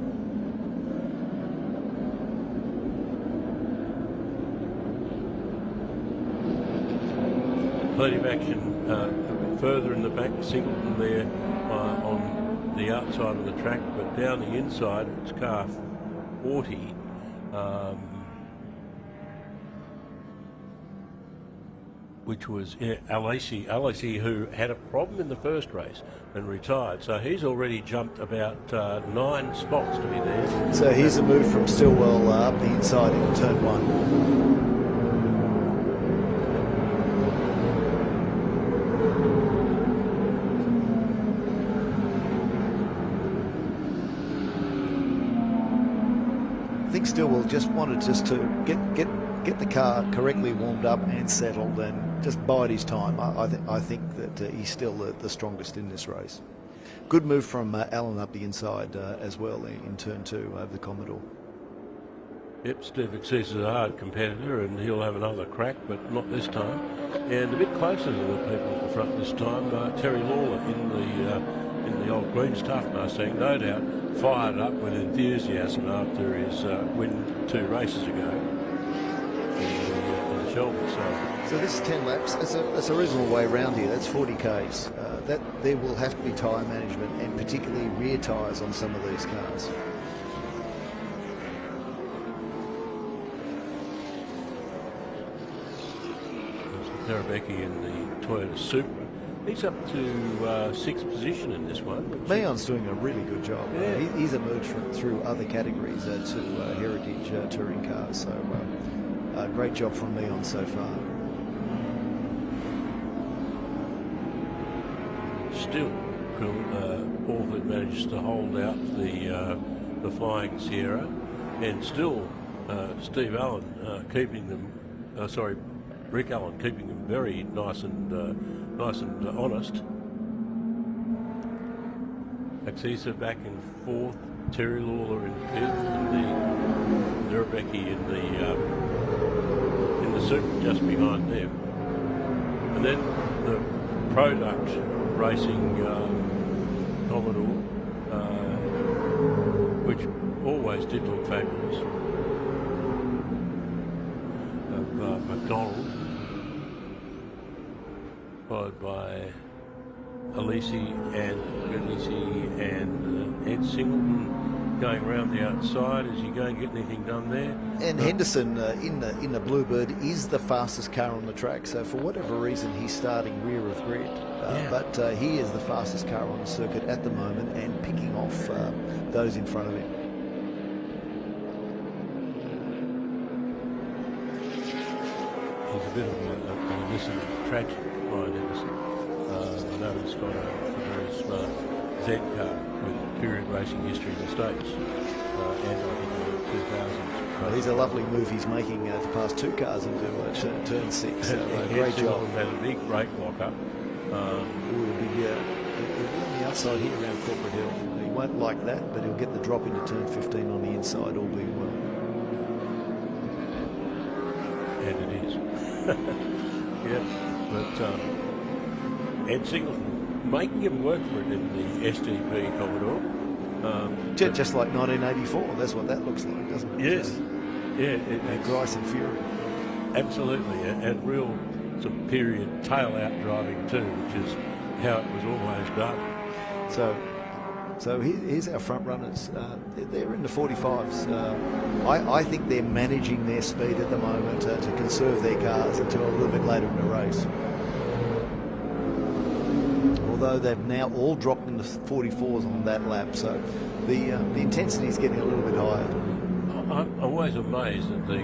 Plenty of action a bit further in the back, Singleton there on the outside of the track, but down the inside it's car 40. which was Alesi, who had a problem in the first race and retired. So he's already jumped about 9 spots to be there. So here's a move from Stillwell up the inside in turn 1. I think Stillwell just wanted to get the car correctly warmed up and settled and just bide his time. I think that he's still the strongest in this race. Good move from Allen up the inside as well in turn 2 over the Commodore. Yep, Steve Exceeds is a hard competitor and he'll have another crack, but not this time. And a bit closer to the people at the front this time, Terry Lawler in the old Queen's Tough Mustang, no doubt, fired up with enthusiasm after his win 2 races ago in the Shelby. So this is 10 laps. That's a reasonable way around here. That's 40 Ks. That there will have to be tyre management and particularly rear tyres on some of these cars. Terebecki in the Toyota Supra. He's up to 6th position in this one. Meon's doing a really good job. Yeah. He's emerged through other categories to heritage touring cars. So great job from Meon so far. Still, Orford managed to hold out the Flying Sierra, and still Steve Allen keeping them. Rick Allen keeping them very nice and honest. Axisa back in 4th, Terry Lawler in 5th, and the Terebecki in the Super just behind them. And then the Product Racing Commodore, which always did look fabulous, of McDonald, followed by Alesi and Ed Singleton going around the outside. Is he going to get anything done there? And Henderson in the Bluebird is the fastest car on the track. So for whatever reason, he's starting rear of grid. But he is the fastest car on the circuit at the moment and picking off those in front of him. He's a bit of an innocent tragic mind, Henderson. I know he's got a very smart Z car with period racing history in the States, and I think in the 2000s. Well, he's a lovely move he's making to pass 2 cars into turn 6. Great job. Had a big brake lock-up. He'll be on the outside here around Corporate Hill. He won't like that, but he'll get the drop into turn 15 on the inside, all being well. And it is. Yeah, but Ed Singleton making him work for it in the SGP Commodore. Just like 1984, that's what that looks like, doesn't it? Yes. Yeah, Grice and Fury. Absolutely, and real some period tail-out driving too, which is how it was always done. So here's our front runners. They're in the 45s. I think they're managing their speed at the moment to conserve their cars until a little bit later in the race. Although they've now all dropped in the 44s on that lap, so the intensity is getting a little bit higher. I'm always amazed at the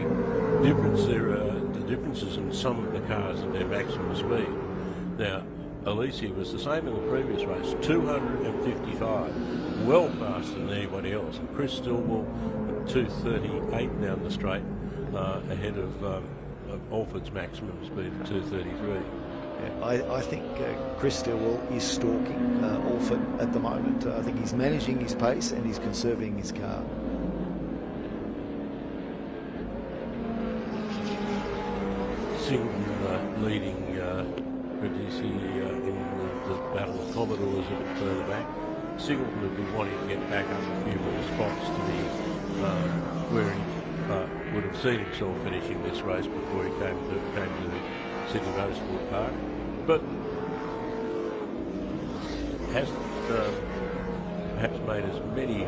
differences in some of the cars and their maximum speed. Now, Alesi was the same in the previous race, 255, well faster than anybody else. And Chris Stillwell at 238 down the straight, ahead of Alford's maximum speed of 233. Yeah, I think Chris Stillwell is stalking Alford at the moment. I think he's managing his pace and he's conserving his car. Singleton leading Radici in the battle of Commodores a bit further back. Singleton would be wanting to get back up a few more spots to be where he would have seen himself finishing this race before he came to Sydney Masterblast Park, but hasn't perhaps made as many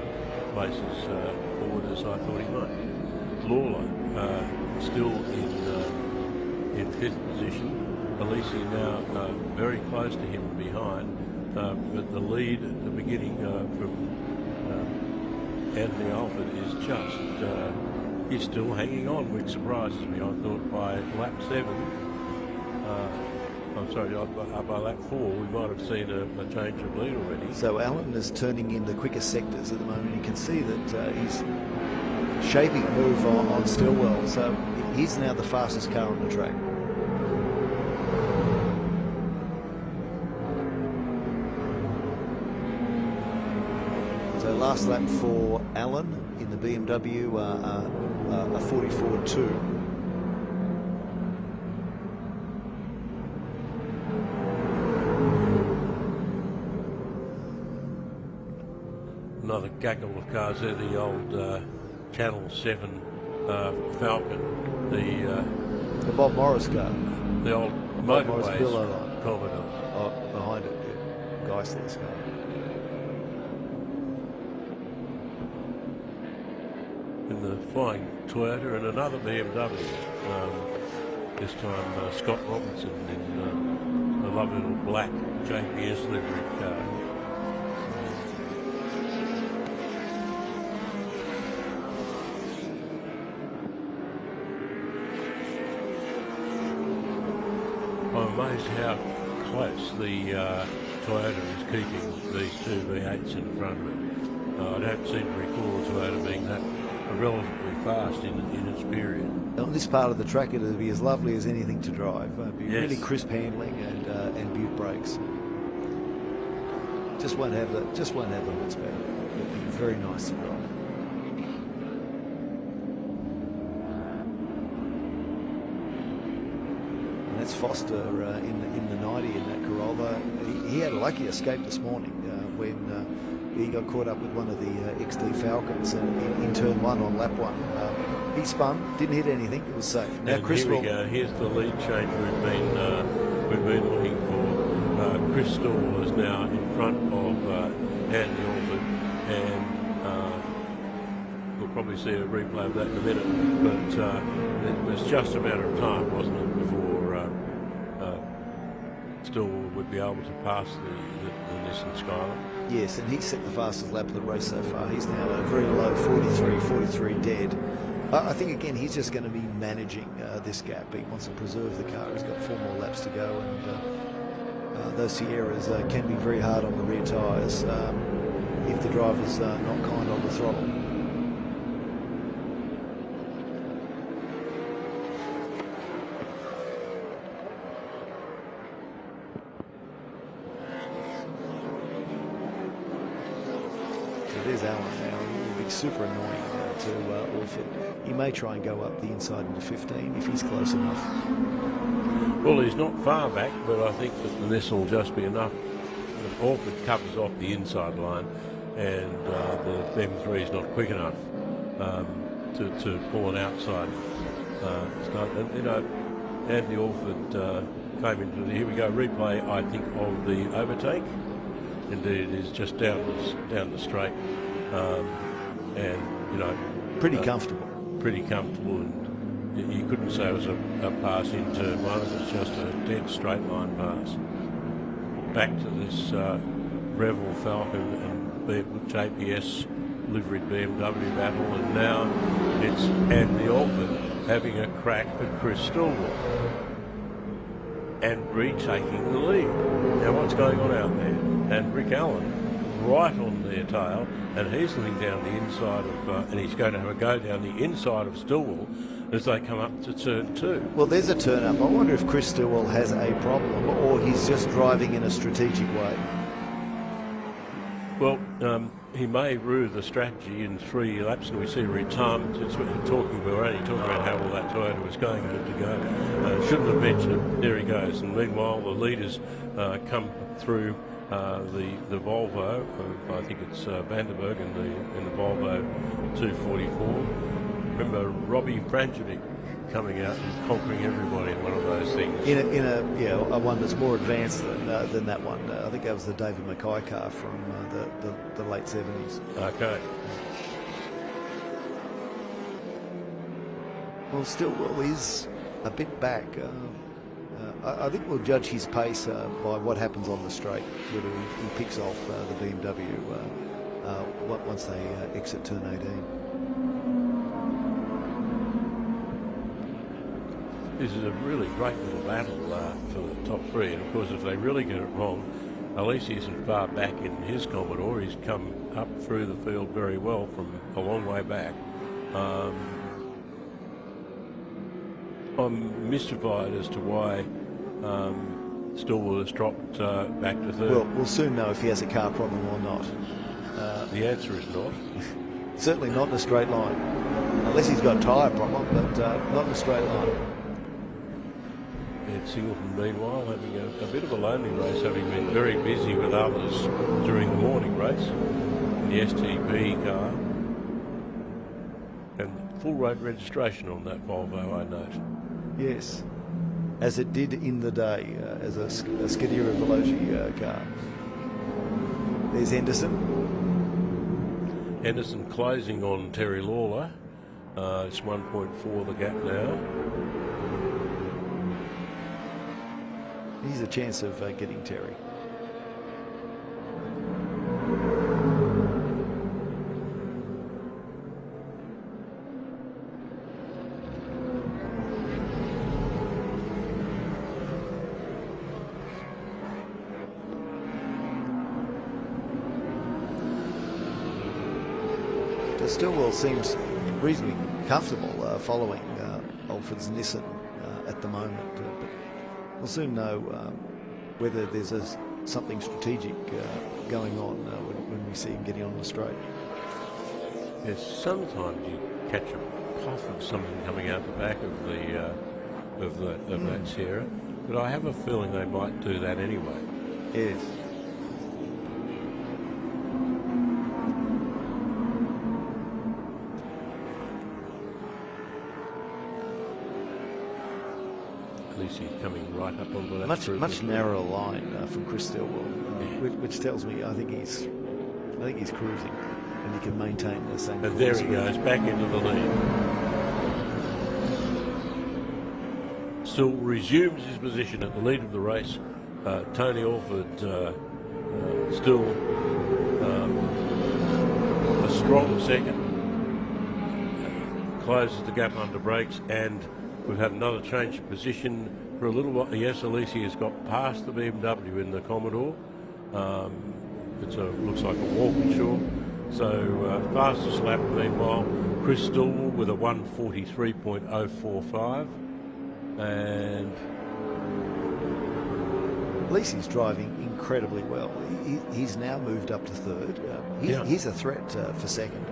places forward as I thought he might. Lawler still in 5th position, Alesi now very close to him behind, but the lead at the beginning from Anthony Alford is just, he's still hanging on, which surprises me. I thought by lap 7, I'm sorry, by lap 4, we might have seen a change of lead already. So Allen is turning in the quickest sectors at the moment. You can see that he's shaping a move on Stillwell, so he's now the fastest car on the track. So last lap for Allen in the BMW, a 44.2. Another gaggle of cars there, the old Channel 7 Falcon, the Bob Morris car, the old motorways Commodore. Oh, behind it, yeah. Geisler's car. In the Flying Toyota and another BMW. This time Scott Robinson in the lovely little black JPS livery car. I'm amazed how close the Toyota is keeping these two V8s in front of it. I don't seem to recall the Toyota being that relatively fast in its period. On this part of the track, it'll be as lovely as anything to drive. It'll be Yes. really crisp handling and butte brakes. Just won't have the horsepower. It'll be very nice to drive. And that's Foster in the 90 in that Corolla. He had a lucky escape this morning when he got caught up with one of the XD Falcons in turn 1 on lap 1. He spun, didn't hit anything, it was safe. Now And Chris here we go. Here's the lead change we've been looking for. Chris Stall is now in front of Andy Alford, and we'll probably see a replay of that in a minute. But it was just a matter of time, wasn't it, before Stall would be able to pass the Nissan Skyline. Yes, and he set the fastest lap of the race so far. He's now at a very low 43 dead. I think, again, he's just going to be managing this gap. He wants to preserve the car. He's got 4 more laps to go, and those Sierras can be very hard on the rear tyres if the driver's not kind on the throttle. There's Allen now. He'll be super annoying to Alford. He may try and go up the inside into 15 if he's close enough. Well, he's not far back, but I think that the Nissan will just be enough. Alford covers off the inside line, and the M3 is not quick enough to pull an outside start. And, you know, Andy Alford came into the, here we go, replay, I think, of the overtake. Indeed, it is just down the straight, and you know, pretty comfortable. Pretty comfortable, and you couldn't say it was a pass in turn 1. It was just a dead straight line pass. Back to this Revel Falcon and JPS liveried BMW battle, and now it's Andy Alford having a crack at Chris Stillwell and retaking the lead. Now what's going on out there? And Rick Allen right on their tail, and he's looking down the inside of, and he's going to have a go down the inside of Stillwell as they come up to turn 2. Well, there's a turn up. I wonder if Chris Stillwell has a problem, or he's just driving in a strategic way. Well, he may rue the strategy in 3 laps, and we see retirement. We're only talking about how well that Toyota was going a minute ago. Shouldn't have mentioned it. There he goes. And meanwhile, the leaders come through the Volvo. I think it's Vanderberg in the Volvo 244. Remember Robbie Franjovic coming out and conquering everybody in one of those things. In a one that's more advanced than that one. I think that was the David Mackay car from the late 70s. Okay. Well, Stillwell is a bit back. I think we'll judge his pace by what happens on the straight, whether he picks off the BMW once they exit turn 18. This is a really great little battle for the top three, and of course if they really get it wrong, Alesi isn't far back in his Commodore. He's come up through the field very well from a long way back. I'm mystified as to why Stillwell has dropped back to third. Well, we'll soon know if he has a car problem or not. The answer is not. Certainly not in a straight line. Unless he's got a tyre problem, but not in a straight line. Ed Singleton, meanwhile, having a bit of a lonely race, having been very busy with others during the morning race in the STP car. And full road registration on that Volvo, I note. Yes, as it did in the day, as a Scuderia Veloci car. There's Henderson. Henderson closing on Terry Lawler. It's 1.4 the gap now. He's a chance of getting Terry. Stillwell seems reasonably comfortable following Alfred's Nissan at the moment, but we'll soon know whether there's something strategic going on when we see him getting on the straight. Yes, sometimes you catch a puff of something coming out the back of that Sierra, but I have a feeling they might do that anyway. Yes. Coming right up onto that much narrower line from Chris Stillwell, which tells me I think he's cruising and he can maintain the same. And there he goes back into the lead. Still resumes his position at the lead of the race. Tony Alford still a strong second. Closes the gap under brakes, and we've had another change of position for a little while. Yes, Alesi has got past the BMW in the Commodore. Looks like a Walkinshaw. So fastest lap meanwhile, Chris Stillwell with a 1:43.045. And Alesi's driving incredibly well. He's now moved up to third. He's a threat for second.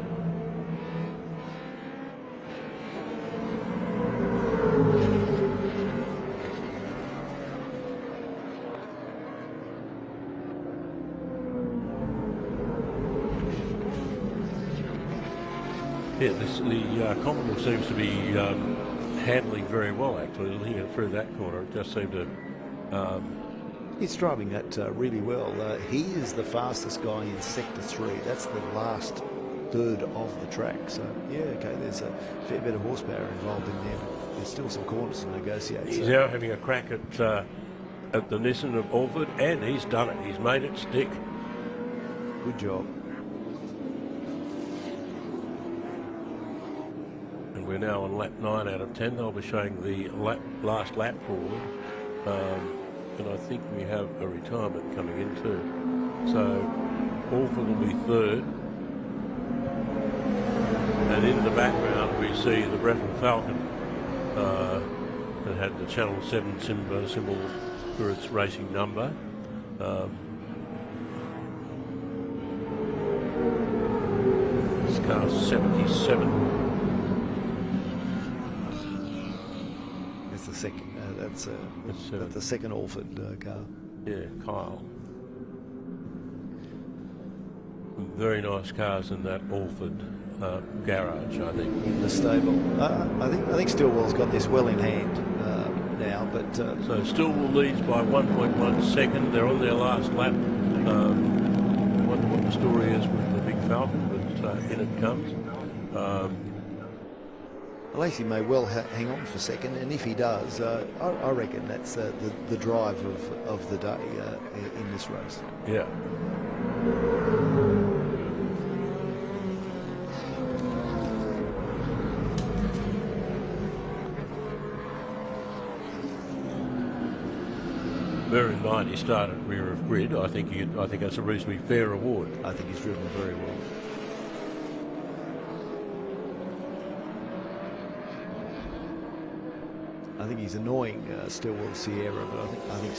yeah, the Commodore seems to be handling very well, actually, looking at through that corner. It just seemed to... He's driving that really well. He is the fastest guy in Sector 3. That's the last third of the track. So, yeah, okay, there's a fair bit of horsepower involved in there, but there's still some corners to negotiate. He's now having a crack at the Nissan of Alford, and he's done it. He's made it stick. Good job. And we're now on lap 9 out of 10. They'll be showing the last lap forward. And I think we have a retirement coming in too. So Alford will be third. And in the background we see the Breffel Falcon that had the Channel 7 symbol for its racing number. This car's 77. It's the second. That's the second Alford car. Yeah, Kyle. Very nice cars in that Alford garage, I think. In the stable. I think Stillwell's got this well in hand now, but... So Stillwell leads by 1.1 second. They're on their last lap. I wonder what the story is with the big Falcon, but in it comes. Lacey may well hang on for second, and if he does, I reckon that's the drive of the day in this race. Yeah. Bear in mind, he started rear of grid. I think that's a reasonably fair award. I think he's driven very well. I think he's annoying Stillwell Sierra, but I think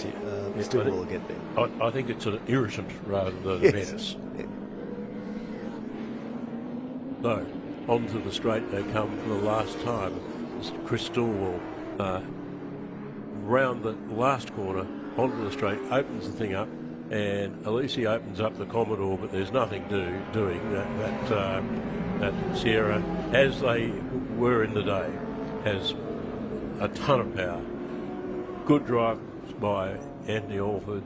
Stillwell will get there. I think it's an irritant rather than a menace. Yeah. So, onto the straight they come for the last time. Chris Stillwell round the last corner, onto the straight, opens the thing up, and Alesi opens up the Commodore, but there's nothing doing. That Sierra, as they were in the day, has a ton of power. Good drive by Anthony Alford.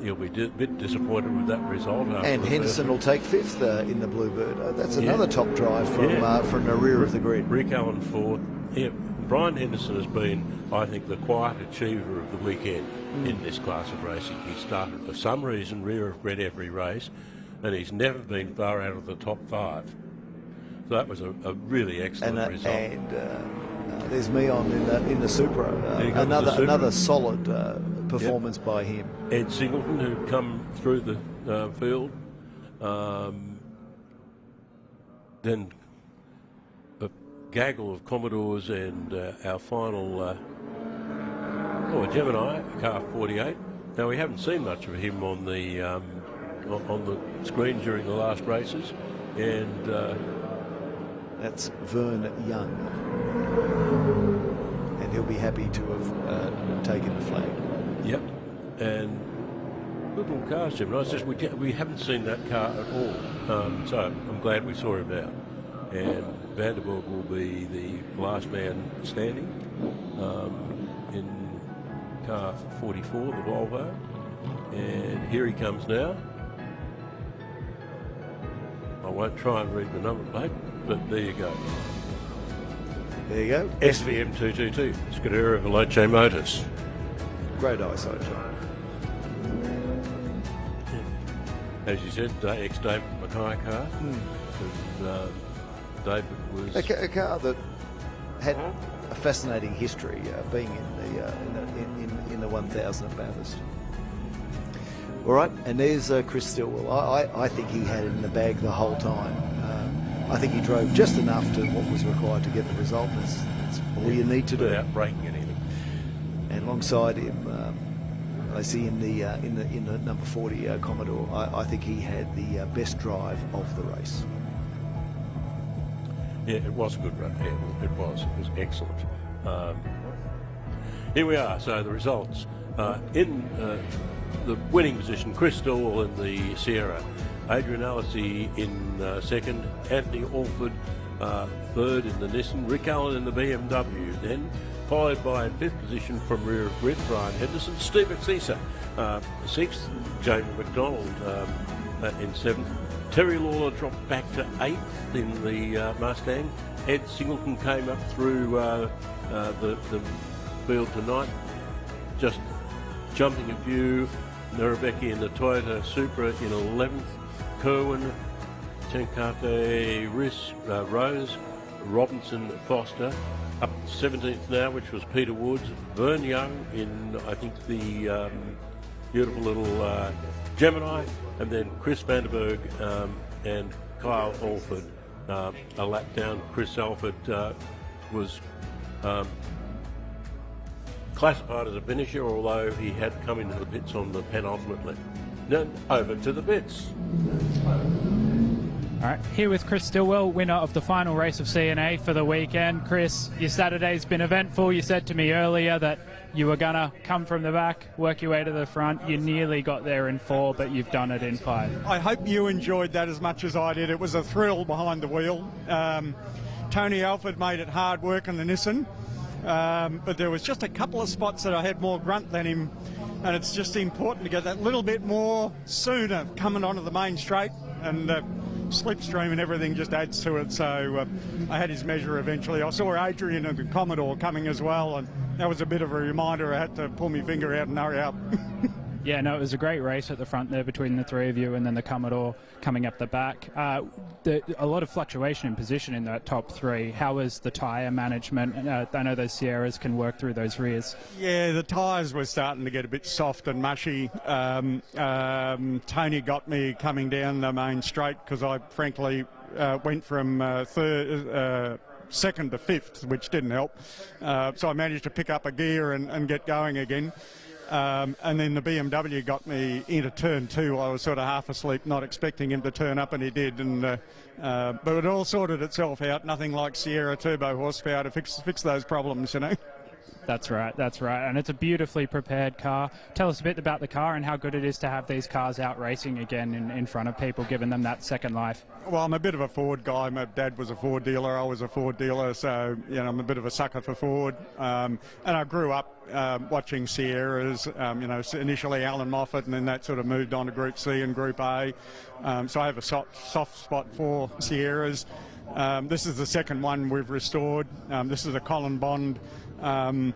He'll be a bit disappointed with that result. And Henderson will take fifth in the Bluebird. That's another top drive from the rear of the grid. Rick Allen Ford. Yeah, Brian Henderson has been, I think, the quiet achiever of the weekend in this class of racing. He started for some reason rear of grid every race, and he's never been far out of the top 5. So that was a really excellent result. And there's Meon in the Supra. Another solid performance by him. Ed Singleton, who come through the field. Then a gaggle of Commodores and our final Gemini, car 48. Now, we haven't seen much of him on the screen during the last races, and that's Vern Young, and he'll be happy to have taken the flag. Yep, and good little car, Gemini. It's just we haven't seen that car at all, so I'm glad we saw him now. And Vanderburg will be the last man standing in car 44, the Volvo. And here he comes now. I won't try and read the number plate, but there you go. There you go. SVM 222, Scuderia Veloce Motors. Great eyesight, John. As you said, ex-David Mackay car. And, David was a car that had a fascinating history, being in the 1000 at Bathurst. All right, and there's Chris Stillwell. I think he had it in the bag the whole time. I think he drove just enough to what was required to get the result. That's all you need to do. Without breaking anything. And alongside him, I see in the number 40 Commodore, I think he had the best drive of the race. Yeah, it was a good run. Yeah, it was excellent. Here we are. So the results in the winning position: Chris Stillwell in the Sierra, Adrian Alesi in second, Anthony Alford third in the Nissan, Rick Allen in the BMW, then followed by in fifth position from rear of grid, Brian Henderson, Steve Exisa sixth, Jamie McDonald in seventh, Terry Lawler dropped back to 8th in the Mustang. Ed Singleton came up through the field to 9th, just jumping a few. Narabeki in the Toyota Supra in 11th. Kerwin, Tenkate, Rose, Robinson, Foster up 17th now, which was Peter Woods. Vern Young in, I think, the beautiful little Gemini, and then Chris Vanderburg and Kyle Alford a lap down. Chris Alford was classified as a finisher, although he had come into the pits on the penultimate lap. Then over to the pits. All right, here with Chris Stillwell, winner of the final race of CNA for the weekend. Chris, your Saturday's been eventful. You said to me earlier that you were going to come from the back, work your way to the front. You nearly got there in 4, but you've done it in 5. I hope you enjoyed that as much as I did. It was a thrill behind the wheel. Tony Alford made it hard work on the Nissan, but there was just a couple of spots that I had more grunt than him, and it's just important to get that little bit more sooner coming onto the main straight, and slipstream and everything just adds to it. So I had his measure eventually. I saw Adrian and the Commodore coming as well, and that was a bit of a reminder. I had to pull my finger out and hurry up. Yeah, no, it was a great race at the front there between the three of you, and then the Commodore coming up the back. A lot of fluctuation in position in that top three. How was the tyre management? I know those Sierras can work through those rears. Yeah, the tyres were starting to get a bit soft and mushy. Tony got me coming down the main straight because I frankly went from second to fifth, which didn't help. So I managed to pick up a gear and get going again. And then the BMW got me into turn two. I was sort of half asleep, not expecting him to turn up, and he did. But it all sorted itself out. Nothing like Sierra turbo horsepower to fix those problems, you know. That's right, and it's a beautifully prepared car. Tell us a bit about the car and how good it is to have these cars out racing again in front of people, giving them that second life. Well, I'm a bit of a Ford guy. My dad was a Ford dealer, I was a Ford dealer, so you know I'm a bit of a sucker for Ford. And I grew up watching Sierras, initially Alan Moffat, and then that sort of moved on to Group C and Group A. So I have a soft spot for Sierras. This is the second one we've restored. This is a Colin Bond Alan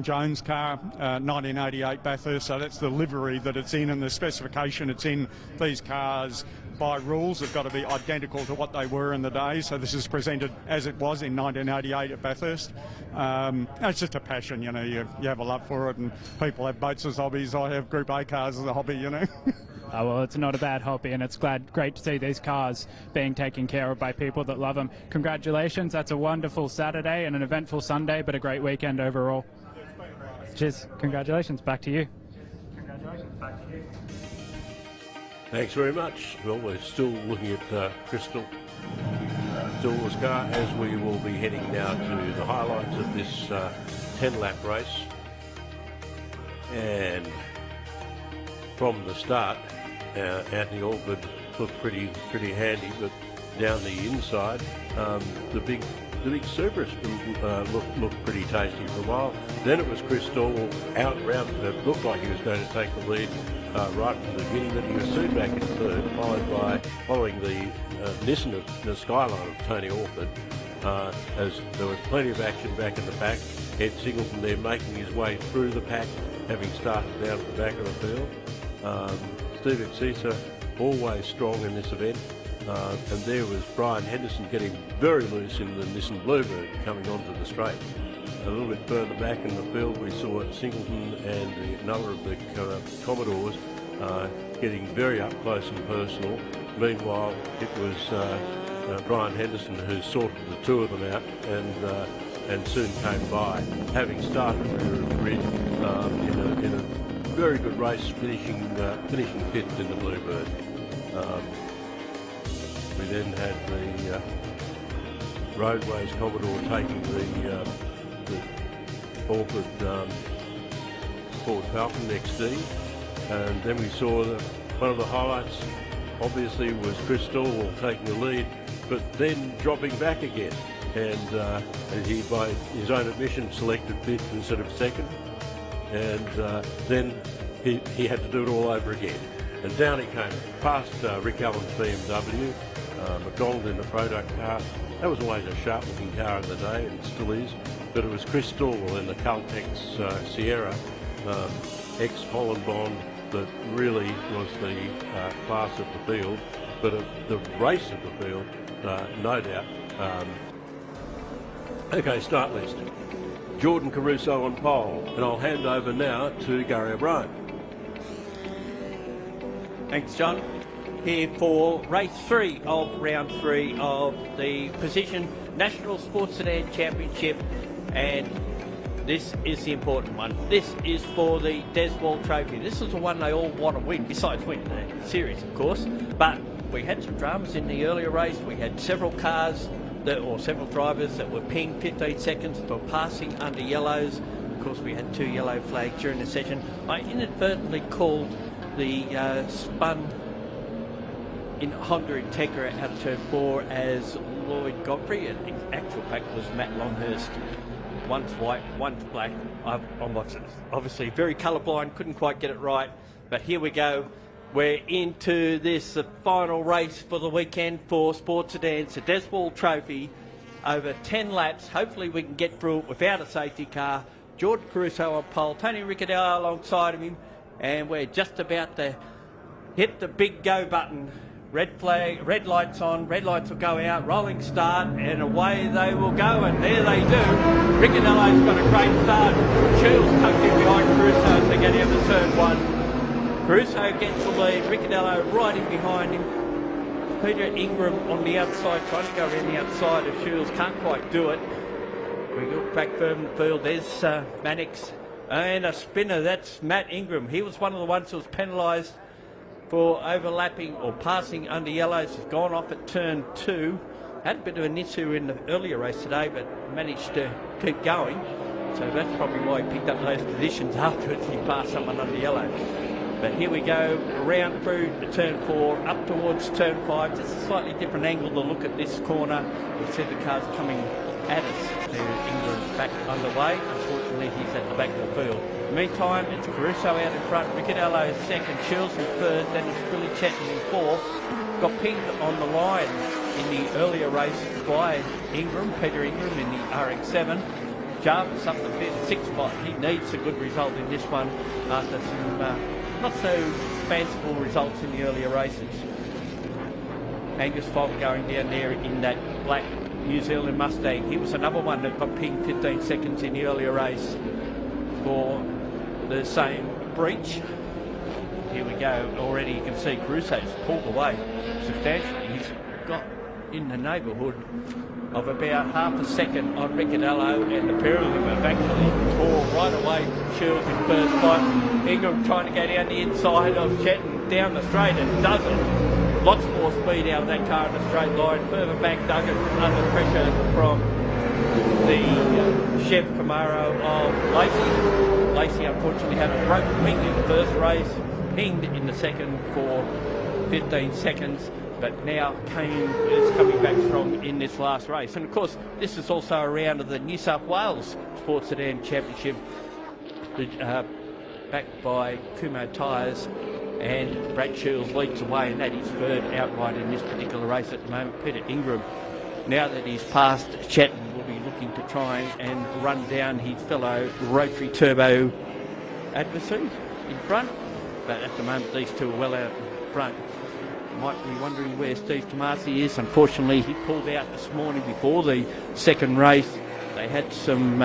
Jones car, 1988 Bathurst, so that's the livery that it's in and the specification it's in. These cars by rules have got to be identical to what they were in the day, so this is presented as it was in 1988 at Bathurst. It's just a passion, you know, you have a love for it, and people have boats as hobbies. I have Group A cars as a hobby, you know. Oh, well, it's not a bad hobby, and it's great to see these cars being taken care of by people that love them. Congratulations, that's a wonderful Saturday and an eventful Sunday, but a great weekend overall. Cheers, congratulations, back to you. Thanks very much. Well, we're still looking at Crystal Stillwell's car as we will be heading now to the highlights of this 10-lap race. And from the start, Anthony Alford looked pretty handy, but down the inside, the big Cerberus looked pretty tasty for a while. Then it was Chris Stillwell out round. It looked like he was going to take the lead right from the beginning, but he was soon back in third, following the Nissan of the Skyline of Tony Alford. As there was plenty of action back in the back. Ed Singleton there making his way through the pack, having started down at the back of the field. Steve Exisa always strong in this event, and there was Brian Henderson getting very loose in the Nissan Bluebird coming onto the straight. A little bit further back in the field we saw Singleton and another of the Commodores getting very up close and personal. Meanwhile it was Brian Henderson who sorted the two of them out and soon came by, having started rear of the grid in a very good race, finishing fifth in the Bluebird. We then had the Roadways Commodore taking the Alford Ford Falcon XD, and then we saw that one of the highlights obviously was Chris Stillwell taking the lead, but then dropping back again, and he, by his own admission, selected fifth instead of second. And then he had to do it all over again. And down he came, past Rick Allen's BMW, McDonald in the product car. That was always a sharp-looking car in the day, and still is. But it was Chris Stillwell in the Caltex Sierra, ex-Holland Bond, that really was the class of the field. But the race of the field, no doubt. Okay, start list. Jordan Caruso on pole, and I'll hand over now to Gary O'Brien. Thanks, John. Here for race 3 of round 3 of the Position National Sports Sedan Championship, and this is the important one. This is for the Deswald Trophy. This is the one they all want to win, besides winning the series, of course. But we had some dramas in the earlier race. We had several cars or several drivers that were pinged 15 seconds for passing under yellows. Of course, we had 2 yellow flags during the session. I inadvertently called the spun in Honda Integra out of turn 4 as Lloyd Godfrey. In actual fact, it was Matt Longhurst. One's white, one's black. I'm obviously very colourblind, couldn't quite get it right. But here we go. We're into this, the final race for the weekend for Sports Sedans, the Deswall Trophy, over 10 laps. Hopefully we can get through it without a safety car. Jordan Caruso on pole, Tony Ricciardello alongside of him, and we're just about to hit the big go button. Red flag, red lights on, red lights will go out, rolling start, and away they will go, and there they do. Ricciardello's got a great start. Shields tucked in behind Caruso as they get into turn 1. Caruso gets the lead, Ricciardello right in behind him. Peter Ingram on the outside, trying to go around the outside of Shields, can't quite do it. We look back further in the field, there's Mannix, and a spinner, that's Matt Ingram. He was one of the ones who was penalised for overlapping or passing under yellows. He's gone off at turn 2. Had a bit of an issue in the earlier race today, but managed to keep going. So that's probably why he picked up those positions afterwards. He passed someone under yellow. But here we go, around through to turn 4, up towards turn 5. Just a slightly different angle to look at this corner. We see the cars coming at us. Ingram's back underway. Unfortunately, he's at the back of the field. Meantime, it's Caruso out in front, Ricciardello second, Shields in third, then it's Billy Chetton in fourth. Got pinged on the line in the earlier race by Ingram, Peter Ingram in the RX-7. Jarvis up the fifth, sixth spot. He needs a good result in this one after some not so fanciful results in the earlier races. Angus Fogg going down there in that black New Zealand Mustang. He was another one that got pinged 15 seconds in the earlier race for the same breach. Here we go. Already you can see Caruso's pulled away substantially. He's got in the neighbourhood of about half a second on Ricciardello, and the pair of them have actually tore right away from Shields in first spot. Ingram trying to go down the inside of Chetton down the straight and doesn't. Lots more speed out of that car in the straight line. Further back, Duggan under pressure from the Chev Camaro of Lacey. Lacey unfortunately had a broken wing in the first race, pinged in the second for 15 seconds, but now Kane is coming back strong in this last race. And of course, this is also a round of the New South Wales Sports Sedan Championship, backed by Kumho Tyres, and Brad Shields leads away, and that is third outright in this particular race at the moment. Peter Ingram, now that he's passed Chetton, will be looking to try and run down his fellow rotary turbo adversary in front, but at the moment these two are well out in front. Might be wondering where Steve Tomasi is. Unfortunately, he pulled out this morning before the second race. They had some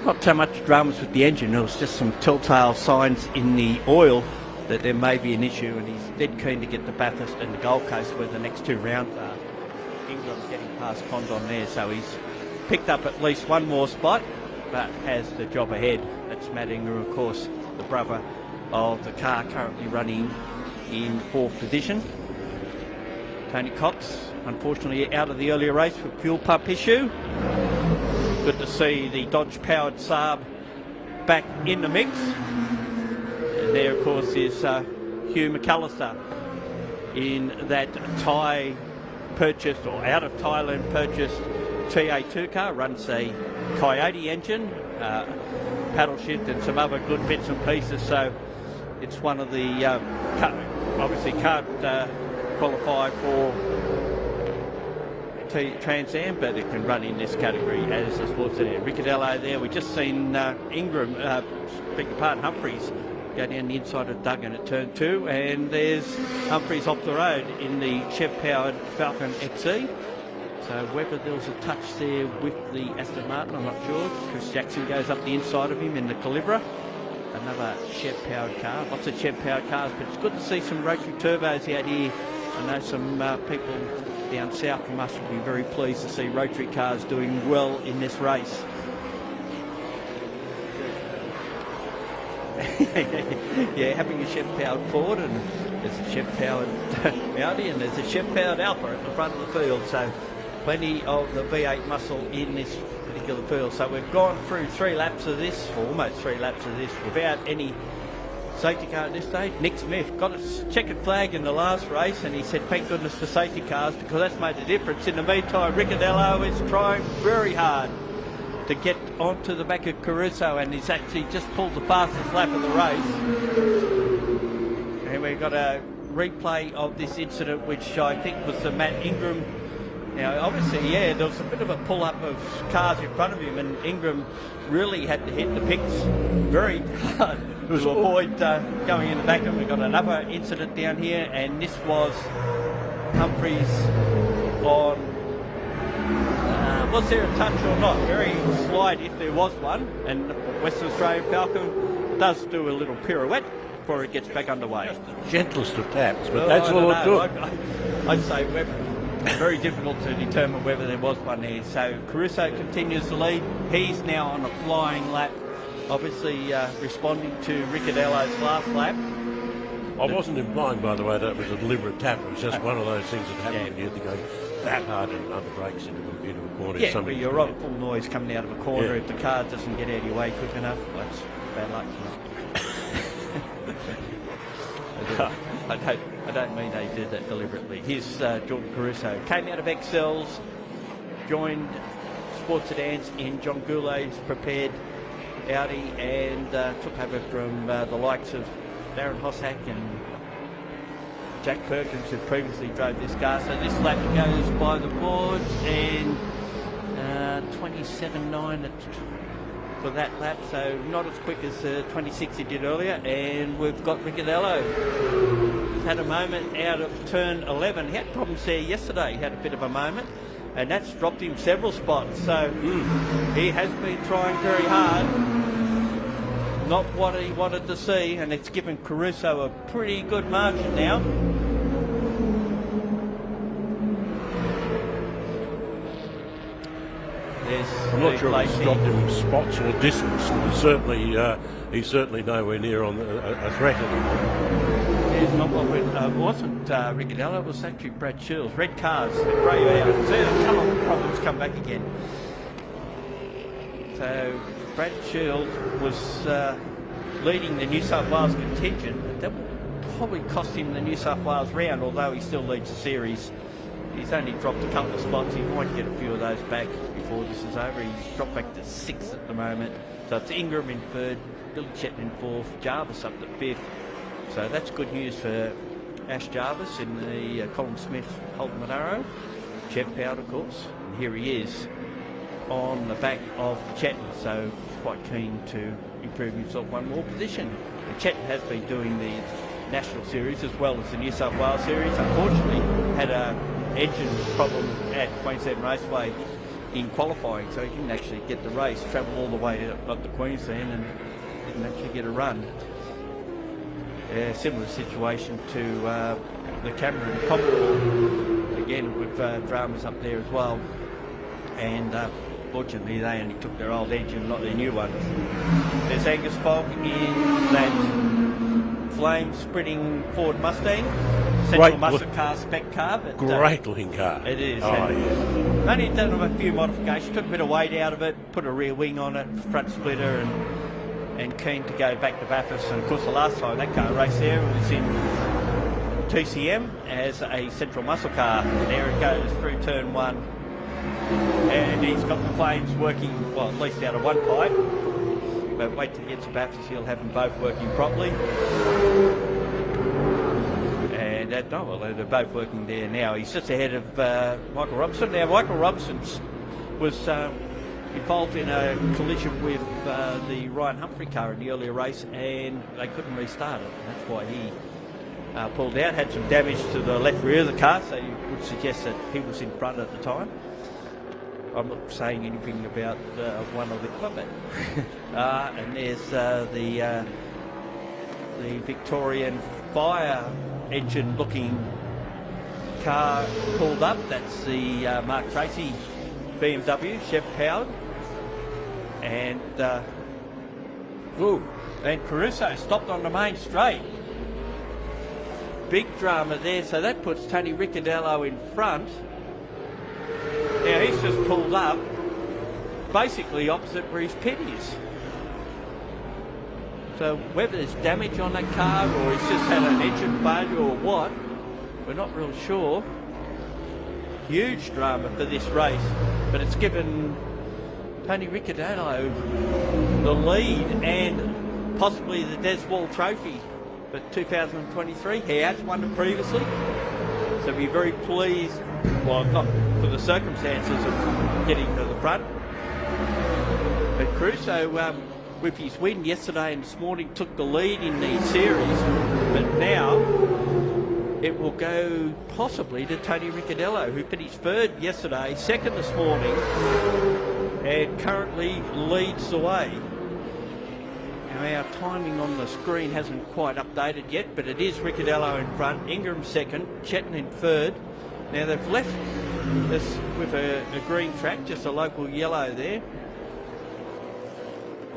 not so much dramas with the engine, there was just some telltale signs in the oil that there may be an issue, and he's dead keen to get to Bathurst and the Gold Coast where the next two rounds are. Ingram's getting past Condon there, so he's picked up at least one more spot, but has the job ahead. That's Matt Ingram, of course, the brother of the car currently running in fourth position. Tony Cox, unfortunately out of the earlier race with fuel pump issue. Good to see the Dodge-powered Saab back in the mix. And there, of course, is Hugh McAllister in that Thai purchased, or out of Thailand purchased TA2 car. Runs a Coyote engine, paddle shift and some other good bits and pieces. So it's one of the, obviously can't qualify for Trans Am, but it can run in this category as a sports sedan. Ricciardello there, we've just seen Ingram, beg your pardon, Humphreys go down the inside of Duggan at turn 2, and there's Humphreys off the road in the Chev-powered Falcon XE. So whether there was a touch there with the Aston Martin, I'm not sure. Chris Jackson goes up the inside of him in the Calibra. Another Chev-powered car. Lots of Chev-powered cars, but it's good to see some rotary turbos out here. I know some people down south from us will be very pleased to see rotary cars doing well in this race. Yeah, having a Chev-powered Ford, and there's a Chev-powered Audi, and there's a Chev-powered Alfa at the front of the field. So plenty of the V8 muscle in this particular field. So we've gone through 3 laps of this, or almost 3 laps of this, without any safety car at this stage. Nick Smith got a checkered flag in the last race, and he said thank goodness for safety cars because that's made a difference. In the meantime, Ricciardello is trying very hard to get onto the back of Caruso, and he's actually just pulled the fastest lap of the race. And we've got a replay of this incident, which I think was the Matt Ingram. Now, obviously, yeah, there was a bit of a pull-up of cars in front of him, and Ingram really had to hit the picks very hard to avoid going in the back of him. We've got another incident down here, and this was Humphreys on... was there a touch or not? Very slight if there was one, and Western Australian Falcon does do a little pirouette before it gets back underway. The gentlest of taps, but that's all it took. I'd say very difficult to determine whether there was one there. So Caruso continues to lead. He's now on a flying lap, obviously responding to Ricciardello's last lap. I wasn't implying, by the way, that it was a deliberate tap. It was just one of those things that happen when you have to go that hard and under brakes into a corner. Yeah, but you're right, full noise coming out of a corner. If the car doesn't get out of your way quick enough, that's bad luck. I don't mean they did that deliberately. Here's Jordan Caruso. Came out of Excels, joined Sport Sedans in John Goulet's prepared Audi, and took over from the likes of Darren Hossack and Jack Perkins, who previously drove this car. So this lap goes by the boards, and 27.9 for that lap, so not as quick as 26 he did earlier. And we've got Ricciardello. He's had a moment out of turn 11. He had problems there yesterday. He had a bit of a moment, and that's dropped him several spots. So he has been trying very hard. Not what he wanted to see, and it's given Caruso a pretty good margin now. I'm not sure if he's dropped him spots or distance. He's certainly nowhere near on a threat anymore. It's not what it wasn't Ricciardello, it was actually Brad Shields. Red cars, throw you out. See, come on, problems come back again. So Brad Shields was leading the New South Wales contingent. That will probably cost him the New South Wales round, although he still leads the series. He's only dropped a couple of spots. He might get a few of those back before this is over. He's dropped back to 6th at the moment. So it's Ingram in 3rd, Billy Chetton in 4th, Jarvis up to 5th. So that's good news for Ash Jarvis in the Colin Smith Holden Monaro. Jeff Powell, of course. And here he is on the back of Chetton. So quite keen to improve himself one more position. And Chetton has been doing the National Series as well as the New South Wales Series. Unfortunately, had a engine problem at Queensland Raceway in qualifying, so he didn't actually get the race, travelled all the way up to Queensland and didn't actually get a run. Similar situation to the Cameron Commodore, again with dramas up there as well, and fortunately they only took their old engine, not their new ones. There's Angus Fogg in that flame sprinting Ford Mustang. Central muscle car, spec car. But, great looking car. It is. Oh, yeah. Only done a few modifications, took a bit of weight out of it, put a rear wing on it, front splitter, and keen to go back to Bathurst. And of course, the last time that car raced there was in TCM as a central muscle car. And there it goes through turn 1. And he's got the flames working, well, at least out of one pipe. But wait till he gets to Bathurst, he'll have them both working properly. And they're both working there now. He's just ahead of Michael Robson. Now, Michael Robson was involved in a collision with the Ryan Humphrey car in the earlier race, and they couldn't restart it. That's why he pulled out, had some damage to the left rear of the car, so you would suggest that he was in front at the time. I'm not saying anything about one or the other. And there's the Victorian fire engine looking car pulled up. That's the Mark Tracy BMW, Chev powered. And Caruso stopped on the main straight. Big drama there, so that puts Tony Ricciardello in front. Now he's just pulled up basically opposite where his pit is. So whether there's damage on that car or he's just had an engine failure or what, we're not real sure. Huge drama for this race, but it's given Tony Ricciardello the lead and possibly the Des Wall Trophy but 2023 he has won it previously, so we're very pleased, well, not for the circumstances of getting to the front, but Caruso, with his win yesterday and this morning, took the lead in the series, but now it will go possibly to Tony Ricciardello, who finished third yesterday, second this morning, and currently leads the way. Now, our timing on the screen hasn't quite updated yet, but it is Ricciardello in front, Ingram second, Chetton in third. Now, they've left this with a green track, just a local yellow there.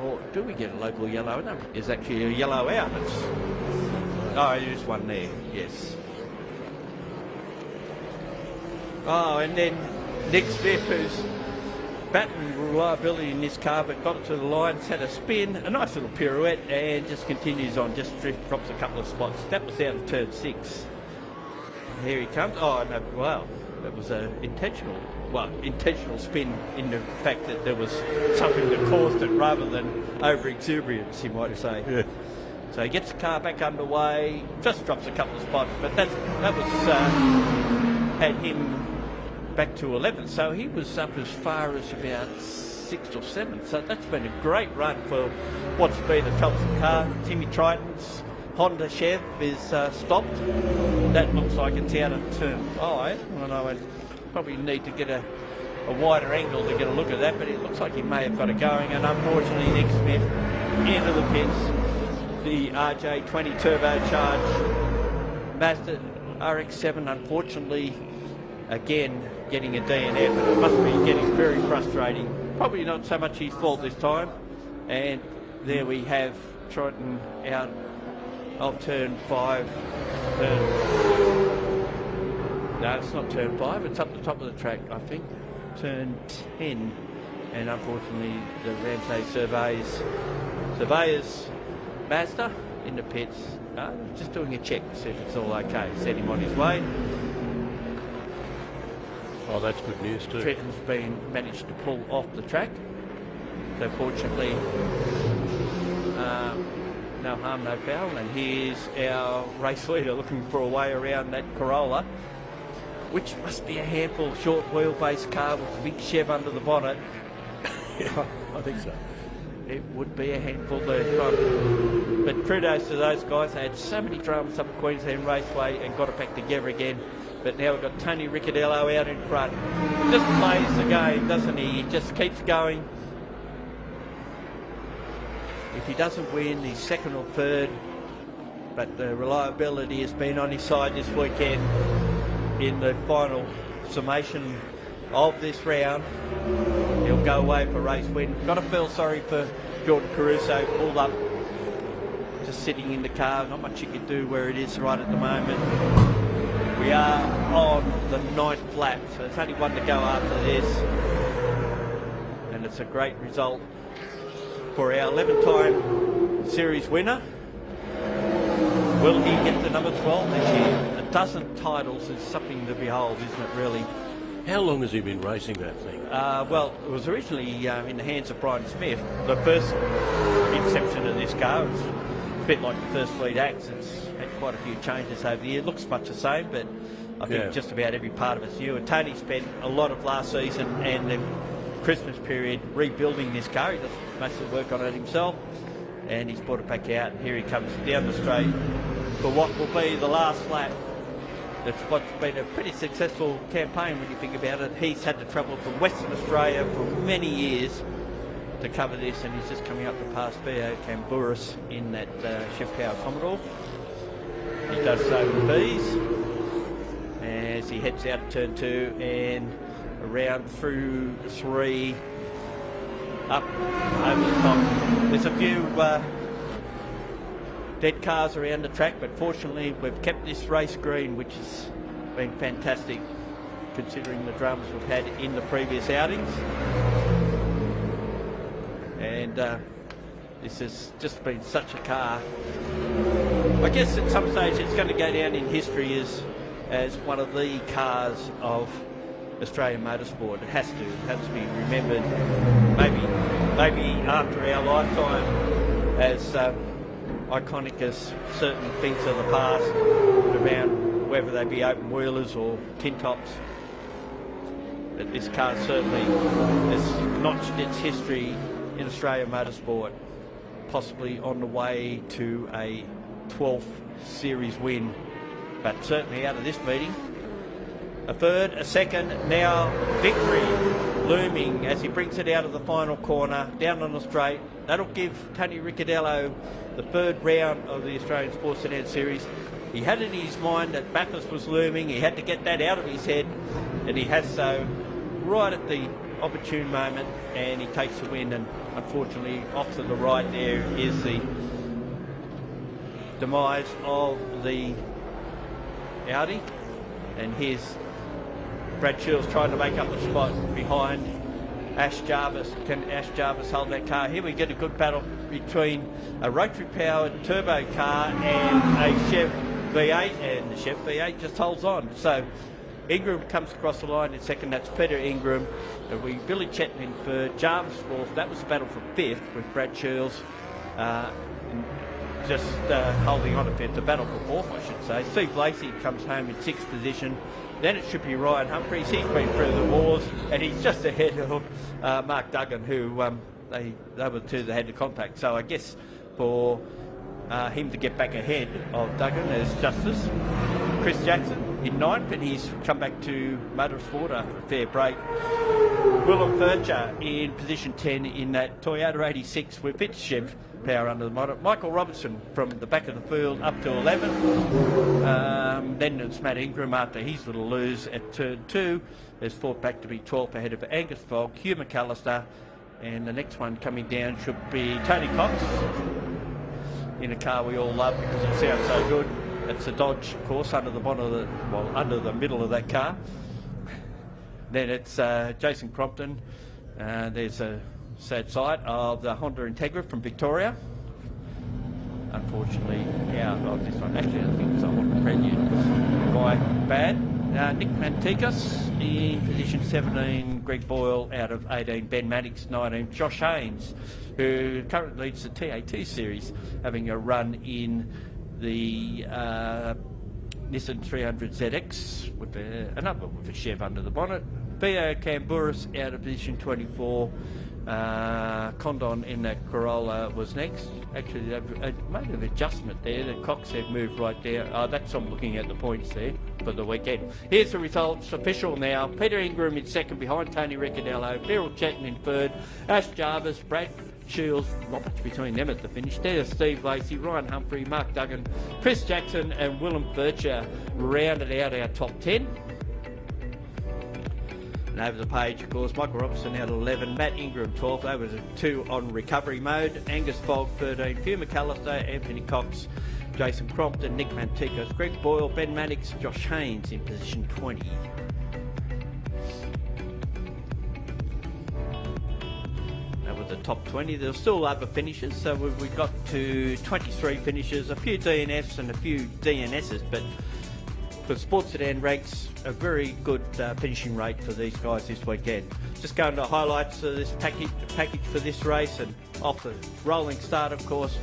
Or do we get a local yellow? No, there's actually a yellow out. There's one there, yes. Oh, and then Nick Smith, who's battling reliability in this car, but got it to the lines, had a spin, a nice little pirouette, and just continues on, just drops a couple of spots. That was out of turn 6. Here he comes. Oh, no, wow. That was an intentional spin in the fact that there was something that caused it rather than over-exuberance, you might say. Yeah. So he gets the car back underway, just drops a couple of spots, but that was had him back to 11th, so he was up as far as about 6th or 7th. So that's been a great run for what's been a Thompson car. Timmy Triton's Honda Chev is stopped. That looks like it's out of turn 5. And I would probably need to get a wider angle to get a look at that, but it looks like he may have got it going. And unfortunately, Nick Smith into the pits. The RJ20 turbocharged Mazda RX-7, unfortunately, again getting a DNF, and it must be getting very frustrating. Probably not so much his fault this time. And there we have Triton out of turn 5. No, it's not turn 5, it's up the top of the track, I think. Turn 10. And unfortunately, the Ramsay surveyors Mazda in the pits, just doing a check to see if it's all okay. Set him on his way. Oh, that's good news too. Trenton's managed to pull off the track. So fortunately, no harm, no foul. And here's our race leader looking for a way around that Corolla, which must be a handful. Short wheelbase car with a big Chev under the bonnet. Yeah, I think so. It would be a handful there. But kudos to those guys. They had so many dramas up at Queensland Raceway and got it back together again. But now we've got Tony Ricciardello out in front. Just plays the game, doesn't he? He just keeps going. If he doesn't win, he's second or third. But the reliability has been on his side this weekend in the final summation of this round. He'll go away for race win. Got to feel sorry for Jordan Caruso, pulled up, just sitting in the car. Not much you can do where it is right at the moment. We are on the 9th lap, so there's only one to go after this. And it's a great result for our 11-time series winner. Will he get to number 12 this year? A dozen titles is something to behold, isn't it, really? How long has he been racing that thing? Well, it was originally in the hands of Brian Smith. The first inception of this car was a bit like the first Fleet Axe. It's had quite a few changes over the year. It looks much the same, but I think just about every part of it's new. And Tony spent a lot of last season and the Christmas period rebuilding this car. He does most of the work on it himself, and he's brought it back out. And here he comes down the straight for what will be the last lap. It's what's been a pretty successful campaign when you think about it. He's had to travel from Western Australia for many years to cover this, and he's just coming up to pass Theo Camburis in that Chef Power Commodore. He does so with ease as he heads out of turn 2 and around through 3 up over the top. There's a few dead cars around the track, but fortunately we've kept this race green, which has been fantastic considering the dramas we've had in the previous outings. And this has just been such a car. I guess at some stage it's going to go down in history as one of the cars of Australian motorsport. It has to be remembered. Maybe after our lifetime as iconic as certain things of the past around, whether they be open wheelers or tin tops. But this car certainly has notched its history in Australian motorsport, possibly on the way to a 12th series win, but certainly out of this meeting. A third, a second, now victory looming as he brings it out of the final corner, down on the straight. That'll give Tony Ricciardello the third round of the Australian Sports Sedan Series. He had it in his mind that Bathurst was looming. He had to get that out of his head, and he has so right at the opportune moment, and he takes the win. And unfortunately, off to the right there is the demise of the Audi, and here's Brad Shields trying to make up the spot behind Ash Jarvis. Can Ash Jarvis hold that car? Here we get a good battle between a rotary-powered turbo car and a Chev V8, and the Chev V8 just holds on. So Ingram comes across the line in second. That's Peter Ingram. Billy Chetton in third, Jarvis fourth. That was the battle for fifth with Brad Shields just holding on to fifth. The battle for fourth, I should say. Steve Lacey comes home in sixth position. Then it should be Ryan Humphries. He's been through the wars, and he's just ahead of Mark Duggan, who they were two that had the contact. So I guess for him to get back ahead of Duggan as Justice. Chris Jackson in ninth, and he's come back to motorsport after a fair break. Willem Furcher in position 10 in that Toyota 86 with its Chev power under the motor. Michael Robertson from the back of the field up to 11. Then it's Matt Ingram after his little lose at turn 2. Has fought back to be 12th ahead of Angus Fogg, Hugh McAllister, and the next one coming down should be Tony Cox in a car we all love because it sounds so good. It's a Dodge, of course, under the bottom of under the middle of that car. Then it's Jason Crompton. There's a sad sight of the Honda Integra from Victoria. Unfortunately, out of this one. Actually, I think it's a Honda Prelude. My bad. Nick Mantikos in position 17. Greg Boyle out of 18. Ben Maddox 19. Josh Haynes, who currently leads the TAT series, having a run in the Nissan 300 ZX with another with a Chev under the bonnet. Theo Camburis out of position 24. Condon in that Corolla was next. Actually, they made an adjustment there. The Cox had moved right down. That's I'm looking at the points there for the weekend. Here's the results, official now. Peter Ingram in second behind Tony Ricciardello. Beryl Chetton in third. Ash Jarvis, Brad Shields, not much between them at the finish. There's Steve Lacey, Ryan Humphrey, Mark Duggan, Chris Jackson and Willem Furcher rounded out our top 10. And over the page, of course, Michael Robertson out 11, Matt Ingram 12. They were the two on recovery mode. Angus Fogg 13, Hugh McAllister, Anthony Cox, Jason Crompton, Nick Mantikos, Greg Boyle, Ben Maddox, Josh Haynes in position 20. The top 20. There's still other finishes, so we've got to 23 finishes, a few DNFs and a few DNSs, but for sports sedan ranks, a very good finishing rate for these guys this weekend. Just going to highlights of this package for this race, and off the rolling start, of course,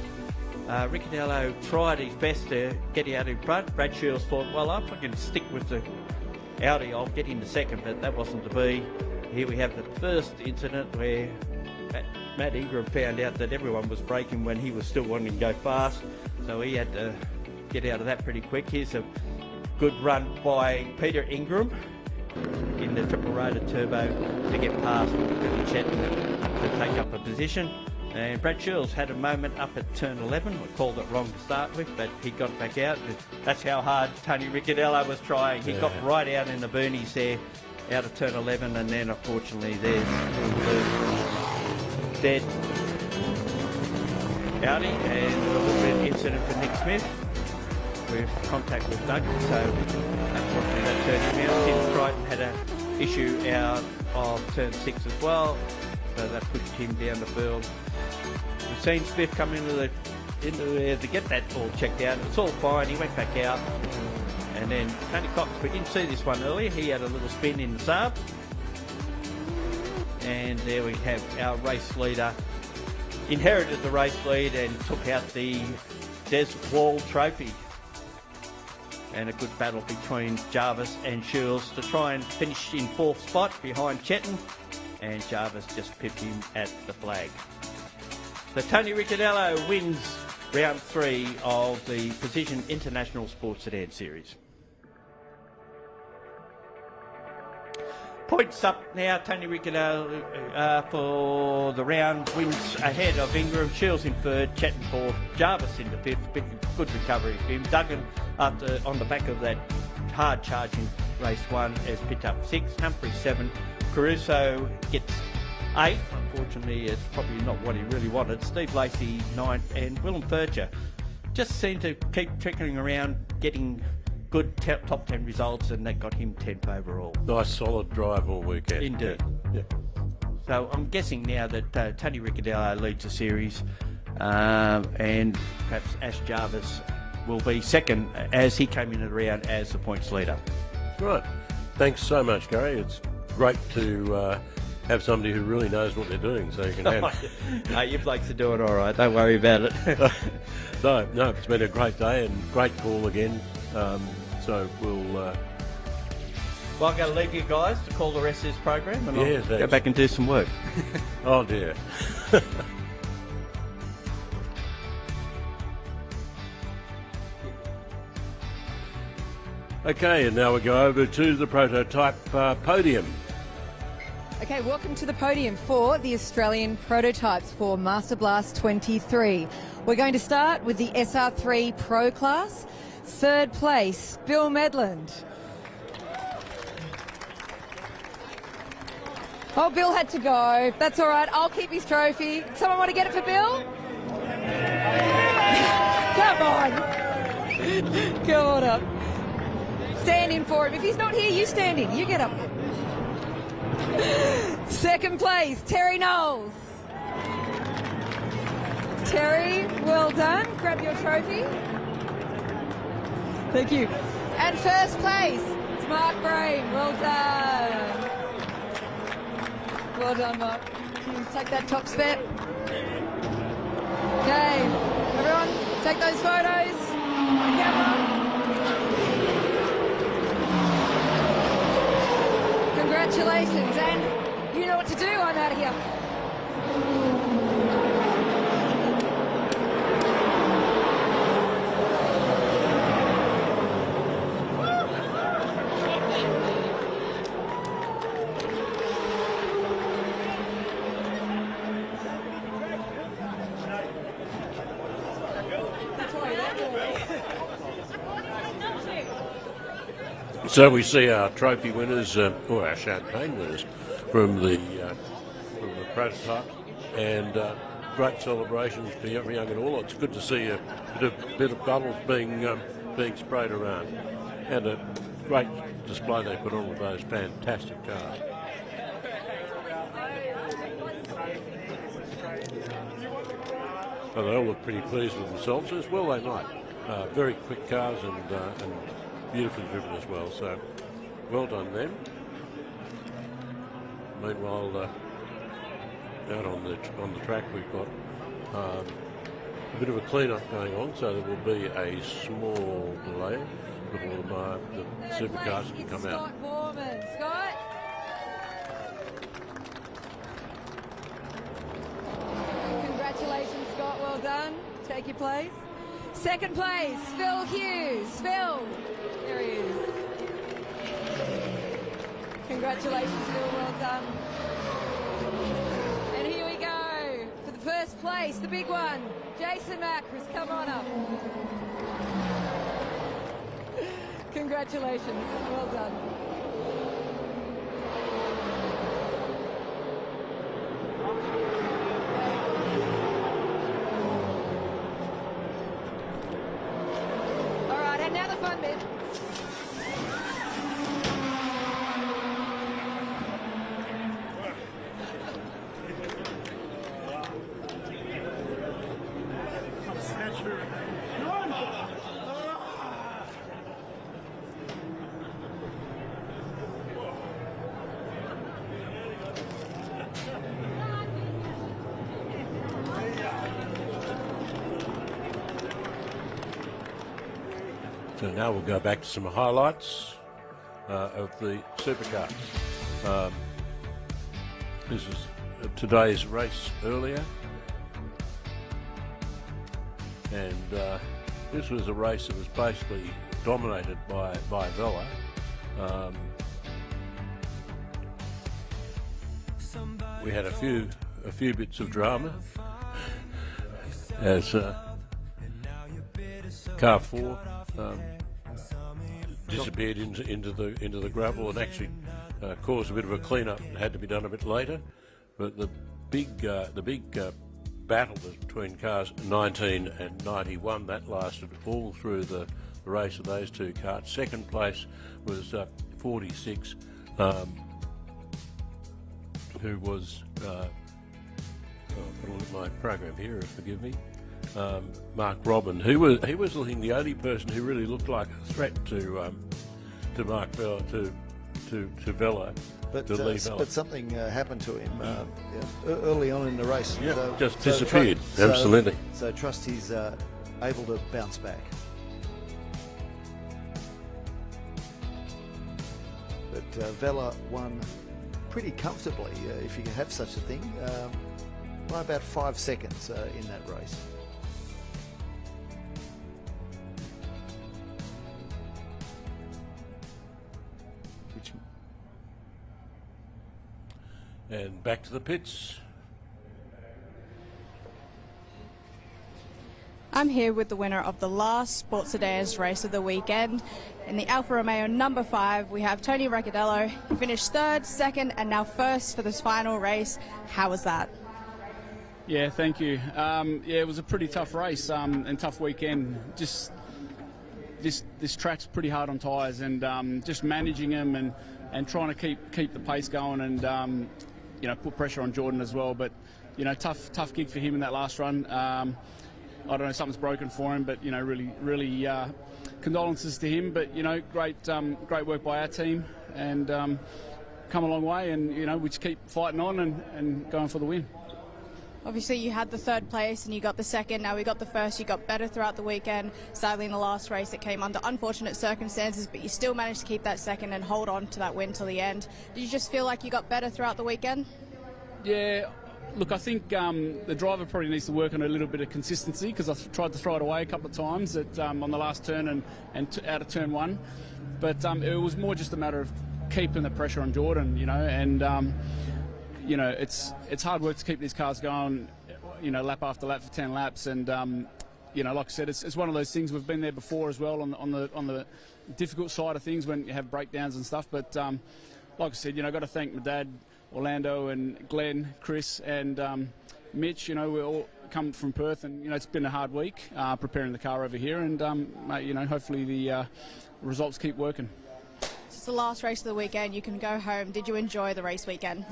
Ricciardello tried his best to get out in front. Brad Shields thought, well, if I can stick with the Audi, I'll get into second, but that wasn't to be. Here we have the first incident where Matt Ingram found out that everyone was braking when he was still wanting to go fast, so he had to get out of that pretty quick. Here's a good run by Peter Ingram in the triple rotor turbo to get past Billy Chetton to take up a position. And Brad Shields had a moment up at turn 11. We called it wrong to start with, but he got back out. That's how hard Tony Ricciardello was trying. He got right out in the boonies there, out of turn 11, and then unfortunately there's the dead Audi, and a little bit of incident for Nick Smith with contact with Doug, so unfortunately that turned him out. Tim Crichton had an issue out of turn 6 as well, so that pushed him down the field. We've seen Smith come into there to get that all checked out. It's all fine, he went back out, and then Tony Cox, we didn't see this one earlier, he had a little spin in the Saab. And there we have our race leader. Inherited the race lead and took out the Des Wall Trophy. And a good battle between Jarvis and Shields to try and finish in 4th spot behind Chetton, and Jarvis just pipped him at the flag. So Tony Ricciardello wins round 3 of the Precision International Sports Sedan Series. Points up now. Tony Ricciardello for the round wins ahead of Ingram. Shields in 3rd, Chetton 4th, Jarvis in the 5th. Good recovery for him. Duggan on the back of that hard charging race 1 has picked up 6th. Humphrey 7th. Caruso gets 8th. Unfortunately, it's probably not what he really wanted. Steve Lacey 9th, and Willem Furcher just seemed to keep trickling around, getting good top 10 results, and that got him 10th overall. Nice solid drive all weekend. Indeed. Yeah. So I'm guessing now that Tony Ricciardello leads the series, and perhaps Ash Jarvis will be second as he came in the round as the points leader. Right. Thanks so much, Gary. It's great to have somebody who really knows what they're doing, so you can have... No, you blokes are doing all right. Don't worry about it. No, it's been a great day and great call again. So we'll... Well, I'm going to leave you guys to call the rest of this program, and I'll go thanks. back and do some work. Oh dear. Okay, and now we go over to the prototype podium. Okay, welcome to the podium for the Australian prototypes for Masterblast 23. We're going to start with the SR3 Pro class. 3rd place, Bill Medland. Oh, Bill had to go. That's all right. I'll keep his trophy. Someone want to get it for Bill? Come on. Come on up. Stand in for him. If he's not here, you stand in. You get up. 2nd place, Terry Knowles. Terry, well done. Grab your trophy. Thank you. And 1st place, it's Mark Brame. Well done. Well done, Mark. Please take that top step. Okay, everyone, take those photos. Camera. Congratulations, and you know what to do. I'm out of here. So we see our trophy winners, or our champagne winners, from the prototypes, and great celebrations for young and all. It's good to see a bit of bubbles being sprayed around, and a great display they put on with those fantastic cars. Well, they all look pretty pleased with themselves, as well they might. Very quick cars and beautifully driven as well, so well done them. Meanwhile, out on the track we've got a bit of a clean-up going on, so there will be a small delay before the supercars can come out. Scott Borman. Scott? Congratulations, Scott. Well done. Take your place. 2nd place, Phil Hughes. Phil. There he is. Congratulations, Phil. Well done. And here we go for the 1st place, the big one. Jason Macris, come on up. Congratulations. Well done. All right, and now the fun bit. So now we'll go back to some highlights of the supercars. This is today's race earlier, and this was a race that was basically dominated by Vella. We had a few bits of drama as car 4 disappeared into the gravel and actually caused a bit of a clean-up and had to be done a bit later. But the big battle was between cars 19 and 91. That lasted all through the race of those two cars. Second place was 46, who was I'll look at my program here, forgive me. Mark Robin. He was looking the only person who really looked like a threat to Mark Vella, to Vella. But Vella. but something happened to him early on in the race. Yeah, just disappeared. Absolutely. So trust he's able to bounce back. But Vella won pretty comfortably, if you can have such a thing, by about 5 seconds in that race. And back to the pits. I'm here with the winner of the last Sports Sedans race of the weekend. In the Alfa Romeo number 5, we have Tony Ricciardello. He finished 3rd, 2nd, and now 1st for this final race. How was that? Yeah, thank you. Yeah, it was a pretty tough race and tough weekend. Just this track's pretty hard on tyres, and just managing them and trying to keep the pace going and put pressure on Jordan as well. But tough gig for him in that last run. I don't know, something's broken for him, but really condolences to him. But great work by our team, and come a long way. And we just keep fighting on and going for the win. Obviously, you had the 3rd place and you got the 2nd. Now we got the 1st. You got better throughout the weekend. Sadly, in the last race, it came under unfortunate circumstances, but you still managed to keep that 2nd and hold on to that win till the end. Did you just feel like you got better throughout the weekend? Yeah. Look, I think the driver probably needs to work on a little bit of consistency, because I tried to throw it away a couple of times on the last turn and out of turn 1. But it was more just a matter of keeping the pressure on Jordan, and it's hard work to keep these cars going, lap after lap for 10 laps. And like I said, it's one of those things. We've been there before as well on the difficult side of things when you have breakdowns and stuff. But like I said, I've got to thank my dad, Orlando, and Glenn, Chris, and Mitch. We all come from Perth, and it's been a hard week preparing the car over here, and hopefully the results keep working. It's the last race of the weekend. You can go home. Did you enjoy the race weekend?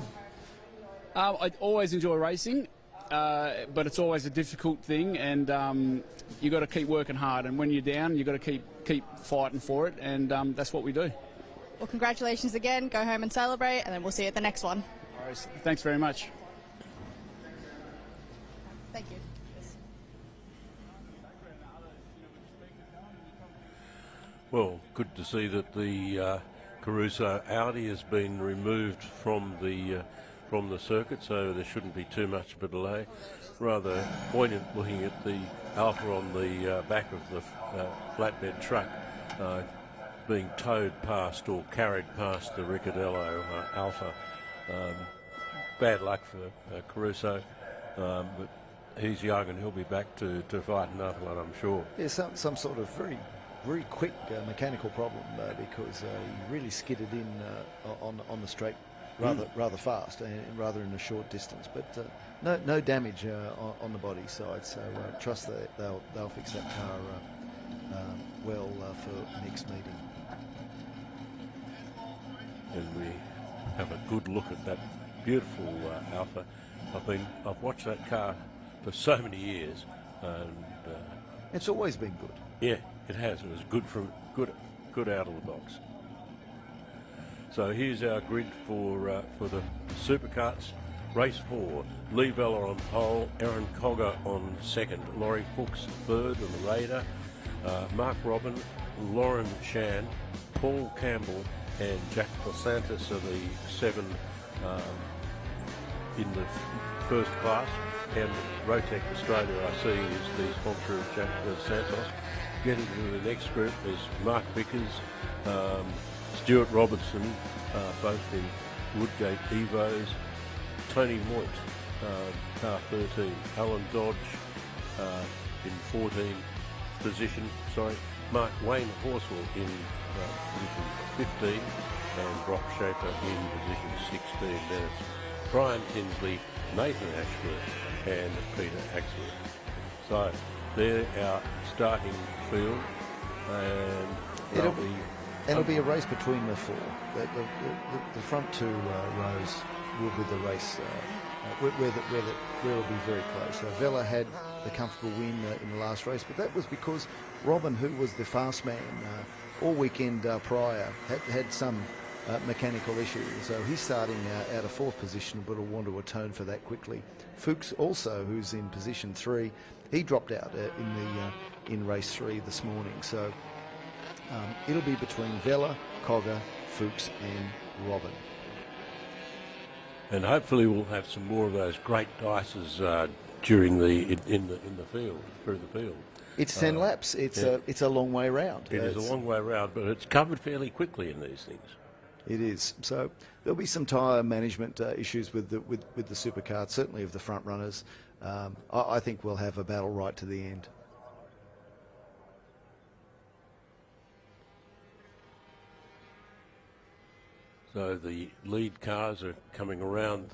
I always enjoy racing, but it's always a difficult thing, and you got to keep working hard. And when you're down, you got to keep fighting for it, and that's what we do. Well, congratulations again. Go home and celebrate, and then we'll see you at the next one. All right, thanks very much. Thank you. Well, good to see that the Caruso Audi has been removed from the circuit, so there shouldn't be too much of a delay. Rather poignant looking at the Alfa on the back of the flatbed truck being towed past or carried past the Ricciardello Alfa. Bad luck for Caruso, but he's young and he'll be back to fight another one, I'm sure. Yeah, some sort of very quick mechanical problem because he really skidded in on the straight rather fast and rather in a short distance, but no damage on the body side. So trust that they'll fix that car well for next meeting. And we have a good look at that beautiful Alfa. I've watched that car for so many years, and it's always been good. Yeah, it has. It was good out of the box. So here's our grid for the supercarts. Race 4, Lee Vella on pole, Aaron Cogger on 2nd, Laurie Fuchs 3rd on the Raider, Mark Robin, Lauren Shan, Paul Campbell and Jack Dos Santos are the 7 in the first class, and Rotec Australia I see is the sponsor of Jack Dos Santos. Getting to the next group is Mark Vickers, Stuart Robertson, both in Woodgate Evos, Tony Moit, car 13, Alan Dodge in 14th position, Mark Wayne Horswell in position 15, and Brock Schaefer in position 16. There's Brian Tinsley, Nathan Ashworth and Peter Axworth. So they're our starting field, and it'll be a race between the 4. The front 2 rows will be the race where it'll be very close. Vella had the comfortable win in the last race, but that was because Robin, who was the fast man all weekend prior, had some mechanical issues. So he's starting out of 4th position, but will want to atone for that quickly. Fuchs also, who's in position 3, he dropped out in race 3 this morning. So it'll be between Vella, Cogger, Fuchs and Robin. And hopefully we'll have some more of those great dices during in the field, through the field. It's 10 laps. It's a long way round. It is a long way round, but it's covered fairly quickly in these things. It is. So there'll be some tyre management issues with the supercars, certainly of the front runners. I think we'll have a battle right to the end. So the lead cars are coming around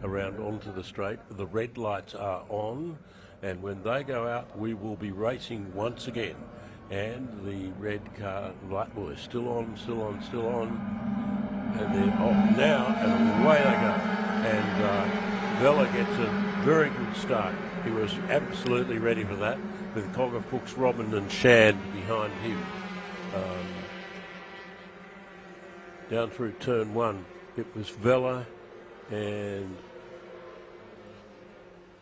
around onto the straight. The red lights are on, and when they go out, we will be racing once again. And the red car light is still on, and they're off now, and away they go. And Vella gets a very good start. He was absolutely ready for that, with Cogger, Fuchs, Robin and Shad behind him. Down through turn 1, it was Vella and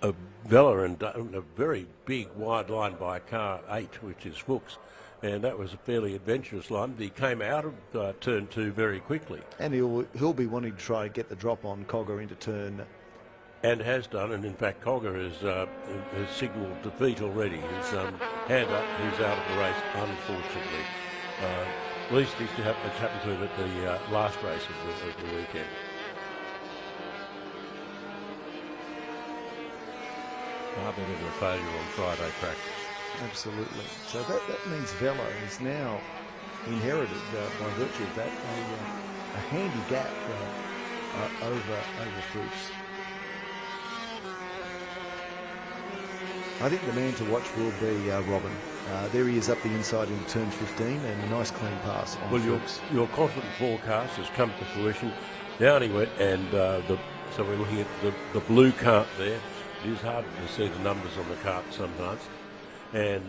a very big wide line by car 8, which is Fuchs, and that was a fairly adventurous line. He came out of turn 2 very quickly, and he'll be wanting to try to get the drop on Cogger into turn, and has done. And in fact, Cogger has signalled defeat already. His hand up, he's out of the race, unfortunately. At least it's happened to him at the last race of the weekend. Far better than a failure on Friday practice. Absolutely. So that means Vella is now inherited, by virtue of that, a handy gap over Fuchs. I think the man to watch will be Robin. There he is up the inside in turn 15, and a nice clean pass on Fuchs. Your confident forecast has come to fruition. Down he went, and so we're looking at the blue cart there. It is hard to see the numbers on the cart sometimes, and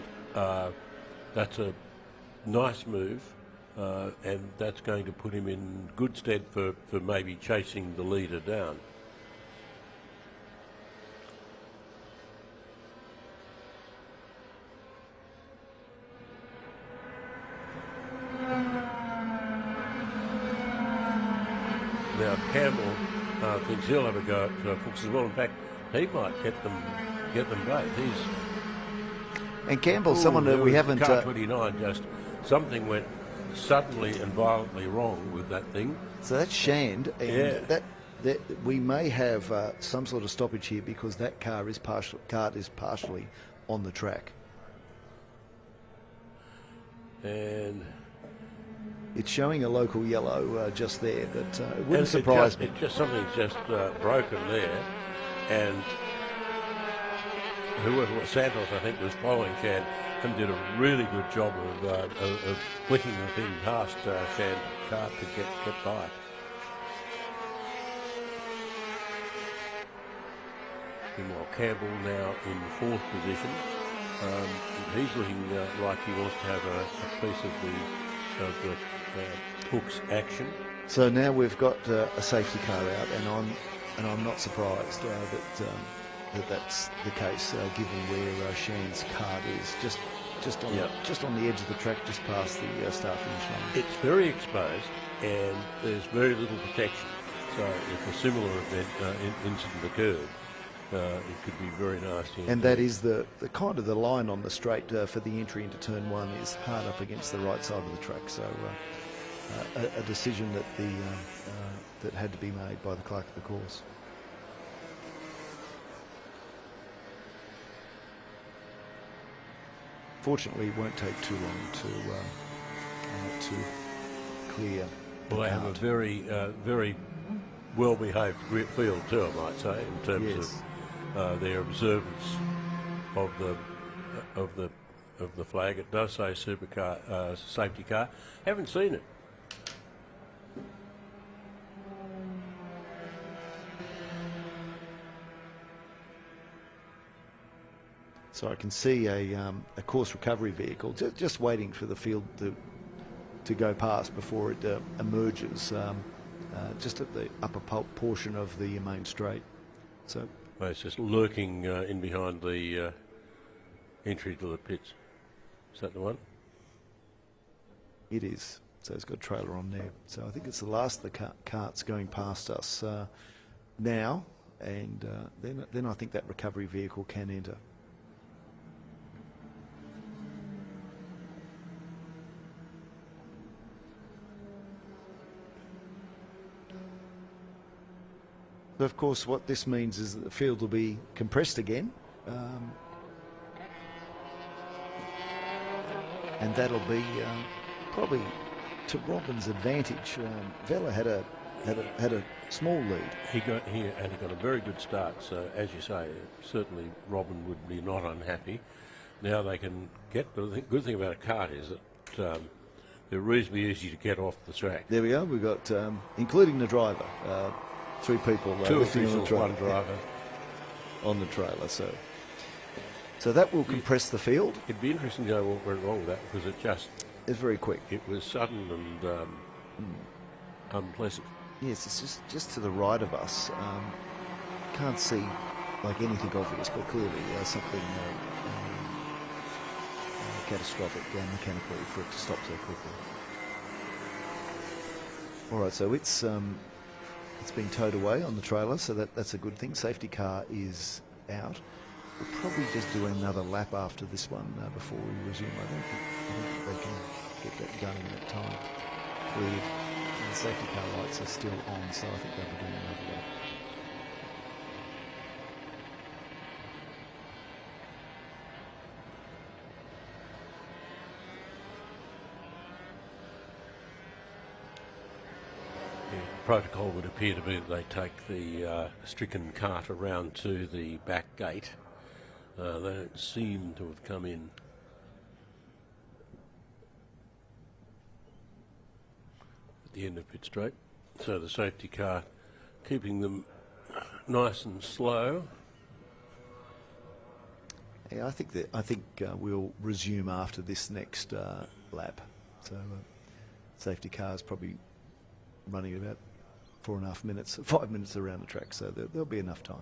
that's a nice move, and that's going to put him in good stead for maybe chasing the leader down. Now Campbell thinks he'll have a go at Fuchs as well. In fact, he might get them both. And Campbell's someone that we haven't. Car 29, just something went suddenly and violently wrong with that thing. So that's Shand, and yeah. that we may have some sort of stoppage here because that cart is partially on the track. And it's showing a local yellow just there, but it wouldn't surprise me. Something's just broken there, and whoever Santos, I think, was following Shad and did a really good job of flicking the thing past Shad's car to get by. Meanwhile, Campbell now in 4th position. He's looking like he wants to have a piece of the Fuchs action. So now we've got a safety car out, and I'm not surprised that that's the case, given where Shan's cart is. Just just on the edge of the track, just past the start finish line. It's very exposed and there's very little protection. So if a similar event incident occurred, it could be very nasty. And that is the kind of the line on the straight for the entry into turn 1 is hard up against the right side of the track. So a decision that that had to be made by the clerk of the course. Fortunately, it won't take too long to clear. Well, they have a very well-behaved field too, I might say, in terms of their observance of the flag. It does say supercar, safety car. Haven't seen it. So I can see a course recovery vehicle just waiting for the field to go past before it emerges, just at the upper portion of the main straight. So well, it's just lurking in behind the entry to the pits. Is that the one? It is. So it's got a trailer on there. So I think it's the last of the carts going past us now, and then I think that recovery vehicle can enter. But of course, what this means is that the field will be compressed again, and that'll be probably to Robin's advantage. Vella had a small lead. He got a very good start. So as you say, certainly Robin would be not unhappy. Now they can get. But the good thing about a kart is that they're reasonably easy to get off the track. There we go. We've got, including the driver. 3 people, 2 officials, 1 driver on the trailer. So that will compress the field. It'd be interesting to know what went wrong with that because it's very quick. It was sudden and unpleasant. Yes, it's just to the right of us. Can't see like anything obvious, but clearly something catastrophic mechanically for it to stop so quickly. All right, so it's been towed away on the trailer, so that's a good thing. Safety car is out. We'll probably just do another lap after this one before we resume. I don't think they can get that done in that time. Cleared. And the safety car lights are still on, so I think they'll be doing another lap. Protocol would appear to be that they take the stricken cart around to the back gate. They don't seem to have come in. At the end of pit straight. So the safety car keeping them nice and slow. Yeah, I think we'll resume after this next lap. So safety car is probably running about 4.5 minutes, 5 minutes around the track, so there'll be enough time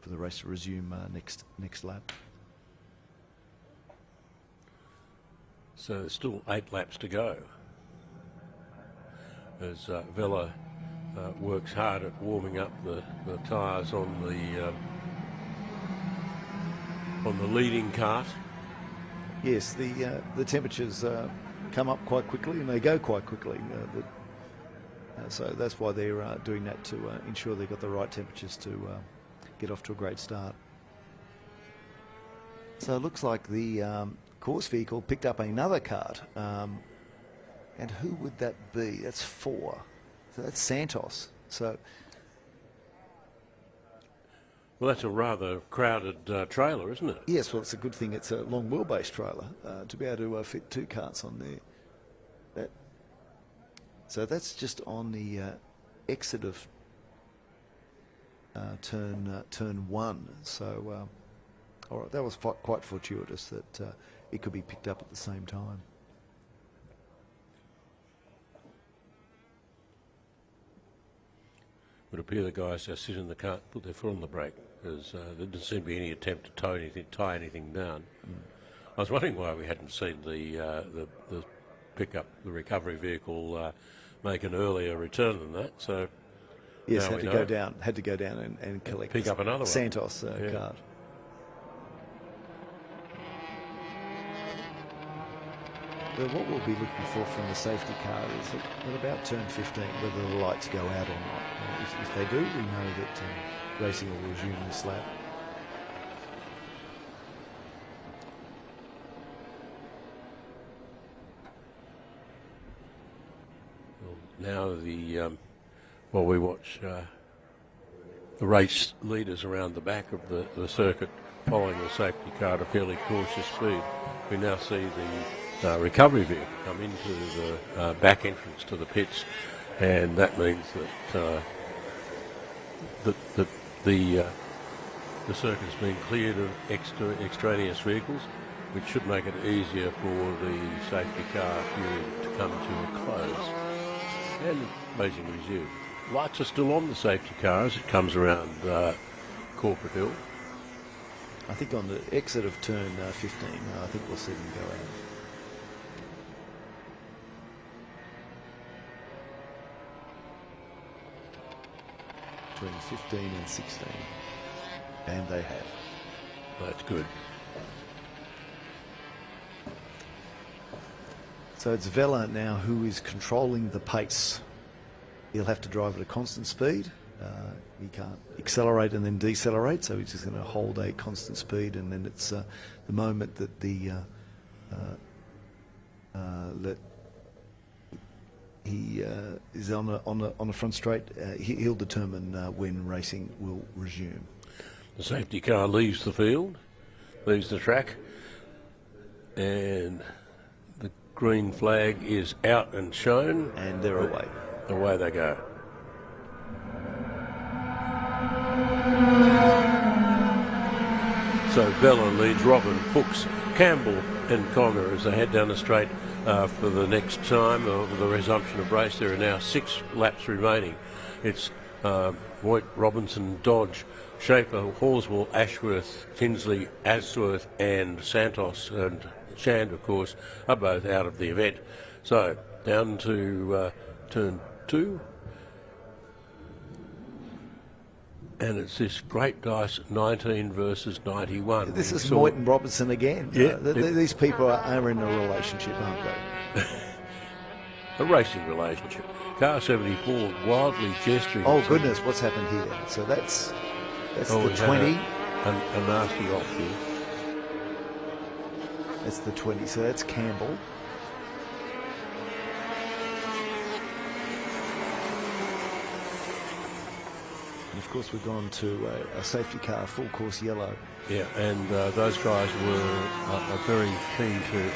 for the race to resume next lap. So there's still 8 laps to go as Vella works hard at warming up the tyres on the leading cart. Yes, the temperatures come up quite quickly and they go quite quickly. So that's why they're doing that, to ensure they've got the right temperatures to get off to a great start. So it looks like the course vehicle picked up another kart. And who would that be? That's 4. So that's Santos. So well, that's a rather crowded trailer, isn't it? yes, well, it's a good thing it's a long wheelbase trailer to be able to fit 2 carts on there. So that's just on the exit of turn 1. So all right, that was quite fortuitous that it could be picked up at the same time. It would appear the guys just sit in the cart, put their foot on the brake, because there didn't seem to be any attempt to tie anything down. I was wondering why we hadn't seen the pickup, the recovery vehicle, make an earlier return than that. So yes, now had we to know. go down. Had to go down and collect. Pick up another one. Santos Yeah. card. Well, what we'll be looking for from the safety car is at about turn 15 whether the lights go out or not. If they do, we know that racing will resume this lap. Now we watch the race leaders around the back of the circuit following the safety car at a fairly cautious speed. We now see the recovery vehicle come into the back entrance to the pits, and that means that the circuit has been cleared of extraneous vehicles, which should make it easier for the safety car period to come to a close. And racing resume. Lights are still on the safety car as it comes around Corporate Hill. I think on the exit of turn 15, I think we'll see them go out. Between 15 and 16. And they have. That's good. So it's Vella now who is controlling the pace. He'll have to drive at a constant speed. He can't accelerate and then decelerate, so he's just going to hold a constant speed, and then it's the moment that that he is on the front straight, he'll determine when racing will resume. The safety car leaves the field, leaves the track, and the green flag is out and shown. And they're away. Away they go. So Vella leads Robin, Fuchs, Campbell and Cogger as they head down the straight for the next time of the resumption of race. There are now 6 laps remaining. It's Voigt, Robinson, Dodge, Schaefer, Horswell, Ashworth, Tinsley, Asworth and Santos and Shand, of course, are both out of the event. So down to turn 2. And it's this great dice, 19 versus 91. This is Voigt and Robinson again. Yeah, these people are in a relationship, aren't they? A racing relationship. Car 74 wildly gesturing. Oh goodness, what's happened here? So that's the 20. A nasty off here. That's the 20. So that's Campbell. And of course, we've gone to a safety car, full course yellow. Yeah, and those guys are very keen to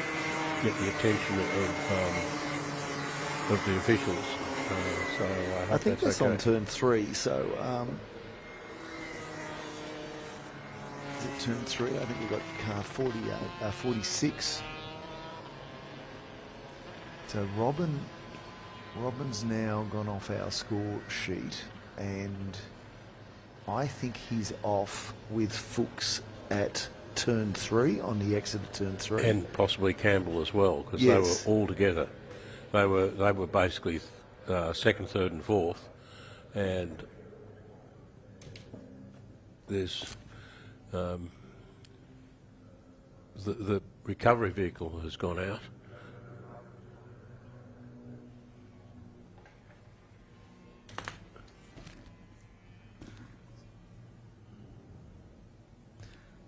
get the attention of the officials. So I think that's okay. on turn 3. So is it turn 3? I think we've got car 46. So Robin's now gone off our score sheet, and I think he's off with Fuchs at turn 3 on the exit of turn 3, and possibly Campbell as well, because yes. They were all together. They were basically second, third, and fourth, and there's the recovery vehicle has gone out.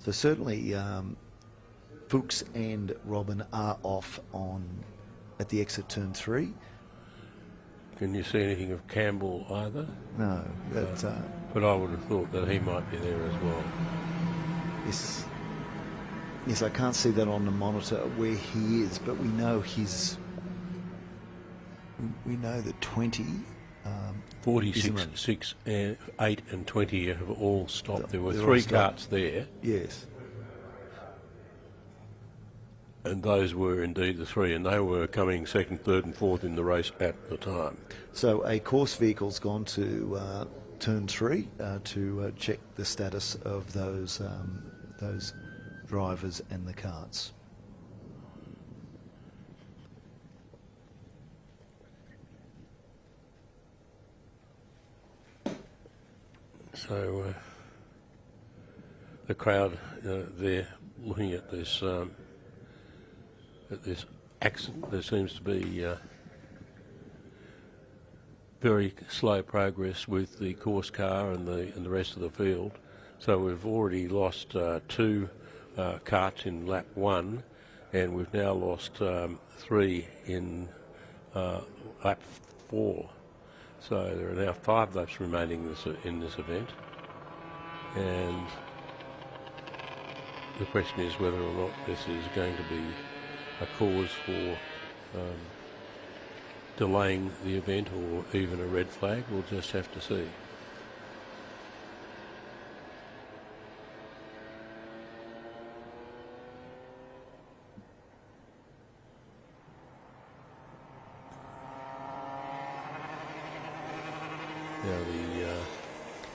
So certainly Fuchs and Robin are off at the exit turn 3. Can you see anything of Campbell either? No. But I would have thought that he might be there as well. Yes, I can't see that on the monitor where he is, but we know we know that 20... 46, 6, 8 and 20 have all stopped. There were They're 3 all stopped. carts there. Yes. And those were indeed the 3, and they were coming second, third and fourth in the race at the time. So a course vehicle's gone to turn 3 to check the status of those drivers and the carts. So the crowd there looking at this accident, there seems to be very slow progress with the course car and the rest of the field. So we've already lost 2 carts in lap 1, and we've now lost 3 in lap 4. So there are now 5 laps remaining in this event, and the question is whether or not this is going to be a cause for delaying the event or even a red flag. We'll just have to see.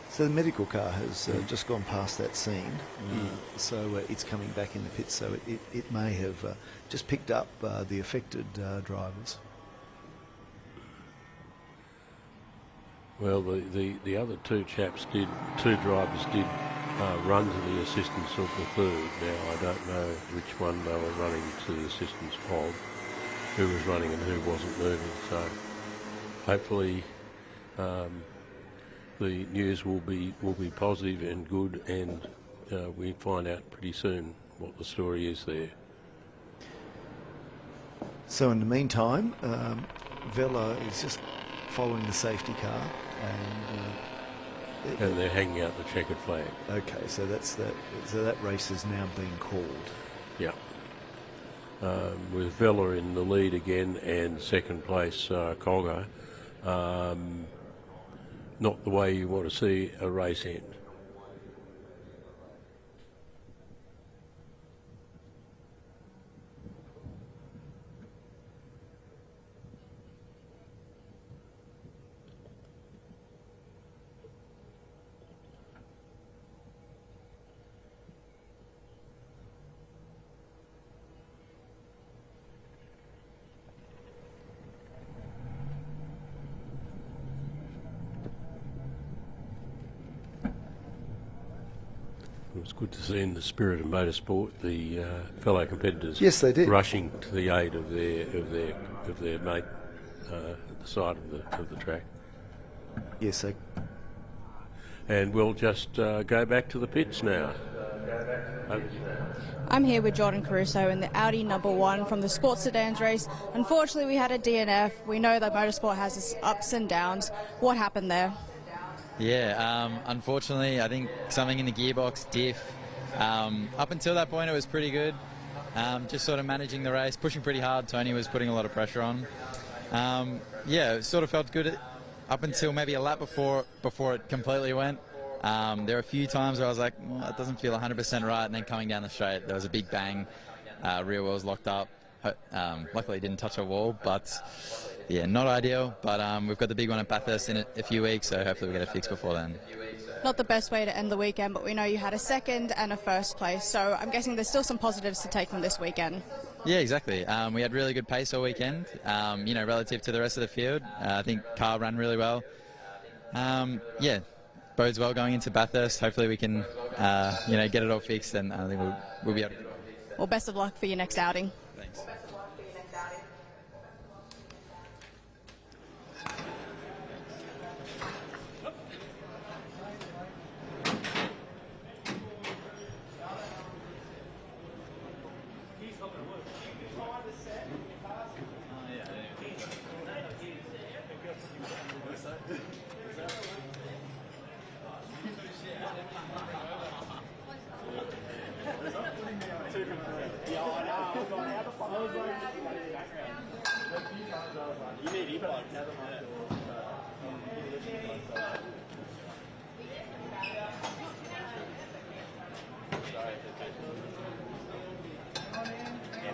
So the medical car has just gone past that scene, so it's coming back in the pit, so it may have just picked up the affected drivers. Well, the other 2 drivers did run to the assistance of the third. Now, I don't know which one they were running to the assistance of, who was running and who wasn't moving, so hopefully the news will be positive and good, and we find out pretty soon what the story is there. So in the meantime, Vela is just following the safety car, and they're hanging out the checkered flag. Okay, so so that race has now been called. Yeah. With Vela in the lead again, and second place Cogger. Not the way you want to see a race end. It was good to see in the spirit of motorsport the fellow competitors. Yes, they did. Rushing to the aid of their mate at the side of the track. Yes, they. And we'll just go back to the pits now. I'm here with Jordan Caruso in the Audi number 1 from the Sports Sedans race. Unfortunately, we had a DNF. We know that motorsport has its ups and downs. What happened there? Yeah, unfortunately, I think something in the gearbox, diff. Up until that point, it was pretty good. Just sort of managing the race, pushing pretty hard. Tony was putting a lot of pressure on. Yeah, it sort of felt good up until maybe a lap before it completely went. There were a few times where I was like, well, it doesn't feel 100% right, and then coming down the straight, there was a big bang. Rear wheels locked up. Luckily, it didn't touch a wall, but yeah, not ideal. But we've got the big one at Bathurst in a few weeks, so hopefully we get it fixed before then. Not the best way to end the weekend, but we know you had a second and a first place, so I'm guessing there's still some positives to take from this weekend. Yeah, exactly. We had really good pace all weekend, relative to the rest of the field. I think car ran really well. Yeah, bodes well going into Bathurst. Hopefully we can, get it all fixed, and I think we'll be able to. Well, best of luck for your next outing. Thanks.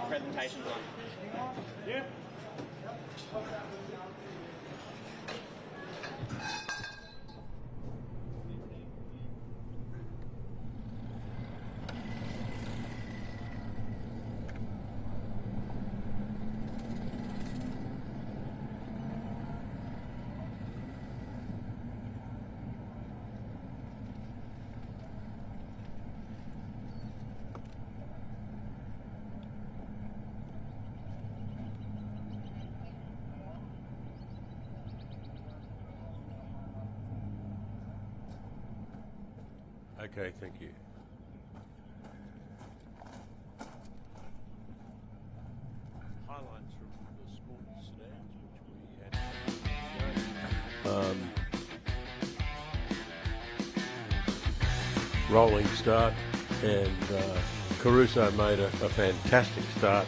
Presentations on. Yeah. Okay, thank you. Highlights from the sports sedans, which we had. Rolling start, and Caruso made a fantastic start.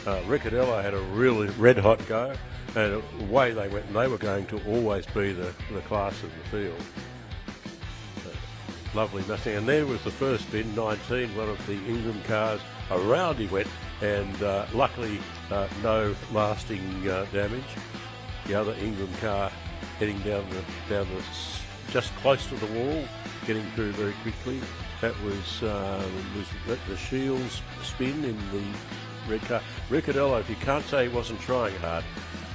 Ricciardello had a really red-hot go, and away they went, and they were going to always be the class of the field. Lovely Mustang, and there was the first spin, 19, one of the Ingram cars. Around he went, and luckily no lasting damage. The other Ingram car heading down the just close to the wall, getting through very quickly. That was the Shields spin in the red car. Ricciardello, if you can't say he wasn't trying hard.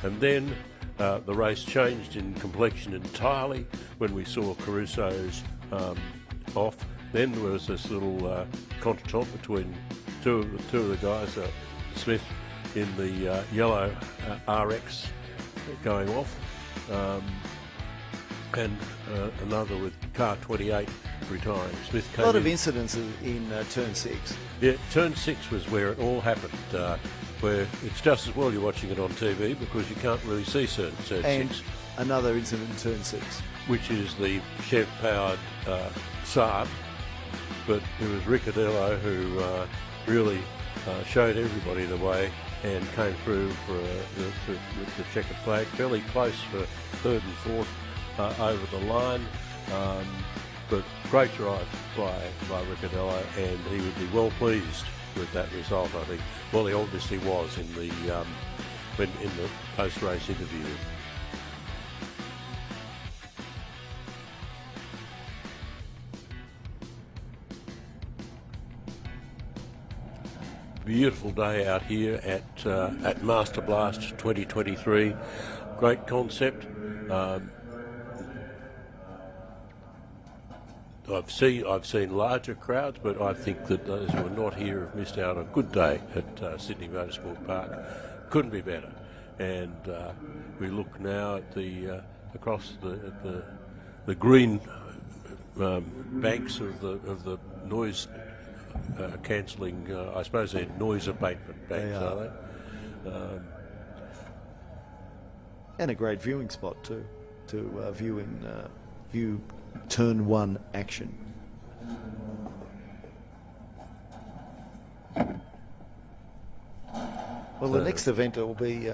And then the race changed in complexion entirely when we saw Caruso's off. Then there was this little contretemps between two of the guys, Smith in the yellow RX going off, and another with car 28 retiring. Smith came a lot in. of incidents in turn 6. Yeah, turn 6 was where it all happened, where it's just as well you're watching it on TV because you can't really see turn 6. And another incident in turn 6. Which is the Chev-powered Saab, but it was Ricciardello who really showed everybody the way and came through with the checkered flag, fairly close for third and fourth over the line. But great drive by Ricciardello, and he would be well pleased with that result, I think. Well, he obviously was in the post-race interview. Beautiful day out here at Masterblast 2023. Great concept. I've seen larger crowds, but I think that those who are not here have missed out on a good day at Sydney Motorsport Park. Couldn't be better. And we look now at the across the green banks of the noise cancelling. I suppose they're noise abatement banks, are they? And a great viewing spot too, to view turn 1 action. Well, the next event will be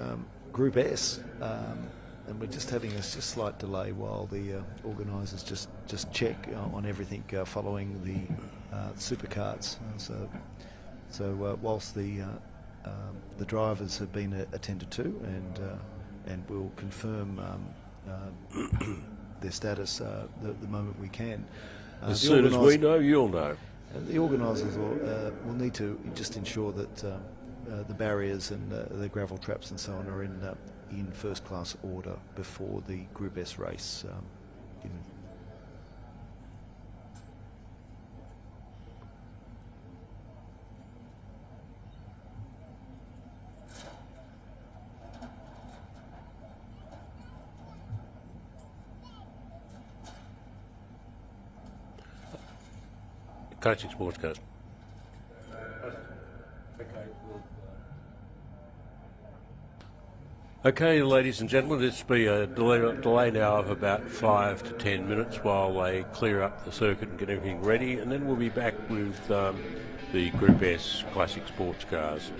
Group S, and we're just having a slight delay while the organisers just check on everything following the supercards. So whilst the drivers have been attended to, and we'll confirm their status the moment we can. As soon as we know, you'll know. The organisers will need to just ensure that the barriers and the gravel traps and so on are in first class order before the Group S race. Coaching Sportscast. Okay, ladies and gentlemen, this will be a delay now of about 5 to 10 minutes while they clear up the circuit and get everything ready, and then we'll be back with the Group S Classic Sports Cars.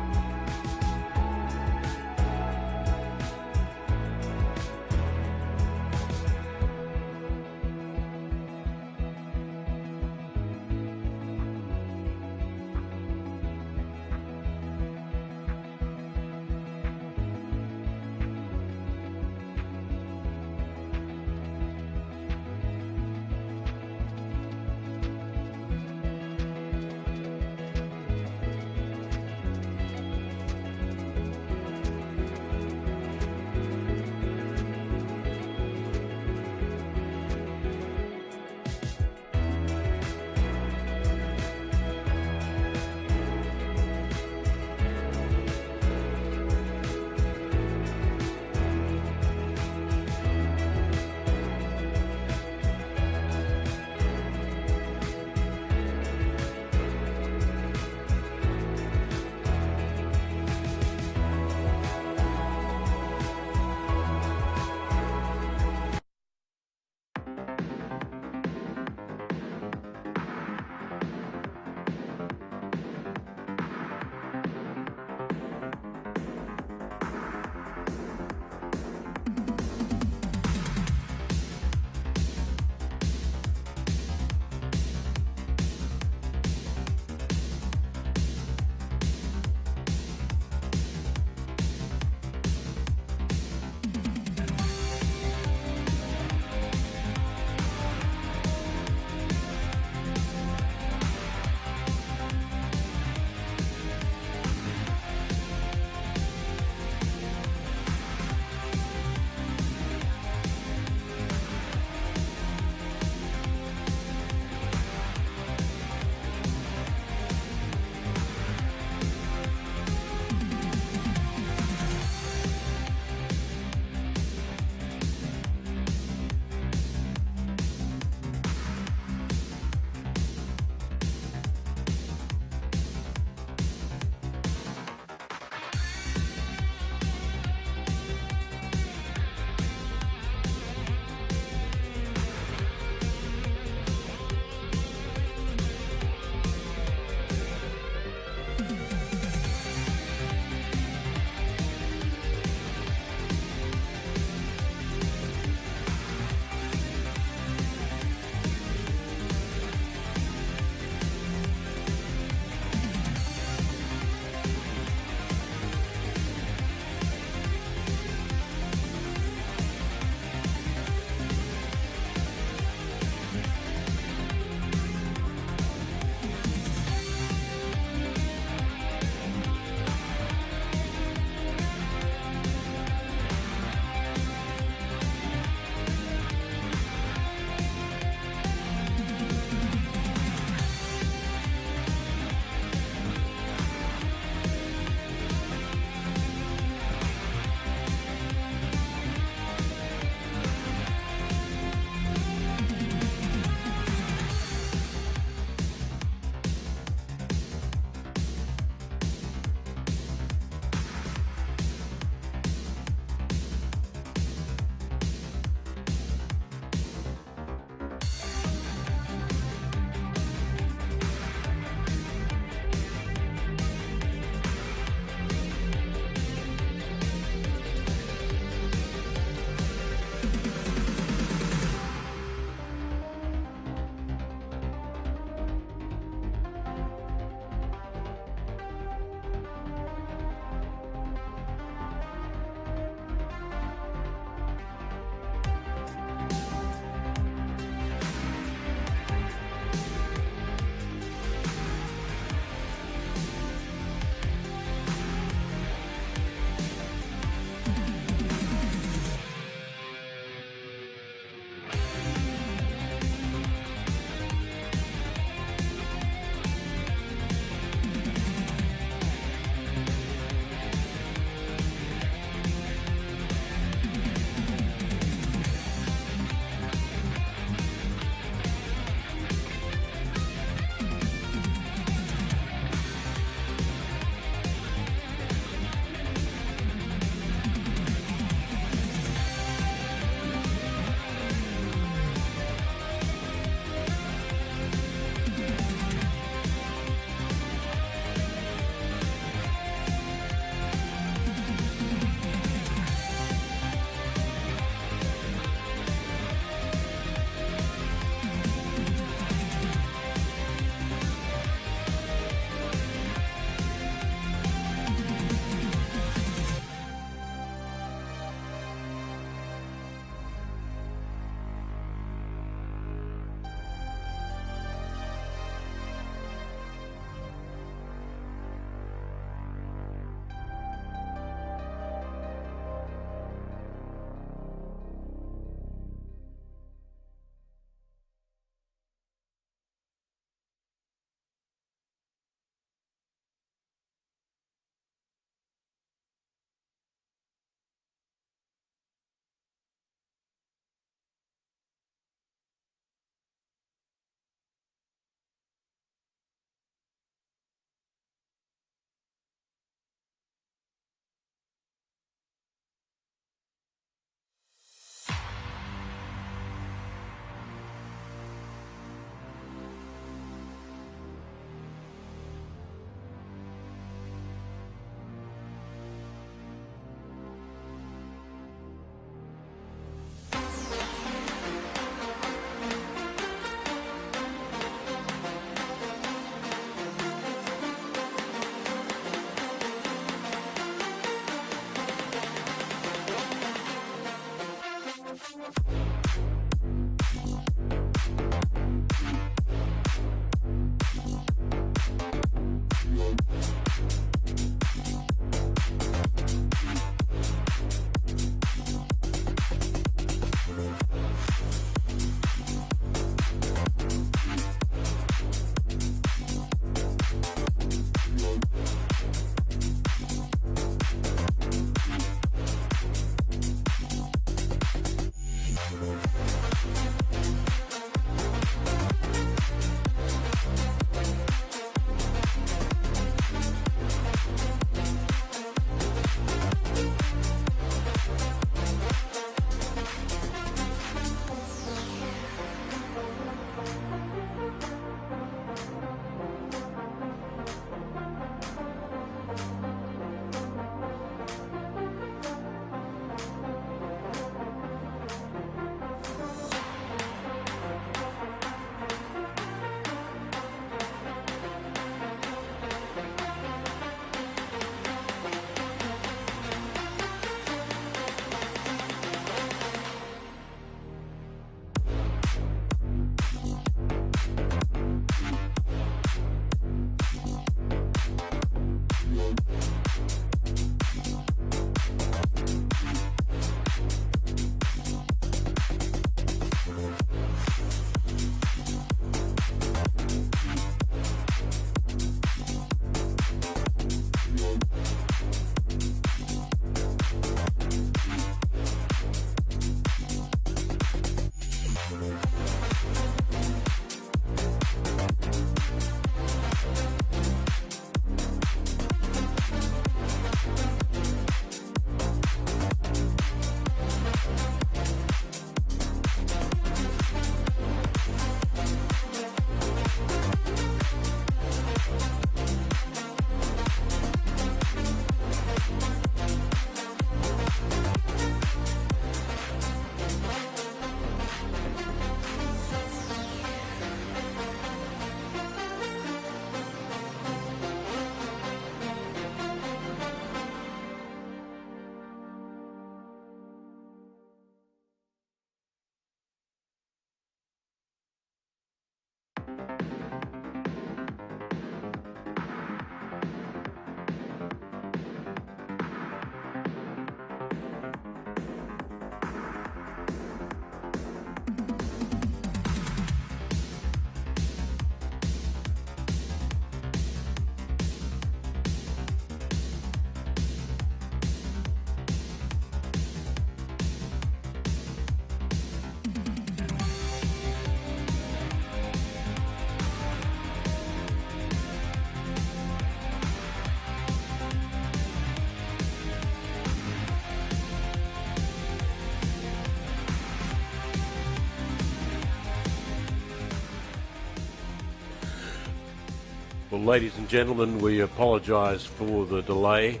Well, ladies and gentlemen, we apologise for the delay.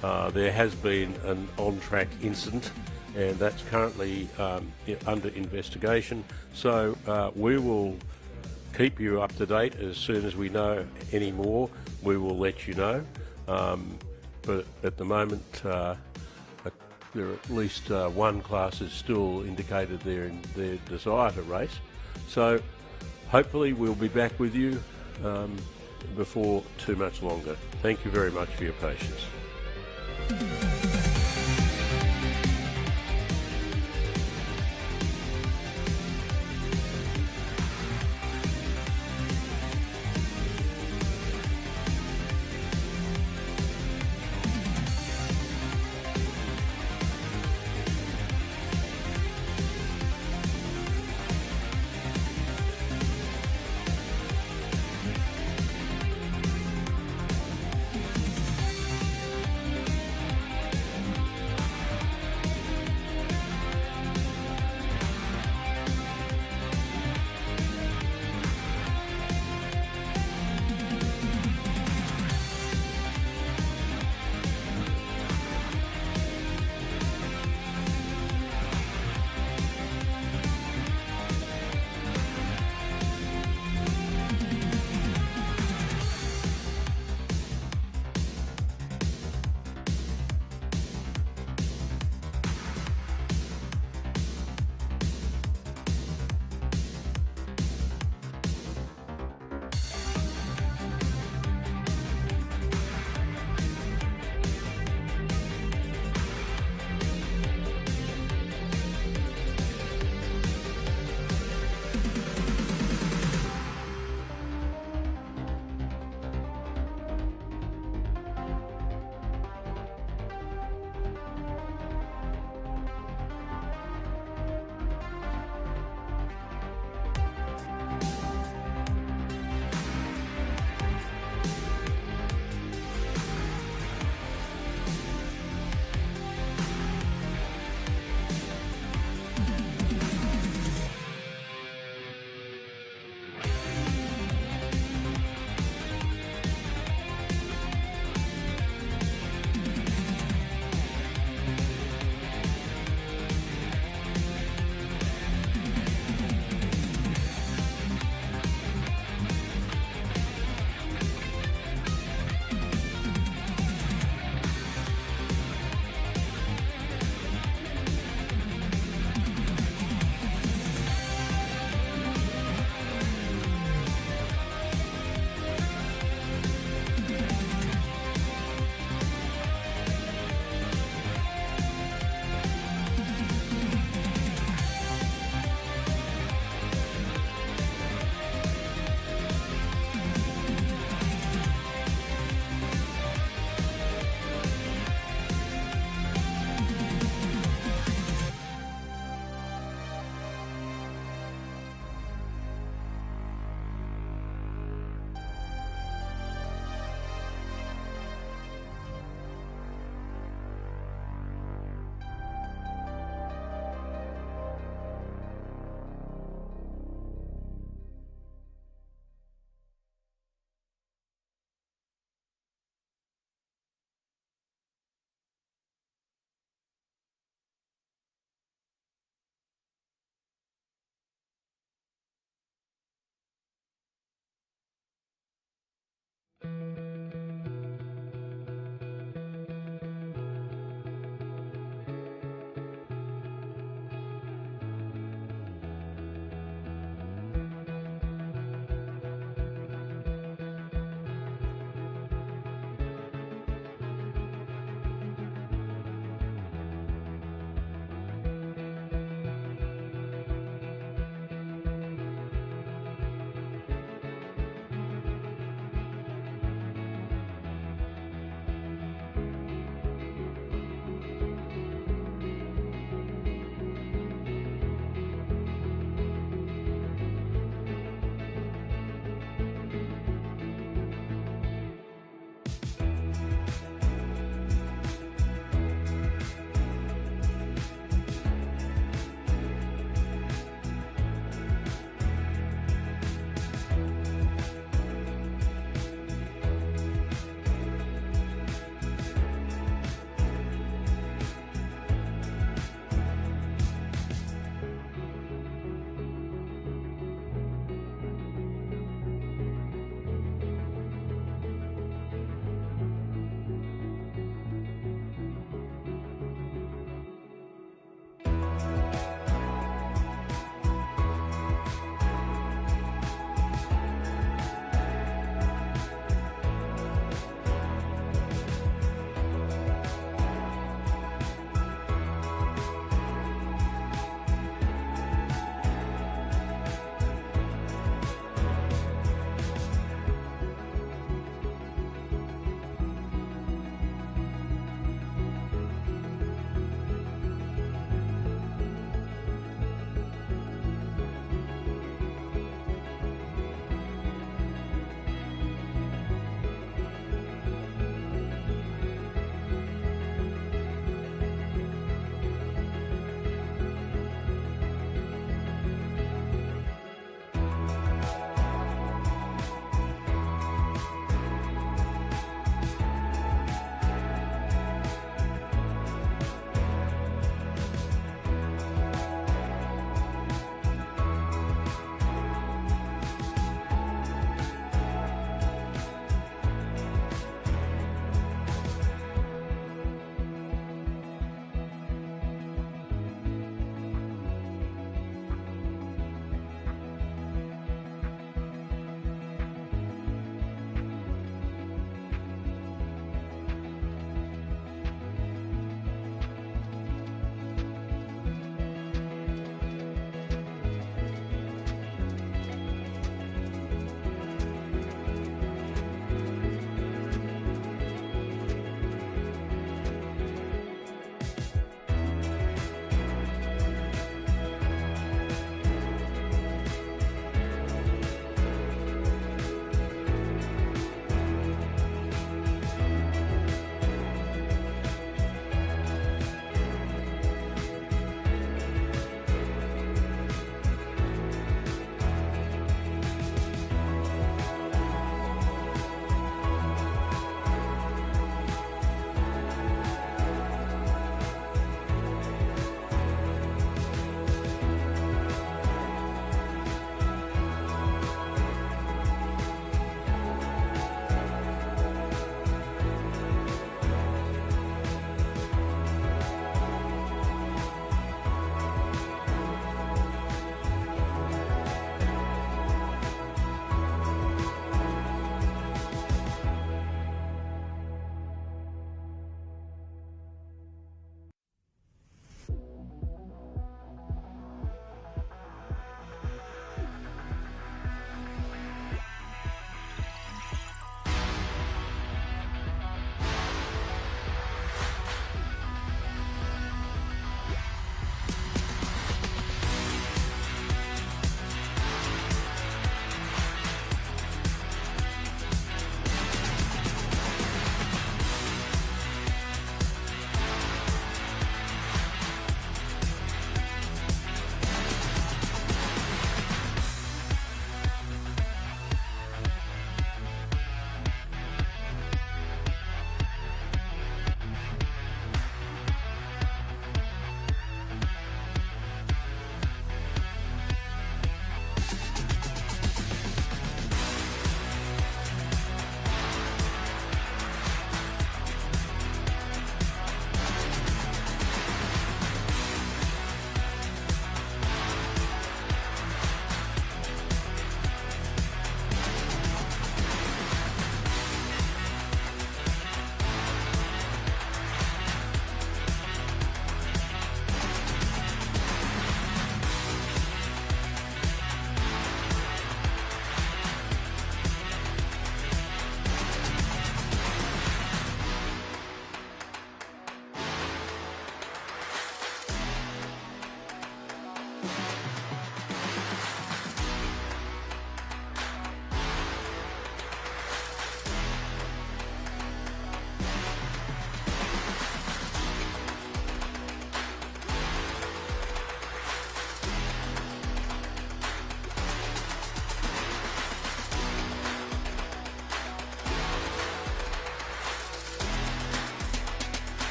There has been an on-track incident, and that's currently under investigation. So we will keep you up to date. As soon as we know any more, we will let you know. But at the moment, there are at least one class is still indicated there in their desire to race. So hopefully we'll be back with you before too much longer. Thank you very much for your patience.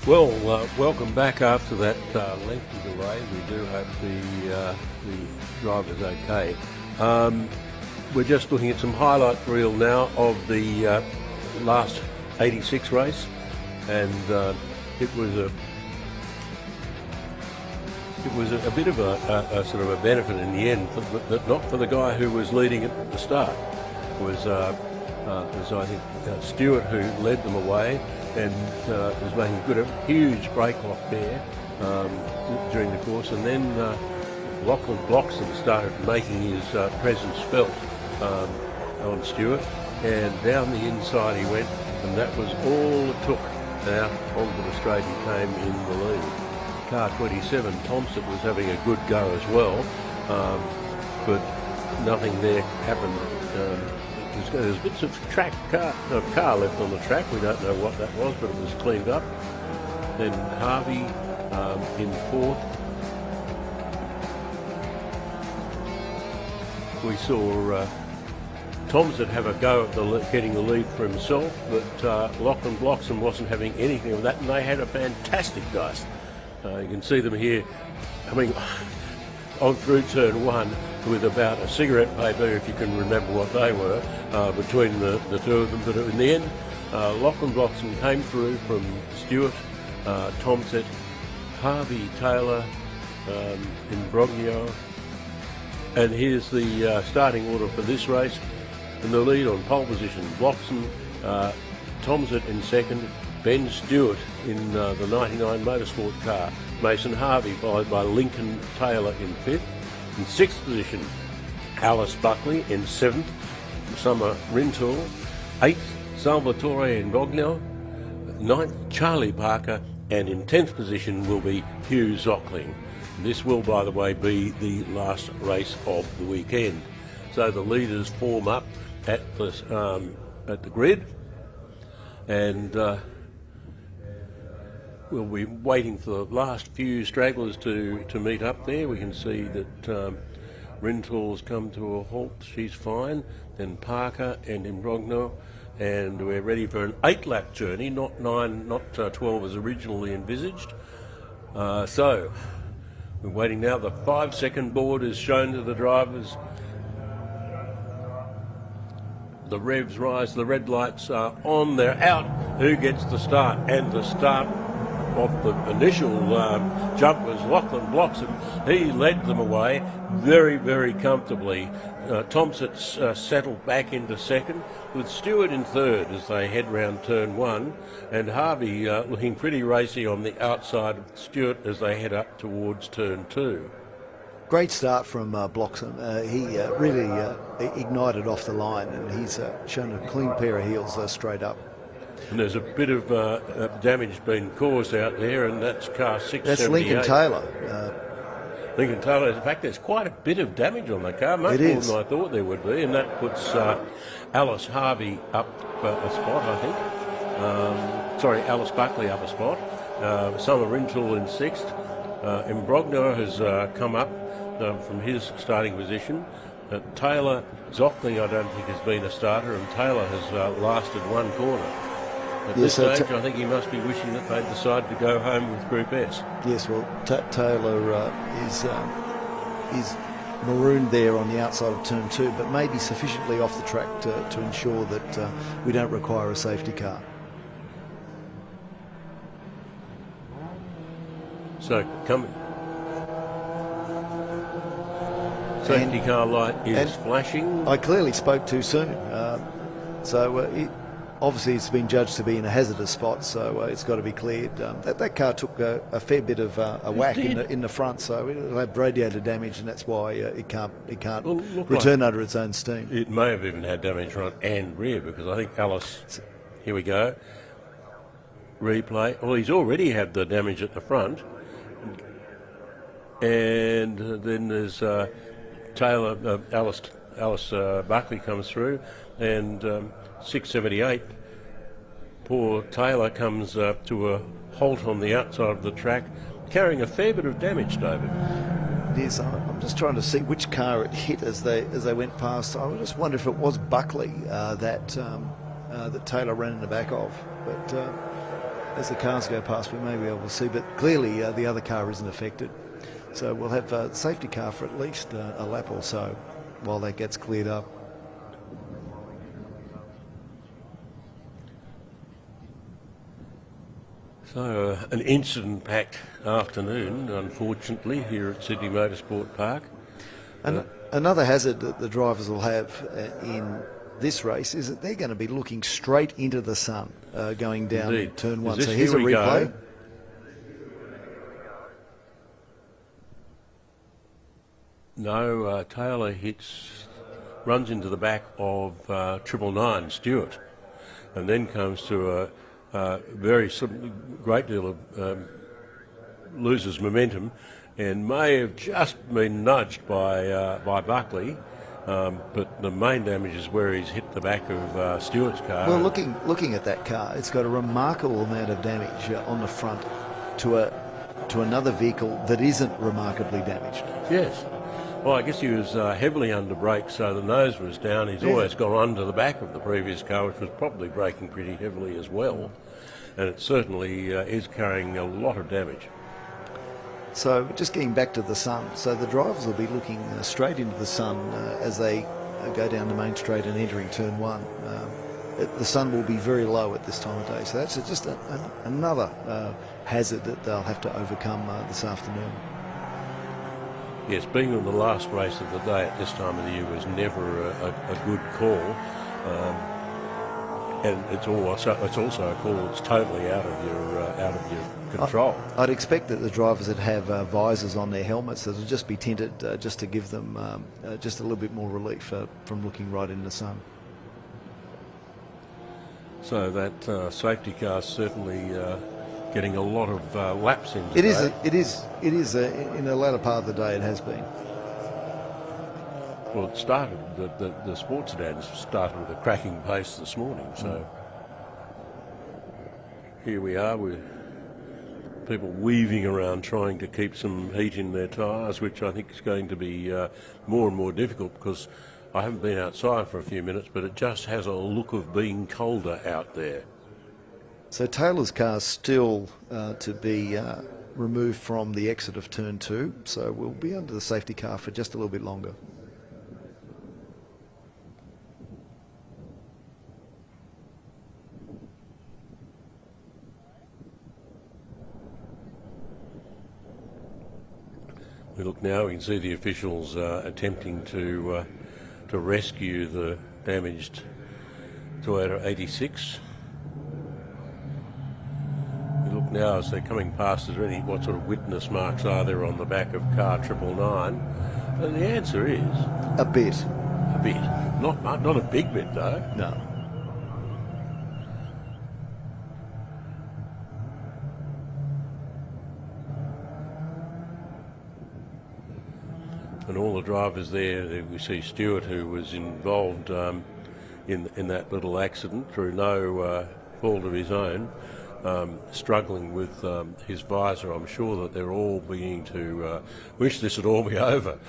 Well, welcome back after that lengthy delay. We do hope the driver's okay. We're just looking at some highlight reel now of the last 86 race, and it was a bit of a sort of a benefit in the end, not for the guy who was leading it at the start. It was I think Stewart who led them away, and was making a huge break-off there during the course, and then Lachlan Bloxham started making his presence felt on Stewart, and down the inside he went, and that was all it took. Out onto the straight he came in the lead. Car 27, Thompson, was having a good go as well, but nothing there happened. There's bits of car left on the track. We don't know what that was, but it was cleaned up. Then Harvey in fourth. We saw Thompson have a go at getting the lead for himself, but Lachlan Bloxham wasn't having anything of that, and they had a fantastic gust. You can see them here coming on through turn one with about a cigarette paper, if you can remember what they were, between the two of them. But in the end, Lachlan Bloxham came through from Stewart, Thompson, Harvey, Taylor, Imbrogno. And here's the starting order for this race. In the lead on pole position, Bloxham, Thompson in second, Ben Stewart in the 99 Motorsport car, Mason Harvey followed by Lincoln Taylor in fifth. In sixth position, Alice Buckley in seventh, Summer Rintoul, eighth, Salvatore Imbrogno, ninth, Charlie Parker, and in 10th position will be Hugh Zockling. This will, by the way, be the last race of the weekend. So the leaders form up at the grid, and we'll be waiting for the last few stragglers to meet up there. We can see that Rintoul's come to a halt. She's fine. Then Parker and Imbrogno, and we're ready for an 8-lap journey, not 9, not 12 as originally envisaged. So we're waiting now. The 5-second board is shown to the drivers. The revs rise, the red lights are on, they're out. Who gets the start? And the start of the initial jump was Lachlan Bloxham. He led them away very, very comfortably. Thompson settled back into second, with Stewart in third as they head round turn one, and Harvey looking pretty racy on the outside of Stewart as they head up towards turn two. Great start from Bloxham. He really ignited off the line, and he's shown a clean pair of heels straight up. And there's a bit of damage been caused out there, and that's car 678. That's Lincoln Taylor. Lincoln Taylor. In fact, there's quite a bit of damage on the car, much more than I thought there would be, and that puts Alice Harvey up a spot, I think. Sorry, Alice Buckley up a spot. Summer Rintoul in sixth. Imbrogno has come up from his starting position. Taylor, Zockling I don't think has been a starter, and Taylor has lasted one corner. At this stage, I think he must be wishing that they'd decide to go home with Group S. Yes, well, Taylor is marooned there on the outside of turn two, but maybe sufficiently off the track to ensure that we don't require a safety car. So, coming. Safety car light is flashing. I clearly spoke too soon. Obviously it's been judged to be in a hazardous spot, so it's got to be cleared. That car took a fair bit of a whack in the front, so it'll have radiator damage, and that's why it can't return under its own steam. It may have even had damage front and rear, because I think Alice, here we go, replay. Well, he's already had the damage at the front, and then there's Taylor, Alice Buckley comes through, and 678. Poor Taylor comes to a halt on the outside of the track, carrying a fair bit of damage, David. Yes, I'm just trying to see which car it hit as they went past. I just wonder if it was Buckley that Taylor ran in the back of. But as the cars go past, we may be able to see, but clearly the other car isn't affected. So we'll have a safety car for at least a lap or so while that gets cleared up. So an incident-packed afternoon, unfortunately, here at Sydney Motorsport Park. Another hazard that the drivers will have in this race is that they're going to be looking straight into the sun going down Indeed. turn one. So here's a replay. Go. No, Taylor runs into the back of 999 Stewart, and then comes to a great deal of loses momentum, and may have just been nudged by Buckley, but the main damage is where he's hit the back of Stewart's car. Well, looking at that car, it's got a remarkable amount of damage on the front to another vehicle that isn't remarkably damaged. Yes. Well, I guess he was heavily under brake, so the nose was down. He's always gone under the back of the previous car, which was probably braking pretty heavily as well. And it certainly is carrying a lot of damage. So just getting back to the sun. So the drivers will be looking straight into the sun as they go down the main straight and entering turn one. The sun will be very low at this time of day. So that's just another hazard that they'll have to overcome this afternoon. Yes, being on the last race of the day at this time of the year was never a good call. And it's also a call that's totally out of your control. I'd expect that the drivers that have visors on their helmets that'll just be tinted just to give them just a little bit more relief from looking right in the sun. So that safety car certainly getting a lot of laps in today. It is in the latter part of the day. It has been. Well, it started, the sports sedans started with a cracking pace this morning, so here we are with people weaving around trying to keep some heat in their tyres, which I think is going to be more and more difficult because I haven't been outside for a few minutes, but it just has a look of being colder out there. So Taylor's car still to be removed from the exit of turn two, so we'll be under the safety car for just a little bit longer. We look now, we can see the officials attempting to rescue the damaged Toyota 86. We look now as they're coming past, what sort of witness marks are there on the back of car 999? And the answer is... A bit. A bit. Not a big bit though. No. And all the drivers there, we see Stewart, who was involved in that little accident through no fault of his own, struggling with his visor. I'm sure that they're all beginning to wish this would all be over.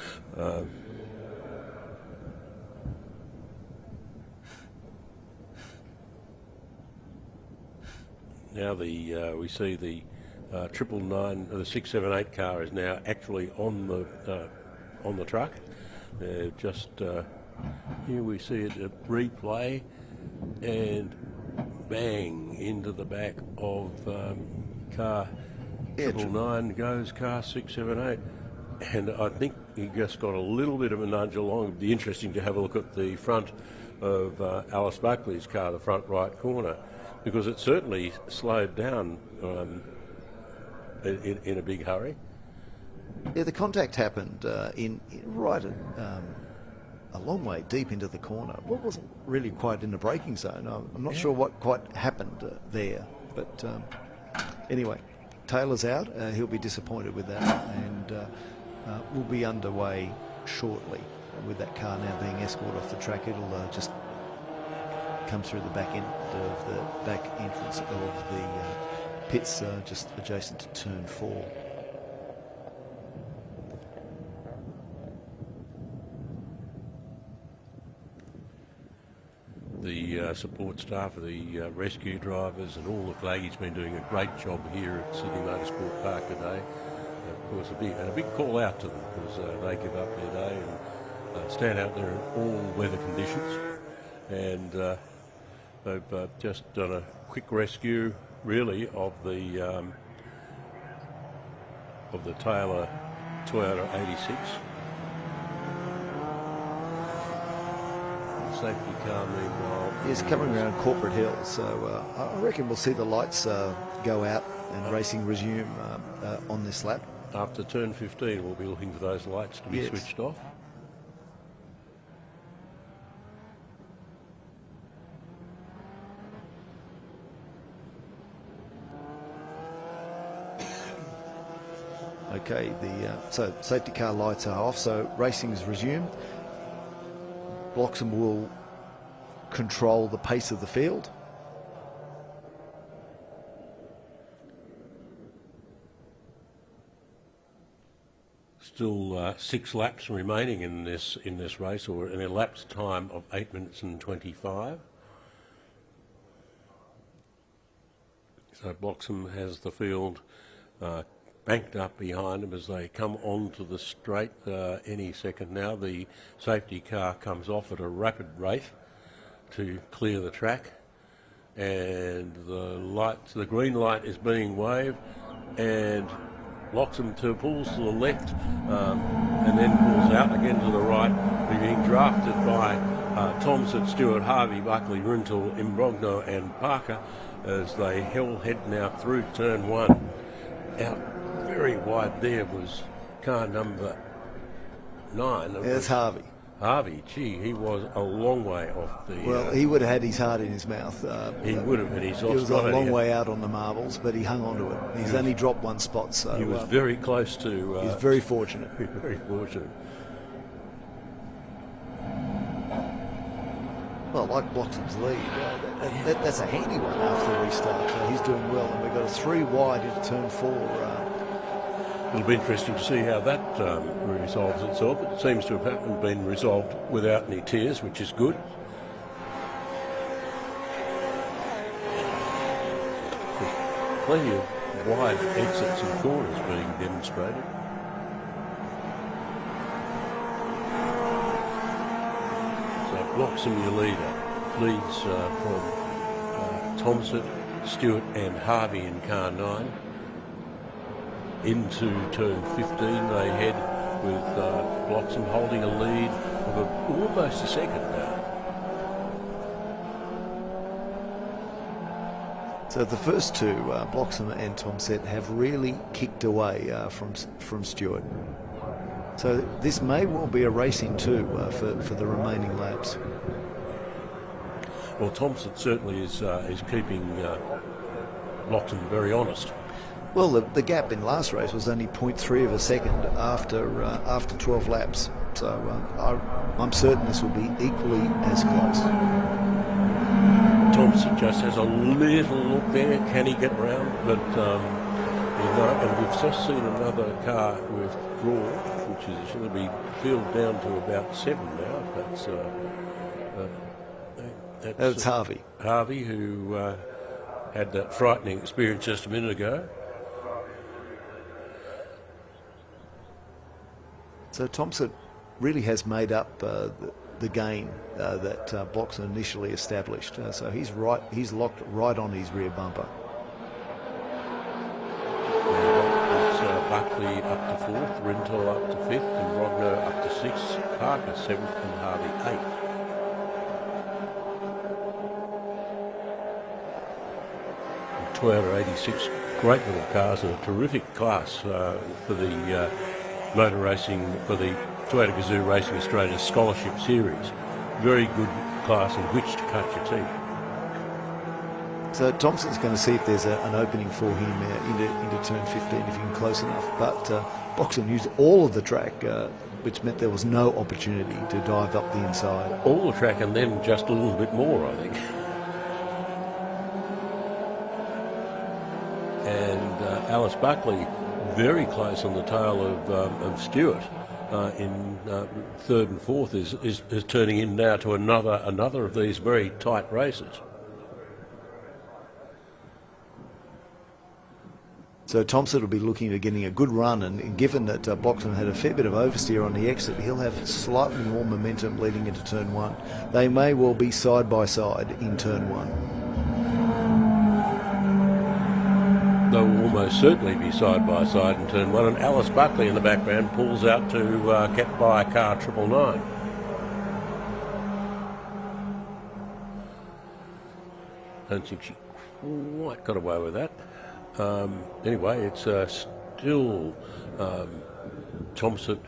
Now we see the 999, the 678 car is now actually on the truck. Just here we see it at replay, and bang into the back of car 999 goes car 678, and I think he just got a little bit of a nudge along. It'd be interesting to have a look at the front of Alice Buckley's car, the front right corner, because it certainly slowed down in a big hurry. Yeah, the contact happened right at a long way deep into the corner. Well, it wasn't really quite in the braking zone. I'm not sure what quite happened there. But anyway, Taylor's out. He'll be disappointed with that. And we'll be underway shortly with that car now being escorted off the track. It'll just come through the back end of the back entrance of the pits just adjacent to turn 4. the support staff, of the rescue drivers and all the flaggies been doing a great job here at Sydney Motorsport Park today. Of course, a big call out to them because they give up their day and stand out there in all weather conditions. And they've just done a quick rescue, really, of the Taylor Toyota 86. Safety car, meanwhile. He's coming around Corporate Hill, so I reckon we'll see the lights go out and racing resume on this lap. After turn 15, we'll be looking for those lights to be switched off. Okay, so safety car lights are off, so racing is resumed. Bloxham will control the pace of the field. Still 6 laps remaining in this race, or an elapsed time of 8 minutes and 25. So Bloxham has the field banked up behind them as they come onto the straight any second now. The safety car comes off at a rapid rate to clear the track, and the green light is being waved, and Bloxham pulls to the left and then pulls out again to the right, being drafted by Thompson, Stewart, Harvey, Buckley, Rintel, Imbrogno and Parker as they head now through turn 1. Out very wide there was car number 9. There's Harvey. Harvey, gee, he was a long way off the... Well, he would have had his heart in his mouth. He would have, but he's He was a long way out on the marbles, but he hung on to it. He's only dropped 1 spot, so... He was very close to... he's very fortunate. Very fortunate. Well, like Bloxham's lead, that's a handy one after the restart. He's doing well, and we've got a 3 wide into turn 4. It'll be interesting to see how that resolves itself. It seems to have been resolved without any tears, which is good. There's plenty of wide exits and corners being demonstrated. So Bloxham, your leader, leads from Thompson, Stewart and Harvey in car 9. Into turn 15 they head with Bloxham holding a lead of almost a second now. So the first 2, Bloxham and Thompson, have really kicked away from Stewart. So this may well be a racing 2 for the remaining laps. Well, Thompson certainly is keeping Bloxham very honest. Well, the gap in last race was only 0.3 of a second after 12 laps. So I'm certain this will be equally as close. Thompson just has a little look there. Can he get round? But and we've just seen another car withdraw, which is going to be filled down to about 7 now. That's Harvey. Harvey, who had that frightening experience just a minute ago. So Thompson really has made up the gain that Bloxham initially established. So he's locked right on his rear bumper. Buckley up to 4th, Rintel up to 5th, and Rogno up to 6th, Parker 7th, and Harvey 8th. Toyota 86, great little cars and a terrific class for the motor racing, for the Toyota Gazoo Racing Australia Scholarship Series. Very good class in which to cut your teeth. So Thompson's going to see if there's an opening for him into turn 15 if he can close enough. But Bloxham used all of the track, which meant there was no opportunity to dive up the inside. All the track and then just a little bit more, I think. And Alice Buckley very close on the tail of Stewart. in third and fourth is turning in now to another of these very tight races. So Thompson will be looking at getting a good run, and given that Bloxham had a fair bit of oversteer on the exit, he'll have slightly more momentum leading into turn one. They may well be side by side in turn one. They will almost certainly be side by side in turn one, and Alice Buckley in the background pulls out to get by car 999. Don't think she quite got away with that. Anyway, it's still Thompson,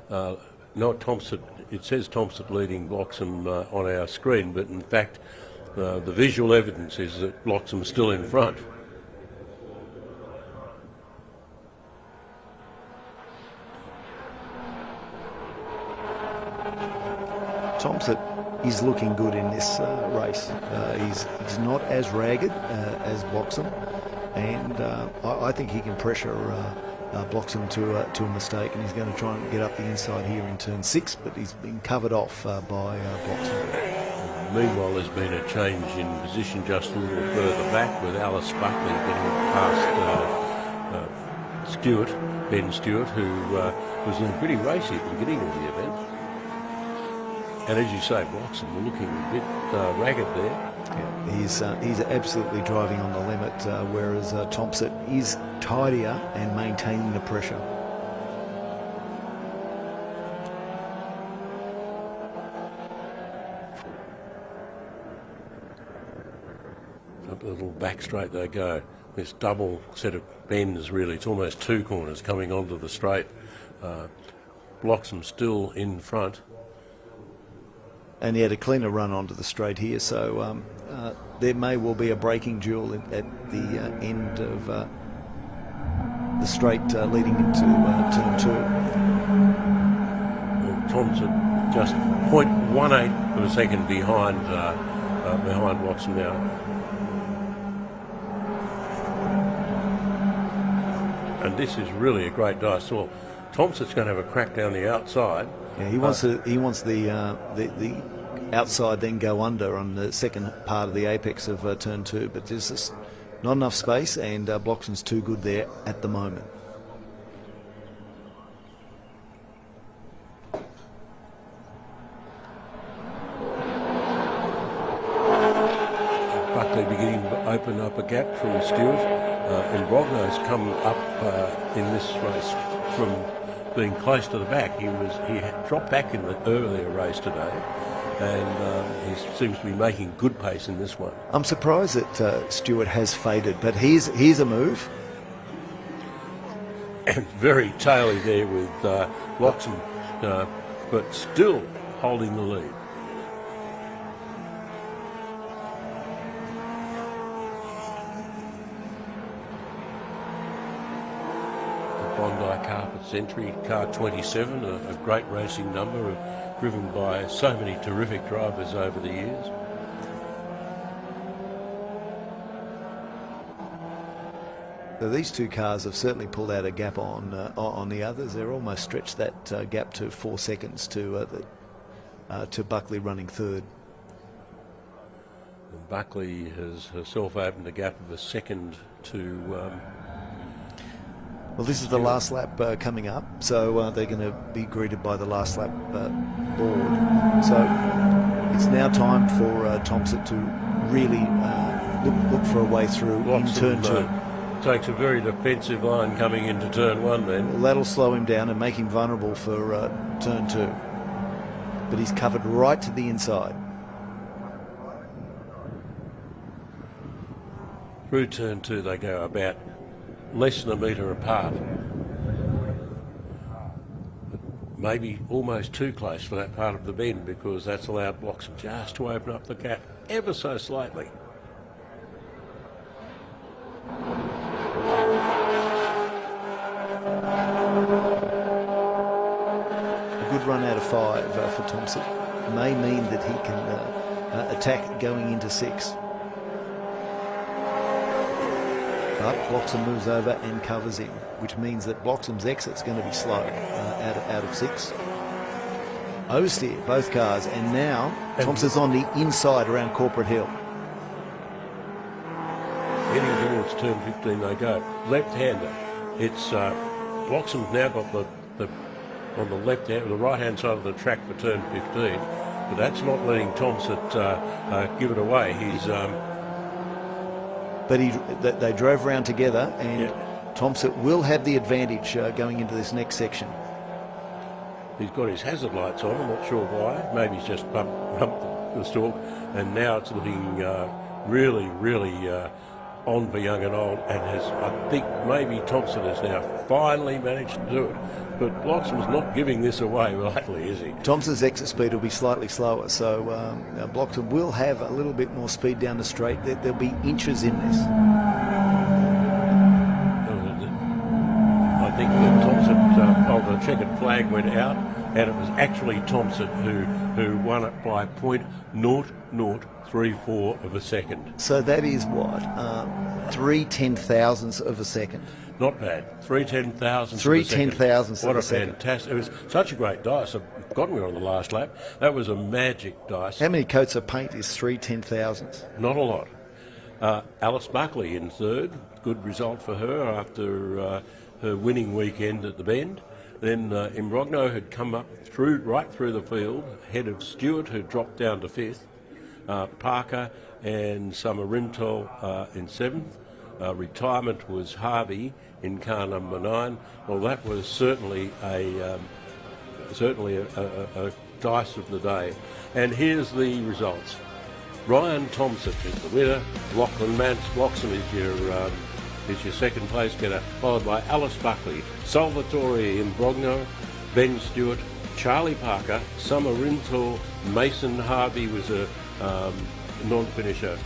not Thompson. It says Thompson leading Bloxham on our screen, but in fact the visual evidence is that Bloxham's still in front. Thompson is looking good in this race. He's not as ragged as Bloxham, and I think he can pressure Bloxham to a mistake, and he's going to try and get up the inside here in turn 6, but he's been covered off by Bloxham. Meanwhile, there's been a change in position just a little further back, with Alice Buckley getting past Ben Stewart, who was looking pretty racy at the beginning of the event. And as you say, Bloxham were looking a bit ragged there. Yeah, he's absolutely driving on the limit, whereas Thompson is tidier and maintaining the pressure. Up the little back straight they go. This double set of bends, really, it's almost two corners coming onto the straight. Bloxham still in front. And he had a cleaner run onto the straight here, so there may well be a braking duel at the end of the straight leading into turn 2. Thompson just 0.18 of a second behind Bloxham now. And this is really a great dice. So Thompson's going to have a crack down the outside. Yeah, he wants the outside then go under on the second part of the apex of turn 2, but there's just not enough space, and Bloxham's too good there at the moment. Buckley beginning to open up a gap from Stewart, and Brogno's come up in this race from being close to the back. He had dropped back in the earlier race today, and he seems to be making good pace in this one. I'm surprised that Stewart has faded, but here's a move. And very taily there with Bloxham, but still holding the lead. Bondi Carpets entry, car 27, a great racing number, driven by so many terrific drivers over the years. So these two cars have certainly pulled out a gap on the others. They're almost stretched that gap to 4 seconds to Buckley running third. And Buckley has herself opened a gap of a second to... Well, this is the last lap coming up, so they're going to be greeted by the last lap board. So it's now time for Thompson to really look for a way through in turn 2. Takes a very defensive line coming into turn 1 then. Well, that'll slow him down and make him vulnerable for turn 2. But he's covered right to the inside. Through turn 2 they go about less than a metre apart. But maybe almost too close for that part of the bend, because that's allowed Bloxham just to open up the gap ever so slightly. A good run out of 5 for Thompson may mean that he can attack going into 6. But Bloxham moves over and covers him, which means that Bloxham's exit's going to be slow out of 6. Oversteer, both cars, and now Thompson's on the inside around Corporate Hill. Heading towards turn 15 they go. Left-hander. It's Bloxham's now got the on the left hand, the right hand side of the track for turn 15, but that's not letting Thompson give it away. He's but they drove around together, and Thompson will have the advantage going into this next section. He's got his hazard lights on. I'm not sure why. Maybe he's just bumped the stalk, and now it's looking really on for young and old, and I think maybe Thompson has now finally managed to do it. But Bloxham's not giving this away lightly, is he? Thompson's exit speed will be slightly slower, so Bloxham will have a little bit more speed down the straight. There'll be inches in this. I think that Thompson, the checkered flag went out, and it was actually Thompson who won it by 0.0034 of a second. So that is what? 3/10,000ths of a second. Not bad. 3/10,000ths. 3/10,000ths. What a fantastic! It was such a great dice. I've forgotten we were on the last lap. That was a magic dice. How many coats of paint is 3/10,000ths? Not a lot. Alice Buckley in third. Good result for her after her winning weekend at the Bend. Then Imbrogno had come up right through the field, ahead of Stewart, who dropped down to 5th. Parker and Summerintol in 7th. Retirement was Harvey in car number 9. Well, that was certainly a dice of the day. And here's the results. Ryan Thompson is the winner. Lachlan Bloxham is your second place getter, followed by Alice Buckley, Salvatore Imbrogno, Ben Stewart, Charlie Parker, Summerintol, Mason Harvey was a non-finisher.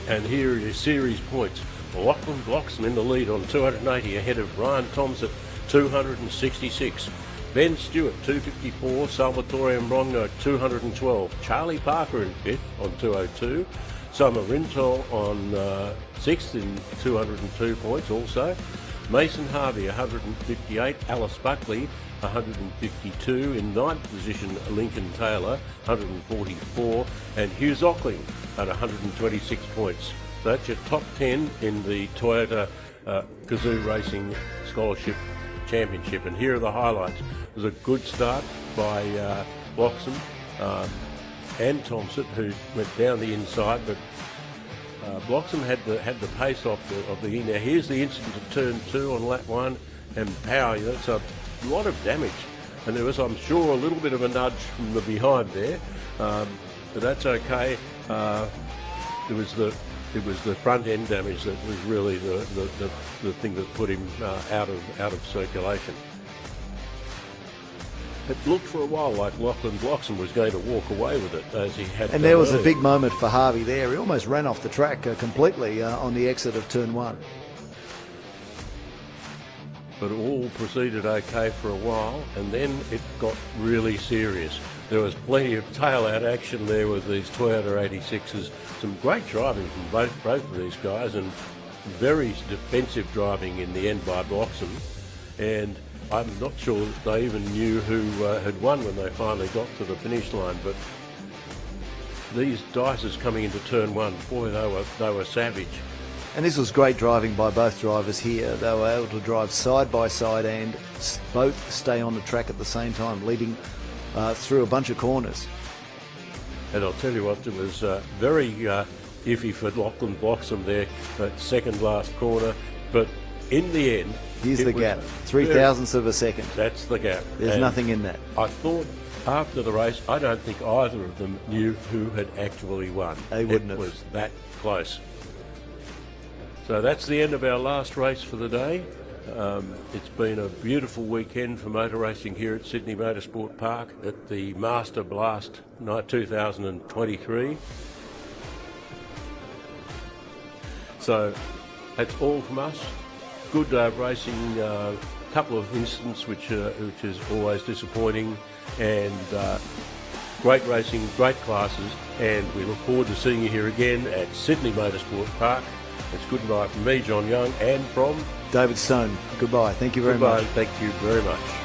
And here is series points. Lachlan Bloxham in the lead on 280 ahead of Ryan Thompson, 266. Ben Stewart, 254. Salvatore Imbrogno, 212. Charlie Parker in 5th on 202. Summerintol on 6th in 202 points also. Mason Harvey, 158. Alice Buckley, 152. In 9th position, Lincoln Taylor, 144. And Hughes Ockling at 126 points. So that's your top 10 in the Toyota Kazoo Racing Scholarship Championship. And here are the highlights. It was a good start by Bloxham and Thompson, who went down the inside, but Bloxham had the pace of the in. Now here's the incident of turn 2 on lap 1, and power. That's a lot of damage, and there was, I'm sure, a little bit of a nudge from the behind there, but that's okay. It was the front end damage that was really the thing that put him out of circulation. It looked for a while like Lachlan Bloxham was going to walk away with it, as he had. And there was a big moment for Harvey there. He almost ran off the track completely on the exit of turn 1. But all proceeded okay for a while, and then it got really serious. There was plenty of tail-out action there with these Toyota 86s. Some great driving from both of these guys, and very defensive driving in the end by Bloxham. And I'm not sure that they even knew who had won when they finally got to the finish line. But these dices coming into turn 1, boy, they were savage. And this was great driving by both drivers here. They were able to drive side by side and both stay on the track at the same time, leading through a bunch of corners. And I'll tell you what, it was very iffy for Lachlan Bloxham there, that second last corner. But in the end, here's the gap, 3/1000ths of a second. That's the gap. There's nothing in that. I thought after the race, I don't think either of them knew who had actually won. They wouldn't have. It was that close. So that's the end of our last race for the day. It's been a beautiful weekend for motor racing here at Sydney Motorsport Park at the Masterblast 2023. So that's all from us. Good racing, couple of incidents which is always disappointing, and great racing, great classes, and we look forward to seeing you here again at Sydney Motorsport Park It's goodbye from me, John Young, and from David Stone. Goodbye. Thank you very goodbye. much. Thank you very much.